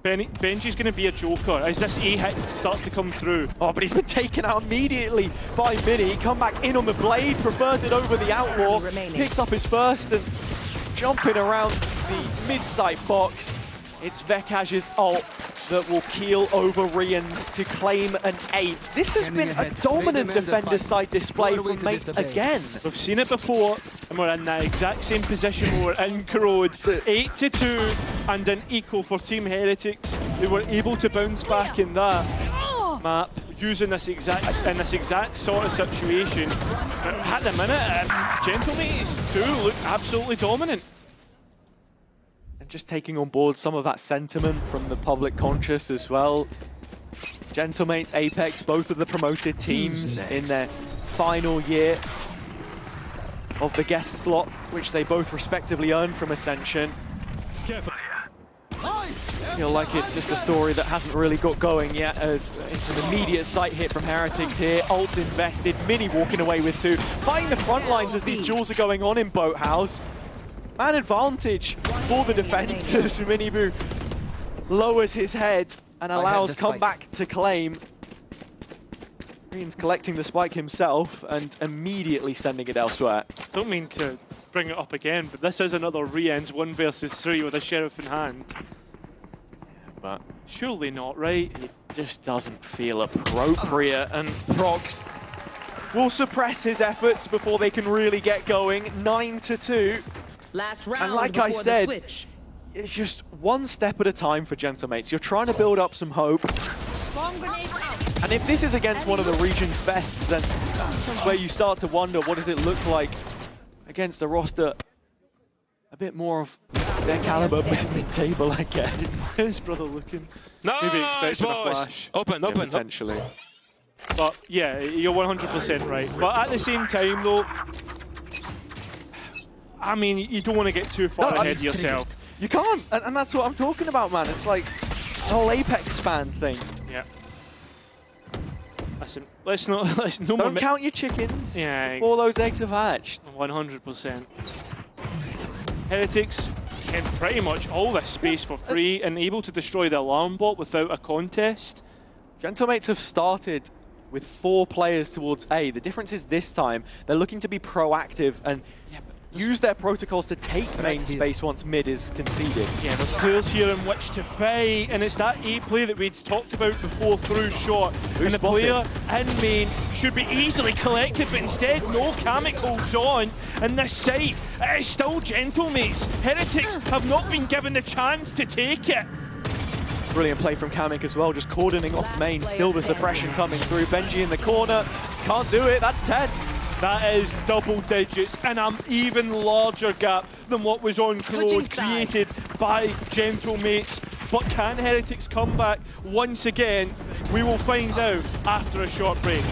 Benji's going to be a joker as this A hit starts to come through. Oh, but he's been taken out immediately by Mini. Come back in on the blades, prefers it over the Outlaw, picks up his first, and jumping around the mid-site box. It's Vekash's ult that will keel over Rienz to claim an 8. This has been a dominant defender side display from mates again. We've seen it before, and we're in that exact same position where we're in Corrode. 8-2 and an equal for Team Heretics. They were able to bounce back in that map using this exact sort of situation. But at the minute, Gentlemates do look absolutely dominant. And just taking on board some of that sentiment from the public conscious as well. Gentlemates, Apex, both of the promoted teams in their final year of the guest slot, which they both respectively earned from Ascension. I feel like it's just a story that hasn't really got going yet, as it's an immediate sight hit from Heretics here. Ult's invested, Mini walking away with 2. Fighting the front lines as these duels are going on in Boathouse. Man advantage for the defense as Miniboo lowers his head and allows comeback to claim. Green's collecting the spike himself and immediately sending it elsewhere. Don't mean to bring it up again, but this is another Rienz 1 versus 3 with a sheriff in hand. But surely not, right? It just doesn't feel appropriate, and Prox will suppress his efforts before they can really get going. 9-2. Last round, and like I said, it's just one step at a time for Gentlemates. You're trying to build up some hope. And if this is against one of the region's bests, then that's where you start to wonder, what does it look like against a roster a bit more of their caliber mid-table, I guess. His brother looking. No, maybe expecting a flash. Open. Potentially. But yeah, you're 100% right. But at the same time though, I mean, you don't want to get too far ahead of yourself. You can't, and that's what I'm talking about, man. It's like the whole Apex fan thing. Yeah. Listen, let's no Don't count your chickens before those eggs have hatched. 100%. Heretics in pretty much all this space for free and able to destroy the alarm bot without a contest. Gentlemates have started with 4 players towards A. The difference is this time they're looking to be proactive, and use their protocols to take main space once mid is conceded. Yeah, there's players here in which to fight, and it's that A play that we'd talked about before through shot. And the player in main should be easily collected, but instead, no, Kamek holds on. And this site, it is still Gentlemates. Heretics have not been given the chance to take it. Brilliant play from Kamek as well, just cordoning off main, still the suppression coming through. Benji in the corner, can't do it, that's 10. That is double digits and an even larger gap than what was on Crow, created by Gentlemates. But can Heretics come back once again? We will find out after a short break.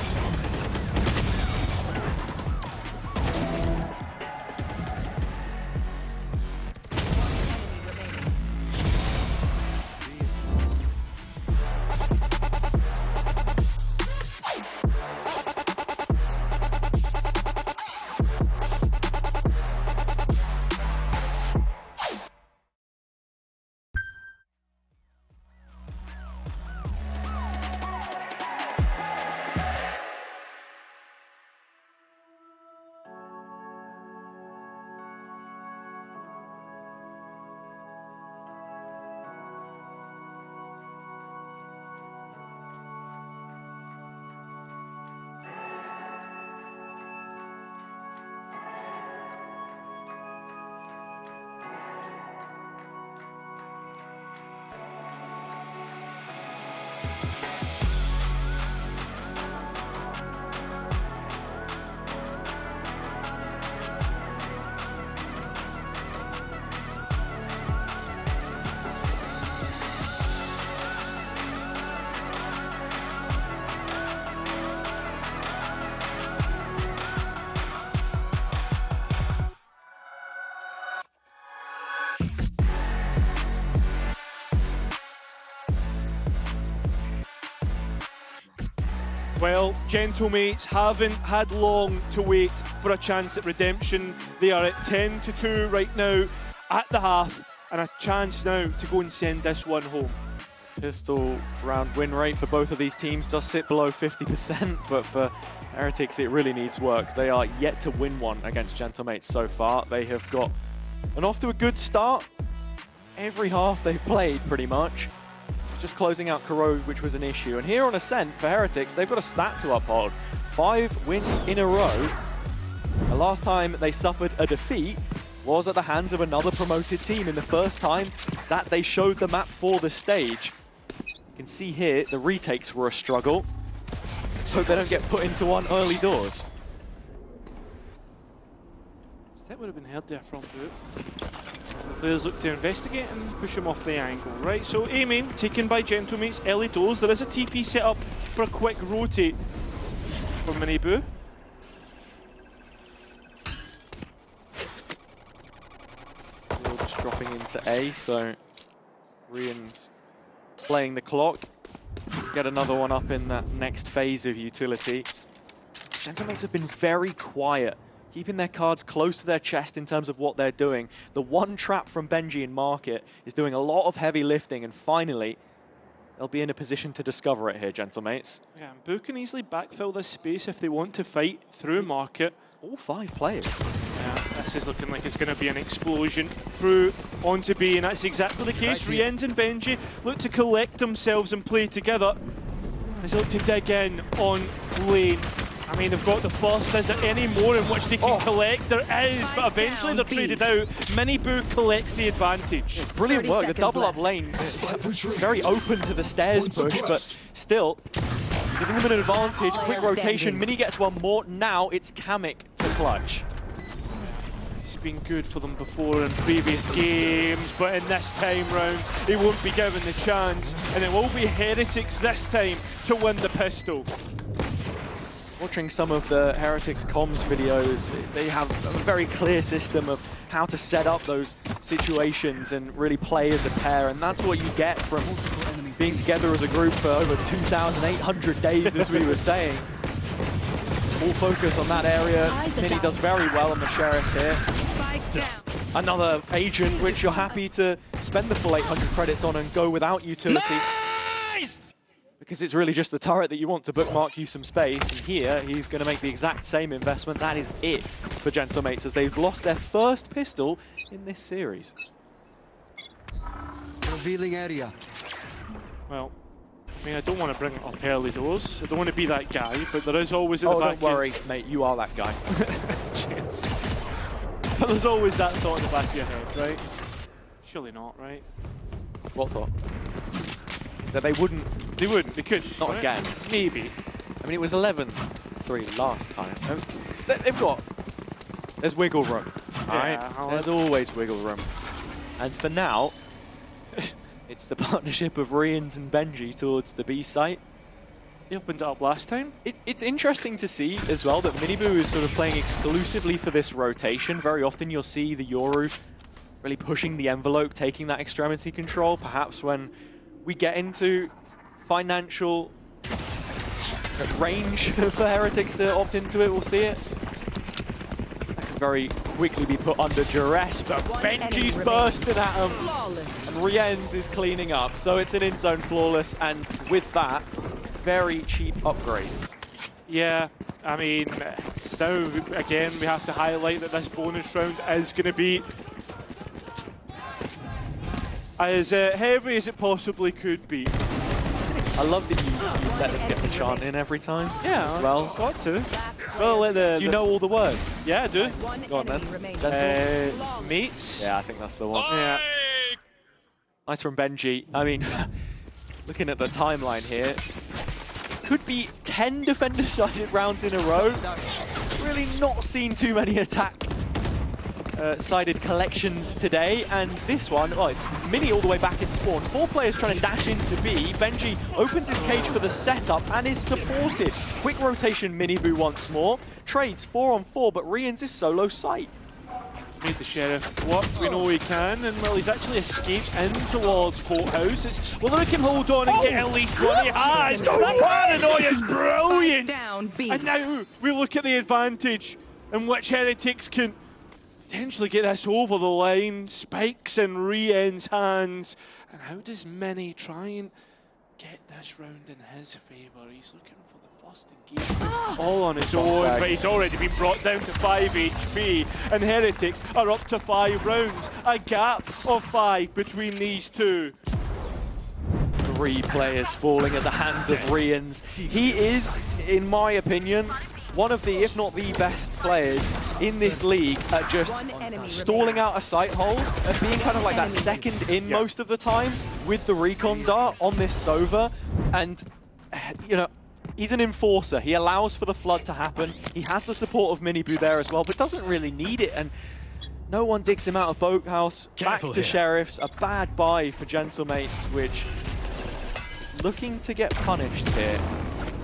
Well, Gentlemates haven't had long to wait for a chance at redemption. They are at 10-2 right now at the half, and a chance now to go and send this one home. Pistol round win rate for both of these teams does sit below 50%, but for Heretics it really needs work. They are yet to win one against Gentlemates so far. They have got an off to a good start. Every half they've played pretty much. Just closing out Corrode, which was an issue. And here on Ascent for Heretics, they've got a stat to uphold. 5 wins in a row. The last time they suffered a defeat was at the hands of another promoted team in the first time that they showed the map for the stage. You can see here, the retakes were a struggle. Let's hope they don't get put into one early doors. That would have been heard there from Boot. Players look to investigate and push him off the angle. Right, so A main taken by Gentlemates, early doors. There is a TP set up for a quick rotate for Miniboo. Just dropping into A, so Rian's playing the clock. Get another one up in that next phase of utility. Gentlemates have been very quiet, keeping their cards close to their chest in terms of what they're doing. The one trap from Benji in Market is doing a lot of heavy lifting, and finally, they'll be in a position to discover it here, Gentlemates. Yeah, and Boo can easily backfill this space if they want to fight through Market. It's all 5 players. Yeah, this is looking like it's going to be an explosion through onto B, and that's exactly the case. Rienz and Benji look to collect themselves and play together as they look to dig in on lane. I mean, they've got the first. Is there any more in which they can collect? There is, but eventually they're traded out. Miniboo collects the advantage. It's brilliant work. The double up lane is very open to the stairs push, but still giving them an advantage. Quick rotation. Mini gets one more. Now it's Kamek to clutch. It's been good for them before in previous games, but in this time round, they won't be given the chance, and it will be Heretics this time to win the pistol. Watching some of the Heretics comms videos, they have a very clear system of how to set up those situations and really play as a pair, and that's what you get from being together as a group for over 2,800 days, as we were saying. Full focus on that area. Nini does very well on the Sheriff here. Another agent which you're happy to spend the full 800 credits on and go without utility. Nice! because it's really just the turret that you want to bookmark you some space. And here, he's going to make the exact same investment. That is it for Gentlemates, as they've lost their first pistol in this series. Revealing area. Well, I mean, I don't want to bring it up early doors. I don't want to be that guy, but there is always at the back. Don't worry, mate. You are that guy. Cheers. But there's always that thought in the back of your head, right? Surely not, right? What thought? That they wouldn't. They wouldn't. They could. Not right? again. Maybe. I mean, it was 11-3 last time. They've got. There's wiggle room. All right. There's always wiggle room. And for now, it's the partnership of Rians and Benji towards the B site. They opened it up last time. It's interesting to see as well that Miniboo is sort of playing exclusively for this rotation. Very often you'll see the Yoru really pushing the envelope, taking that extremity control. Perhaps when we get into financial range for Heretics to opt into it, we'll see it. That can very quickly be put under duress, but Benji's bursted at him, and Riens is cleaning up. So it's an in-zone flawless, and with that, very cheap upgrades. Yeah, I mean, now again we have to highlight that this bonus round is going to be as heavy as it possibly could be. I love that you let them get the chant in every time. Yeah, as well. Got to. Well, do you know all the words? Yeah, I do. Go on then. Mates. Yeah, I think that's the one. Yeah. Nice from Benji. I mean, looking at the timeline here, could be 10 defender-sided rounds in a row. Really not seen too many attack sided collections today, and this one, oh, it's Mini all the way back in spawn. 4 players trying to dash into B. Benji opens his cage for the setup and is supported. Quick rotation Miniboo once more. Trades 4-on-4, but Rians is solo sight. Made the Sheriff work, we know he can, and well, he's actually escaped in towards Porthouse. It's, well, they can hold on and get at least one. He has! That paranoia is brilliant! And now we look at the advantage in which Heretics can potentially get this over the line. Spikes in Rien's hands. And how does Mini try and get this round in his favour? He's looking for the first engagement all on his own, but he's already been brought down to 5 HP. And Heretics are up to 5 rounds. A gap of 5 between these two. 3 players falling at the hands of Rians. He is, in my opinion, one of the, if not the best players in this league at just stalling out a sight hold and being kind of like that second in most of the time with the recon dart on this Sova. And, you know, he's an enforcer. He allows for the flood to happen. He has the support of Miniboo there as well, but doesn't really need it. And no one digs him out of Boathouse. Back to Sheriffs. A bad buy for Gentlemates, which is looking to get punished here.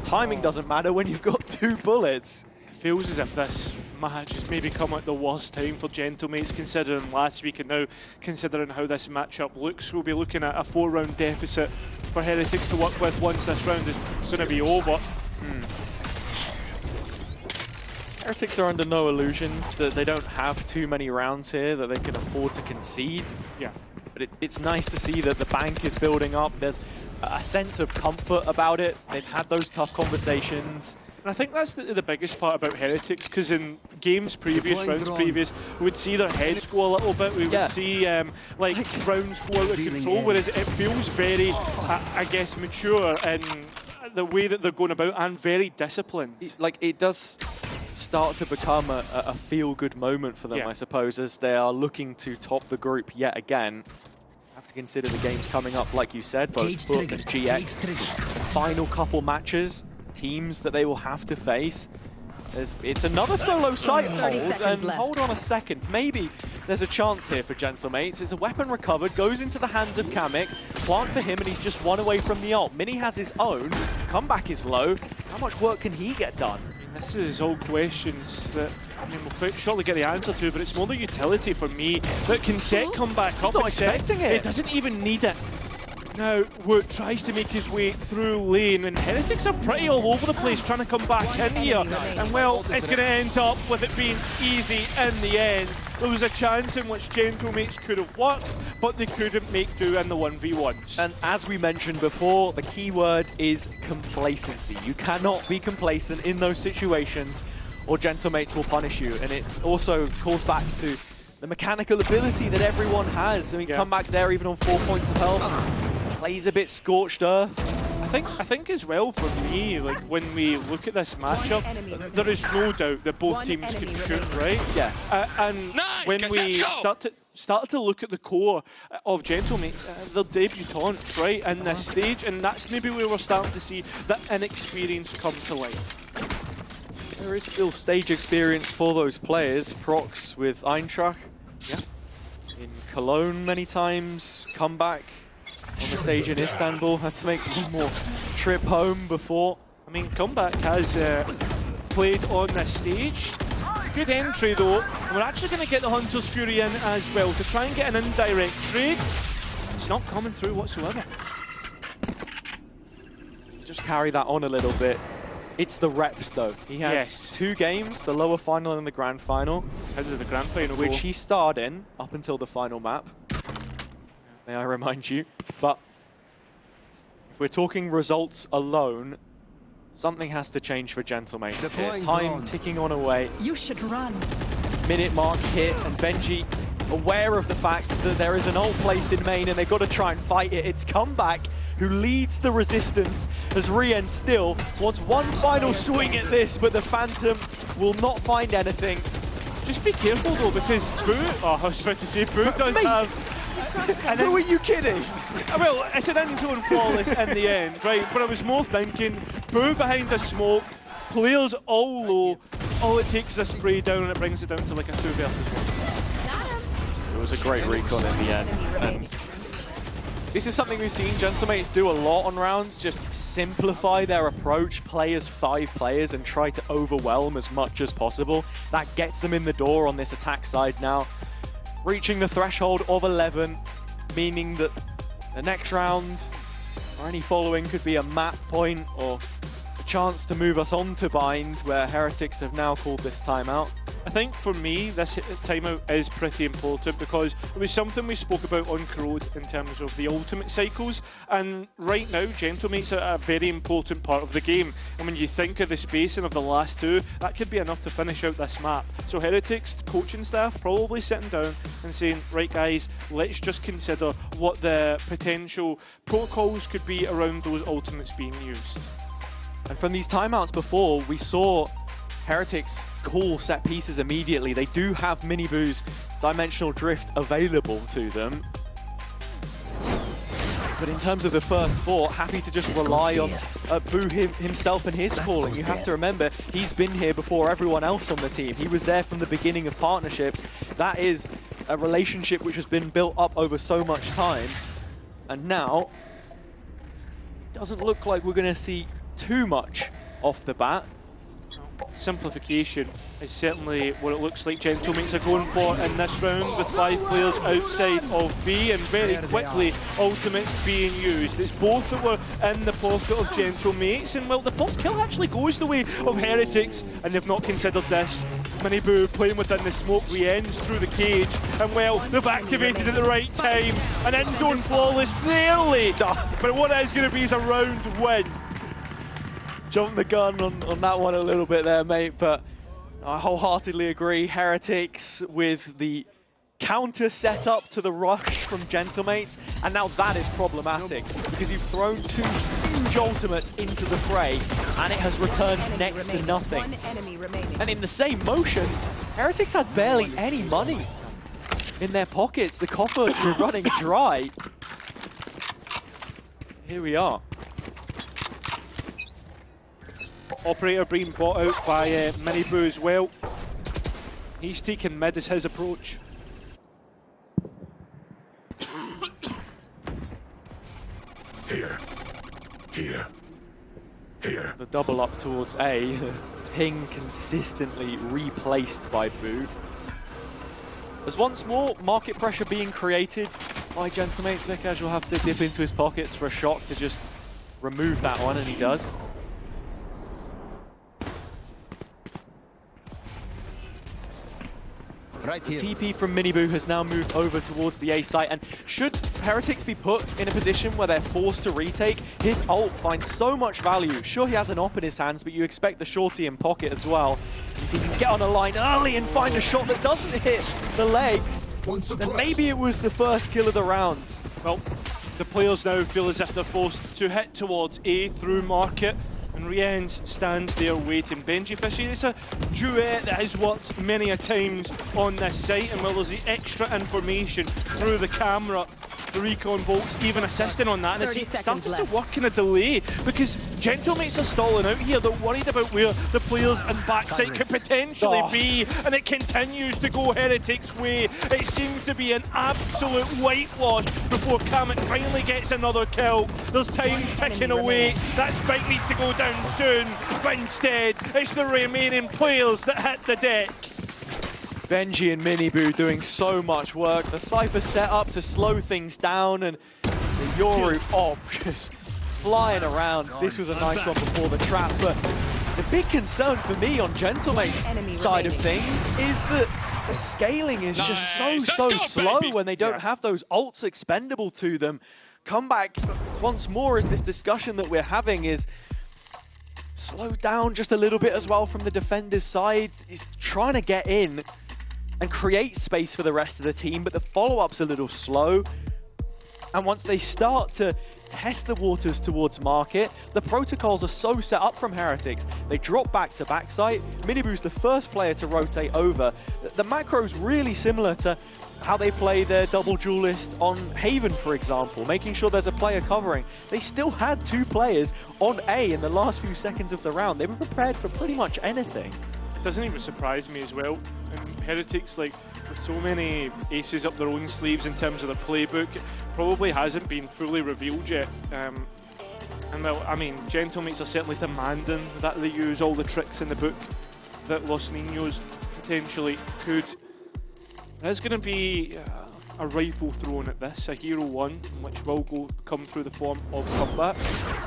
Timing doesn't matter when you've got 2 bullets. It feels as if this match has maybe come at the worst time for Gentlemates, considering last week and now considering how this matchup looks. We'll be looking at a 4-round deficit for Heretics to work with once this round is going to be over. Heretics are under no illusions that they don't have too many rounds here that they can afford to concede. Yeah. But it's nice to see that the bank is building up. There's a sense of comfort about it. They've had those tough conversations. And I think that's the biggest part about Heretics, because in games previous, rounds previous, we would see their heads go a little bit. We would see like rounds go out of control, whereas it feels very, I guess, mature in the way that they're going about and very disciplined. It does start to become a feel-good moment for them, I suppose, as they are looking to top the group yet again. Have to consider the games coming up, like you said, both Book and GX. Final couple matches, teams that they will have to face. It's another solo sight hold, and hold on a second, maybe there's a chance here for Gentlemates. It's a weapon recovered, goes into the hands of Kamek, plant for him, and he's just 1 away from the ult. Mini has his own, comeback is low. How much work can he get done? This is all questions that we'll surely get the answer to, but it's more the utility for me that can set come back up. Not expecting it. It doesn't even need it. Now, Wood tries to make his way through lane, and Heretics are pretty all over the place trying to come back in here. And well, it's going to end up with it being easy in the end. There was a chance in which Gentlemates could have worked, but they couldn't make do in the 1v1s. And as we mentioned before, the key word is complacency. You cannot be complacent in those situations, or Gentlemates will punish you. And it also calls back to the mechanical ability that everyone has. I mean, come back there even on 4 points of health. Plays a bit scorched earth. I think as well for me, like when we look at this matchup, there is no doubt that both teams can shoot, right? Yeah. And when we started to look at the core of Gentlemates, they're debutants, right, in this stage, and that's maybe where we're starting to see that inexperience come to life. There is still stage experience for those players. Prox with Eintracht. Yeah. In Cologne many times. Comeback on the stage in Istanbul. Had to make one more trip home before. I mean, Comeback has played on this stage. Good entry though. And we're actually going to get the Hunter's Fury in as well to try and get an indirect trade. It's not coming through whatsoever. Just carry that on a little bit. It's the reps though. He had 2 games, the lower final and the grand final. How did the grand final go? Which he starred in up until the final map. May I remind you. But if we're talking results alone, something has to change for Gentlemates here. Time ticking on away. You should run. Minute mark hit, and Benji aware of the fact that there is an ult placed in main and they've got to try and fight it. It's Comeback who leads the resistance as Rien still wants one final swing at this, but the Phantom will not find anything. Just be careful though, because Boo, I was about to say, Boo does have... Who are you kidding? Well, it's an in-zone flawless in the end, right? But I was more thinking, Boo behind the smoke, players all low, all it takes is a spray down and it brings it down to like a 2 versus 1. It was a great recon in the end. And this is something we've seen Gentlemates do a lot on rounds, just simplify their approach, play as 5 players and try to overwhelm as much as possible. That gets them in the door on this attack side now. Reaching the threshold of 11, meaning that the next round or any following could be a map point or a chance to move us on to Bind, where Heretics have now called this timeout. I think for me, this timeout is pretty important because it was something we spoke about on Crowd in terms of the ultimate cycles, and right now, Gentlemates are a very important part of the game. And when you think of the spacing of the last 2, that could be enough to finish out this map. So Heretics coaching staff probably sitting down and saying, right guys, let's just consider what the potential protocols could be around those ultimates being used. And from these timeouts before, we saw Heretics call set pieces immediately. They do have Minibu's Dimensional Drift available to them. But in terms of the first 4, happy to just rely on Boo himself and his calling. You have to remember, he's been here before everyone else on the team. He was there from the beginning of partnerships. That is a relationship which has been built up over so much time. And now, it doesn't look like we're going to see too much off the bat. Simplification is certainly what it looks like Gentlemates are going for in this round, with 5 players outside of B, and very quickly ultimates being used. It's both that were in the pocket of Gentlemates, and well, the first kill actually goes the way of Heretics, and they've not considered this. Minibu playing within the smoke, re-ends through the cage, and well, they've activated at the right time. An in-zone flawless, nearly, but what it is going to be is a round win. Jumped the gun on that one a little bit there, mate, but I wholeheartedly agree. Heretics with the counter setup to the rush from Gentlemates, and now that is problematic because you've thrown 2 huge ultimates into the fray and it has returned next to nothing. And in the same motion, Heretics had barely any money in their pockets. The coffers were running dry. Here we are. Operator being bought out by Minibu as well. He's taken mid as his approach. Here. The double up towards A. Ping consistently replaced by Boo. There's once more market pressure being created. by Gentlemates. VCT will have to dip into his pockets for a shock to just remove that one, and he does. Right here. TP from Miniboo has now moved over towards the A site, and should Heretics be put in a position where they're forced to retake, his ult finds so much value. Sure, he has an op in his hands, but you expect the shorty in pocket as well. If he can get on a line early and find a shot that doesn't hit the legs, then maybe it was the first kill of the round. Well, the players now feel as if they're forced to hit towards A through market, and Riens stands there waiting. Benji Fishy, it's a duet that has worked many a times on this site, and while there's the extra information through the camera, the recon bolts even assisting on that, and it's starting to work in a delay because Gentlemates are stalling out here. They're worried about where the players in backside could potentially be, and it continues to go Heretics' way. It seems to be an absolute whitewash before Kamek finally gets another kill. There's time ticking away. That spike needs to go down soon, but instead it's the remaining players that hit the deck. Benji and Miniboo doing so much work. The Cypher set up to slow things down, and the Yoru op just flying around. This was a nice one before the trap, but the big concern for me on Gentlemate's side of things is that the scaling is just so slow when they don't have those ults expendable to them. Comeback once more is this discussion that we're having is slowed down just a little bit as well from the defender's side. He's trying to get in and create space for the rest of the team, but the follow-up's a little slow. And once they start to test the waters towards market, the protocols are so set up from Heretics. They drop back to backside. Miniboo's the first player to rotate over. The macro's really similar to how they play their double duelist on Haven, for example, making sure there's a player covering. They still had 2 players on A in the last few seconds of the round. They were prepared for pretty much anything. It doesn't even surprise me as well. And Heretics, like, with so many aces up their own sleeves in terms of the playbook, it probably hasn't been fully revealed yet. And well, I mean, Gentlemates are certainly demanding that they use all the tricks in the book that Los Niños potentially could. There's going to be a rifle thrown at this, a hero one, which will come through the form of combat.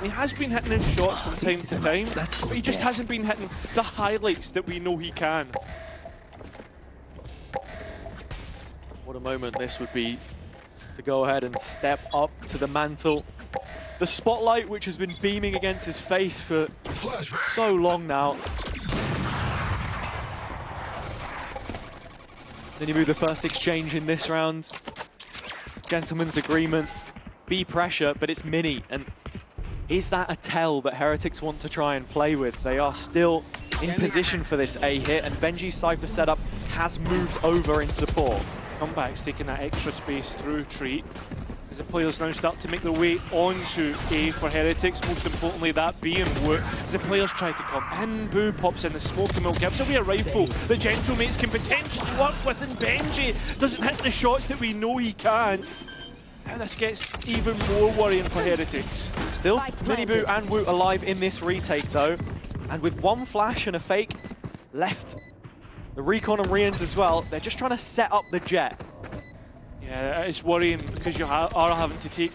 He has been hitting his shots from time to time, but he just hasn't been hitting the highlights that we know he can. What a moment this would be to go ahead and step up to the mantle. The spotlight which has been beaming against his face for so long now. Miniboo the first exchange in this round. Gentleman's agreement. B pressure, but it's Mini. And is that a tell that Heretics want to try and play with? They are still in position for this A hit, and Benji's Cypher setup has moved over in support. Comeback's taking that extra space through Treat as the players now start to make their way onto A for Heretics. Most importantly, that B and Woot as the players try to come in. Boo pops in the smoke and will gives away a rifle that Gentlemates can potentially work with, and Benji doesn't hit the shots that we know he can. And this gets even more worrying for Heretics. Still, Miniboo and Woot alive in this retake though, and with one flash and a fake left. The recon and Riens as well, they're just trying to set up the jet. Yeah, it's worrying because you are having to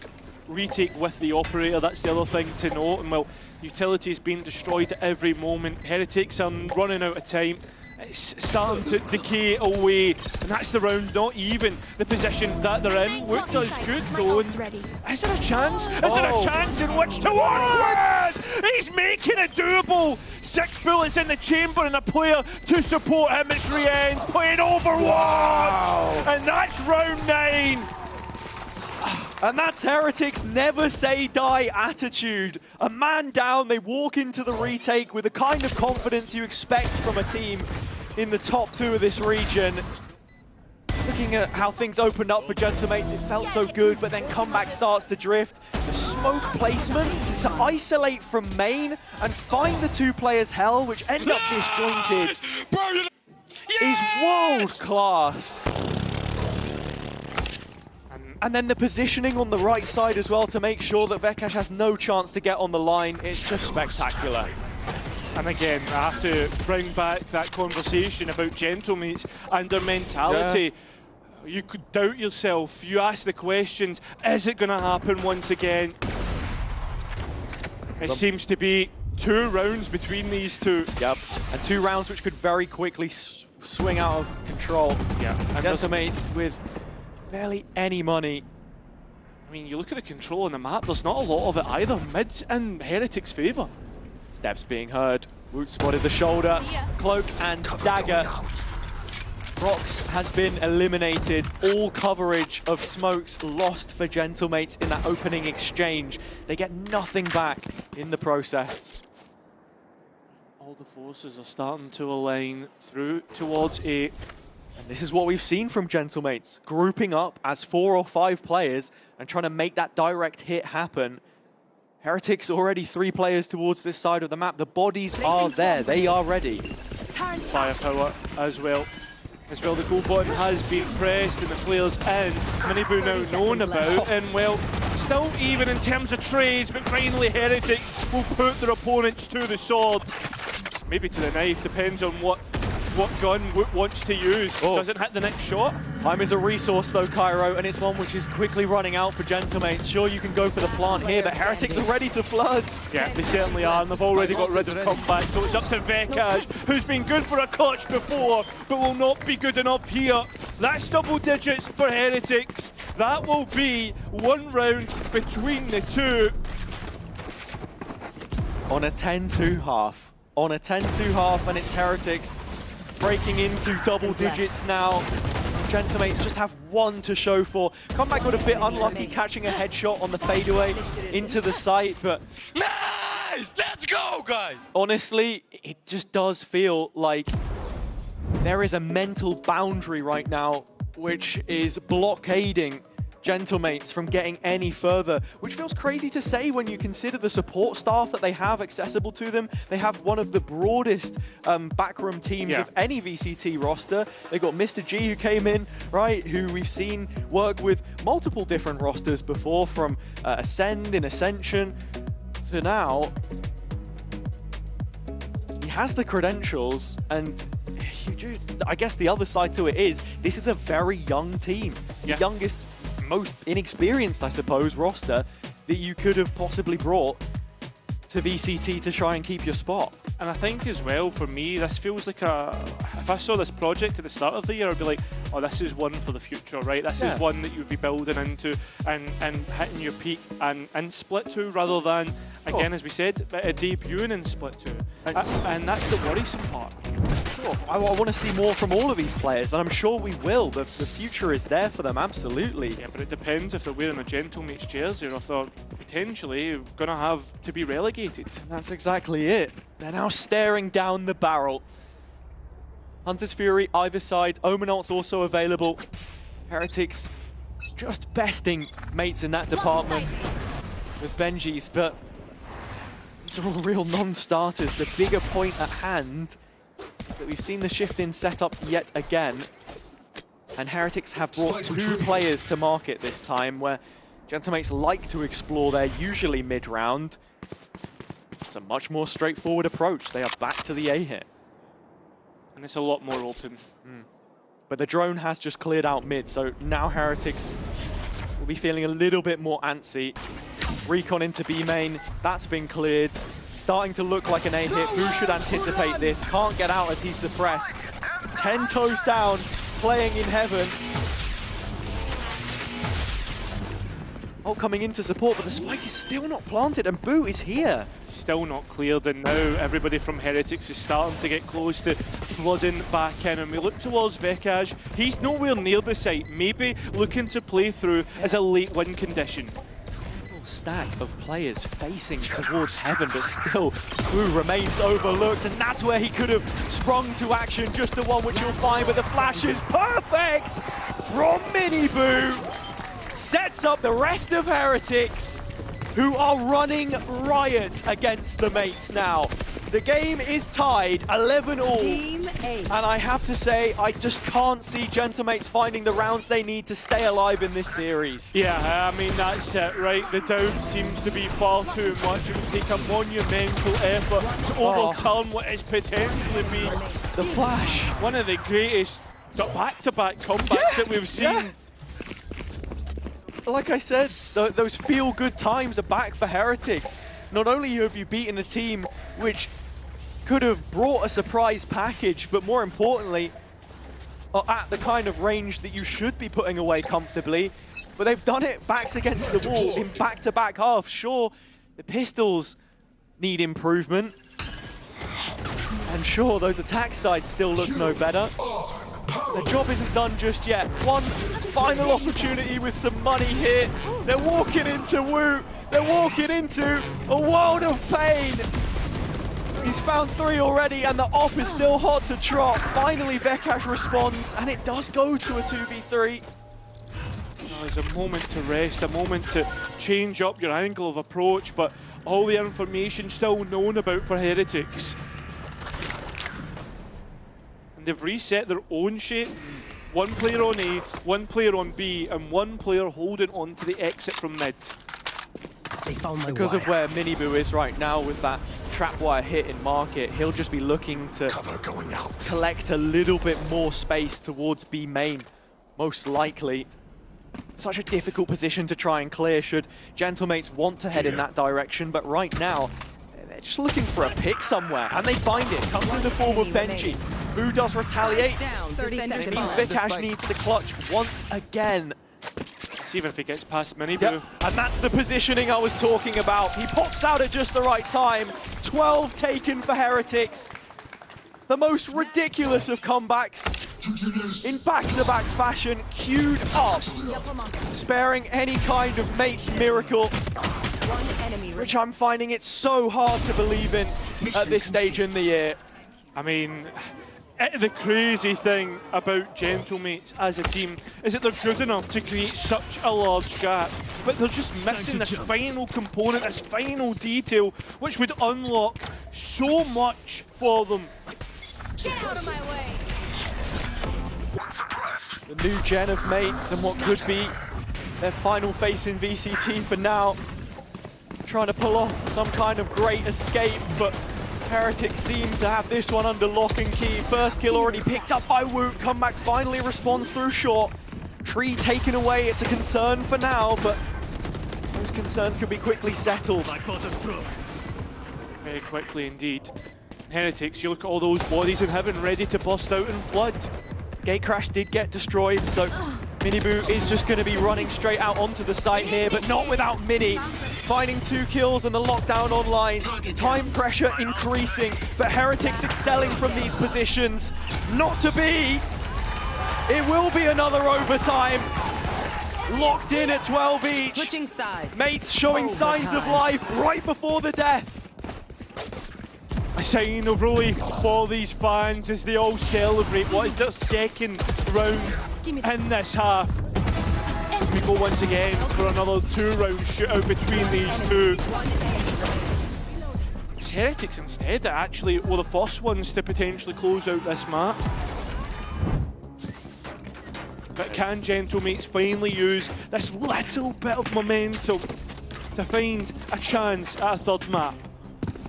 retake with the operator. That's the other thing to note. And well, utility is being destroyed at every moment. Heretics are running out of time. It's starting to decay away, and that's the round, not even the position that they're in. Woot does good though. Is there a chance? Is there a chance in which to win? He's making it doable. 6 bullets in the chamber and a player to support him. It's Riens playing Overwatch, and that's round 9. And that's Heretics' never say die attitude. A man down, they walk into the retake with the kind of confidence you expect from a team in the top 2 of this region. Looking at how things opened up for Gentlemates, it felt so good, but then comeback starts to drift. The smoke placement to isolate from main and find the 2 players hell, which end up disjointed, is world class. And then the positioning on the right side as well to make sure that VCT has no chance to get on the line. It's just spectacular. And again, I have to bring back that conversation about Gentlemates and their mentality. You could doubt yourself. You ask the questions, is it going to happen once again? It seems to be 2 rounds between these two. Yep, and 2 rounds which could very quickly swing out of control. Yeah, and Gentlemates with barely any money. I mean, you look at the control on the map, there's not a lot of it either. Mid's in Heretics' favour. Steps being heard. Woot spotted the shoulder. Cloak and dagger. Rox has been eliminated. All coverage of smokes lost for Gentlemates in that opening exchange. They get nothing back in the process. All the forces are starting to align through towards A. And this is what we've seen from Gentlemates, grouping up as 4 or 5 players and trying to make that direct hit happen. Heretics already 3 players towards this side of the map. The bodies are there, they are ready. Firepower as well. The goal button has been pressed and the players in. Miniboo now known about, and well, still even in terms of trades, but finally Heretics will put their opponents to the sword. Maybe to the knife, depends on what gun Woot wants to use. Does it hit the next shot? Time is a resource though, Cairo, and it's one which is quickly running out for Gentlemates. Sure, you can go for the plant here, but Heretics are ready to flood. Yeah, they certainly are, and they've already got rid of comeback, so it's up to Vekaj, who's been good for a clutch before, but will not be good enough here. That's double digits for Heretics. That will be 1 round between the two. On a 10-2 half. On a 10-2 half, and it's Heretics breaking into double digits now. Gentlemates just have 1 to show for. Comeback got a bit unlucky catching a headshot on the fadeaway into the site, but... Nice! Let's go, guys! Honestly, it just does feel like there is a mental boundary right now which is blockading Gentlemates from getting any further, which feels crazy to say when you consider the support staff that they have accessible to them. They have one of the broadest backroom teams of any VCT roster. They've got Mr. G who came in, right, who we've seen work with multiple different rosters before, from Ascend in Ascension to now. He has the credentials, and I guess the other side to it is this is a very young team. The youngest, most inexperienced, I suppose, roster that you could have possibly brought to VCT to try and keep your spot. And I think as well, for me, this feels like if I saw this project at the start of the year, I'd be like, oh, this is one for the future, right? This is one that you would be building into and hitting your peak and Split 2 rather than, again, as we said, debuting in Split 2. And that's the worrisome part. I want to see more from all of these players, and I'm sure we will. The future is there for them, absolutely. Yeah, but it depends if they're wearing a Gentlemates jersey or if they're potentially going to have to be relegated. That's exactly it. They're now staring down the barrel. Hunter's Fury either side. Omenalt's also available. Heretics just besting mates in that department with Benji's, but these are all real non-starters. The bigger point at hand is that we've seen the shift in setup yet again, and Heretics have brought 2 players to market this time, where Gentlemates like to explore their usually mid-round. It's a much more straightforward approach. They are back to the A hit. And it's a lot more open. But the drone has just cleared out mid, so now Heretics will be feeling a little bit more antsy. Recon into B main, that's been cleared. Starting to look like an A hit. Who should anticipate this? Can't get out as he's suppressed. 10 toes down, playing in heaven. Oh, coming in to support, but the spike is still not planted, and Boo is here. Still not cleared, and now everybody from Heretics is starting to get close to flooding back in, and we look towards Vekaj. He's nowhere near the site, maybe looking to play through as a late win condition. Stack of players facing towards heaven, but still Boo remains overlooked, and that's where he could have sprung to action, just the one which you'll find, but the flash is perfect from Miniboo. Sets up the rest of Heretics, who are running riot against the mates now. The game is tied 11-all, and I have to say, I just can't see Gentlemates finding the rounds they need to stay alive in this series. Yeah, I mean, that's it, right? The doubt seems to be far too much. It would take a monumental effort to overturn what is potentially be the flash. One of the greatest the back-to-back comebacks that we've seen. Yeah. Like I said, those feel-good times are back for Heretics. Not only have you beaten a team which could have brought a surprise package, but more importantly, are at the kind of range that you should be putting away comfortably. But they've done it backs against the wall in back-to-back halves. Sure, the pistols need improvement. And sure, those attack sides still look no better. The job isn't done just yet. One final opportunity with some money here. They're walking into Wu. They're walking into a world of pain. He's found 3 already, and the op is still hot to trot. Finally, VCT responds, and it does go to a 2v3. There's a moment to rest, a moment to change up your angle of approach, but all the information still known about for Heretics. And they've reset their own shape. 1 player on A, 1 player on B, and 1 player holding on to the exit from mid. Because of where Miniboo is right now with that trapwire hit in market, he'll just be looking to collect a little bit more space towards B main, most likely. Such a difficult position to try and clear should Gentlemates want to head in that direction, but right now, they're just looking for a pick somewhere, and they find it. Comes in the form of Benji. Boo does retaliate. It means VCT needs to clutch once again. See even if he gets past Miniboo. Yep. And that's the positioning I was talking about. He pops out at just the right time. 12 taken for Heretics. The most ridiculous of comebacks in back-to-back fashion, queued up, sparing any kind of mate's miracle, which I'm finding it so hard to believe in at this stage in the year. I mean, the crazy thing about Gentlemates as a team is that they're good enough to create such a large gap, but they're just missing this final component, this final detail, which would unlock so much for them. Get out of my way! The new gen of mates and what could be their final face in VCT for now. Trying to pull off some kind of great escape, but Heretics seem to have this one under lock and key. First kill already picked up by Wu. Comeback finally responds through short. Tree taken away, it's a concern for now, but those concerns could be quickly settled. Very quickly indeed. Heretics, you look at all those bodies in heaven ready to bust out in flood. Gatecrash did get destroyed, so Miniboo is just going to be running straight out onto the site here, but not without Mini. Finding 2 kills and the lockdown online. Time pressure increasing, but Heretics excelling from these positions. Not to be. It will be another overtime. Locked in at 12 each. Switching sides. Mates showing signs of life right before the death. A sign of relief for these fans as they all celebrate what is their second round in this half. We go once again for another 2-round shootout between these two. It's Heretics instead that actually were the first ones to potentially close out this map. But can Gentlemates finally use this little bit of momentum to find a chance at a third map?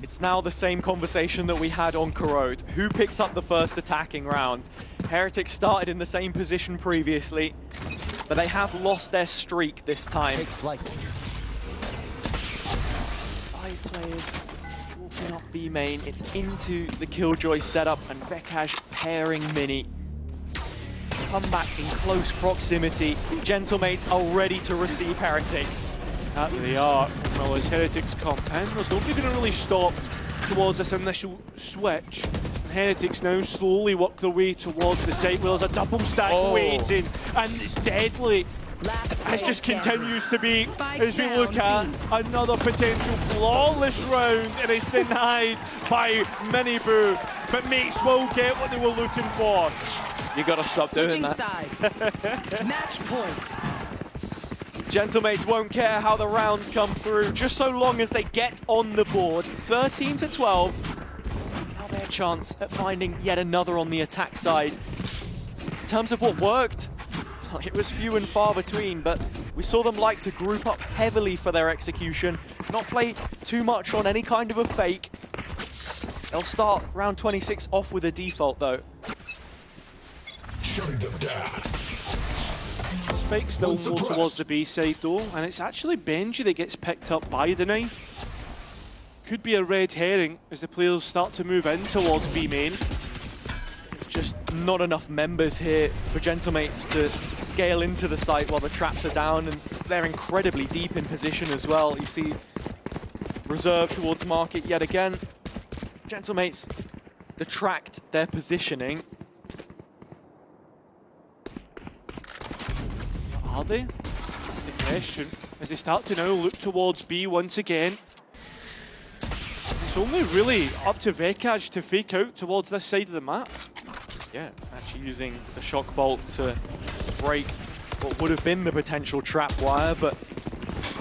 It's now the same conversation that we had on Corrode. Who picks up the first attacking round? Heretics started in the same position previously, but they have lost their streak this time. Take flight. 5 players walking up B main. It's into the Killjoy setup, and VCT pairing Mini. Comeback in close proximity. Gentlemates are ready to receive Heretics. That they are. Well, as Heretics come in, there's nobody going to really stop towards this initial switch. And Heretics now slowly work their way towards the site where there's a double stack waiting, and it's deadly. It just continues to be, as we look at another potential flawless round, and it's denied by Miniboo. But Mates will get what they were looking for. You gotta stop doing that. Match point. Gentlemates won't care how the rounds come through, just so long as they get on the board. 13 to 12. Now their chance at finding yet another on the attack side. In terms of what worked, well, it was few and far between, but we saw them like to group up heavily for their execution, not play too much on any kind of a fake. They'll start round 26 off with a default though. Shutting them down. Spike still more towards the B side though, and it's actually Benji that gets picked up by the knife. Could be a red herring as the players start to move in towards B main. It's just not enough members here for Gentlemates to scale into the site while the traps are down, and they're incredibly deep in position as well. You see Reserve towards Market yet again. Gentlemates detract their positioning. Are they? That's the question. As they start to now look towards B once again. It's only really up to Vekaj to fake out towards this side of the map. Yeah, actually using the shock bolt to break what would have been the potential trap wire, but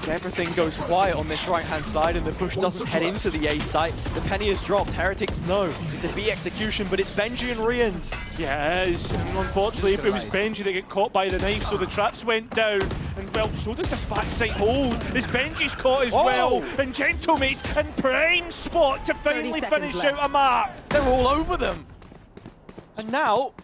everything goes quiet on this right-hand side and the push doesn't head into the A site. The penny is dropped. Heretics know it's a B execution, but it's Benji and Rians. Yeah, it is. And unfortunately, it was Benji that got caught by the knife, so the traps went down. And well, so does this backside hold. As Benji's caught as well. And Gentlemates in prime spot to finally finish out a map. They're all over them. And now,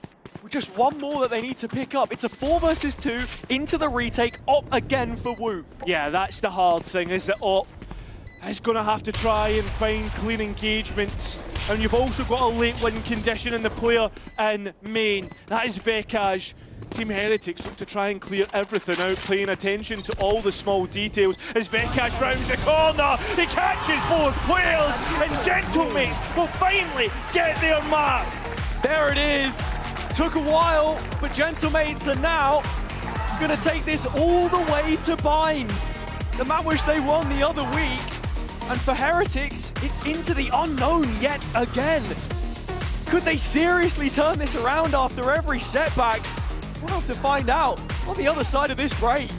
with just one more that they need to pick up, it's a 4 versus 2 into the retake, Op again for Wu. Yeah, that's the hard thing, is that Op is going to have to try and find clean engagements. And you've also got a late win condition in the player in main. That is Vekaj. Team Heretics look to try and clear everything out, paying attention to all the small details. As Vekaj rounds the corner, he catches both players, and Gentlemates will finally get their mark. There it is. Took a while, but Gentlemates are now going to take this all the way to Bind. The map which they won the other week. And for Heretics, it's into the unknown yet again. Could they seriously turn this around after every setback? We'll have to find out on the other side of this break.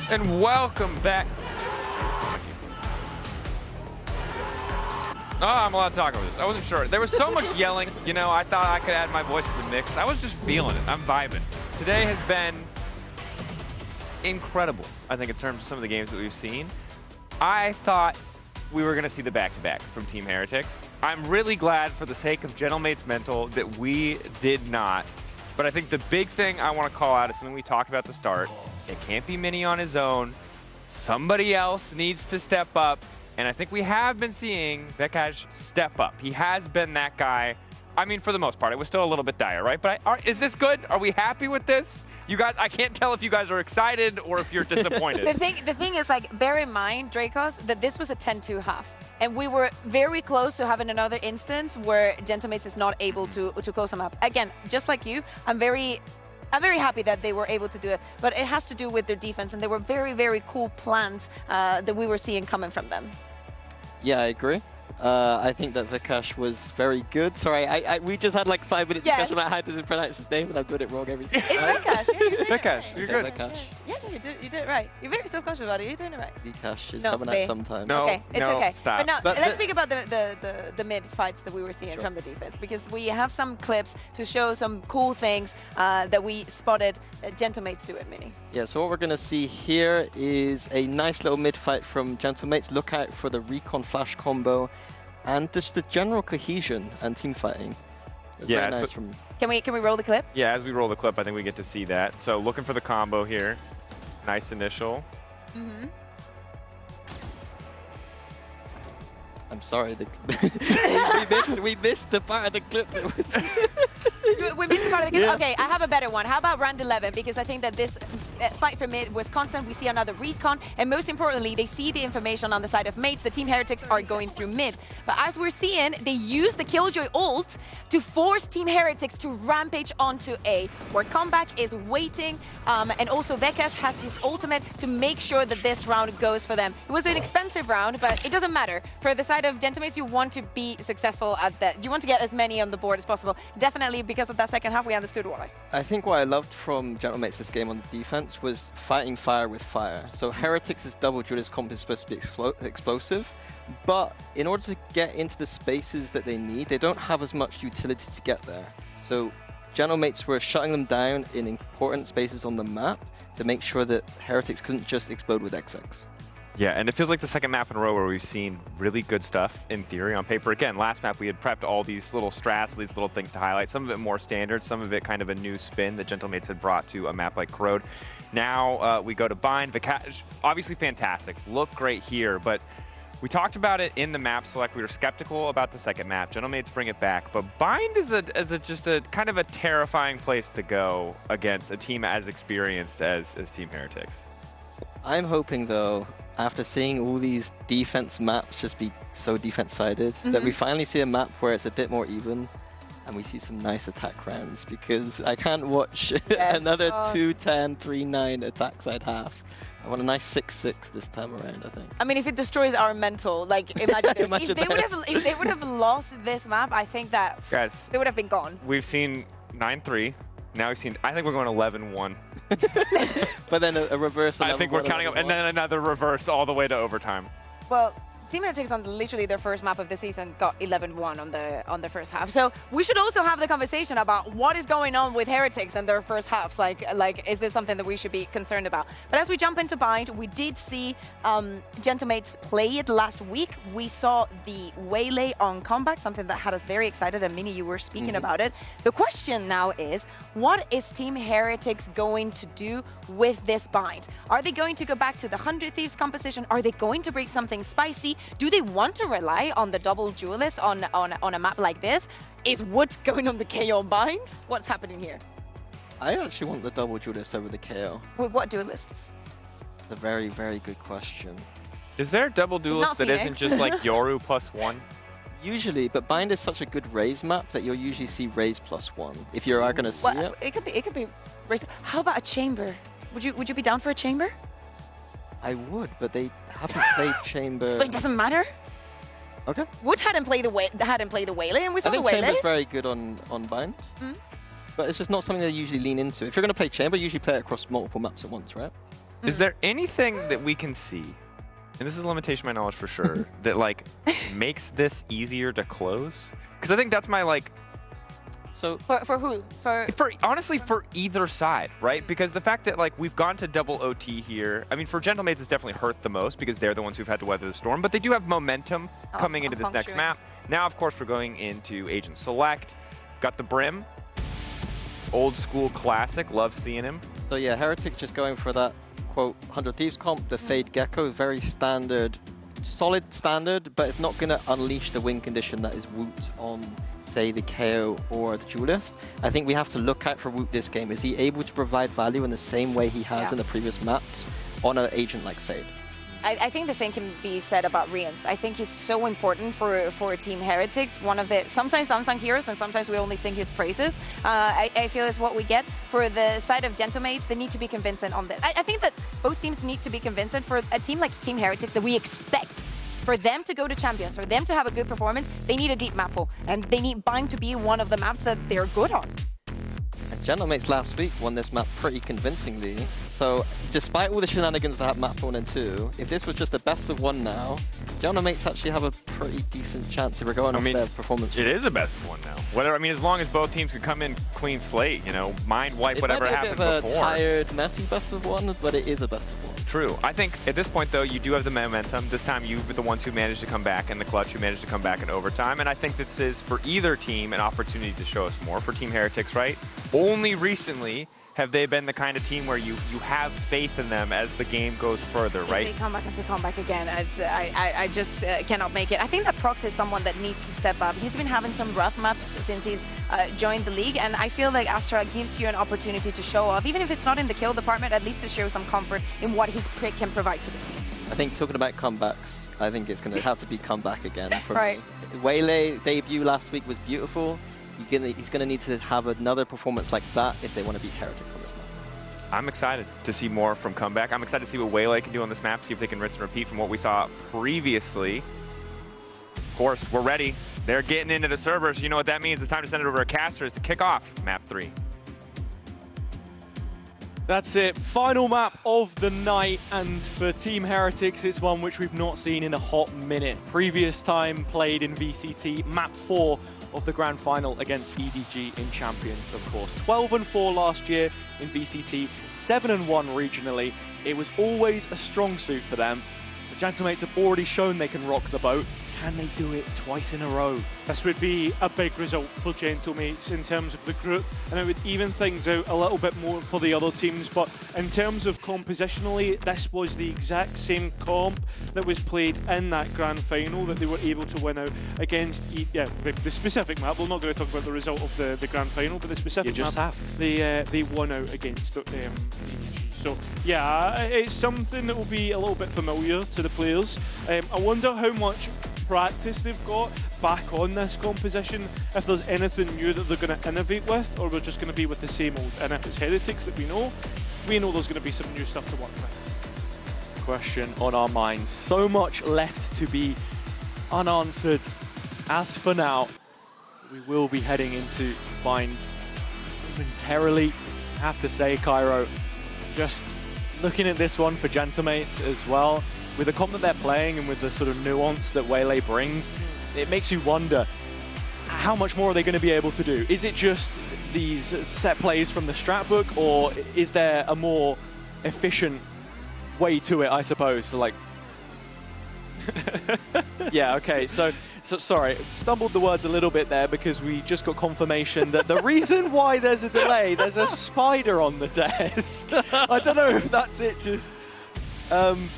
And welcome back Oh, I'm allowed to talk about this. I wasn't sure. There was so much yelling. You know, I thought I could add my voice to the mix. I was just feeling it. I'm vibing. Today has been incredible, I think, in terms of some of the games that we've seen. I thought we were going to see the back-to-back from Team Heretics. I'm really glad, for the sake of Gentlemate's mental, that we did not. But I think the big thing I want to call out is something we talked about at the start. It can't be Mini on his own. Somebody else needs to step up. And I think we have been seeing VCT step up. He has been that guy. I mean, for the most part, it was still a little bit dire, right? But is this good? Are we happy with this? You guys, I can't tell if you guys are excited or if you're disappointed. The thing is, like, bear in mind, Dracos, that this was a 10-2 half. And we were very close to having another instance where Gentlemates is not able to close them up. Again, just like you, I'm very happy that they were able to do it, but it has to do with their defense, and they were very, very cool plans that we were seeing coming from them. Yeah, I agree. I think that VCT was very good. Sorry, we just had like 5 minutes discussion about how to pronounce his name, and I'm doing it wrong every single time. It's VCT. Yeah, you're VCT, you're good. Yeah, you did it right. You're very self-conscious about it. You're doing it right. VCT is coming out sometime. No, okay, it's okay. Stop. But now, let's speak about the mid fights that we were seeing from the defense, because we have some clips to show some cool things that we spotted Gentlemates do at Mini. Yeah, so what we're going to see here is a nice little mid fight from Gentlemates. Look out for the recon flash combo and just the general cohesion and team fighting. Yeah, nice so can we roll the clip? Yeah, as we roll the clip, I think we get to see that. So looking for the combo here. Nice initial. Mm-hmm. I'm sorry, we missed the part of the clip. We missed the part of the clip? Yeah. Okay, I have a better one. How about round 11? Because I think that this fight for mid was constant. We see another recon, and most importantly, they see the information on the side of mates. The Team Heretics are going through mid. But as we're seeing, they use the Killjoy ult to force Team Heretics to rampage onto A, where Comeback is waiting, and also VCT has his ultimate to make sure that this round goes for them. It was an expensive round, but it doesn't matter. For the side of Gentlemates, you want to be successful at that. You want to get as many on the board as possible. Definitely, because of that second half, we understood why. I think what I loved from Gentlemates this game on the defense was fighting fire with fire. So Heretics' double duelist comp is supposed to be explosive, but in order to get into the spaces that they need, they don't have as much utility to get there. So Gentlemates were shutting them down in important spaces on the map to make sure that Heretics couldn't just explode with XX. Yeah, and it feels like the second map in a row where we've seen really good stuff in theory on paper. Again, last map we had prepped all these little strats, these little things to highlight. Some of it more standard, some of it kind of a new spin that Gentlemates had brought to a map like Corrode. Now we go to Bind. VCT, obviously fantastic, look great here, but we talked about it in the map select. We were skeptical about the second map. Gentlemates bring it back, but Bind is just a kind of a terrifying place to go against a team as experienced as Team Heretics. I'm hoping, though, after seeing all these defense maps just be so defense-sided, that we finally see a map where it's a bit more even, and we see some nice attack rounds, because I can't watch another 2-10, 3-9 attack side half. I want a nice 6-6 this time around, I think. I mean, if it destroys our mental, like, imagine this. If they would have lost this map, I think that guys, they would have been gone. We've seen 9-3. Now we've seen, I think we're going 11-1. But then a reverse. I think we're counting up, and then another reverse all the way to overtime. Well, Team Heretics on literally their first map of the season got 11-1 on the first half. So we should also have the conversation about what is going on with Heretics and their first halves. Like, is this something that we should be concerned about? But as we jump into Bind, we did see Gentlemates play it last week. We saw the Waylay on Comeback, something that had us very excited. And Mini, you were speaking about it. The question now is, what is Team Heretics going to do with this Bind? Are they going to go back to the 100 Thieves composition? Are they going to bring something spicy? Do they want to rely on the double duelist on a map like this? Is Wood going on the KO Bind? What's happening here? I actually want the double duelist over the KO. With what duelists? It's a very, very good question. Is there a double duelist that isn't just like Yoru +1? Usually, but Bind is such a good Raze map that you'll usually see Raze +1 if you are going to see it. It could be Raze. How about a chamber? Would you be down for a chamber? I would, but they haven't played chamber. But it doesn't matter. Okay. Wood hadn't played the Waylay, and we saw the Waylay. I think chamber's very good on Bind, but it's just not something they usually lean into. If you're going to play chamber, you usually play it across multiple maps at once, right? Is there anything that we can see and this is a limitation of my knowledge for sure, that like makes this easier to close? Because I think that's my like. So for who? For honestly, for either side, right? Because the fact that like we've gone to double OT here, I mean, for Gentlemates it's definitely hurt the most because they're the ones who've had to weather the storm, but they do have momentum coming into this next map. Now, of course, we're going into Agent Select. Got the Brim. Old school classic. Love seeing him. So yeah, Heretics just going for that, quote, 100 Thieves comp, the Fade Gecko, very standard, solid standard, but it's not going to unleash the win condition that is Woot on, say, the KO or the Duelist. I think we have to look out for Woot this game. Is he able to provide value in the same way he has in the previous maps on an agent like Fade? I think the same can be said about Rians. I think he's so important for Team Heretics. One of the sometimes unsung heroes, and sometimes we only sing his praises. I feel is what we get. For the side of Gentlemates, they need to be convincing on this. I think that both teams need to be convincing. For a team like Team Heretics that we expect for them to go to Champions, for them to have a good performance, they need a deep map pool, and they need Bind to be one of the maps that they're good on. And Gentlemates last week won this map pretty convincingly. So, despite all the shenanigans that have map 1 and 2, if this was just a best of 1 now, Gentlemates actually have a pretty decent chance if we're going off their performance. It is a best of 1 now. Whether I mean, as long as both teams can come in clean slate, you know, mind wipe whatever happened before. It might be a bit of a tired, messy best of 1, but it is a best of 1. True. I think at this point, though, you do have the momentum. This time, you were the ones who managed to come back in the clutch, who managed to come back in overtime. And I think this is, for either team, an opportunity to show us more. For Team Heretics, right? Only recently have they been the kind of team where you have faith in them as the game goes further, right? If they come back and they come back again, I just cannot make it. I think that Prox is someone that needs to step up. He's been having some rough maps since he's joined the league, and I feel like Astra gives you an opportunity to show off, even if it's not in the kill department, at least to show some comfort in what he can provide to the team. I think talking about comebacks, I think it's going to have to be comeback again for me. Waylay debut last week was beautiful. He's going to need to have another performance like that if they want to beat Heretics on this map. I'm excited to see more from Comeback. I'm excited to see what Waylay can do on this map, see if they can rinse and repeat from what we saw previously. Of course, we're ready. They're getting into the servers. You know what that means. It's time to send it over to Casters to kick off map 3. That's it. Final map of the night, and for Team Heretics, it's one which we've not seen in a hot minute. Previous time played in VCT, map 4 of the grand final against EDG in Champions, of course. 12-4 last year in VCT, 7-1 regionally. It was always a strong suit for them. The Gentlemates have already shown they can rock the boat. Can they do it twice in a row? This would be a big result for Gentlemates in terms of the group, and it would even things out a little bit more for the other teams. But in terms of compositionally, this was the exact same comp that was played in that grand final that they were able to win out against. The specific map. We're not going to talk about the result of the grand final, but the specific map they won out against EDG. So yeah, it's something that will be a little bit familiar to the players. I wonder how much practice they've got back on this composition, if there's anything new that they're going to innovate with, or we're just going to be with the same old. And if it's Heretics that we know there's going to be some new stuff to work with. That's the question on our minds. So much left to be unanswered. As for now, we will be heading into Bind momentarily. I have to say, Cairo, just looking at this one for Gentlemates as well, with the comp that they're playing and with the sort of nuance that Waylay brings, it makes you wonder, how much more are they going to be able to do? Is it just these set plays from the strat book, or is there a more efficient way to it, I suppose? So like, yeah, okay, so sorry, stumbled the words a little bit there because we just got confirmation that the reason why there's a delay, there's a spider on the desk. I don't know if that's it just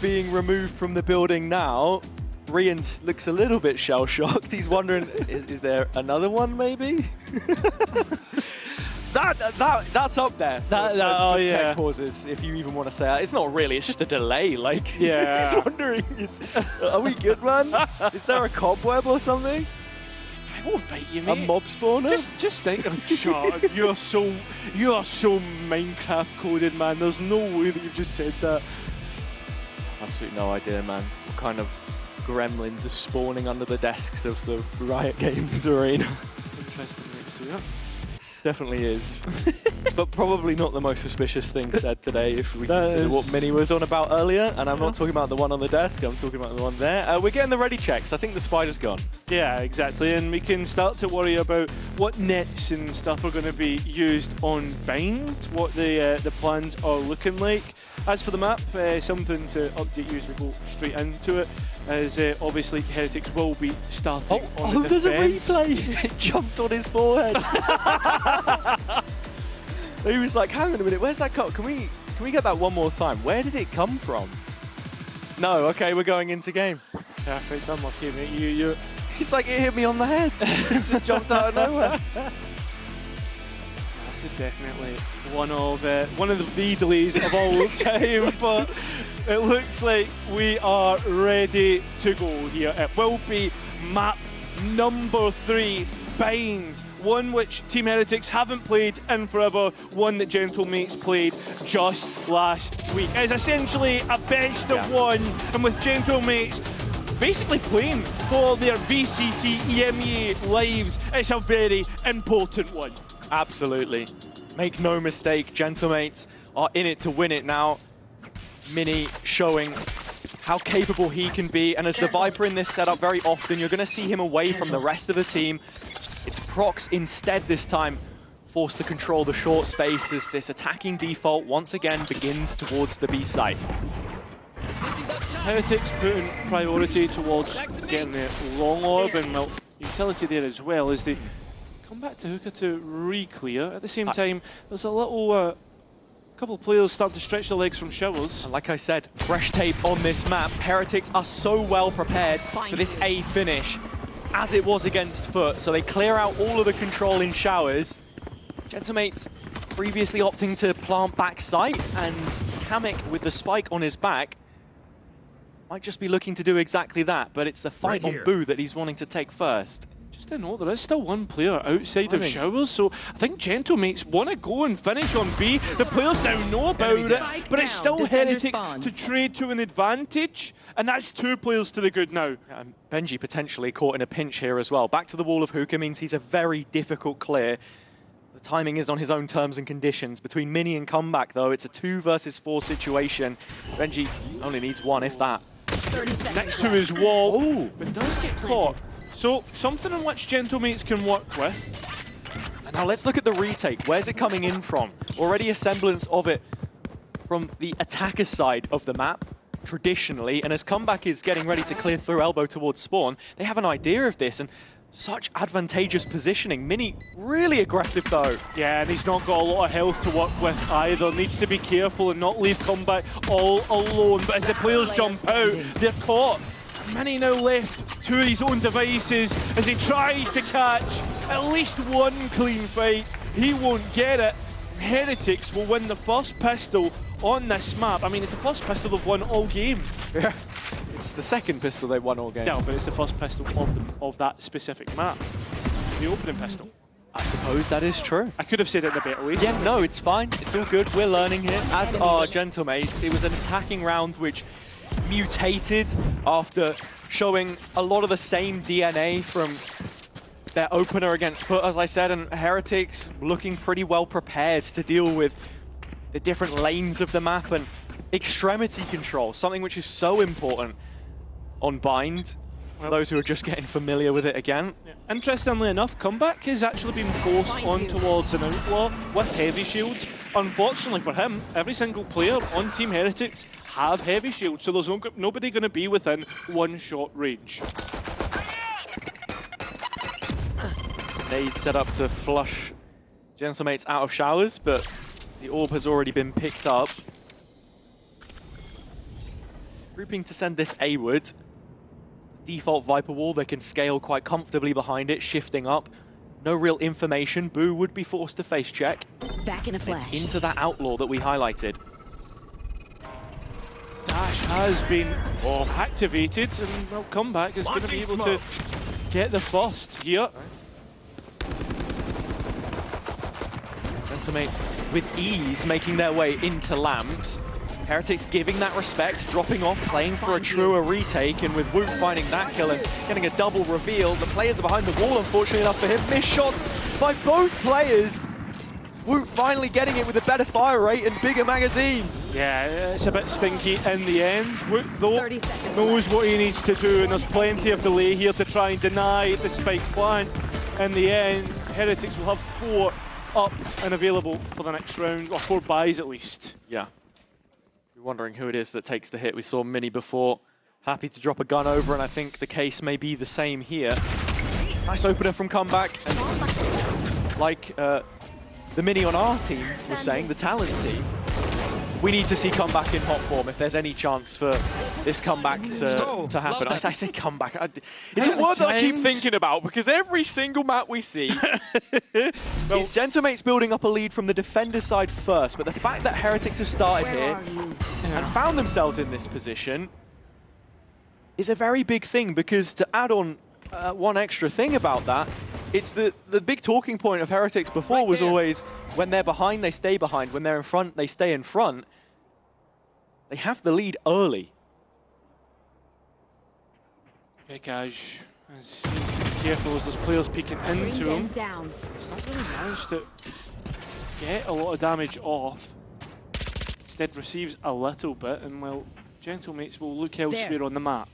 being removed from the building now. Rian looks a little bit shell-shocked. He's wondering, is there another one maybe? That's up there. For tech pauses, if you even want to say that. It's not really, it's just a delay. Like, yeah. He's wondering, are we good, man? Is there a cobweb or something? I won't bite you, mate. A mob spawner? Just think, you're so Minecraft coded, man. There's no way that you've just said that. Absolutely no idea, man. What kind of gremlins are spawning under the desks of the Riot Games arena? Interesting to see that. Definitely is. but probably not the most suspicious thing said today if we consider what Mini was on about earlier. And I'm not talking about the one on the desk, I'm talking about the one there. We're getting the ready checks. I think the spider's gone. Yeah, exactly. And we can start to worry about what nets and stuff are going to be used on Bind, what the plans are looking like. As for the map, something to update you as we go straight into it, as obviously Heretics will be starting on the defense. There's a replay! It jumped on his forehead. He was like, hang on a minute, where's that cut? Can we get that one more time? Where did it come from? No, okay, we're going into game. Perfect, unlucky, mate. You. He's like, it hit me on the head. It just jumped out of nowhere. This is definitely one of the delays of all time, but it looks like we are ready to go here. It will be map number 3, Bind. One which Team Heretics haven't played in forever, one that Gentlemates played just last week. It's essentially a best of one, and with Gentlemates basically playing for their VCT EMEA lives, it's a very important one. Absolutely. Make no mistake, Gentlemates are in it to win it now. Mini showing how capable he can be, and as the Viper in this setup, very often you're going to see him away from the rest of the team. It's Prox instead this time, forced to control the short space as this attacking default once again begins towards the B site. Heretics putting priority towards getting the long orb and utility there as well as they come back to Hookah to re-clear. At the same time, there's a little couple of players starting to stretch their legs from showers. And like I said, fresh tape on this map. Heretics are so well prepared for this A finish, as it was against Foot, so they clear out all of the control in showers. Gentlemates previously opting to plant back site, and Kamek with the spike on his back might just be looking to do exactly that, but it's the fight on Boo that he's wanting to take first. Just to note, there is still one player outside of showers, so I think Gentlemates want to go and finish on B. The players now know about it, but it's still Heretics to trade to an advantage, and that's 2 players to the good now. Benji potentially caught in a pinch here as well. Back to the wall of Hookah means he's a very difficult clear. The timing is on his own terms and conditions. Between Mini and Comeback, though, it's a 2 versus 4 situation. Benji only needs 1, if that. Next to his wall, but does get caught. So, something in which Gentlemates can work with. Now let's look at the retake. Where's it coming in from? Already a semblance of it from the attacker side of the map, traditionally, and as Comeback is getting ready to clear through elbow towards spawn, they have an idea of this, and such advantageous positioning. Mini really aggressive though. Yeah, and he's not got a lot of health to work with either. Needs to be careful and not leave Comeback all alone, but as the players jump out, they're caught. Mini now left to his own devices as he tries to catch at least one clean fight. He won't get it. Heretics will win the first pistol on this map. I mean, it's the first pistol they've won all game. Yeah. It's the second pistol they've won all game. Yeah, but it's the first pistol of that specific map. The opening pistol. I suppose that is true. I could have said it in a better way. Yeah, no, it's fine. It's all good. We're learning here, as are Gentlemates. It was an attacking round which mutated after showing a lot of the same DNA from their opener against Foot, as I said, and Heretics looking pretty well prepared to deal with the different lanes of the map and extremity control, something which is so important on Bind, for those who are just getting familiar with it again. Yeah. Interestingly enough, Comeback has actually been forced on towards an outlaw with heavy shields. Unfortunately for him, every single player on Team Heretics have heavy shields, so there's nobody going to be within one-shot range. Nade set up to flush Gentlemates out of showers, but the orb has already been picked up. Grouping to send this A-ward. Default Viper wall, they can scale quite comfortably behind it, shifting up. No real information. Boo would be forced to face check. Back in a flash. It's into that outlaw that we highlighted. Dash has been activated, and well, Comeback is going to be able to get the first here. Gentlemates with ease making their way into lamps. Heretics giving that respect, dropping off, playing for a truer retake, and with Woot finding that kill and getting a double reveal. The players are behind the wall, unfortunately enough for him. Missed shots by both players. Woot finally getting it with a better fire rate and bigger magazine. Yeah, it's a bit stinky in the end. Woot, though, knows what he needs to do, and there's plenty of delay here to try and deny the spike plant. In the end, Heretics will have 4 up and available for the next round, or 4 buys at least. Yeah. You're wondering who it is that takes the hit. We saw Mini before. Happy to drop a gun over, and I think the case may be the same here. Nice opener from Comeback. And like the Mini on our team was saying, the talent team, we need to see Comeback in hot form if there's any chance for this comeback to happen. I say comeback. It's a word that I keep thinking about because every single map we see, it's Gentlemates building up a lead from the defender side first, but the fact that Heretics have started here and found themselves in this position is a very big thing, because to add on one extra thing about that, it's the big talking point of Heretics before was always when they're behind, they stay behind. When they're in front, they stay in front. They have the lead early. VCT needs to be careful as there's players peeking into him. He's not really managed to get a lot of damage off. Instead receives a little bit, and well, Gentlemates will look elsewhere on the map.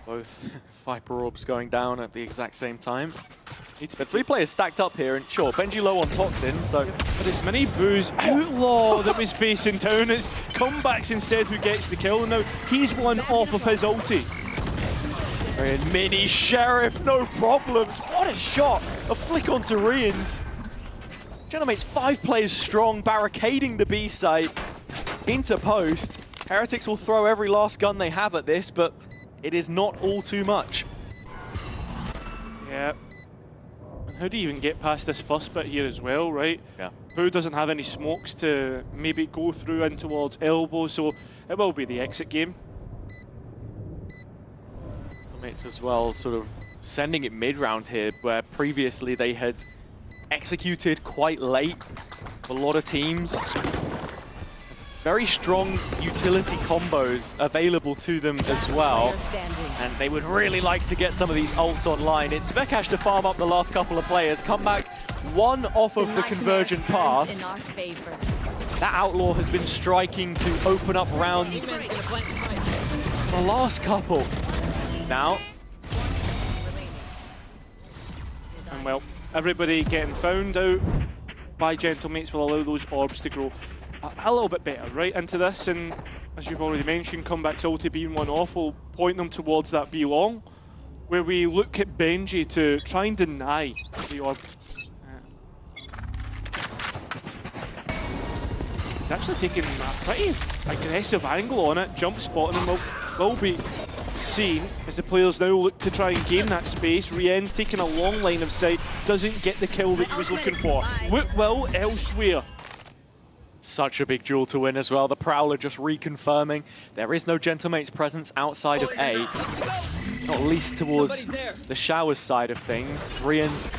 Both Viper Orbs going down at the exact same time. But 3 players stacked up here, and sure, Benji low on Toxin, so... But as many Boo's Outlaw that was facing down, it's Comebacks instead who gets the kill, and now he's one off of his ulti. And Mini Sheriff, no problems. What a shot! A flick onto Rians. Gentlemates 5 players strong, barricading the B site into post. Heretics will throw every last gun they have at this, but it is not all too much. Yeah. And how do you even get past this first bit here as well, right? Yeah. Boo doesn't have any smokes to maybe go through in towards elbow, so it will be the exit game. Gentlemates as well, sort of sending it mid-round here, where previously they had executed quite late. A lot of teams. Very strong utility combos available to them as well. And they would really like to get some of these ults online. It's VCT to farm up the last couple of players. Comeback 1 off of the convergent paths. That Outlaw has been striking to open up rounds. The last couple. Now. And well, everybody getting found out by Gentlemates will allow those orbs to grow a little bit better right into this, and as you've already mentioned, Comeback's ulti being 1 off will point them towards that B long, where we look at Benji to try and deny the orb. He's actually taking a pretty aggressive angle on it, jump spotting him will be seen as the players now look to try and gain that space. Rien's taking a long line of sight, doesn't get the kill that he was looking for. Woot will elsewhere. Such a big duel to win as well. The Prowler just reconfirming there is no Gentlemates presence outside of A. Not least towards the Showers side of things. Rians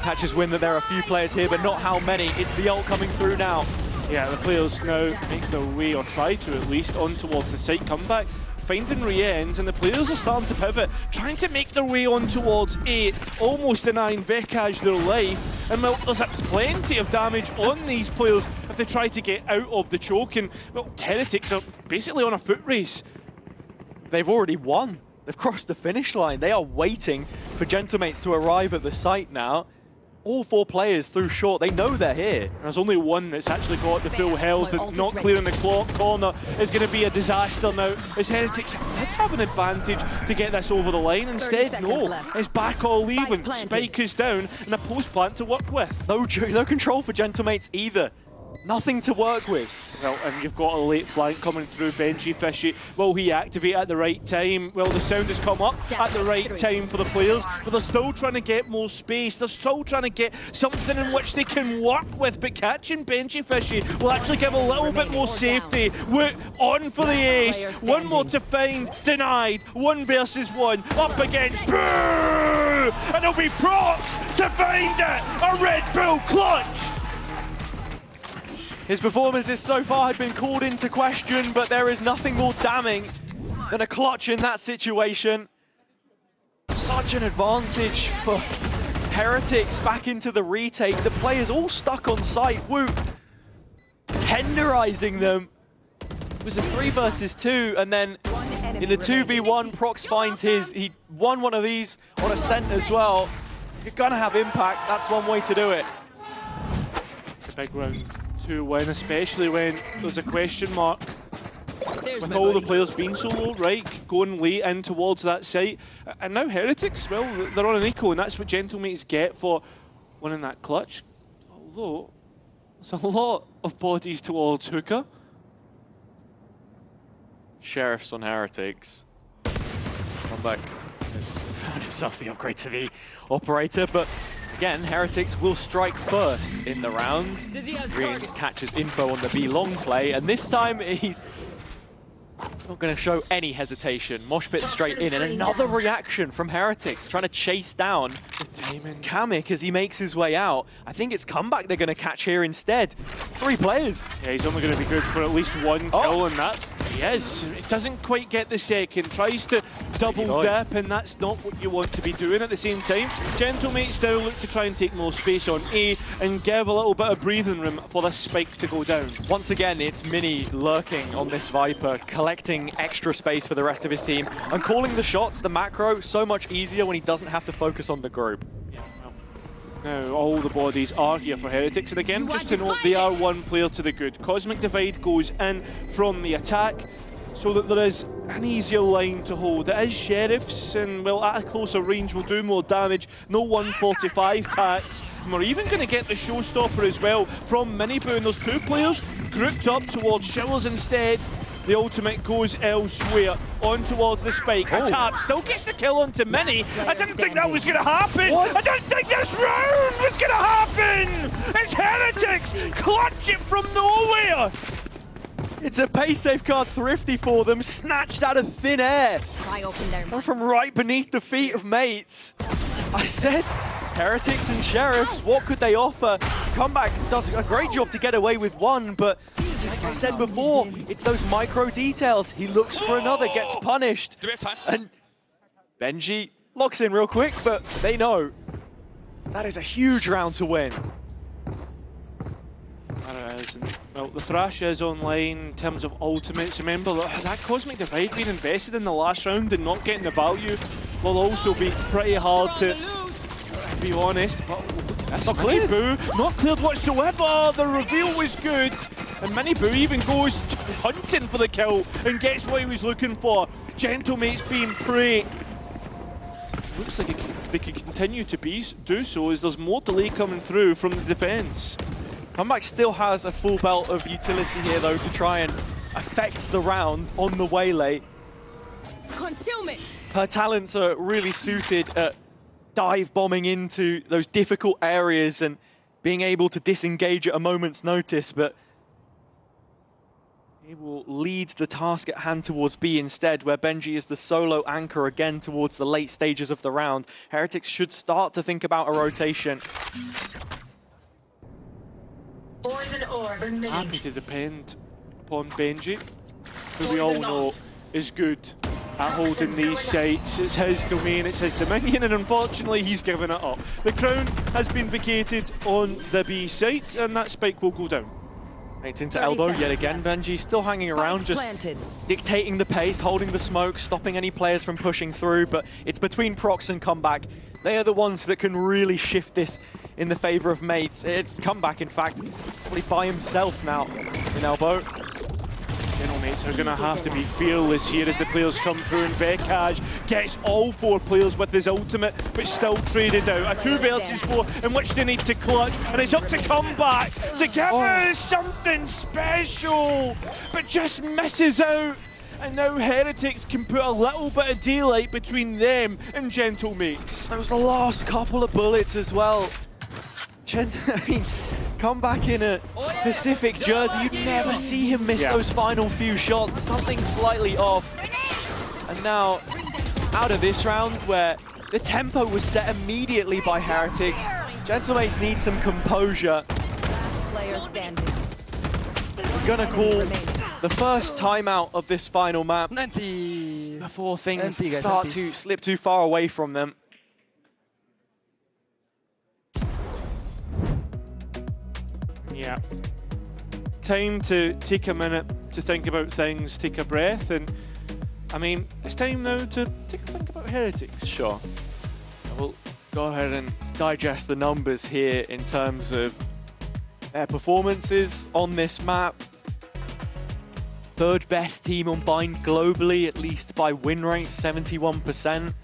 catches wind that there are a few players here, but not how many. It's the ult coming through now. Yeah, the players now make their way, or try to at least, on towards the site comeback. Finding Riens, and the players are starting to pivot, trying to make their way on towards A, almost denying VCT their life. And well, there's plenty of damage on these players if they try to get out of the choke. And well, Heretics are basically on a foot race. They've already won. They've crossed the finish line. They are waiting for Gentlemates to arrive at the site now. All 4 players through short, they know they're here. There's only one that's actually got the full health and not clearing the corner is going to be a disaster now. As Heretics did have an advantage to get this over the line. Instead, no, it's back all even. Spike is down and a post plant to work with. No control for Gentlemates either. Nothing to work with. Well, and you've got a late flank coming through. Benji Fishy, will he activate at the right time? Well, the sound has come up at the right time for the players, but they're still trying to get more space. They're still trying to get something in which they can work with, but catching Benji Fishy will actually give a little bit more safety. Woot on for the ace. 1 more to find. Denied. 1 versus 1. Up against Boo! And it'll be Prox to find it. A Red Bull clutch. His performances so far had been called into question, but there is nothing more damning than a clutch in that situation. Such an advantage for Heretics back into the retake. The players all stuck on site. Woo tenderizing them. It was a 3 versus 2, and then in the 2v1, Prox finds his. He won one of these on Ascent as well. You're gonna have impact. That's one way to do it. It's a big round 2 win, especially when there's a question mark. With all the players being so low, right, going late in towards that site. And now Heretics, well, they're on an eco, and that's what Gentlemates get for winning that clutch. Although, there's a lot of bodies towards Hookah. Sheriff's on Heretics. Comeback has found himself the upgrade to the operator, but again, Heretics will strike first in the round. Rians catches info on the B long play, and this time he's not going to show any hesitation. Mosh pit straight in, and another reaction from Heretics, trying to chase down Kamik as he makes his way out. I think it's Comeback they're going to catch here instead. 3 players. Yeah, he's only going to be good for at least 1 kill, and that he is. It doesn't quite get the second. Tries to double dip, and that's not what you want to be doing at the same time. Gentlemates now look to try and take more space on A and give a little bit of breathing room for this spike to go down. Once again, it's Mini lurking on this Viper, collecting extra space for the rest of his team, and calling the shots, the macro, so much easier when he doesn't have to focus on the group. Yeah, well, now all the bodies are here for Heretics, and again, just to note, they are 1 player to the good. Cosmic Divide goes in from the attack, so that there is an easier line to hold. It is Sheriffs, and well, at a closer range will do more damage. No 145 tax, and we're even going to get the showstopper as well from Miniboo, and there's 2 players grouped up towards Showers instead. The ultimate goes elsewhere, on towards the spike. A tap still gets the kill onto Mini. I didn't think that was going to happen. What? I didn't think this round was going to happen. It's Heretics, clutch it from nowhere. It's a pace safeguard thrifty for them, snatched out of thin air. From right beneath the feet of mates. I said, Heretics and Sheriffs, what could they offer? Comeback does a great job to get away with 1, but like I said before, it's those micro details. He looks for another, gets punished. Do we have time? And Benji locks in real quick, but they know that is a huge round to win. That is. Well, the Thrash is online in terms of ultimates. Remember, that Cosmic Divide being invested in the last round and not getting the value will also be pretty hard to be honest. But that's not cleared. Not cleared whatsoever. The reveal was good. And Miniboo even goes hunting for the kill and gets what he was looking for. Gentlemates being prey. Looks like they could continue to do so as there's more delay coming through from the defense. Comeback still has a full belt of utility here, though, to try and affect the round on the waylay. Concealment. Her talents are really suited at dive bombing into those difficult areas and being able to disengage at a moment's notice, but he will lead the task at hand towards B instead, where Benji is the solo anchor again towards the late stages of the round. Heretics should start to think about a rotation. Happy to depend upon Benji, who we all know is good at holding these sites. It's his domain, it's his dominion, and unfortunately he's given it up. The crown has been vacated on the B site, and that spike will go down. Right into elbow yet again. Benji still hanging around, just dictating the pace, holding the smoke, stopping any players from pushing through, but it's between Prox and Comeback. They are the ones that can really shift this in the favor of mates. It's Comeback, in fact, probably by himself now in elbow. Gentlemates are going to have to be fearless here as the players come through, and Vekaj gets all 4 players with his ultimate, but still traded out. A 2 versus 4 in which they need to clutch, and it's up to Comeback to give us something special, but just misses out. And now Heretics can put a little bit of daylight between them and Gentlemates. Those last couple of bullets as well. Comeback in a Pacific jersey, you'd never see him miss those final few shots. Something slightly off. And now, out of this round where the tempo was set immediately by Heretics, Gentlemates need some composure. We're gonna call the first timeout of this final map before things start to slip too far away from them. Yeah. Time to take a minute to think about things, take a breath, and I mean, it's time now to take a think about Heretics. Sure. We'll go ahead and digest the numbers here in terms of their performances on this map. Third best team on Bind globally, at least by win rate, 71%.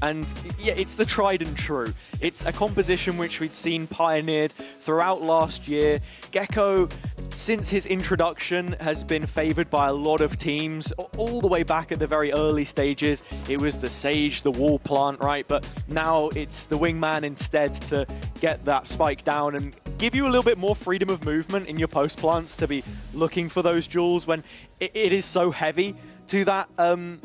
And yeah, it's the tried and true. It's a composition which we'd seen pioneered throughout last year. Gecko, since his introduction, has been favored by a lot of teams all the way back at the very early stages. It was the Sage, the wall plant, right? But now it's the wingman instead to get that spike down and give you a little bit more freedom of movement in your post plants to be looking for those jewels when it is so heavy to that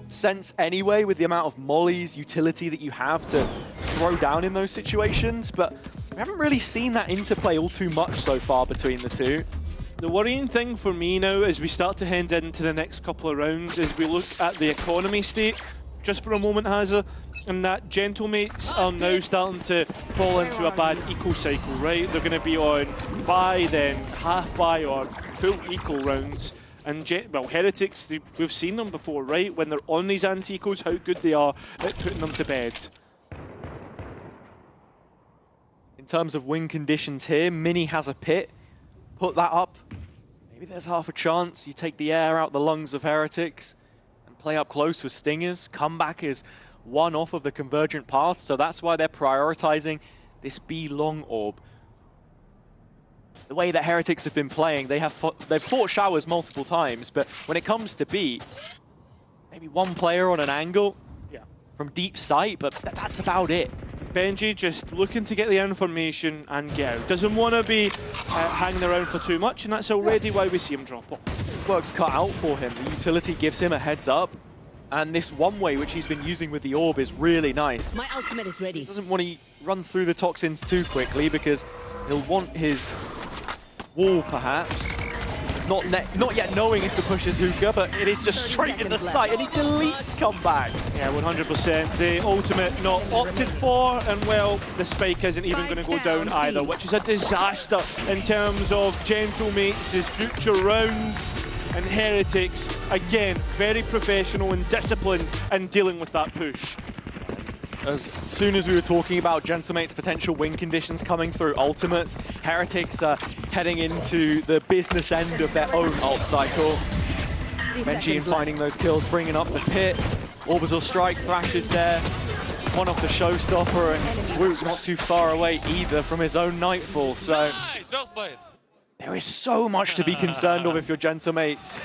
sense anyway, with the amount of mollies, utility that you have to throw down in those situations. But we haven't really seen that interplay all too much so far between the two. The worrying thing for me now as we start to head into the next couple of rounds is we look at the economy state just for a moment, Hazza, and that Gentlemates are now starting to fall into a bad eco cycle, right? They're going to be on buy, then half buy, or full eco rounds. And well, Heretics, we've seen them before, right? When they're on these anti-ecos, how good they are at putting them to bed. In terms of win conditions here, Mini has a pit. Put that up. Maybe there's half a chance. You take the air out the lungs of Heretics and play up close with Stingers. Comeback is one off of the convergent path, so that's why they're prioritizing this B long orb. The way that Heretics have been playing, they've fought showers multiple times, but when it comes to B, maybe one player on an angle from deep sight, but that's about it. Benji just looking to get the information and get out. Doesn't want to be hanging around for too much, and that's already why we see him drop off. Work's cut out for him. The utility gives him a heads up, and this one way which he's been using with the orb is really nice. My ultimate is ready. He doesn't want to run through the toxins too quickly because he'll want his wall perhaps. Not yet knowing if the push is hookah, but it is just straight in the sight, and he deletes comeback. Yeah, 100%. The ultimate not opted for, and well, the spike isn't even going to go down either, which is a disaster in terms of Gentlemates' future rounds. And Heretics, again, very professional and disciplined in dealing with that push. As soon as we were talking about Gentlemates' potential win conditions coming through ultimates, Heretics are heading into the business end of their own ult cycle. Benji finding those kills, bringing up the pit. Orbital Strike, Thrash is there. One off the showstopper, and Woot not too far away either from his own Nightfall. So there is so much to be concerned of if you're Gentlemates.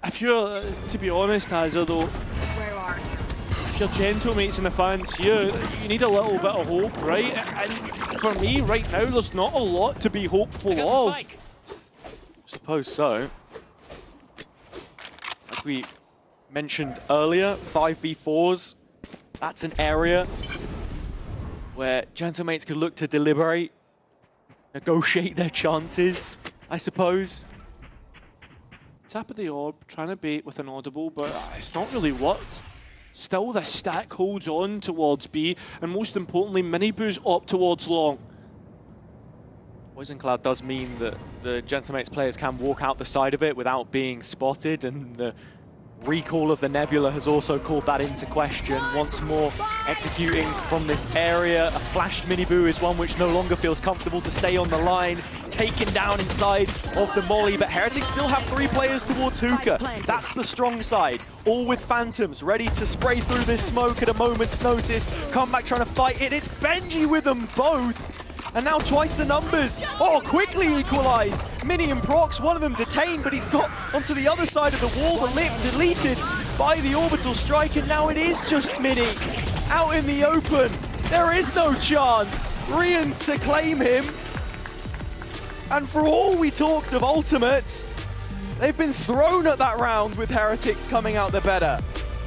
If you're, to be honest, Hazza, though, if you're Gentlemates in the fans here, you need a little bit of hope, right? And for me, right now, there's not a lot to be hopeful of. I suppose so. Like we mentioned earlier, 5v4s, that's an area where Gentlemates could look to deliberate, negotiate their chances, I suppose. Tap of the orb, trying to bait with an audible, but it's not really worked. Still, the stack holds on towards B, and most importantly, Miniboo's up towards long. Poison Cloud does mean that the Gentlemates players can walk out the side of it without being spotted, and the recall of the Nebula has also called that into question. Once more, executing from this area. A flashed Miniboo is one which no longer feels comfortable to stay on the line. Taken down inside of the Molly, but Heretics still have 3 players towards hookah. That's the strong side. All with Phantoms, ready to spray through this smoke at a moment's notice. Comeback trying to fight it. It's Benji with them both. And now twice the numbers. Oh, quickly equalized. Mini and Prox, one of them detained, but he's got onto the other side of the wall. The lip deleted by the Orbital Strike, and now it is just Mini out in the open. There is no chance. Rian's to claim him. And for all we talked of ultimates, they've been thrown at that round with Heretics coming out the better.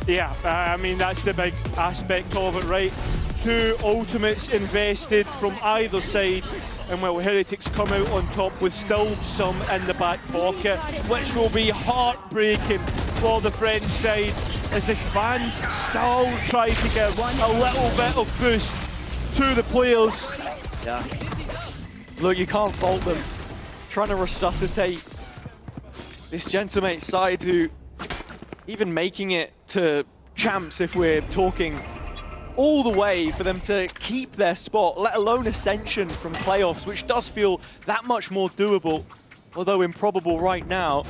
Yeah, I mean, that's the big aspect of it, right? 2 ultimates invested from either side, and well, Heretics come out on top with still some in the back pocket, which will be heartbreaking for the French side as the fans still try to give a little bit of boost to the players. Yeah. Look, you can't fault them. Trying to resuscitate this Gentlemate side who, even making it to champs if we're talking all the way for them to keep their spot, let alone ascension from playoffs, which does feel that much more doable, although improbable right now.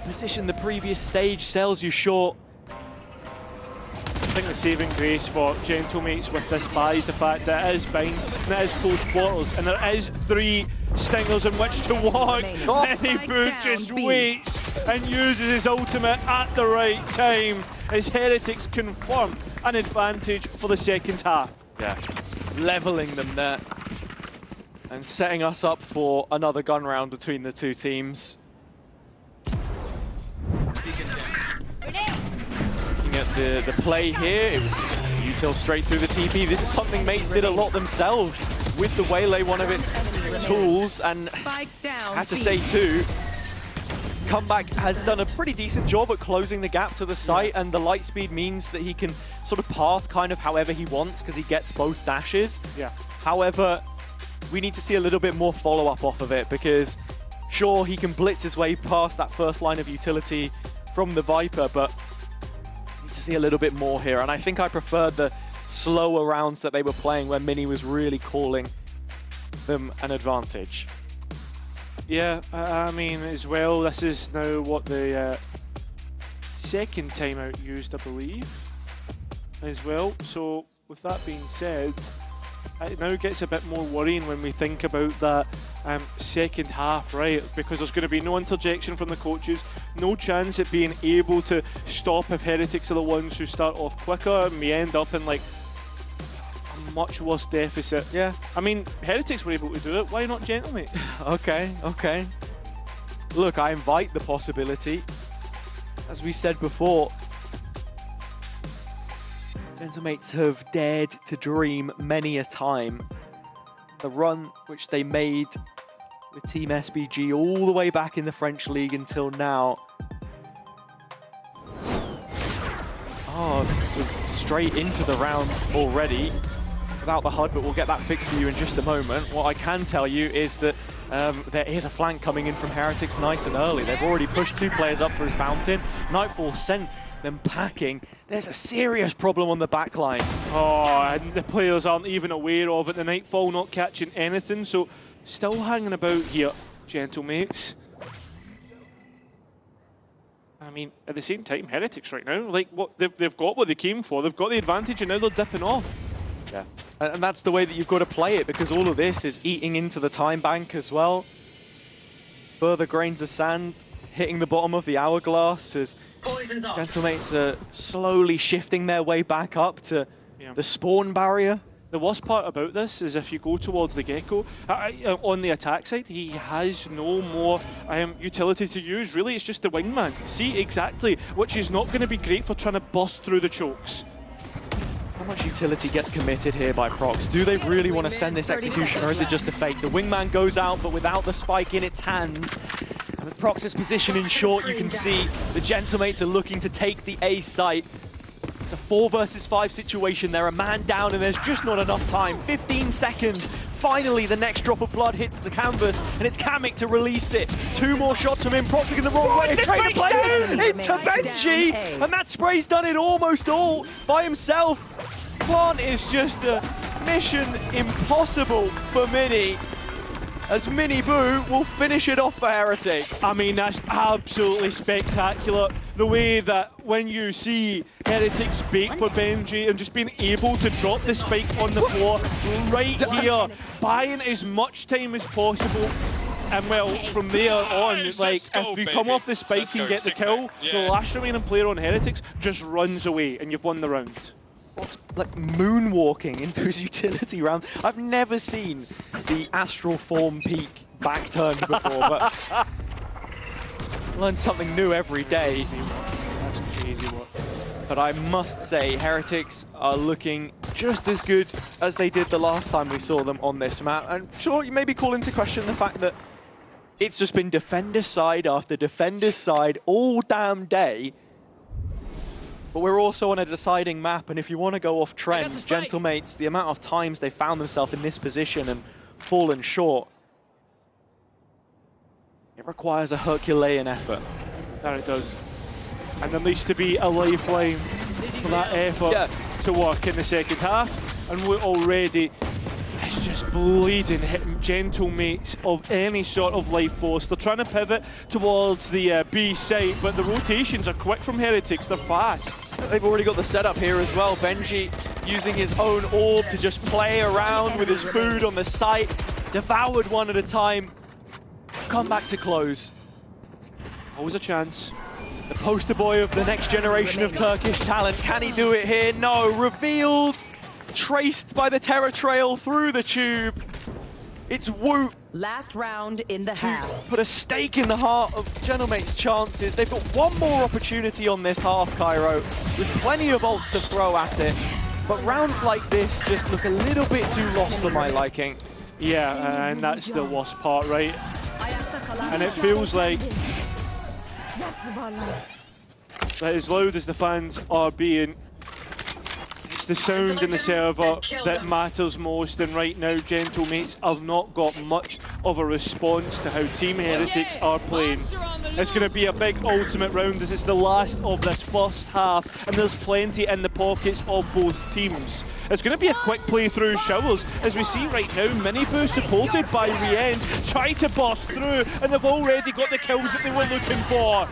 Position the previous stage sells you short. I think the saving grace for Gentlemates with this buy is the fact that it is bind, and it is close quarters, and there is 3 stingers in which to walk. Benny Boo just waits and uses his ultimate at the right time as Heretics confirm an advantage for the second half. Yeah, leveling them there and setting us up for another gun round between the two teams. Looking at the play here, it was just util straight through the TP. This is something Mates did a lot themselves with the Waylay, one of its tools, and I have to say too, Comeback has done a pretty decent job at closing the gap to the site, and the light speed means that he can sort of path kind of however he wants because he gets both dashes. Yeah. However, we need to see a little bit more follow-up off of it because sure, he can blitz his way past that first line of utility from the Viper, but we need to see a little bit more here. And I think I preferred the slower rounds that they were playing where Mini was really calling them an advantage. Yeah, I mean, as well, this is now what the second timeout used, I believe, as well. So, with that being said, it now gets a bit more worrying when we think about that second half, right? Because there's going to be no interjection from the coaches, no chance at being able to stop if Heretics are the ones who start off quicker and we end up in like a much worse deficit. Yeah. I mean, Heretics were able to do it, why not Gentlemates? Okay. Look, I invite the possibility. As we said before, Gentlemates have dared to dream many a time. The run which they made with Team SBG all the way back in the French League until now. Oh, so straight into the round already without the HUD, but we'll get that fixed for you in just a moment. What I can tell you is that there is a flank coming in from Heretics nice and early. They've already pushed 2 players up through Fountain. Nightfall sent them packing. There's a serious problem on the back line. Oh, and the players aren't even aware of it. The Nightfall not catching anything, so still hanging about here, Gentlemates. I mean, at the same time, Heretics right now, like, what they've got what they came for. They've got the advantage, and now they're dipping off. Yeah, and that's the way that you've got to play it, because all of this is eating into the time bank as well. Further grains of sand hitting the bottom of the hourglass as Gentlemates are slowly shifting their way back up to the spawn barrier. The worst part about this is if you go towards the Gecko, on the attack side, he has no more utility to use. Really, it's just the wingman. See, exactly, which is not going to be great for trying to bust through the chokes. How much utility gets committed here by Prox? Do they really want to send this execution, or is it just a fake? The wingman goes out, but without the spike in its hands. And with Prox's position in short, you can see the Gentlemates are looking to take the A site. It's a 4 versus 5 situation. They're a man down and there's just not enough time. 15 seconds. Finally, the next drop of blood hits the canvas and it's Kamek to release it. 2 more shots from him. Prox looking the wrong way. Trader players into Benji. And that spray's done it almost all by himself. Plant is just a mission impossible for Mini, as Mini Boo will finish it off for Heretics. I mean, that's absolutely spectacular. The way that when you see Heretics bait for Benji and just being able to drop the spike on the floor right here, buying as much time as possible. And well, from there on, like, if you come off the spike and get the kill, the last remaining player on Heretics just runs away and you've won the round. Like moonwalking into his utility round. I've never seen the astral form peak back turned before, but learn something new every day. That's crazy work. But I must say, Heretics are looking just as good as they did the last time we saw them on this map. And sure, you maybe call into question the fact that it's just been defender side after defender side all damn day. But we're also on a deciding map, and if you want to go off trends, Gentlemates, the amount of times they found themselves in this position and fallen short. It requires a Herculean effort. That it does. And there needs to be a lifeline for that effort to work in the second half. And we're already, it's just bleeding, hitting Gentlemates of any sort of life force. They're trying to pivot towards the B site, but the rotations are quick from Heretics, they're fast. They've already got the setup here as well. Benji using his own orb to just play around with his food on the site. Devoured one at a time. Come back to close. Always a chance. The poster boy of the next generation of Turkish talent. Can he do it here? No. Revealed. Traced by the terror trail through the tube. It's Woot. Last round in the half. Put a stake in the heart of Gentlemate's chances. They've got one more opportunity on this half, Cairo, with plenty of ults to throw at it. But rounds like this just look a little bit too lost for my liking. Yeah, and that's the worst part, right? And it feels like that as loud as the fans are being, it's the sound in the server that matters most, and right now Gentlemates have not got much of a response to how Team Heretics are playing. It's going to be a big ultimate round as it's the last of this first half, and there's plenty in the pockets of both teams. It's going to be a quick play through Showers, as we see right now Miniboo supported by Riend try to burst through, and they've already got the kills that they were looking for.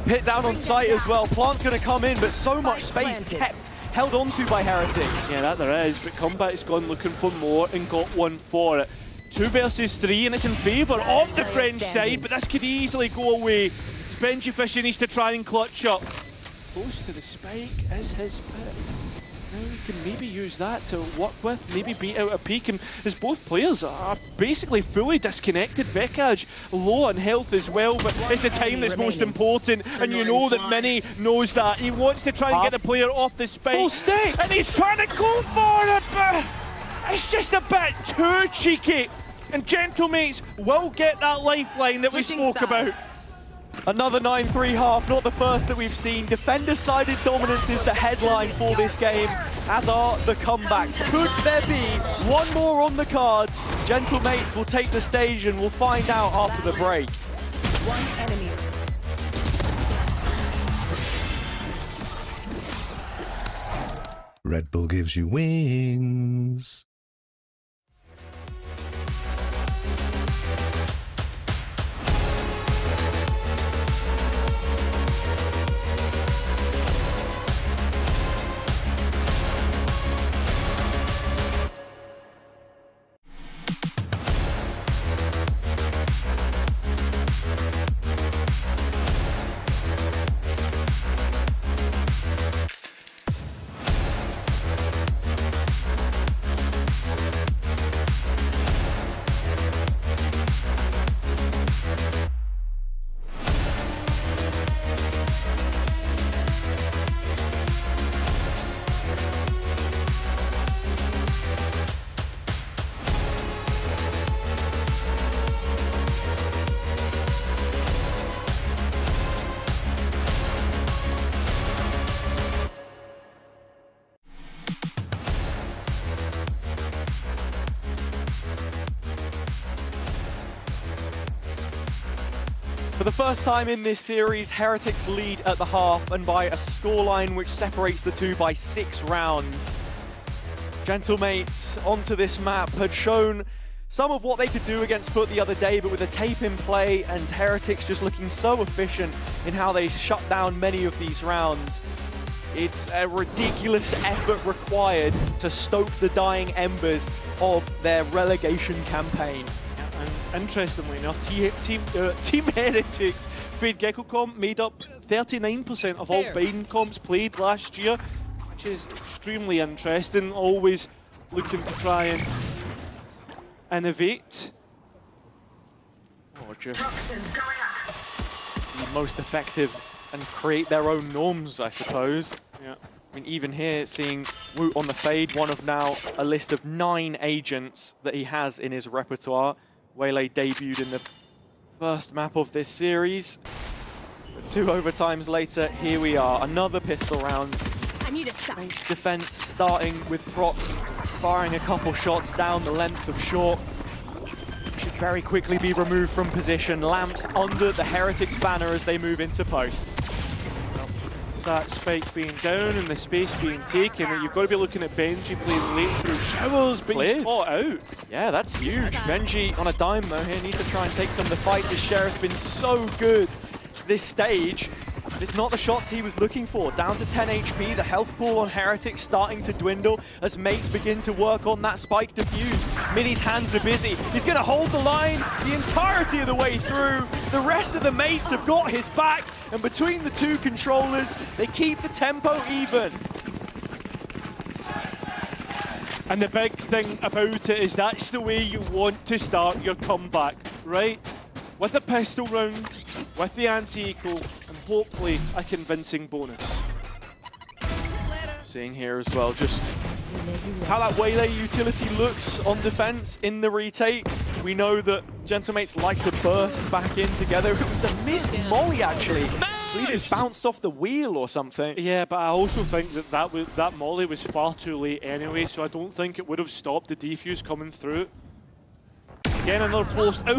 Pit down on site as well. Plant's going to come in, but so much space kept held onto by Heretics. Yeah, that there is, but Comeback's gone looking for more and got one for it. 2 versus 3, and it's in favour of the French side, but this could easily go away. Benji Fisher needs to try and clutch up. Close to the spike is his pit. Now he can maybe use that to work with, maybe beat out a peak, and as both players are basically fully disconnected. Vekaj low on health as well, but it's the time that's most important, and you know that Mini knows that. He wants to try and get the player off the spike. Full stick! And he's trying to go for it, but it's just a bit too cheeky. And Gentlemates will get that lifeline that we spoke about. Another 9-3 half, not the first that we've seen. Defender-sided dominance is the headline for this game, as are the comebacks. Could there be one more on the cards? Gentlemates will take the stage, and we'll find out after the break. One enemy. Red Bull gives you wings. For the first time in this series, Heretics lead at the half, and by a scoreline which separates the two by 6 rounds. Gentlemates onto this map had shown some of what they could do against Foot the other day, but with a tape in play and Heretics just looking so efficient in how they shut down many of these rounds. It's a ridiculous effort required to stoke the dying embers of their relegation campaign. And interestingly enough, Team Heretics Fade Gecko comp made up 39% of all Biden comps played last year, which is extremely interesting. Always looking to try and innovate, or just be most effective and create their own norms, I suppose. Yeah. I mean, even here, seeing Woot on the Fade, one of now a list of 9 agents that he has in his repertoire. Waylay debuted in the first map of this series. But 2 overtimes later, here we are. Another pistol round. I need a stop. Nice defense starting with Prox, firing a couple shots down the length of short. should very quickly be removed from position. Lamps under the Heretics banner as they move into post. That spike being down and the space being taken, and you've got to be looking at Benji playing late through showers, but he's caught out. Yeah, that's huge. Benji on a dime though here needs to try and take some of the fights. His Sheriff's been so good this stage, but it's not the shots he was looking for. Down to 10 HP, the health pool on Heretics starting to dwindle as mates begin to work on that spike defuse. Mini's hands are busy. He's going to hold the line the entirety of the way through. The rest of the mates have got his back, and between the two controllers, they keep the tempo even. And the big thing about it is that's the way you want to start your comeback, right? With a pistol round, with the anti-eco, and hopefully a convincing bonus. Seeing here as well just how that Waylay utility looks on defense in the retakes. We know that Gentlemates like to burst back in together. It was a missed molly actually. I believe it bounced off the wheel or something. Yeah, but I also think that molly was far too late anyway, so I don't think it would have stopped the defuse coming through. Again, another post. Oh,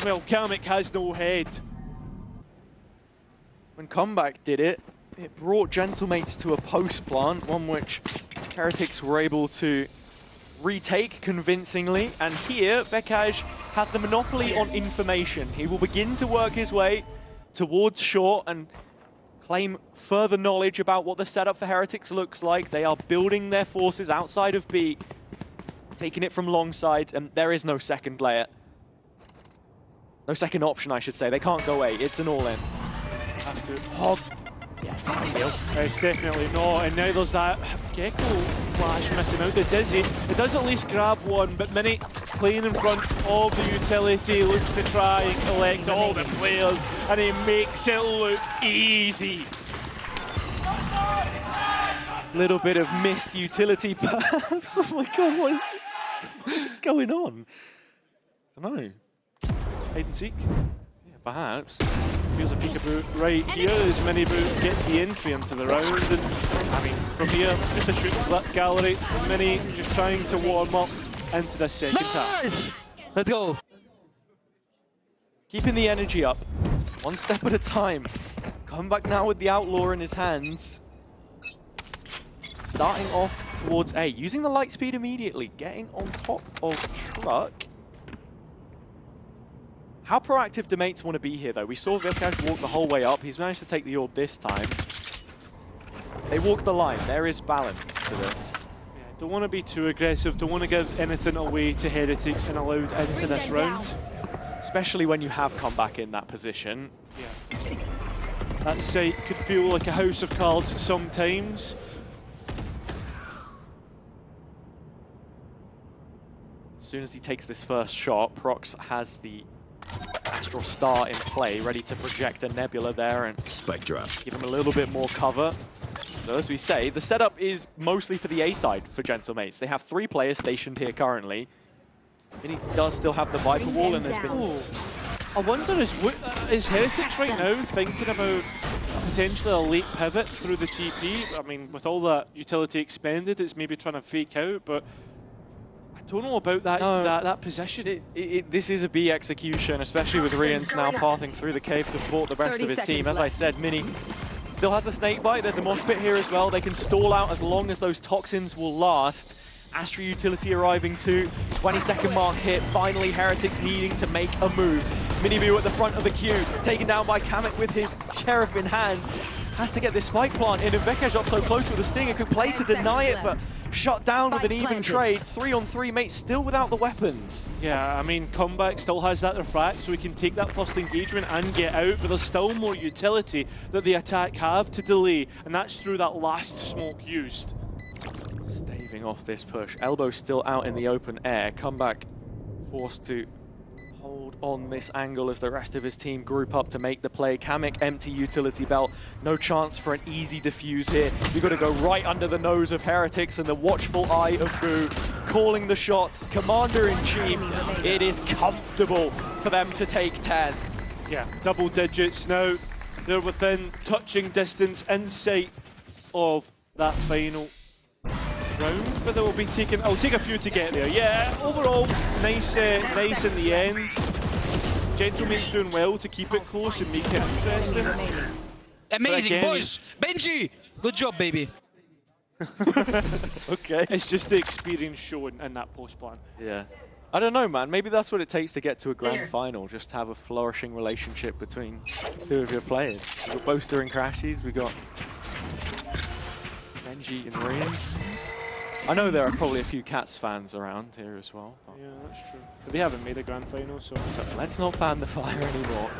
well, Kamek has no head. When Comeback did it, it brought Gentlemates to a post plant, one which Heretics were able to retake convincingly. And here, Vekaj has the monopoly on information. He will begin to work his way towards short and claim further knowledge about what the setup for Heretics looks like. They are building their forces outside of B, taking it from long side, and there is no second layer. No second option, I should say. They can't go A. It's an all-in. Have to hog. It's definitely not, and now there's that Gecko flash missing out. The Dizzy, it does at least grab one, but Mini playing in front of the utility, looks to try and collect all the players, and he makes it look easy. Little bit of missed utility perhaps. Oh my god, what's going on? I don't know. Hide and seek? Yeah, perhaps. Here's a peekaboo right here as Miniboo gets the entry into the round, and I mean, from here, just a shoot gallery. Mini just trying to warm up into the second half. Let's go. Keeping the energy up, one step at a time. Comeback now with the Outlaw in his hands. Starting off towards A, using the light speed immediately, getting on top of Truck. How proactive do mates want to be here, though? We saw Vekaj walk the whole way up. He's managed to take the orb this time. They walk the line. There is balance to this. Yeah, don't want to be too aggressive. Don't want to give anything away to Heretics and allowed into this round. Especially when you have Comeback in that position. Yeah. That site could feel like a house of cards sometimes. As soon as he takes this first shot, Prox has the Astral Star in play, ready to project a Nebula there and Spike drop. Give him a little bit more cover. So as we say, the setup is mostly for the A side for Gentlemates. They have 3 players stationed here currently. And he does still have the Viper Wall, and there's been... Oh, I wonder, is Heretics right now thinking about potentially a late pivot through the TP? I mean, with all that utility expended, it's maybe trying to fake out, but I don't know about that that position. This is a B execution, especially with Rians now pathing through the cave to thwart the rest of his team. As I said, Mini still has the snake bite. There's a mosh pit here as well. They can stall out as long as those toxins will last. Astra utility arriving too. 20-second mark hit. Finally, Heretics needing to make a move. Miniboo at the front of the queue, taken down by Kamek with his Sheriff in hand. Has to get this spike plant in, and Vekaj up so close with the Stinger, could play to deny it, but shot down with an even trade. 3-on-3 mates still without the weapons. Yeah, I mean, Comeback still has that refract, so he can take that first engagement and get out, but there's still more utility that the attack have to delay, and that's through that last smoke used. Staving off this push. Elbow still out in the open air. Comeback forced to hold on this angle as the rest of his team group up to make the play. Kamek empty utility belt. No chance for an easy defuse here. You've got to go right under the nose of Heretics and the watchful eye of Boo. Calling the shots. Commander-in-Chief. It is comfortable for them to take 10. Yeah, double digits now. They're within touching distance in sight of that final. round, but they will be taking. I'll take a few to get there. Yeah, overall, nice in the end. Gentlemate's doing well to keep it close and make it interesting. Amazing, again, boys! Benji! Good job, baby. Okay. It's just the experience shown in that post plan. Yeah. I don't know, man. Maybe that's what it takes to get to a grand final. Just have a flourishing relationship between two of your players. We've got Boaster and Crashies. We've got Benji and Rians. I know there are probably a few Cats fans around here as well. Yeah, that's true. But they haven't made a grand final, so let's not fan the fire anymore.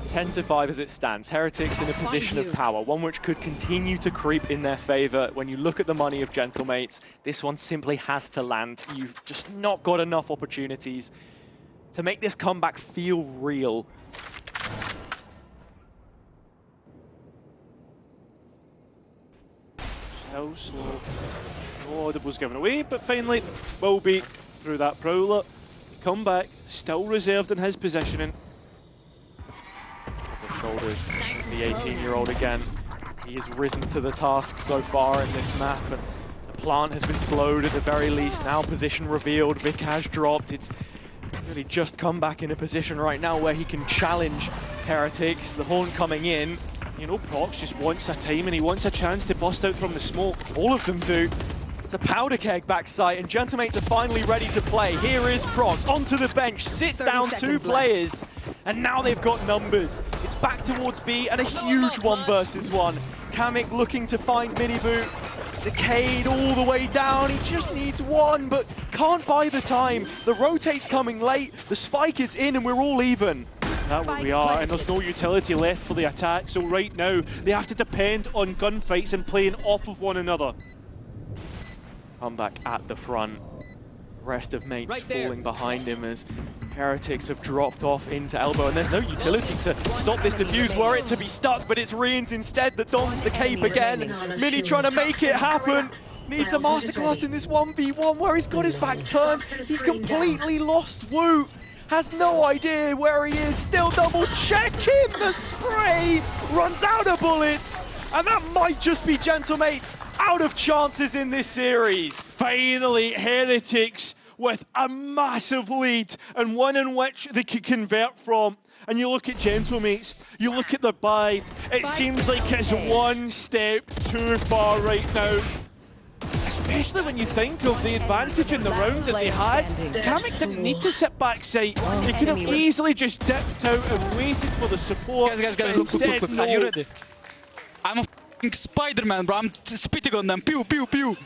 10-5 as it stands. Heretics in a position of power, one which could continue to creep in their favor. When you look at the money of Gentlemates, this one simply has to land. You've just not got enough opportunities to make this comeback feel real. Still slow. No audibles given away, but finally will be through that Prowler. Comeback, still reserved in his positioning. The shoulders, the 18-year-old again. He has risen to the task so far in this map, but the plant has been slowed at the very least. Now position revealed, Vic has dropped. It's really just come back in a position right now where he can challenge Heretics. The horn coming in. You know, Prox just wants a time and he wants a chance to bust out from the smoke. All of them do. It's a powder keg backside, and Gentlemates are finally ready to play. Here is Prox onto the bench, sits down two players, and now they've got numbers. It's back towards B and a huge 1 versus 1. Kamek looking to find Miniboot. Decayed all the way down. He just needs one, but can't buy the time. The rotate's coming late, the spike is in, and we're all even. That's where we are, and there's no utility left for the attack, so right now they have to depend on gunfights and playing off of one another. Comeback at the front. Rest of mates falling behind him as Heretics have dropped off into elbow, and there's no utility to stop this defuse were it to be stuck, but it's Rians instead that dons the cape again. Mini trying to make it happen. Needs a masterclass in this 1v1 where he's got his back turned. He's completely lost Woot. Has no idea where he is. Still double checking the spray. Runs out of bullets. And that might just be Gentlemates out of chances in this series. Finally, Heretics with a massive lead and one in which they could convert from. And you look at Gentlemates, you look at the buy, it seems like it's one step too far right now. Especially when you think of the advantage in the round that they had. Kamek didn't need to sit backside. They could have easily just dipped out and waited for the support. Guys, look. Are you ready? I'm a f***ing Spider-Man, bro. I'm spitting on them. Pew, pew, pew.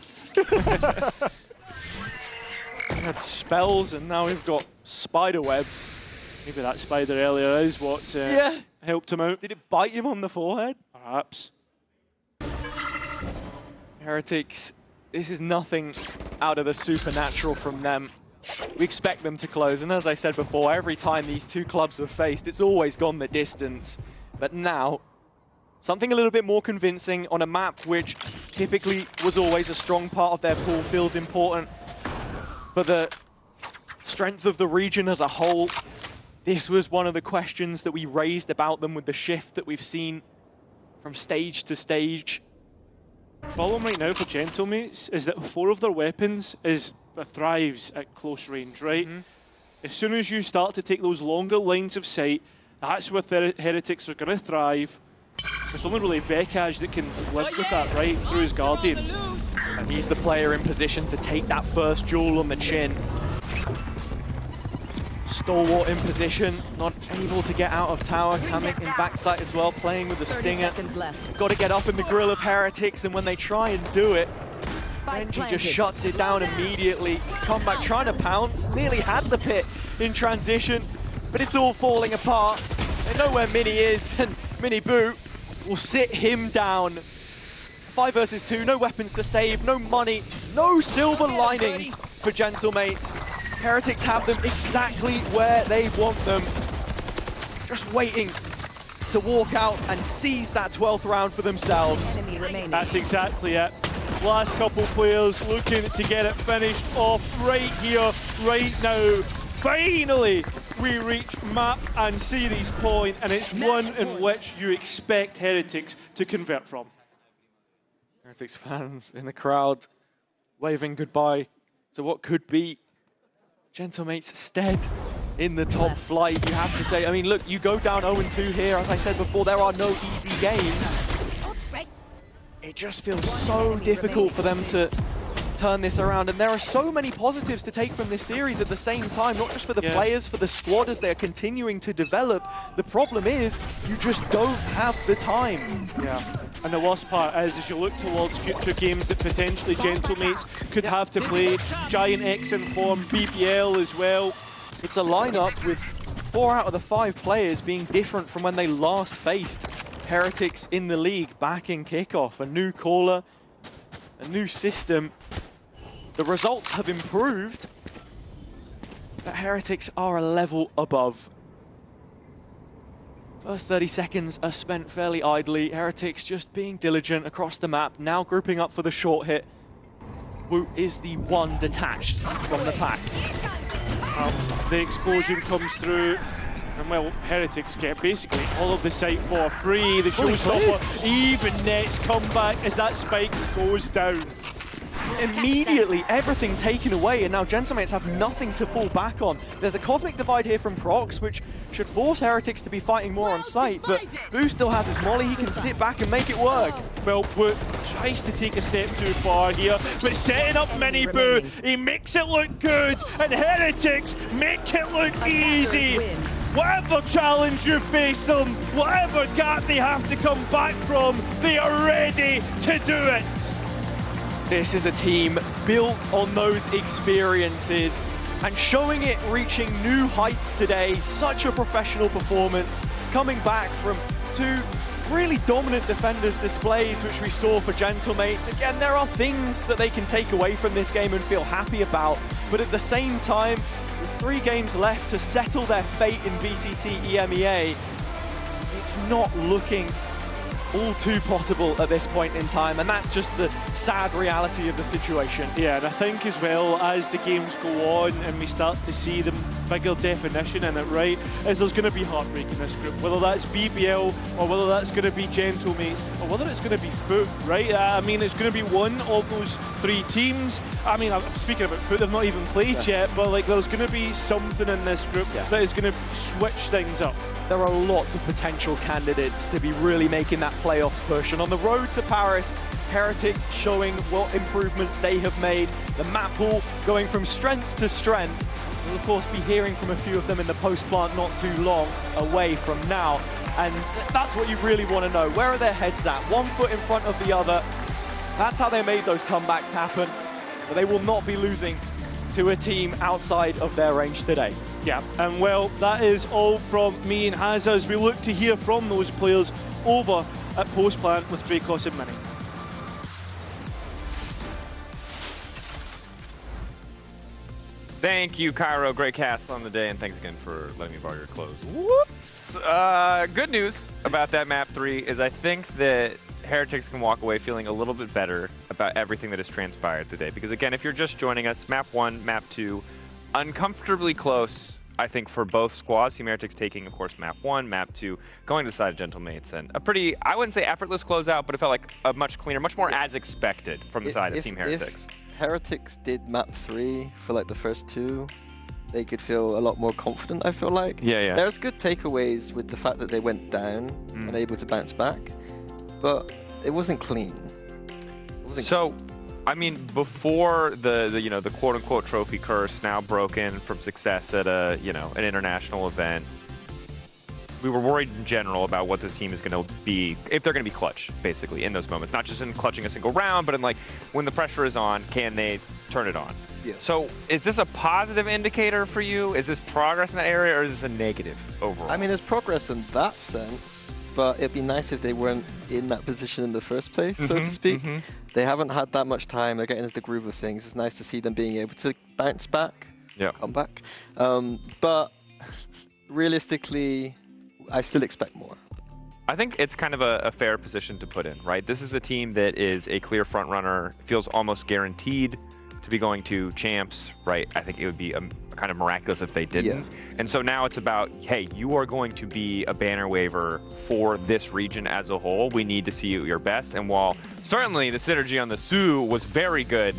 We had spells, and now we've got spider webs. Maybe that spider earlier is what's helped him out. Did it bite him on the forehead? Perhaps. Heretics, this is nothing out of the supernatural from them. We expect them to close, and as I said before, every time these two clubs have faced, it's always gone the distance. But now, something a little bit more convincing on a map which typically was always a strong part of their pool feels important. For the strength of the region as a whole, this was one of the questions that we raised about them with the shift that we've seen from stage to stage. Problem right now for Gentlemates is that 4 of their weapons thrives at close range, right? As soon as you start to take those longer lines of sight, that's where Heretics are going to thrive. It's only really Vekaj that can live with that, right, through his Guardian. And he's the player in position to take that first jewel on the chin. Stalwart in position, not able to get out of tower. Kamek in backside as well, playing with the stinger. Got to get up in the grill of Heretics, and when they try and do it, Benji just shuts it down immediately. Comeback trying to pounce, nearly had the pit in transition, but it's all falling apart. They know where Mini is, and Mini Boot will sit him down. 5 versus 2, no weapons to save, no money, no silver linings for Gentlemates. Heretics have them exactly where they want them. Just waiting to walk out and seize that 12th round for themselves. That's exactly it. Last couple players looking to get it finished off right here, right now. Finally, we reach map and series point, and it's one in which you expect Heretics to convert from. Heretics fans in the crowd waving goodbye to what could be Gentlemate's stead in the top flight, you have to say. I mean, look, you go down 0-2 here. As I said before, there are no easy games. It just feels so difficult for them to turn this around, and there are so many positives to take from this series at the same time, not just for the players, for the squad as they're continuing to develop. The problem is, you just don't have the time. Yeah, and the worst part is, as you look towards future games that potentially Gentlemates could have to play, Giant X in form, BBL as well. It's a lineup with 4 out of the 5 players being different from when they last faced Heretics in the league back in kickoff. A new caller, a new system. The results have improved, but Heretics are a level above. First 30 seconds are spent fairly idly. Heretics just being diligent across the map, now grouping up for the short hit. Wu is the one detached from the pack. The explosion comes through, and well, Heretics get basically all of the site for free. The showstopper, even Nets come back as that spike goes down. Immediately, everything taken away, and now Gentlemates have nothing to fall back on. There's a Cosmic Divide here from Prox, which should force Heretics to be fighting more on site, but Boo still has his molly. He can sit back and make it work. Well, Boo tries to take a step too far here, but setting up Mini Boo, he makes it look good, and Heretics make it look easy. Whatever challenge you face them, whatever gap they have to come back from, they are ready to do it. This is a team built on those experiences and showing it reaching new heights today. Such a professional performance, coming back from 2 really dominant defenders displays, which we saw for Gentlemates. Again, there are things that they can take away from this game and feel happy about, but at the same time, with 3 games left to settle their fate in VCT EMEA, it's not looking all too possible at this point in time, and that's just the sad reality of the situation. Yeah, and I think as well, as the games go on and we start to see the bigger definition in it, right, is there's going to be heartbreak in this group, whether that's BBL or whether that's going to be Gentlemates or whether it's going to be Foot, right? I mean, it's going to be one of those 3 teams. I mean, I'm speaking about Foot, they've not even played yet, but like there's going to be something in this group that is going to switch things up. There are lots of potential candidates to be really making that playoffs push. And on the road to Paris, Heretics showing what improvements they have made. The map pool going from strength to strength. We'll of course be hearing from a few of them in the post-plant not too long away from now. And that's what you really want to know. Where are their heads at? 1 foot in front of the other. That's how they made those comebacks happen. But they will not be losing to a team outside of their range today. Yeah, and well, that is all from me and Hazza as we look to hear from those players over at Postplant with Dracos and Mini. Thank you, Cairo. Great cast on the day, and thanks again for letting me borrow your clothes. Whoops! Good news about that map 3 is I think that Heretics can walk away feeling a little bit better about everything that has transpired today. Because again, if you're just joining us, map 1, map 2, uncomfortably close, I think, for both squads. Team Heretics taking, of course, map 1, map 2, going to the side of Gentlemates, and a pretty, I wouldn't say effortless closeout, but it felt like a much cleaner, much more as expected from the side of Team Heretics. If Heretics did map 3 for like the first 2, they could feel a lot more confident, I feel like. Yeah. There's good takeaways with the fact that they went down and able to bounce back, but it wasn't clean. I mean, before the quote-unquote trophy curse now broken from success at an international event, we were worried in general about what this team is going to be, if they're going to be clutch, basically, in those moments. Not just in clutching a single round, but in like when the pressure is on, can they turn it on? Yeah. So is this a positive indicator for you? Is this progress in that area, or is this a negative overall? I mean, there's progress in that sense, but it'd be nice if they weren't in that position in the first place, so to speak. They haven't had that much time. They're getting into the groove of things. It's nice to see them being able to bounce back, come back. But realistically, I still expect more. I think it's kind of a fair position to put in, right? This is a team that is a clear front runner, feels almost guaranteed to be going to champs, right? I think it would be kind of miraculous if they didn't. Yeah. And so now it's about, hey, you are going to be a banner waver for this region as a whole. We need to see your best. And while certainly the synergy on the Sioux was very good,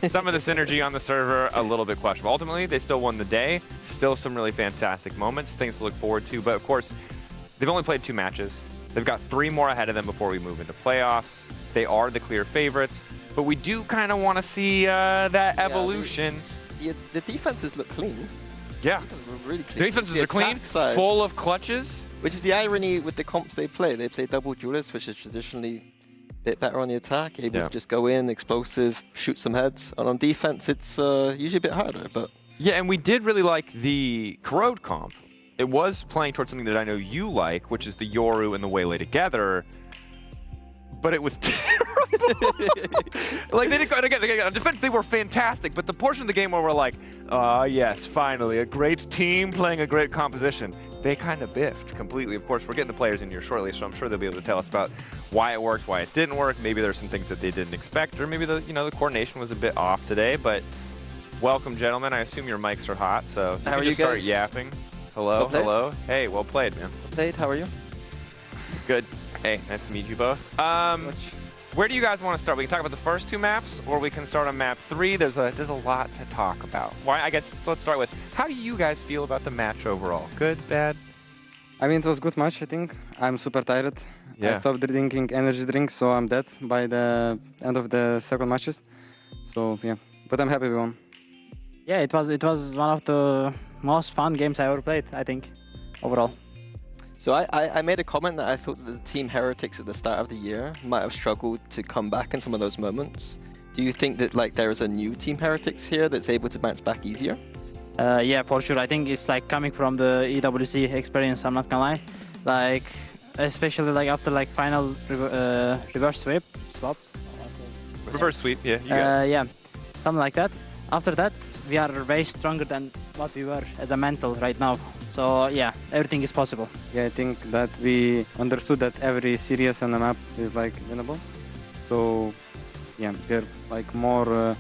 Some of the synergy on the server, a little bit questionable. Ultimately, they still won the day. Still some really fantastic moments, things to look forward to. But of course, they've only played 2 matches. They've got 3 more ahead of them before we move into playoffs. They are the clear favorites. But we do kind of want to see that evolution. The defenses look clean. Yeah. Really clean. The defenses are clean, full of clutches. Which is the irony with the comps they play. They play double duelists, which is traditionally a bit better on the attack, able to just go in, explosive, shoot some heads. And on defense, it's usually a bit harder. But yeah, and we did really like the Corrode comp. It was playing towards something that I know you like, which is the Yoru and the Waylay together. But it was terrible. Like, they didn't, again, on defense, they were fantastic. But the portion of the game where we're like, yes, finally, a great team playing a great composition, they kind of biffed completely. Of course, we're getting the players in here shortly, so I'm sure they'll be able to tell us about why it worked, why it didn't work. Maybe there's some things that they didn't expect, or maybe the coordination was a bit off today. But welcome, gentlemen. I assume your mics are hot, so how are you just start guys? yapping. Hello, hello. Hey, well played, man. Well played. How are you? Good. Hey, nice to meet you both. Where do you guys want to start? We can talk about the first 2 maps, or we can start on map 3. There's a lot to talk about. Why? I guess let's start with, how do you guys feel about the match overall? Good, bad? I mean, it was a good match, I think. I'm super tired. Yeah. I stopped drinking energy drinks, so I'm dead by the end of the second matches. So yeah, but I'm happy we won. Yeah, it was one of the most fun games I ever played, I think, overall. So I made a comment that I thought that the team Heretics at the start of the year might have struggled to come back in some of those moments. Do you think that there is a new team Heretics here that's able to bounce back easier? Yeah, for sure. I think it's like coming from the EWC experience, I'm not gonna lie. Like, especially like after like final reverse swap. Reverse sweep, yeah. Yeah, something like that. After that, we are way stronger than what we were as a mental right now. So yeah, everything is possible. Yeah, I think that we understood that every series on the map is like winnable. So yeah, we're like more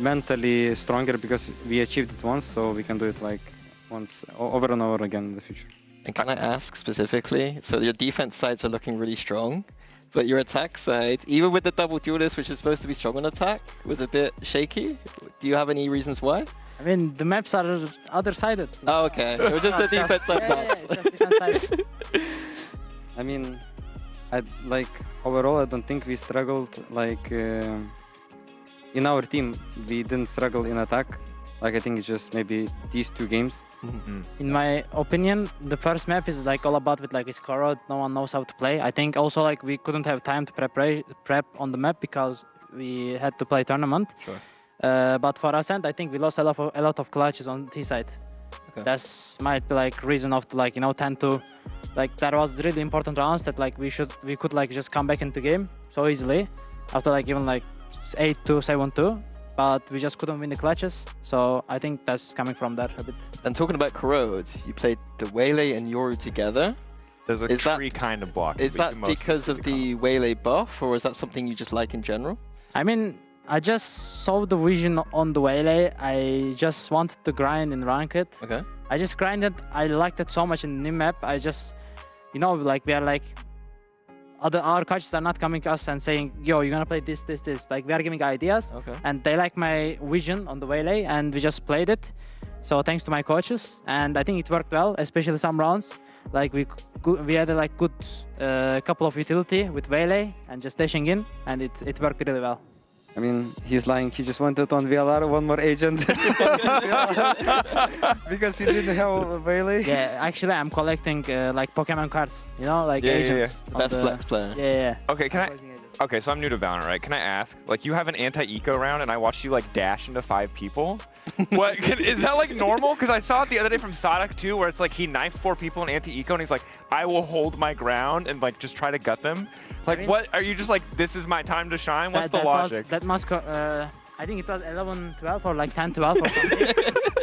mentally stronger because we achieved it once, so we can do it like once over and over again in the future. And can I ask specifically, so your defense sides are looking really strong, but your attack sides, even with the double duelist, which is supposed to be strong on attack, was a bit shaky. Do you have any reasons why? I mean, the maps are other-sided. Oh, okay. It was just the defense side maps. Yeah, just defense side. I mean, like overall, I don't think we struggled. Like in our team, we didn't struggle in attack. Like I think it's just maybe these 2 games. In my opinion, the first map is like all about with like his Corrode. No one knows how to play. I think also like we couldn't have time to prep on the map because we had to play tournament. Sure. But for us, and I think we lost a lot of clutches on T side. Okay. That's might be like reason of like 10-2. Like that was really important rounds that like we could like just come back into game so easily after like even like 8-2, 7-2. But we just couldn't win the clutches, so I think that's coming from there a bit. And talking about Corrode, you played the Waylay and Yoru together. There's a tree kind of block. Is that because of the Waylay buff, or is that something you just like in general? I mean, I just saw the vision on the Waylay. I just wanted to grind in Ranked. Okay. I just grinded. I liked it so much in the new map. I just, like we are like, our coaches are not coming to us and saying, yo, you're gonna play this. Like we are giving ideas, and they like my vision on the Waylay, and we just played it. So thanks to my coaches, and I think it worked well, especially some rounds. Like we had a like good couple of utility with Waylay and just dashing in, and it worked really well. I mean, he's lying. He just wanted on VLR one more agent because he didn't have a Waylay. Yeah, actually, I'm collecting like Pokemon cards, like agents. Yeah. Best flex player. Yeah. Okay, Okay, so I'm new to Valorant, right? Can I ask, like, you have an anti-eco round, and I watched you like dash into 5 people. What is that like normal? Because I saw it the other day from Sadak too, where it's like he knifed 4 people in anti-eco, and he's like, I will hold my ground and like just try to gut them. Like, what are you just like? This is my time to shine. What's the logic? I think it was 11-12 or like 10-12 or something.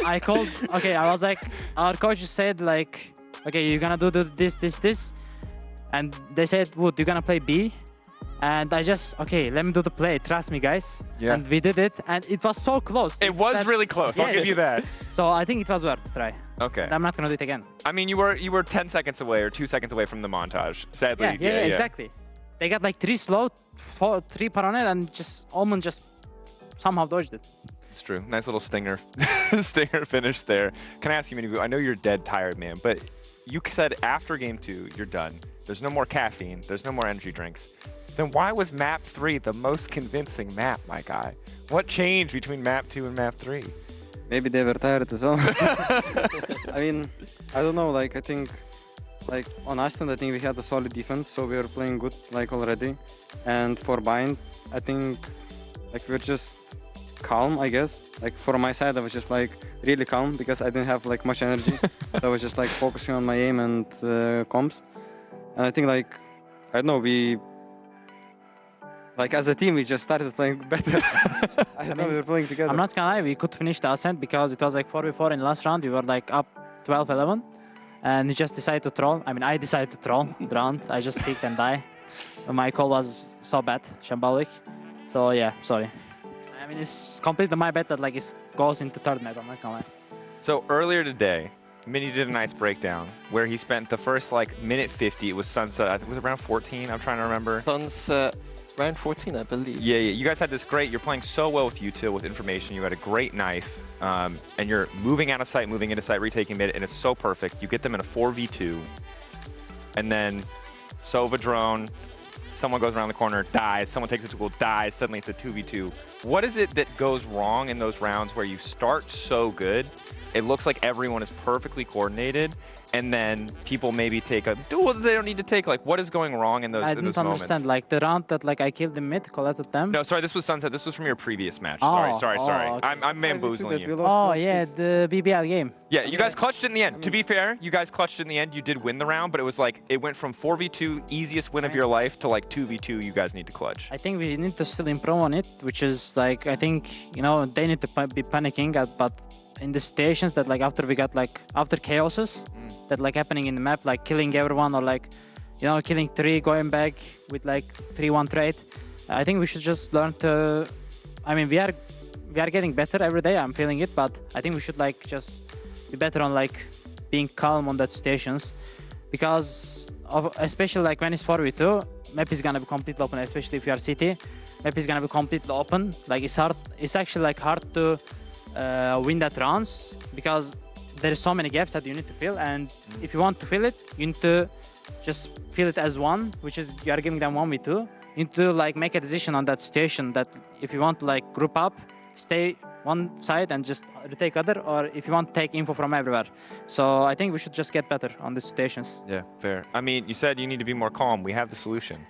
I called. Okay, I was like, our coach said like, okay, you're gonna do this, and they said, Wood, you're gonna play B. And I just, okay, let me do the play. Trust me, guys. Yeah. And we did it, and it was so close. It was really close. Yes. I'll give you that. So I think it was worth to try. Okay. And I'm not gonna do it again. I mean, you were 10 seconds away or 2 seconds away from the montage. Sadly. Yeah, exactly. They got like 3 slow, 3 Paronet, and just Omen just somehow dodged it. It's true. Nice little stinger, stinger finish there. Can I ask you, Minibu? I know you're dead tired, man, but you said after game 2, you're done. There's no more caffeine. There's no more energy drinks. Then why was map 3 the most convincing map, my guy? What changed between map 2 and map 3? Maybe they were tired as well. I mean, I don't know. Like I think, like on Aston, I think we had a solid defense, so we were playing good like already. And for Bind, I think like we were just calm, I guess. Like for my side, I was just like really calm because I didn't have like much energy. So I was just like focusing on my aim and comms. And I think like, I don't know, we, like as a team, we just started playing better. I don't know, we were playing together. I'm not gonna lie, we could finish the Ascent because it was like 4v4 in the last round. We were like up 12-11. And we just decided to troll. I mean, I decided to troll the round. I just picked and die. My call was so bad, shambolic. So yeah, sorry. I mean, it's completely my bet that like it goes into third map, I'm not gonna lie. So earlier today, Mini did a nice breakdown where he spent the first like minute 50. It was Sunset. I think it was around 14. I'm trying to remember. Sunset, round 14, I believe. Yeah. You guys had this great. You're playing so well with U2 with information. You had a great knife, and you're moving out of sight, moving into sight, retaking mid, and it's so perfect. You get them in a 4v2, and then Sova drone. Someone goes around the corner, dies. Someone takes it to goal, dies. Suddenly it's a 2v2. What is it that goes wrong in those rounds where you start so good? It looks like everyone is perfectly coordinated, and then people maybe take a duel that they don't need to take. Like, what is going wrong in those moments? I didn't understand. Like, the round that like I killed the mid, collected them. No, sorry, this was Sunset. This was from your previous match. Oh, sorry. Okay. I'm bamboozling you. Oh, yeah, the BBL game. Yeah, you guys clutched it in the end. To be fair, you guys clutched it in the end. You did win the round, but it was like, it went from 4v2, easiest win of your life, to like 2v2, you guys need to clutch. I think we need to still improve on it, which is like, I think, you know, they need to be panicking, but in the stations that like after we got like, after chaoses that like happening in the map, like killing everyone or like, you know, killing 3, going back with like 3-1 trade, I think we should just learn to, I mean, we are getting better every day, I'm feeling it, but I think we should like just be better on like being calm on that stations, because of, especially like when it's 4v2, map is gonna be completely open, especially if you are CT, map is gonna be completely open. Like it's hard, it's actually like hard to win that rounds because there is so many gaps that you need to fill, and if you want to fill it, you need to just fill it as one, which is you are giving them 1v2. You need to like make a decision on that station that if you want to like group up, stay one side and just retake other, or if you want to take info from everywhere. So I think we should just get better on these stations. Yeah, fair. I mean, you said you need to be more calm. We have the solution.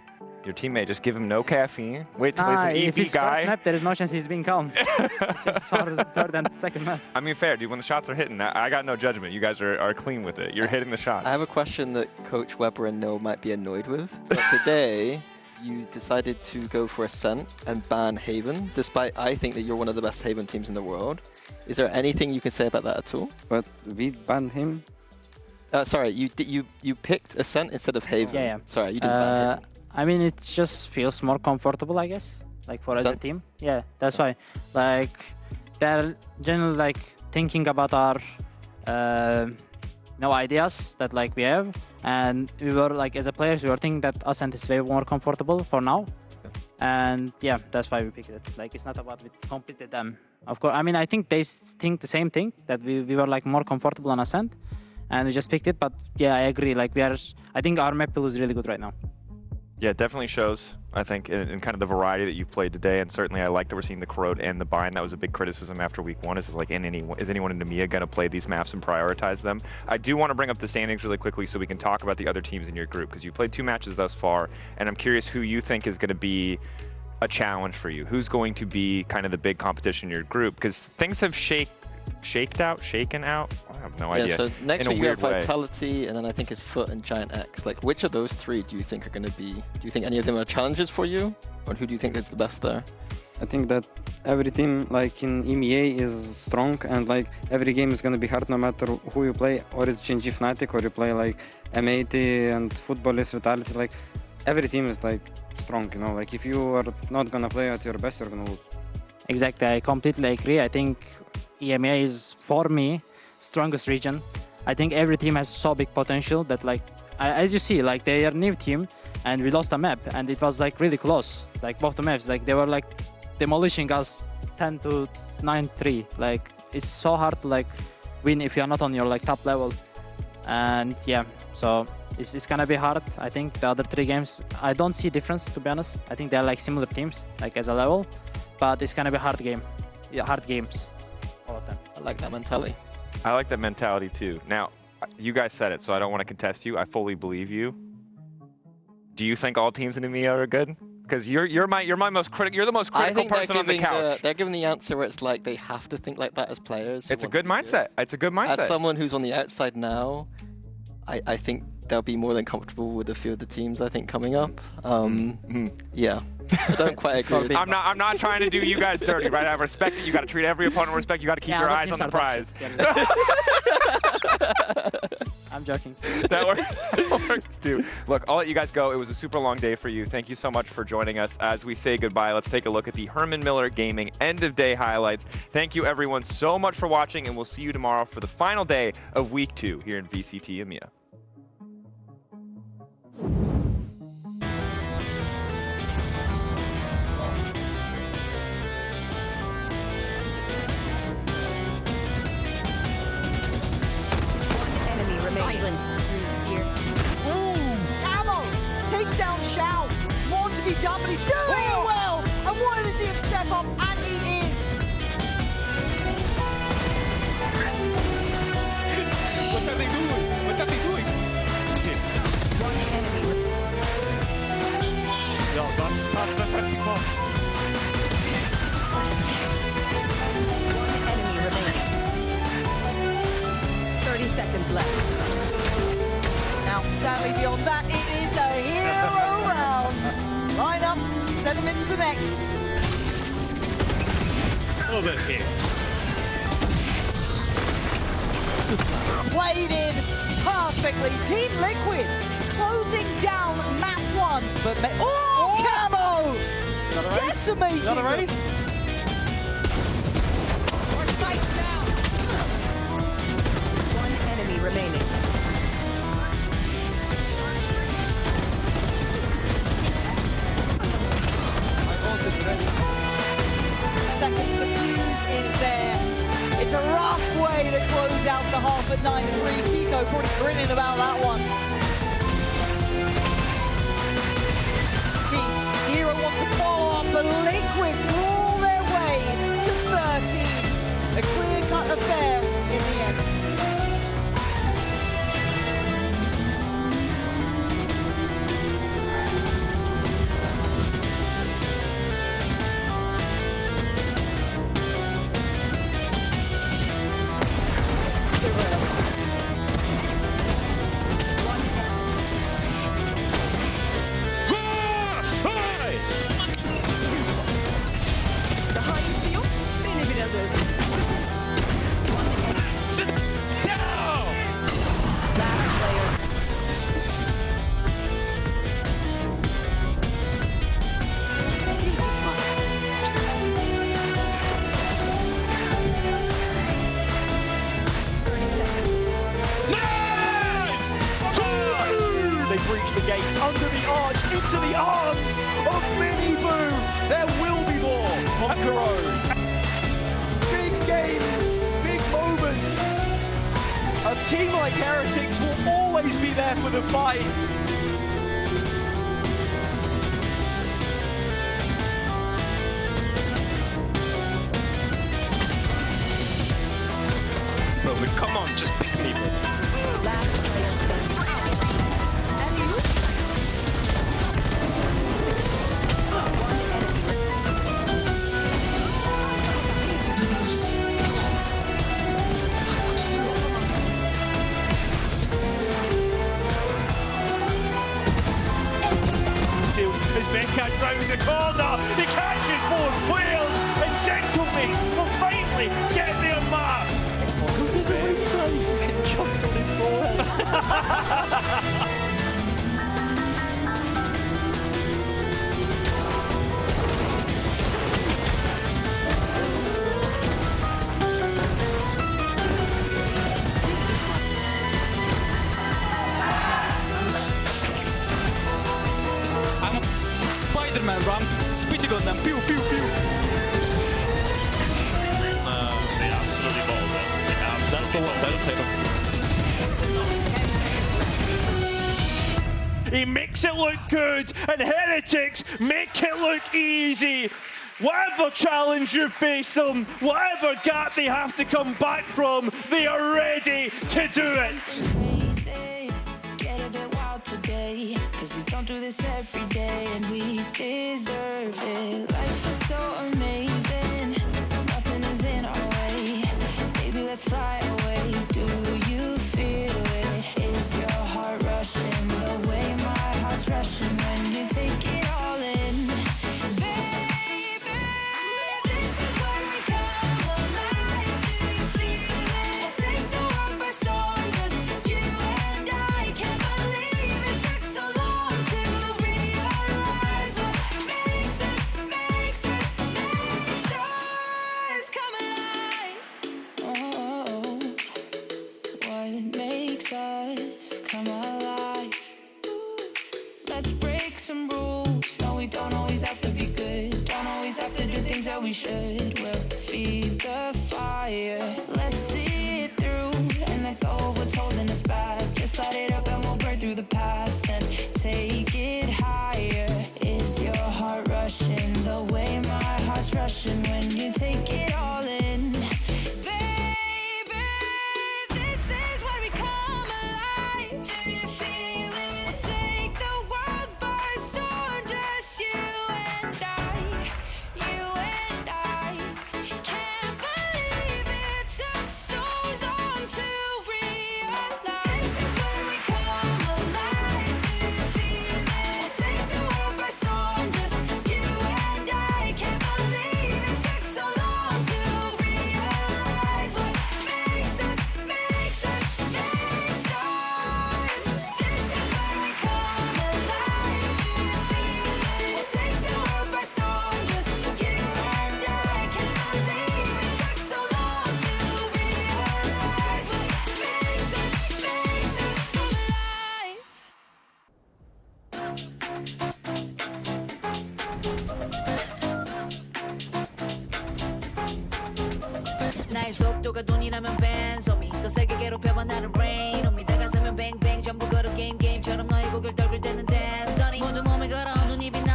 Your teammate, just give him no caffeine. Wait till he's an if EP he's guy. first map, there is no chance he's being calm. It's just third and second map. I mean, fair, dude. When the shots are hitting, I got no judgment. You guys are clean with it. You're hitting the shots. I have a question that Coach Weber and No might be annoyed with. But today, you decided to go for Ascent and ban Haven, despite I think that you're one of the best Haven teams in the world. Is there anything you can say about that at all? But we banned him. Sorry, you picked Ascent instead of Haven. Yeah. Sorry, you didn't ban Haven. I mean, it just feels more comfortable, I guess, like for as a team. Yeah, that's why. Like, they're generally like thinking about our ideas that like we have, and we were like as a players, we were thinking that Ascent is way more comfortable for now. And yeah, that's why we picked it. Like, it's not about we completed them. Of course, I mean, I think they think the same thing, that we were like more comfortable on Ascent, and we just picked it. But yeah, I agree. Like, I think our map pool is really good right now. Yeah, it definitely shows, I think, in kind of the variety that you've played today, and certainly I like that we're seeing the Corrode and the Bind. That was a big criticism after week 1. Is like, is anyone in EMEA going to play these maps and prioritize them? I do want to bring up the standings really quickly so we can talk about the other teams in your group, because you played 2 matches thus far, and I'm curious who you think is going to be a challenge for you. Who's going to be kind of the big competition in your group? Because things have shaken out. I have no idea. So next in week a we have weird way. Vitality, and then I think it's Foot and Giant X. Like, which of those 3 do you think are going to be? Do you think any of them are challenges for you, or who do you think is the best there? I think that every team like in EMEA is strong, and like every game is going to be hard no matter who you play, or it's Gen G Fnatic, or you play like M80 and Footballist Vitality. Like, every team is like strong, you know. Like, if you are not going to play at your best, you're going to lose. Exactly, I completely agree. I think EMEA is, for me, strongest region. I think every team has so big potential that, like, as you see, like, they are a new team, and we lost a map, and it was like really close. Like, both the maps, like, they were like demolishing us 10 to 9-3. Like it's so hard to like win if you're not on your like top level. And yeah, so it's gonna be hard. I think the other 3 games, I don't see difference, to be honest. I think they're like similar teams, like as a level, but it's gonna be hard game. Yeah, hard games, all of them. I like that mentality. I like that mentality too. Now, you guys said it, so I don't want to contest you. I fully believe you. Do you think all teams in EMEA are good? Because you're my most critical. You're the most critical person on the couch. They're giving the answer where it's like they have to think like that as players. It's a good mindset. It's a good mindset. As someone who's on the outside now, I think they'll be more than comfortable with a few of the teams I think coming up. Yeah, I don't quite agree. I'm not trying to do you guys dirty, right? I respect it. You got to treat every opponent with respect. You got to keep your eyes on the prize. I'm joking. That works too. Look, I'll let you guys go. It was a super long day for you. Thank you so much for joining us. As we say goodbye, let's take a look at the Herman Miller Gaming end of day highlights. Thank you everyone so much for watching, and we'll see you tomorrow for the final day of week 2 here in VCT EMEA. Takes down Shao. More to be done, but he's doing it well. I wanted to see him step up, and he is. What are they doing? What are they doing? Ja, that's the 50 box. One enemy remaining. 30 seconds left. Now, sadly, beyond that, it is a hero round. Line up, send them into the next. Over here. Played in perfectly. Team Liquid closing down map 1. But Camo! Another race? Decimating. Another race? One enemy remaining. Seconds to fuse is there. It's a rough way to close out the half at 9-3. Kiko probably grinning about that one. Team Hero wants to follow up, but Liquid pull their way to 13. A clear-cut affair in the end. Breach the gates under the arch into the arms of Mini Boo. There will be more on Corrode. Big games, big moments. A team like Heretics will always be there for the fight. But come on, just pick me, As Venkash rounds the corner, he catches both wheels, and Gentle Mix will finally get their mark. Who does a retry and jumped on his forehead? Spider-Man, bro. I'm spitting on them. Pew, pew, pew. He makes it look good, and Heretics make it look easy. Whatever challenge you face them, whatever gap they have to come back from, they are ready to do it. Get a bit wild today, 'cause we don't do this every day, and we deserve it. Life is so amazing, nothing is in our way. Baby, let's fly away. Do you feel it? Is your heart rushing the way my heart's rushing when you take it all in? Baby, this is where we come alive. Do you feel it? Take the world by storm, just you and I. Can't believe it took so long to realize what makes us come alive. Oh, what makes us come alive? Let's break some rules. No, we don't always have to be good. Don't always have to do things that we should. We'll feed the fire. Let's see it through and let go of what's holding us back. Just light it up and we'll burn through the past and take it higher. Is your heart rushing the way my heart's rushing when you take it all in? Baby, this is where we come alive. Do you feel it? Take the world by storm, just you and I. You and I. Can't believe it took so long to realize. This is where we come alive. Do you feel it? Take the world by storm, just you and I. Can't believe it took so long to realize what makes us. This is where we come alive. Do you feel it? Take the world by storm, just you and I. Can't believe it took so long to realize what makes us come alive. 나의 속도가 돈이라면 벤 소미 더 세게 괴롭혀봐 나를 rain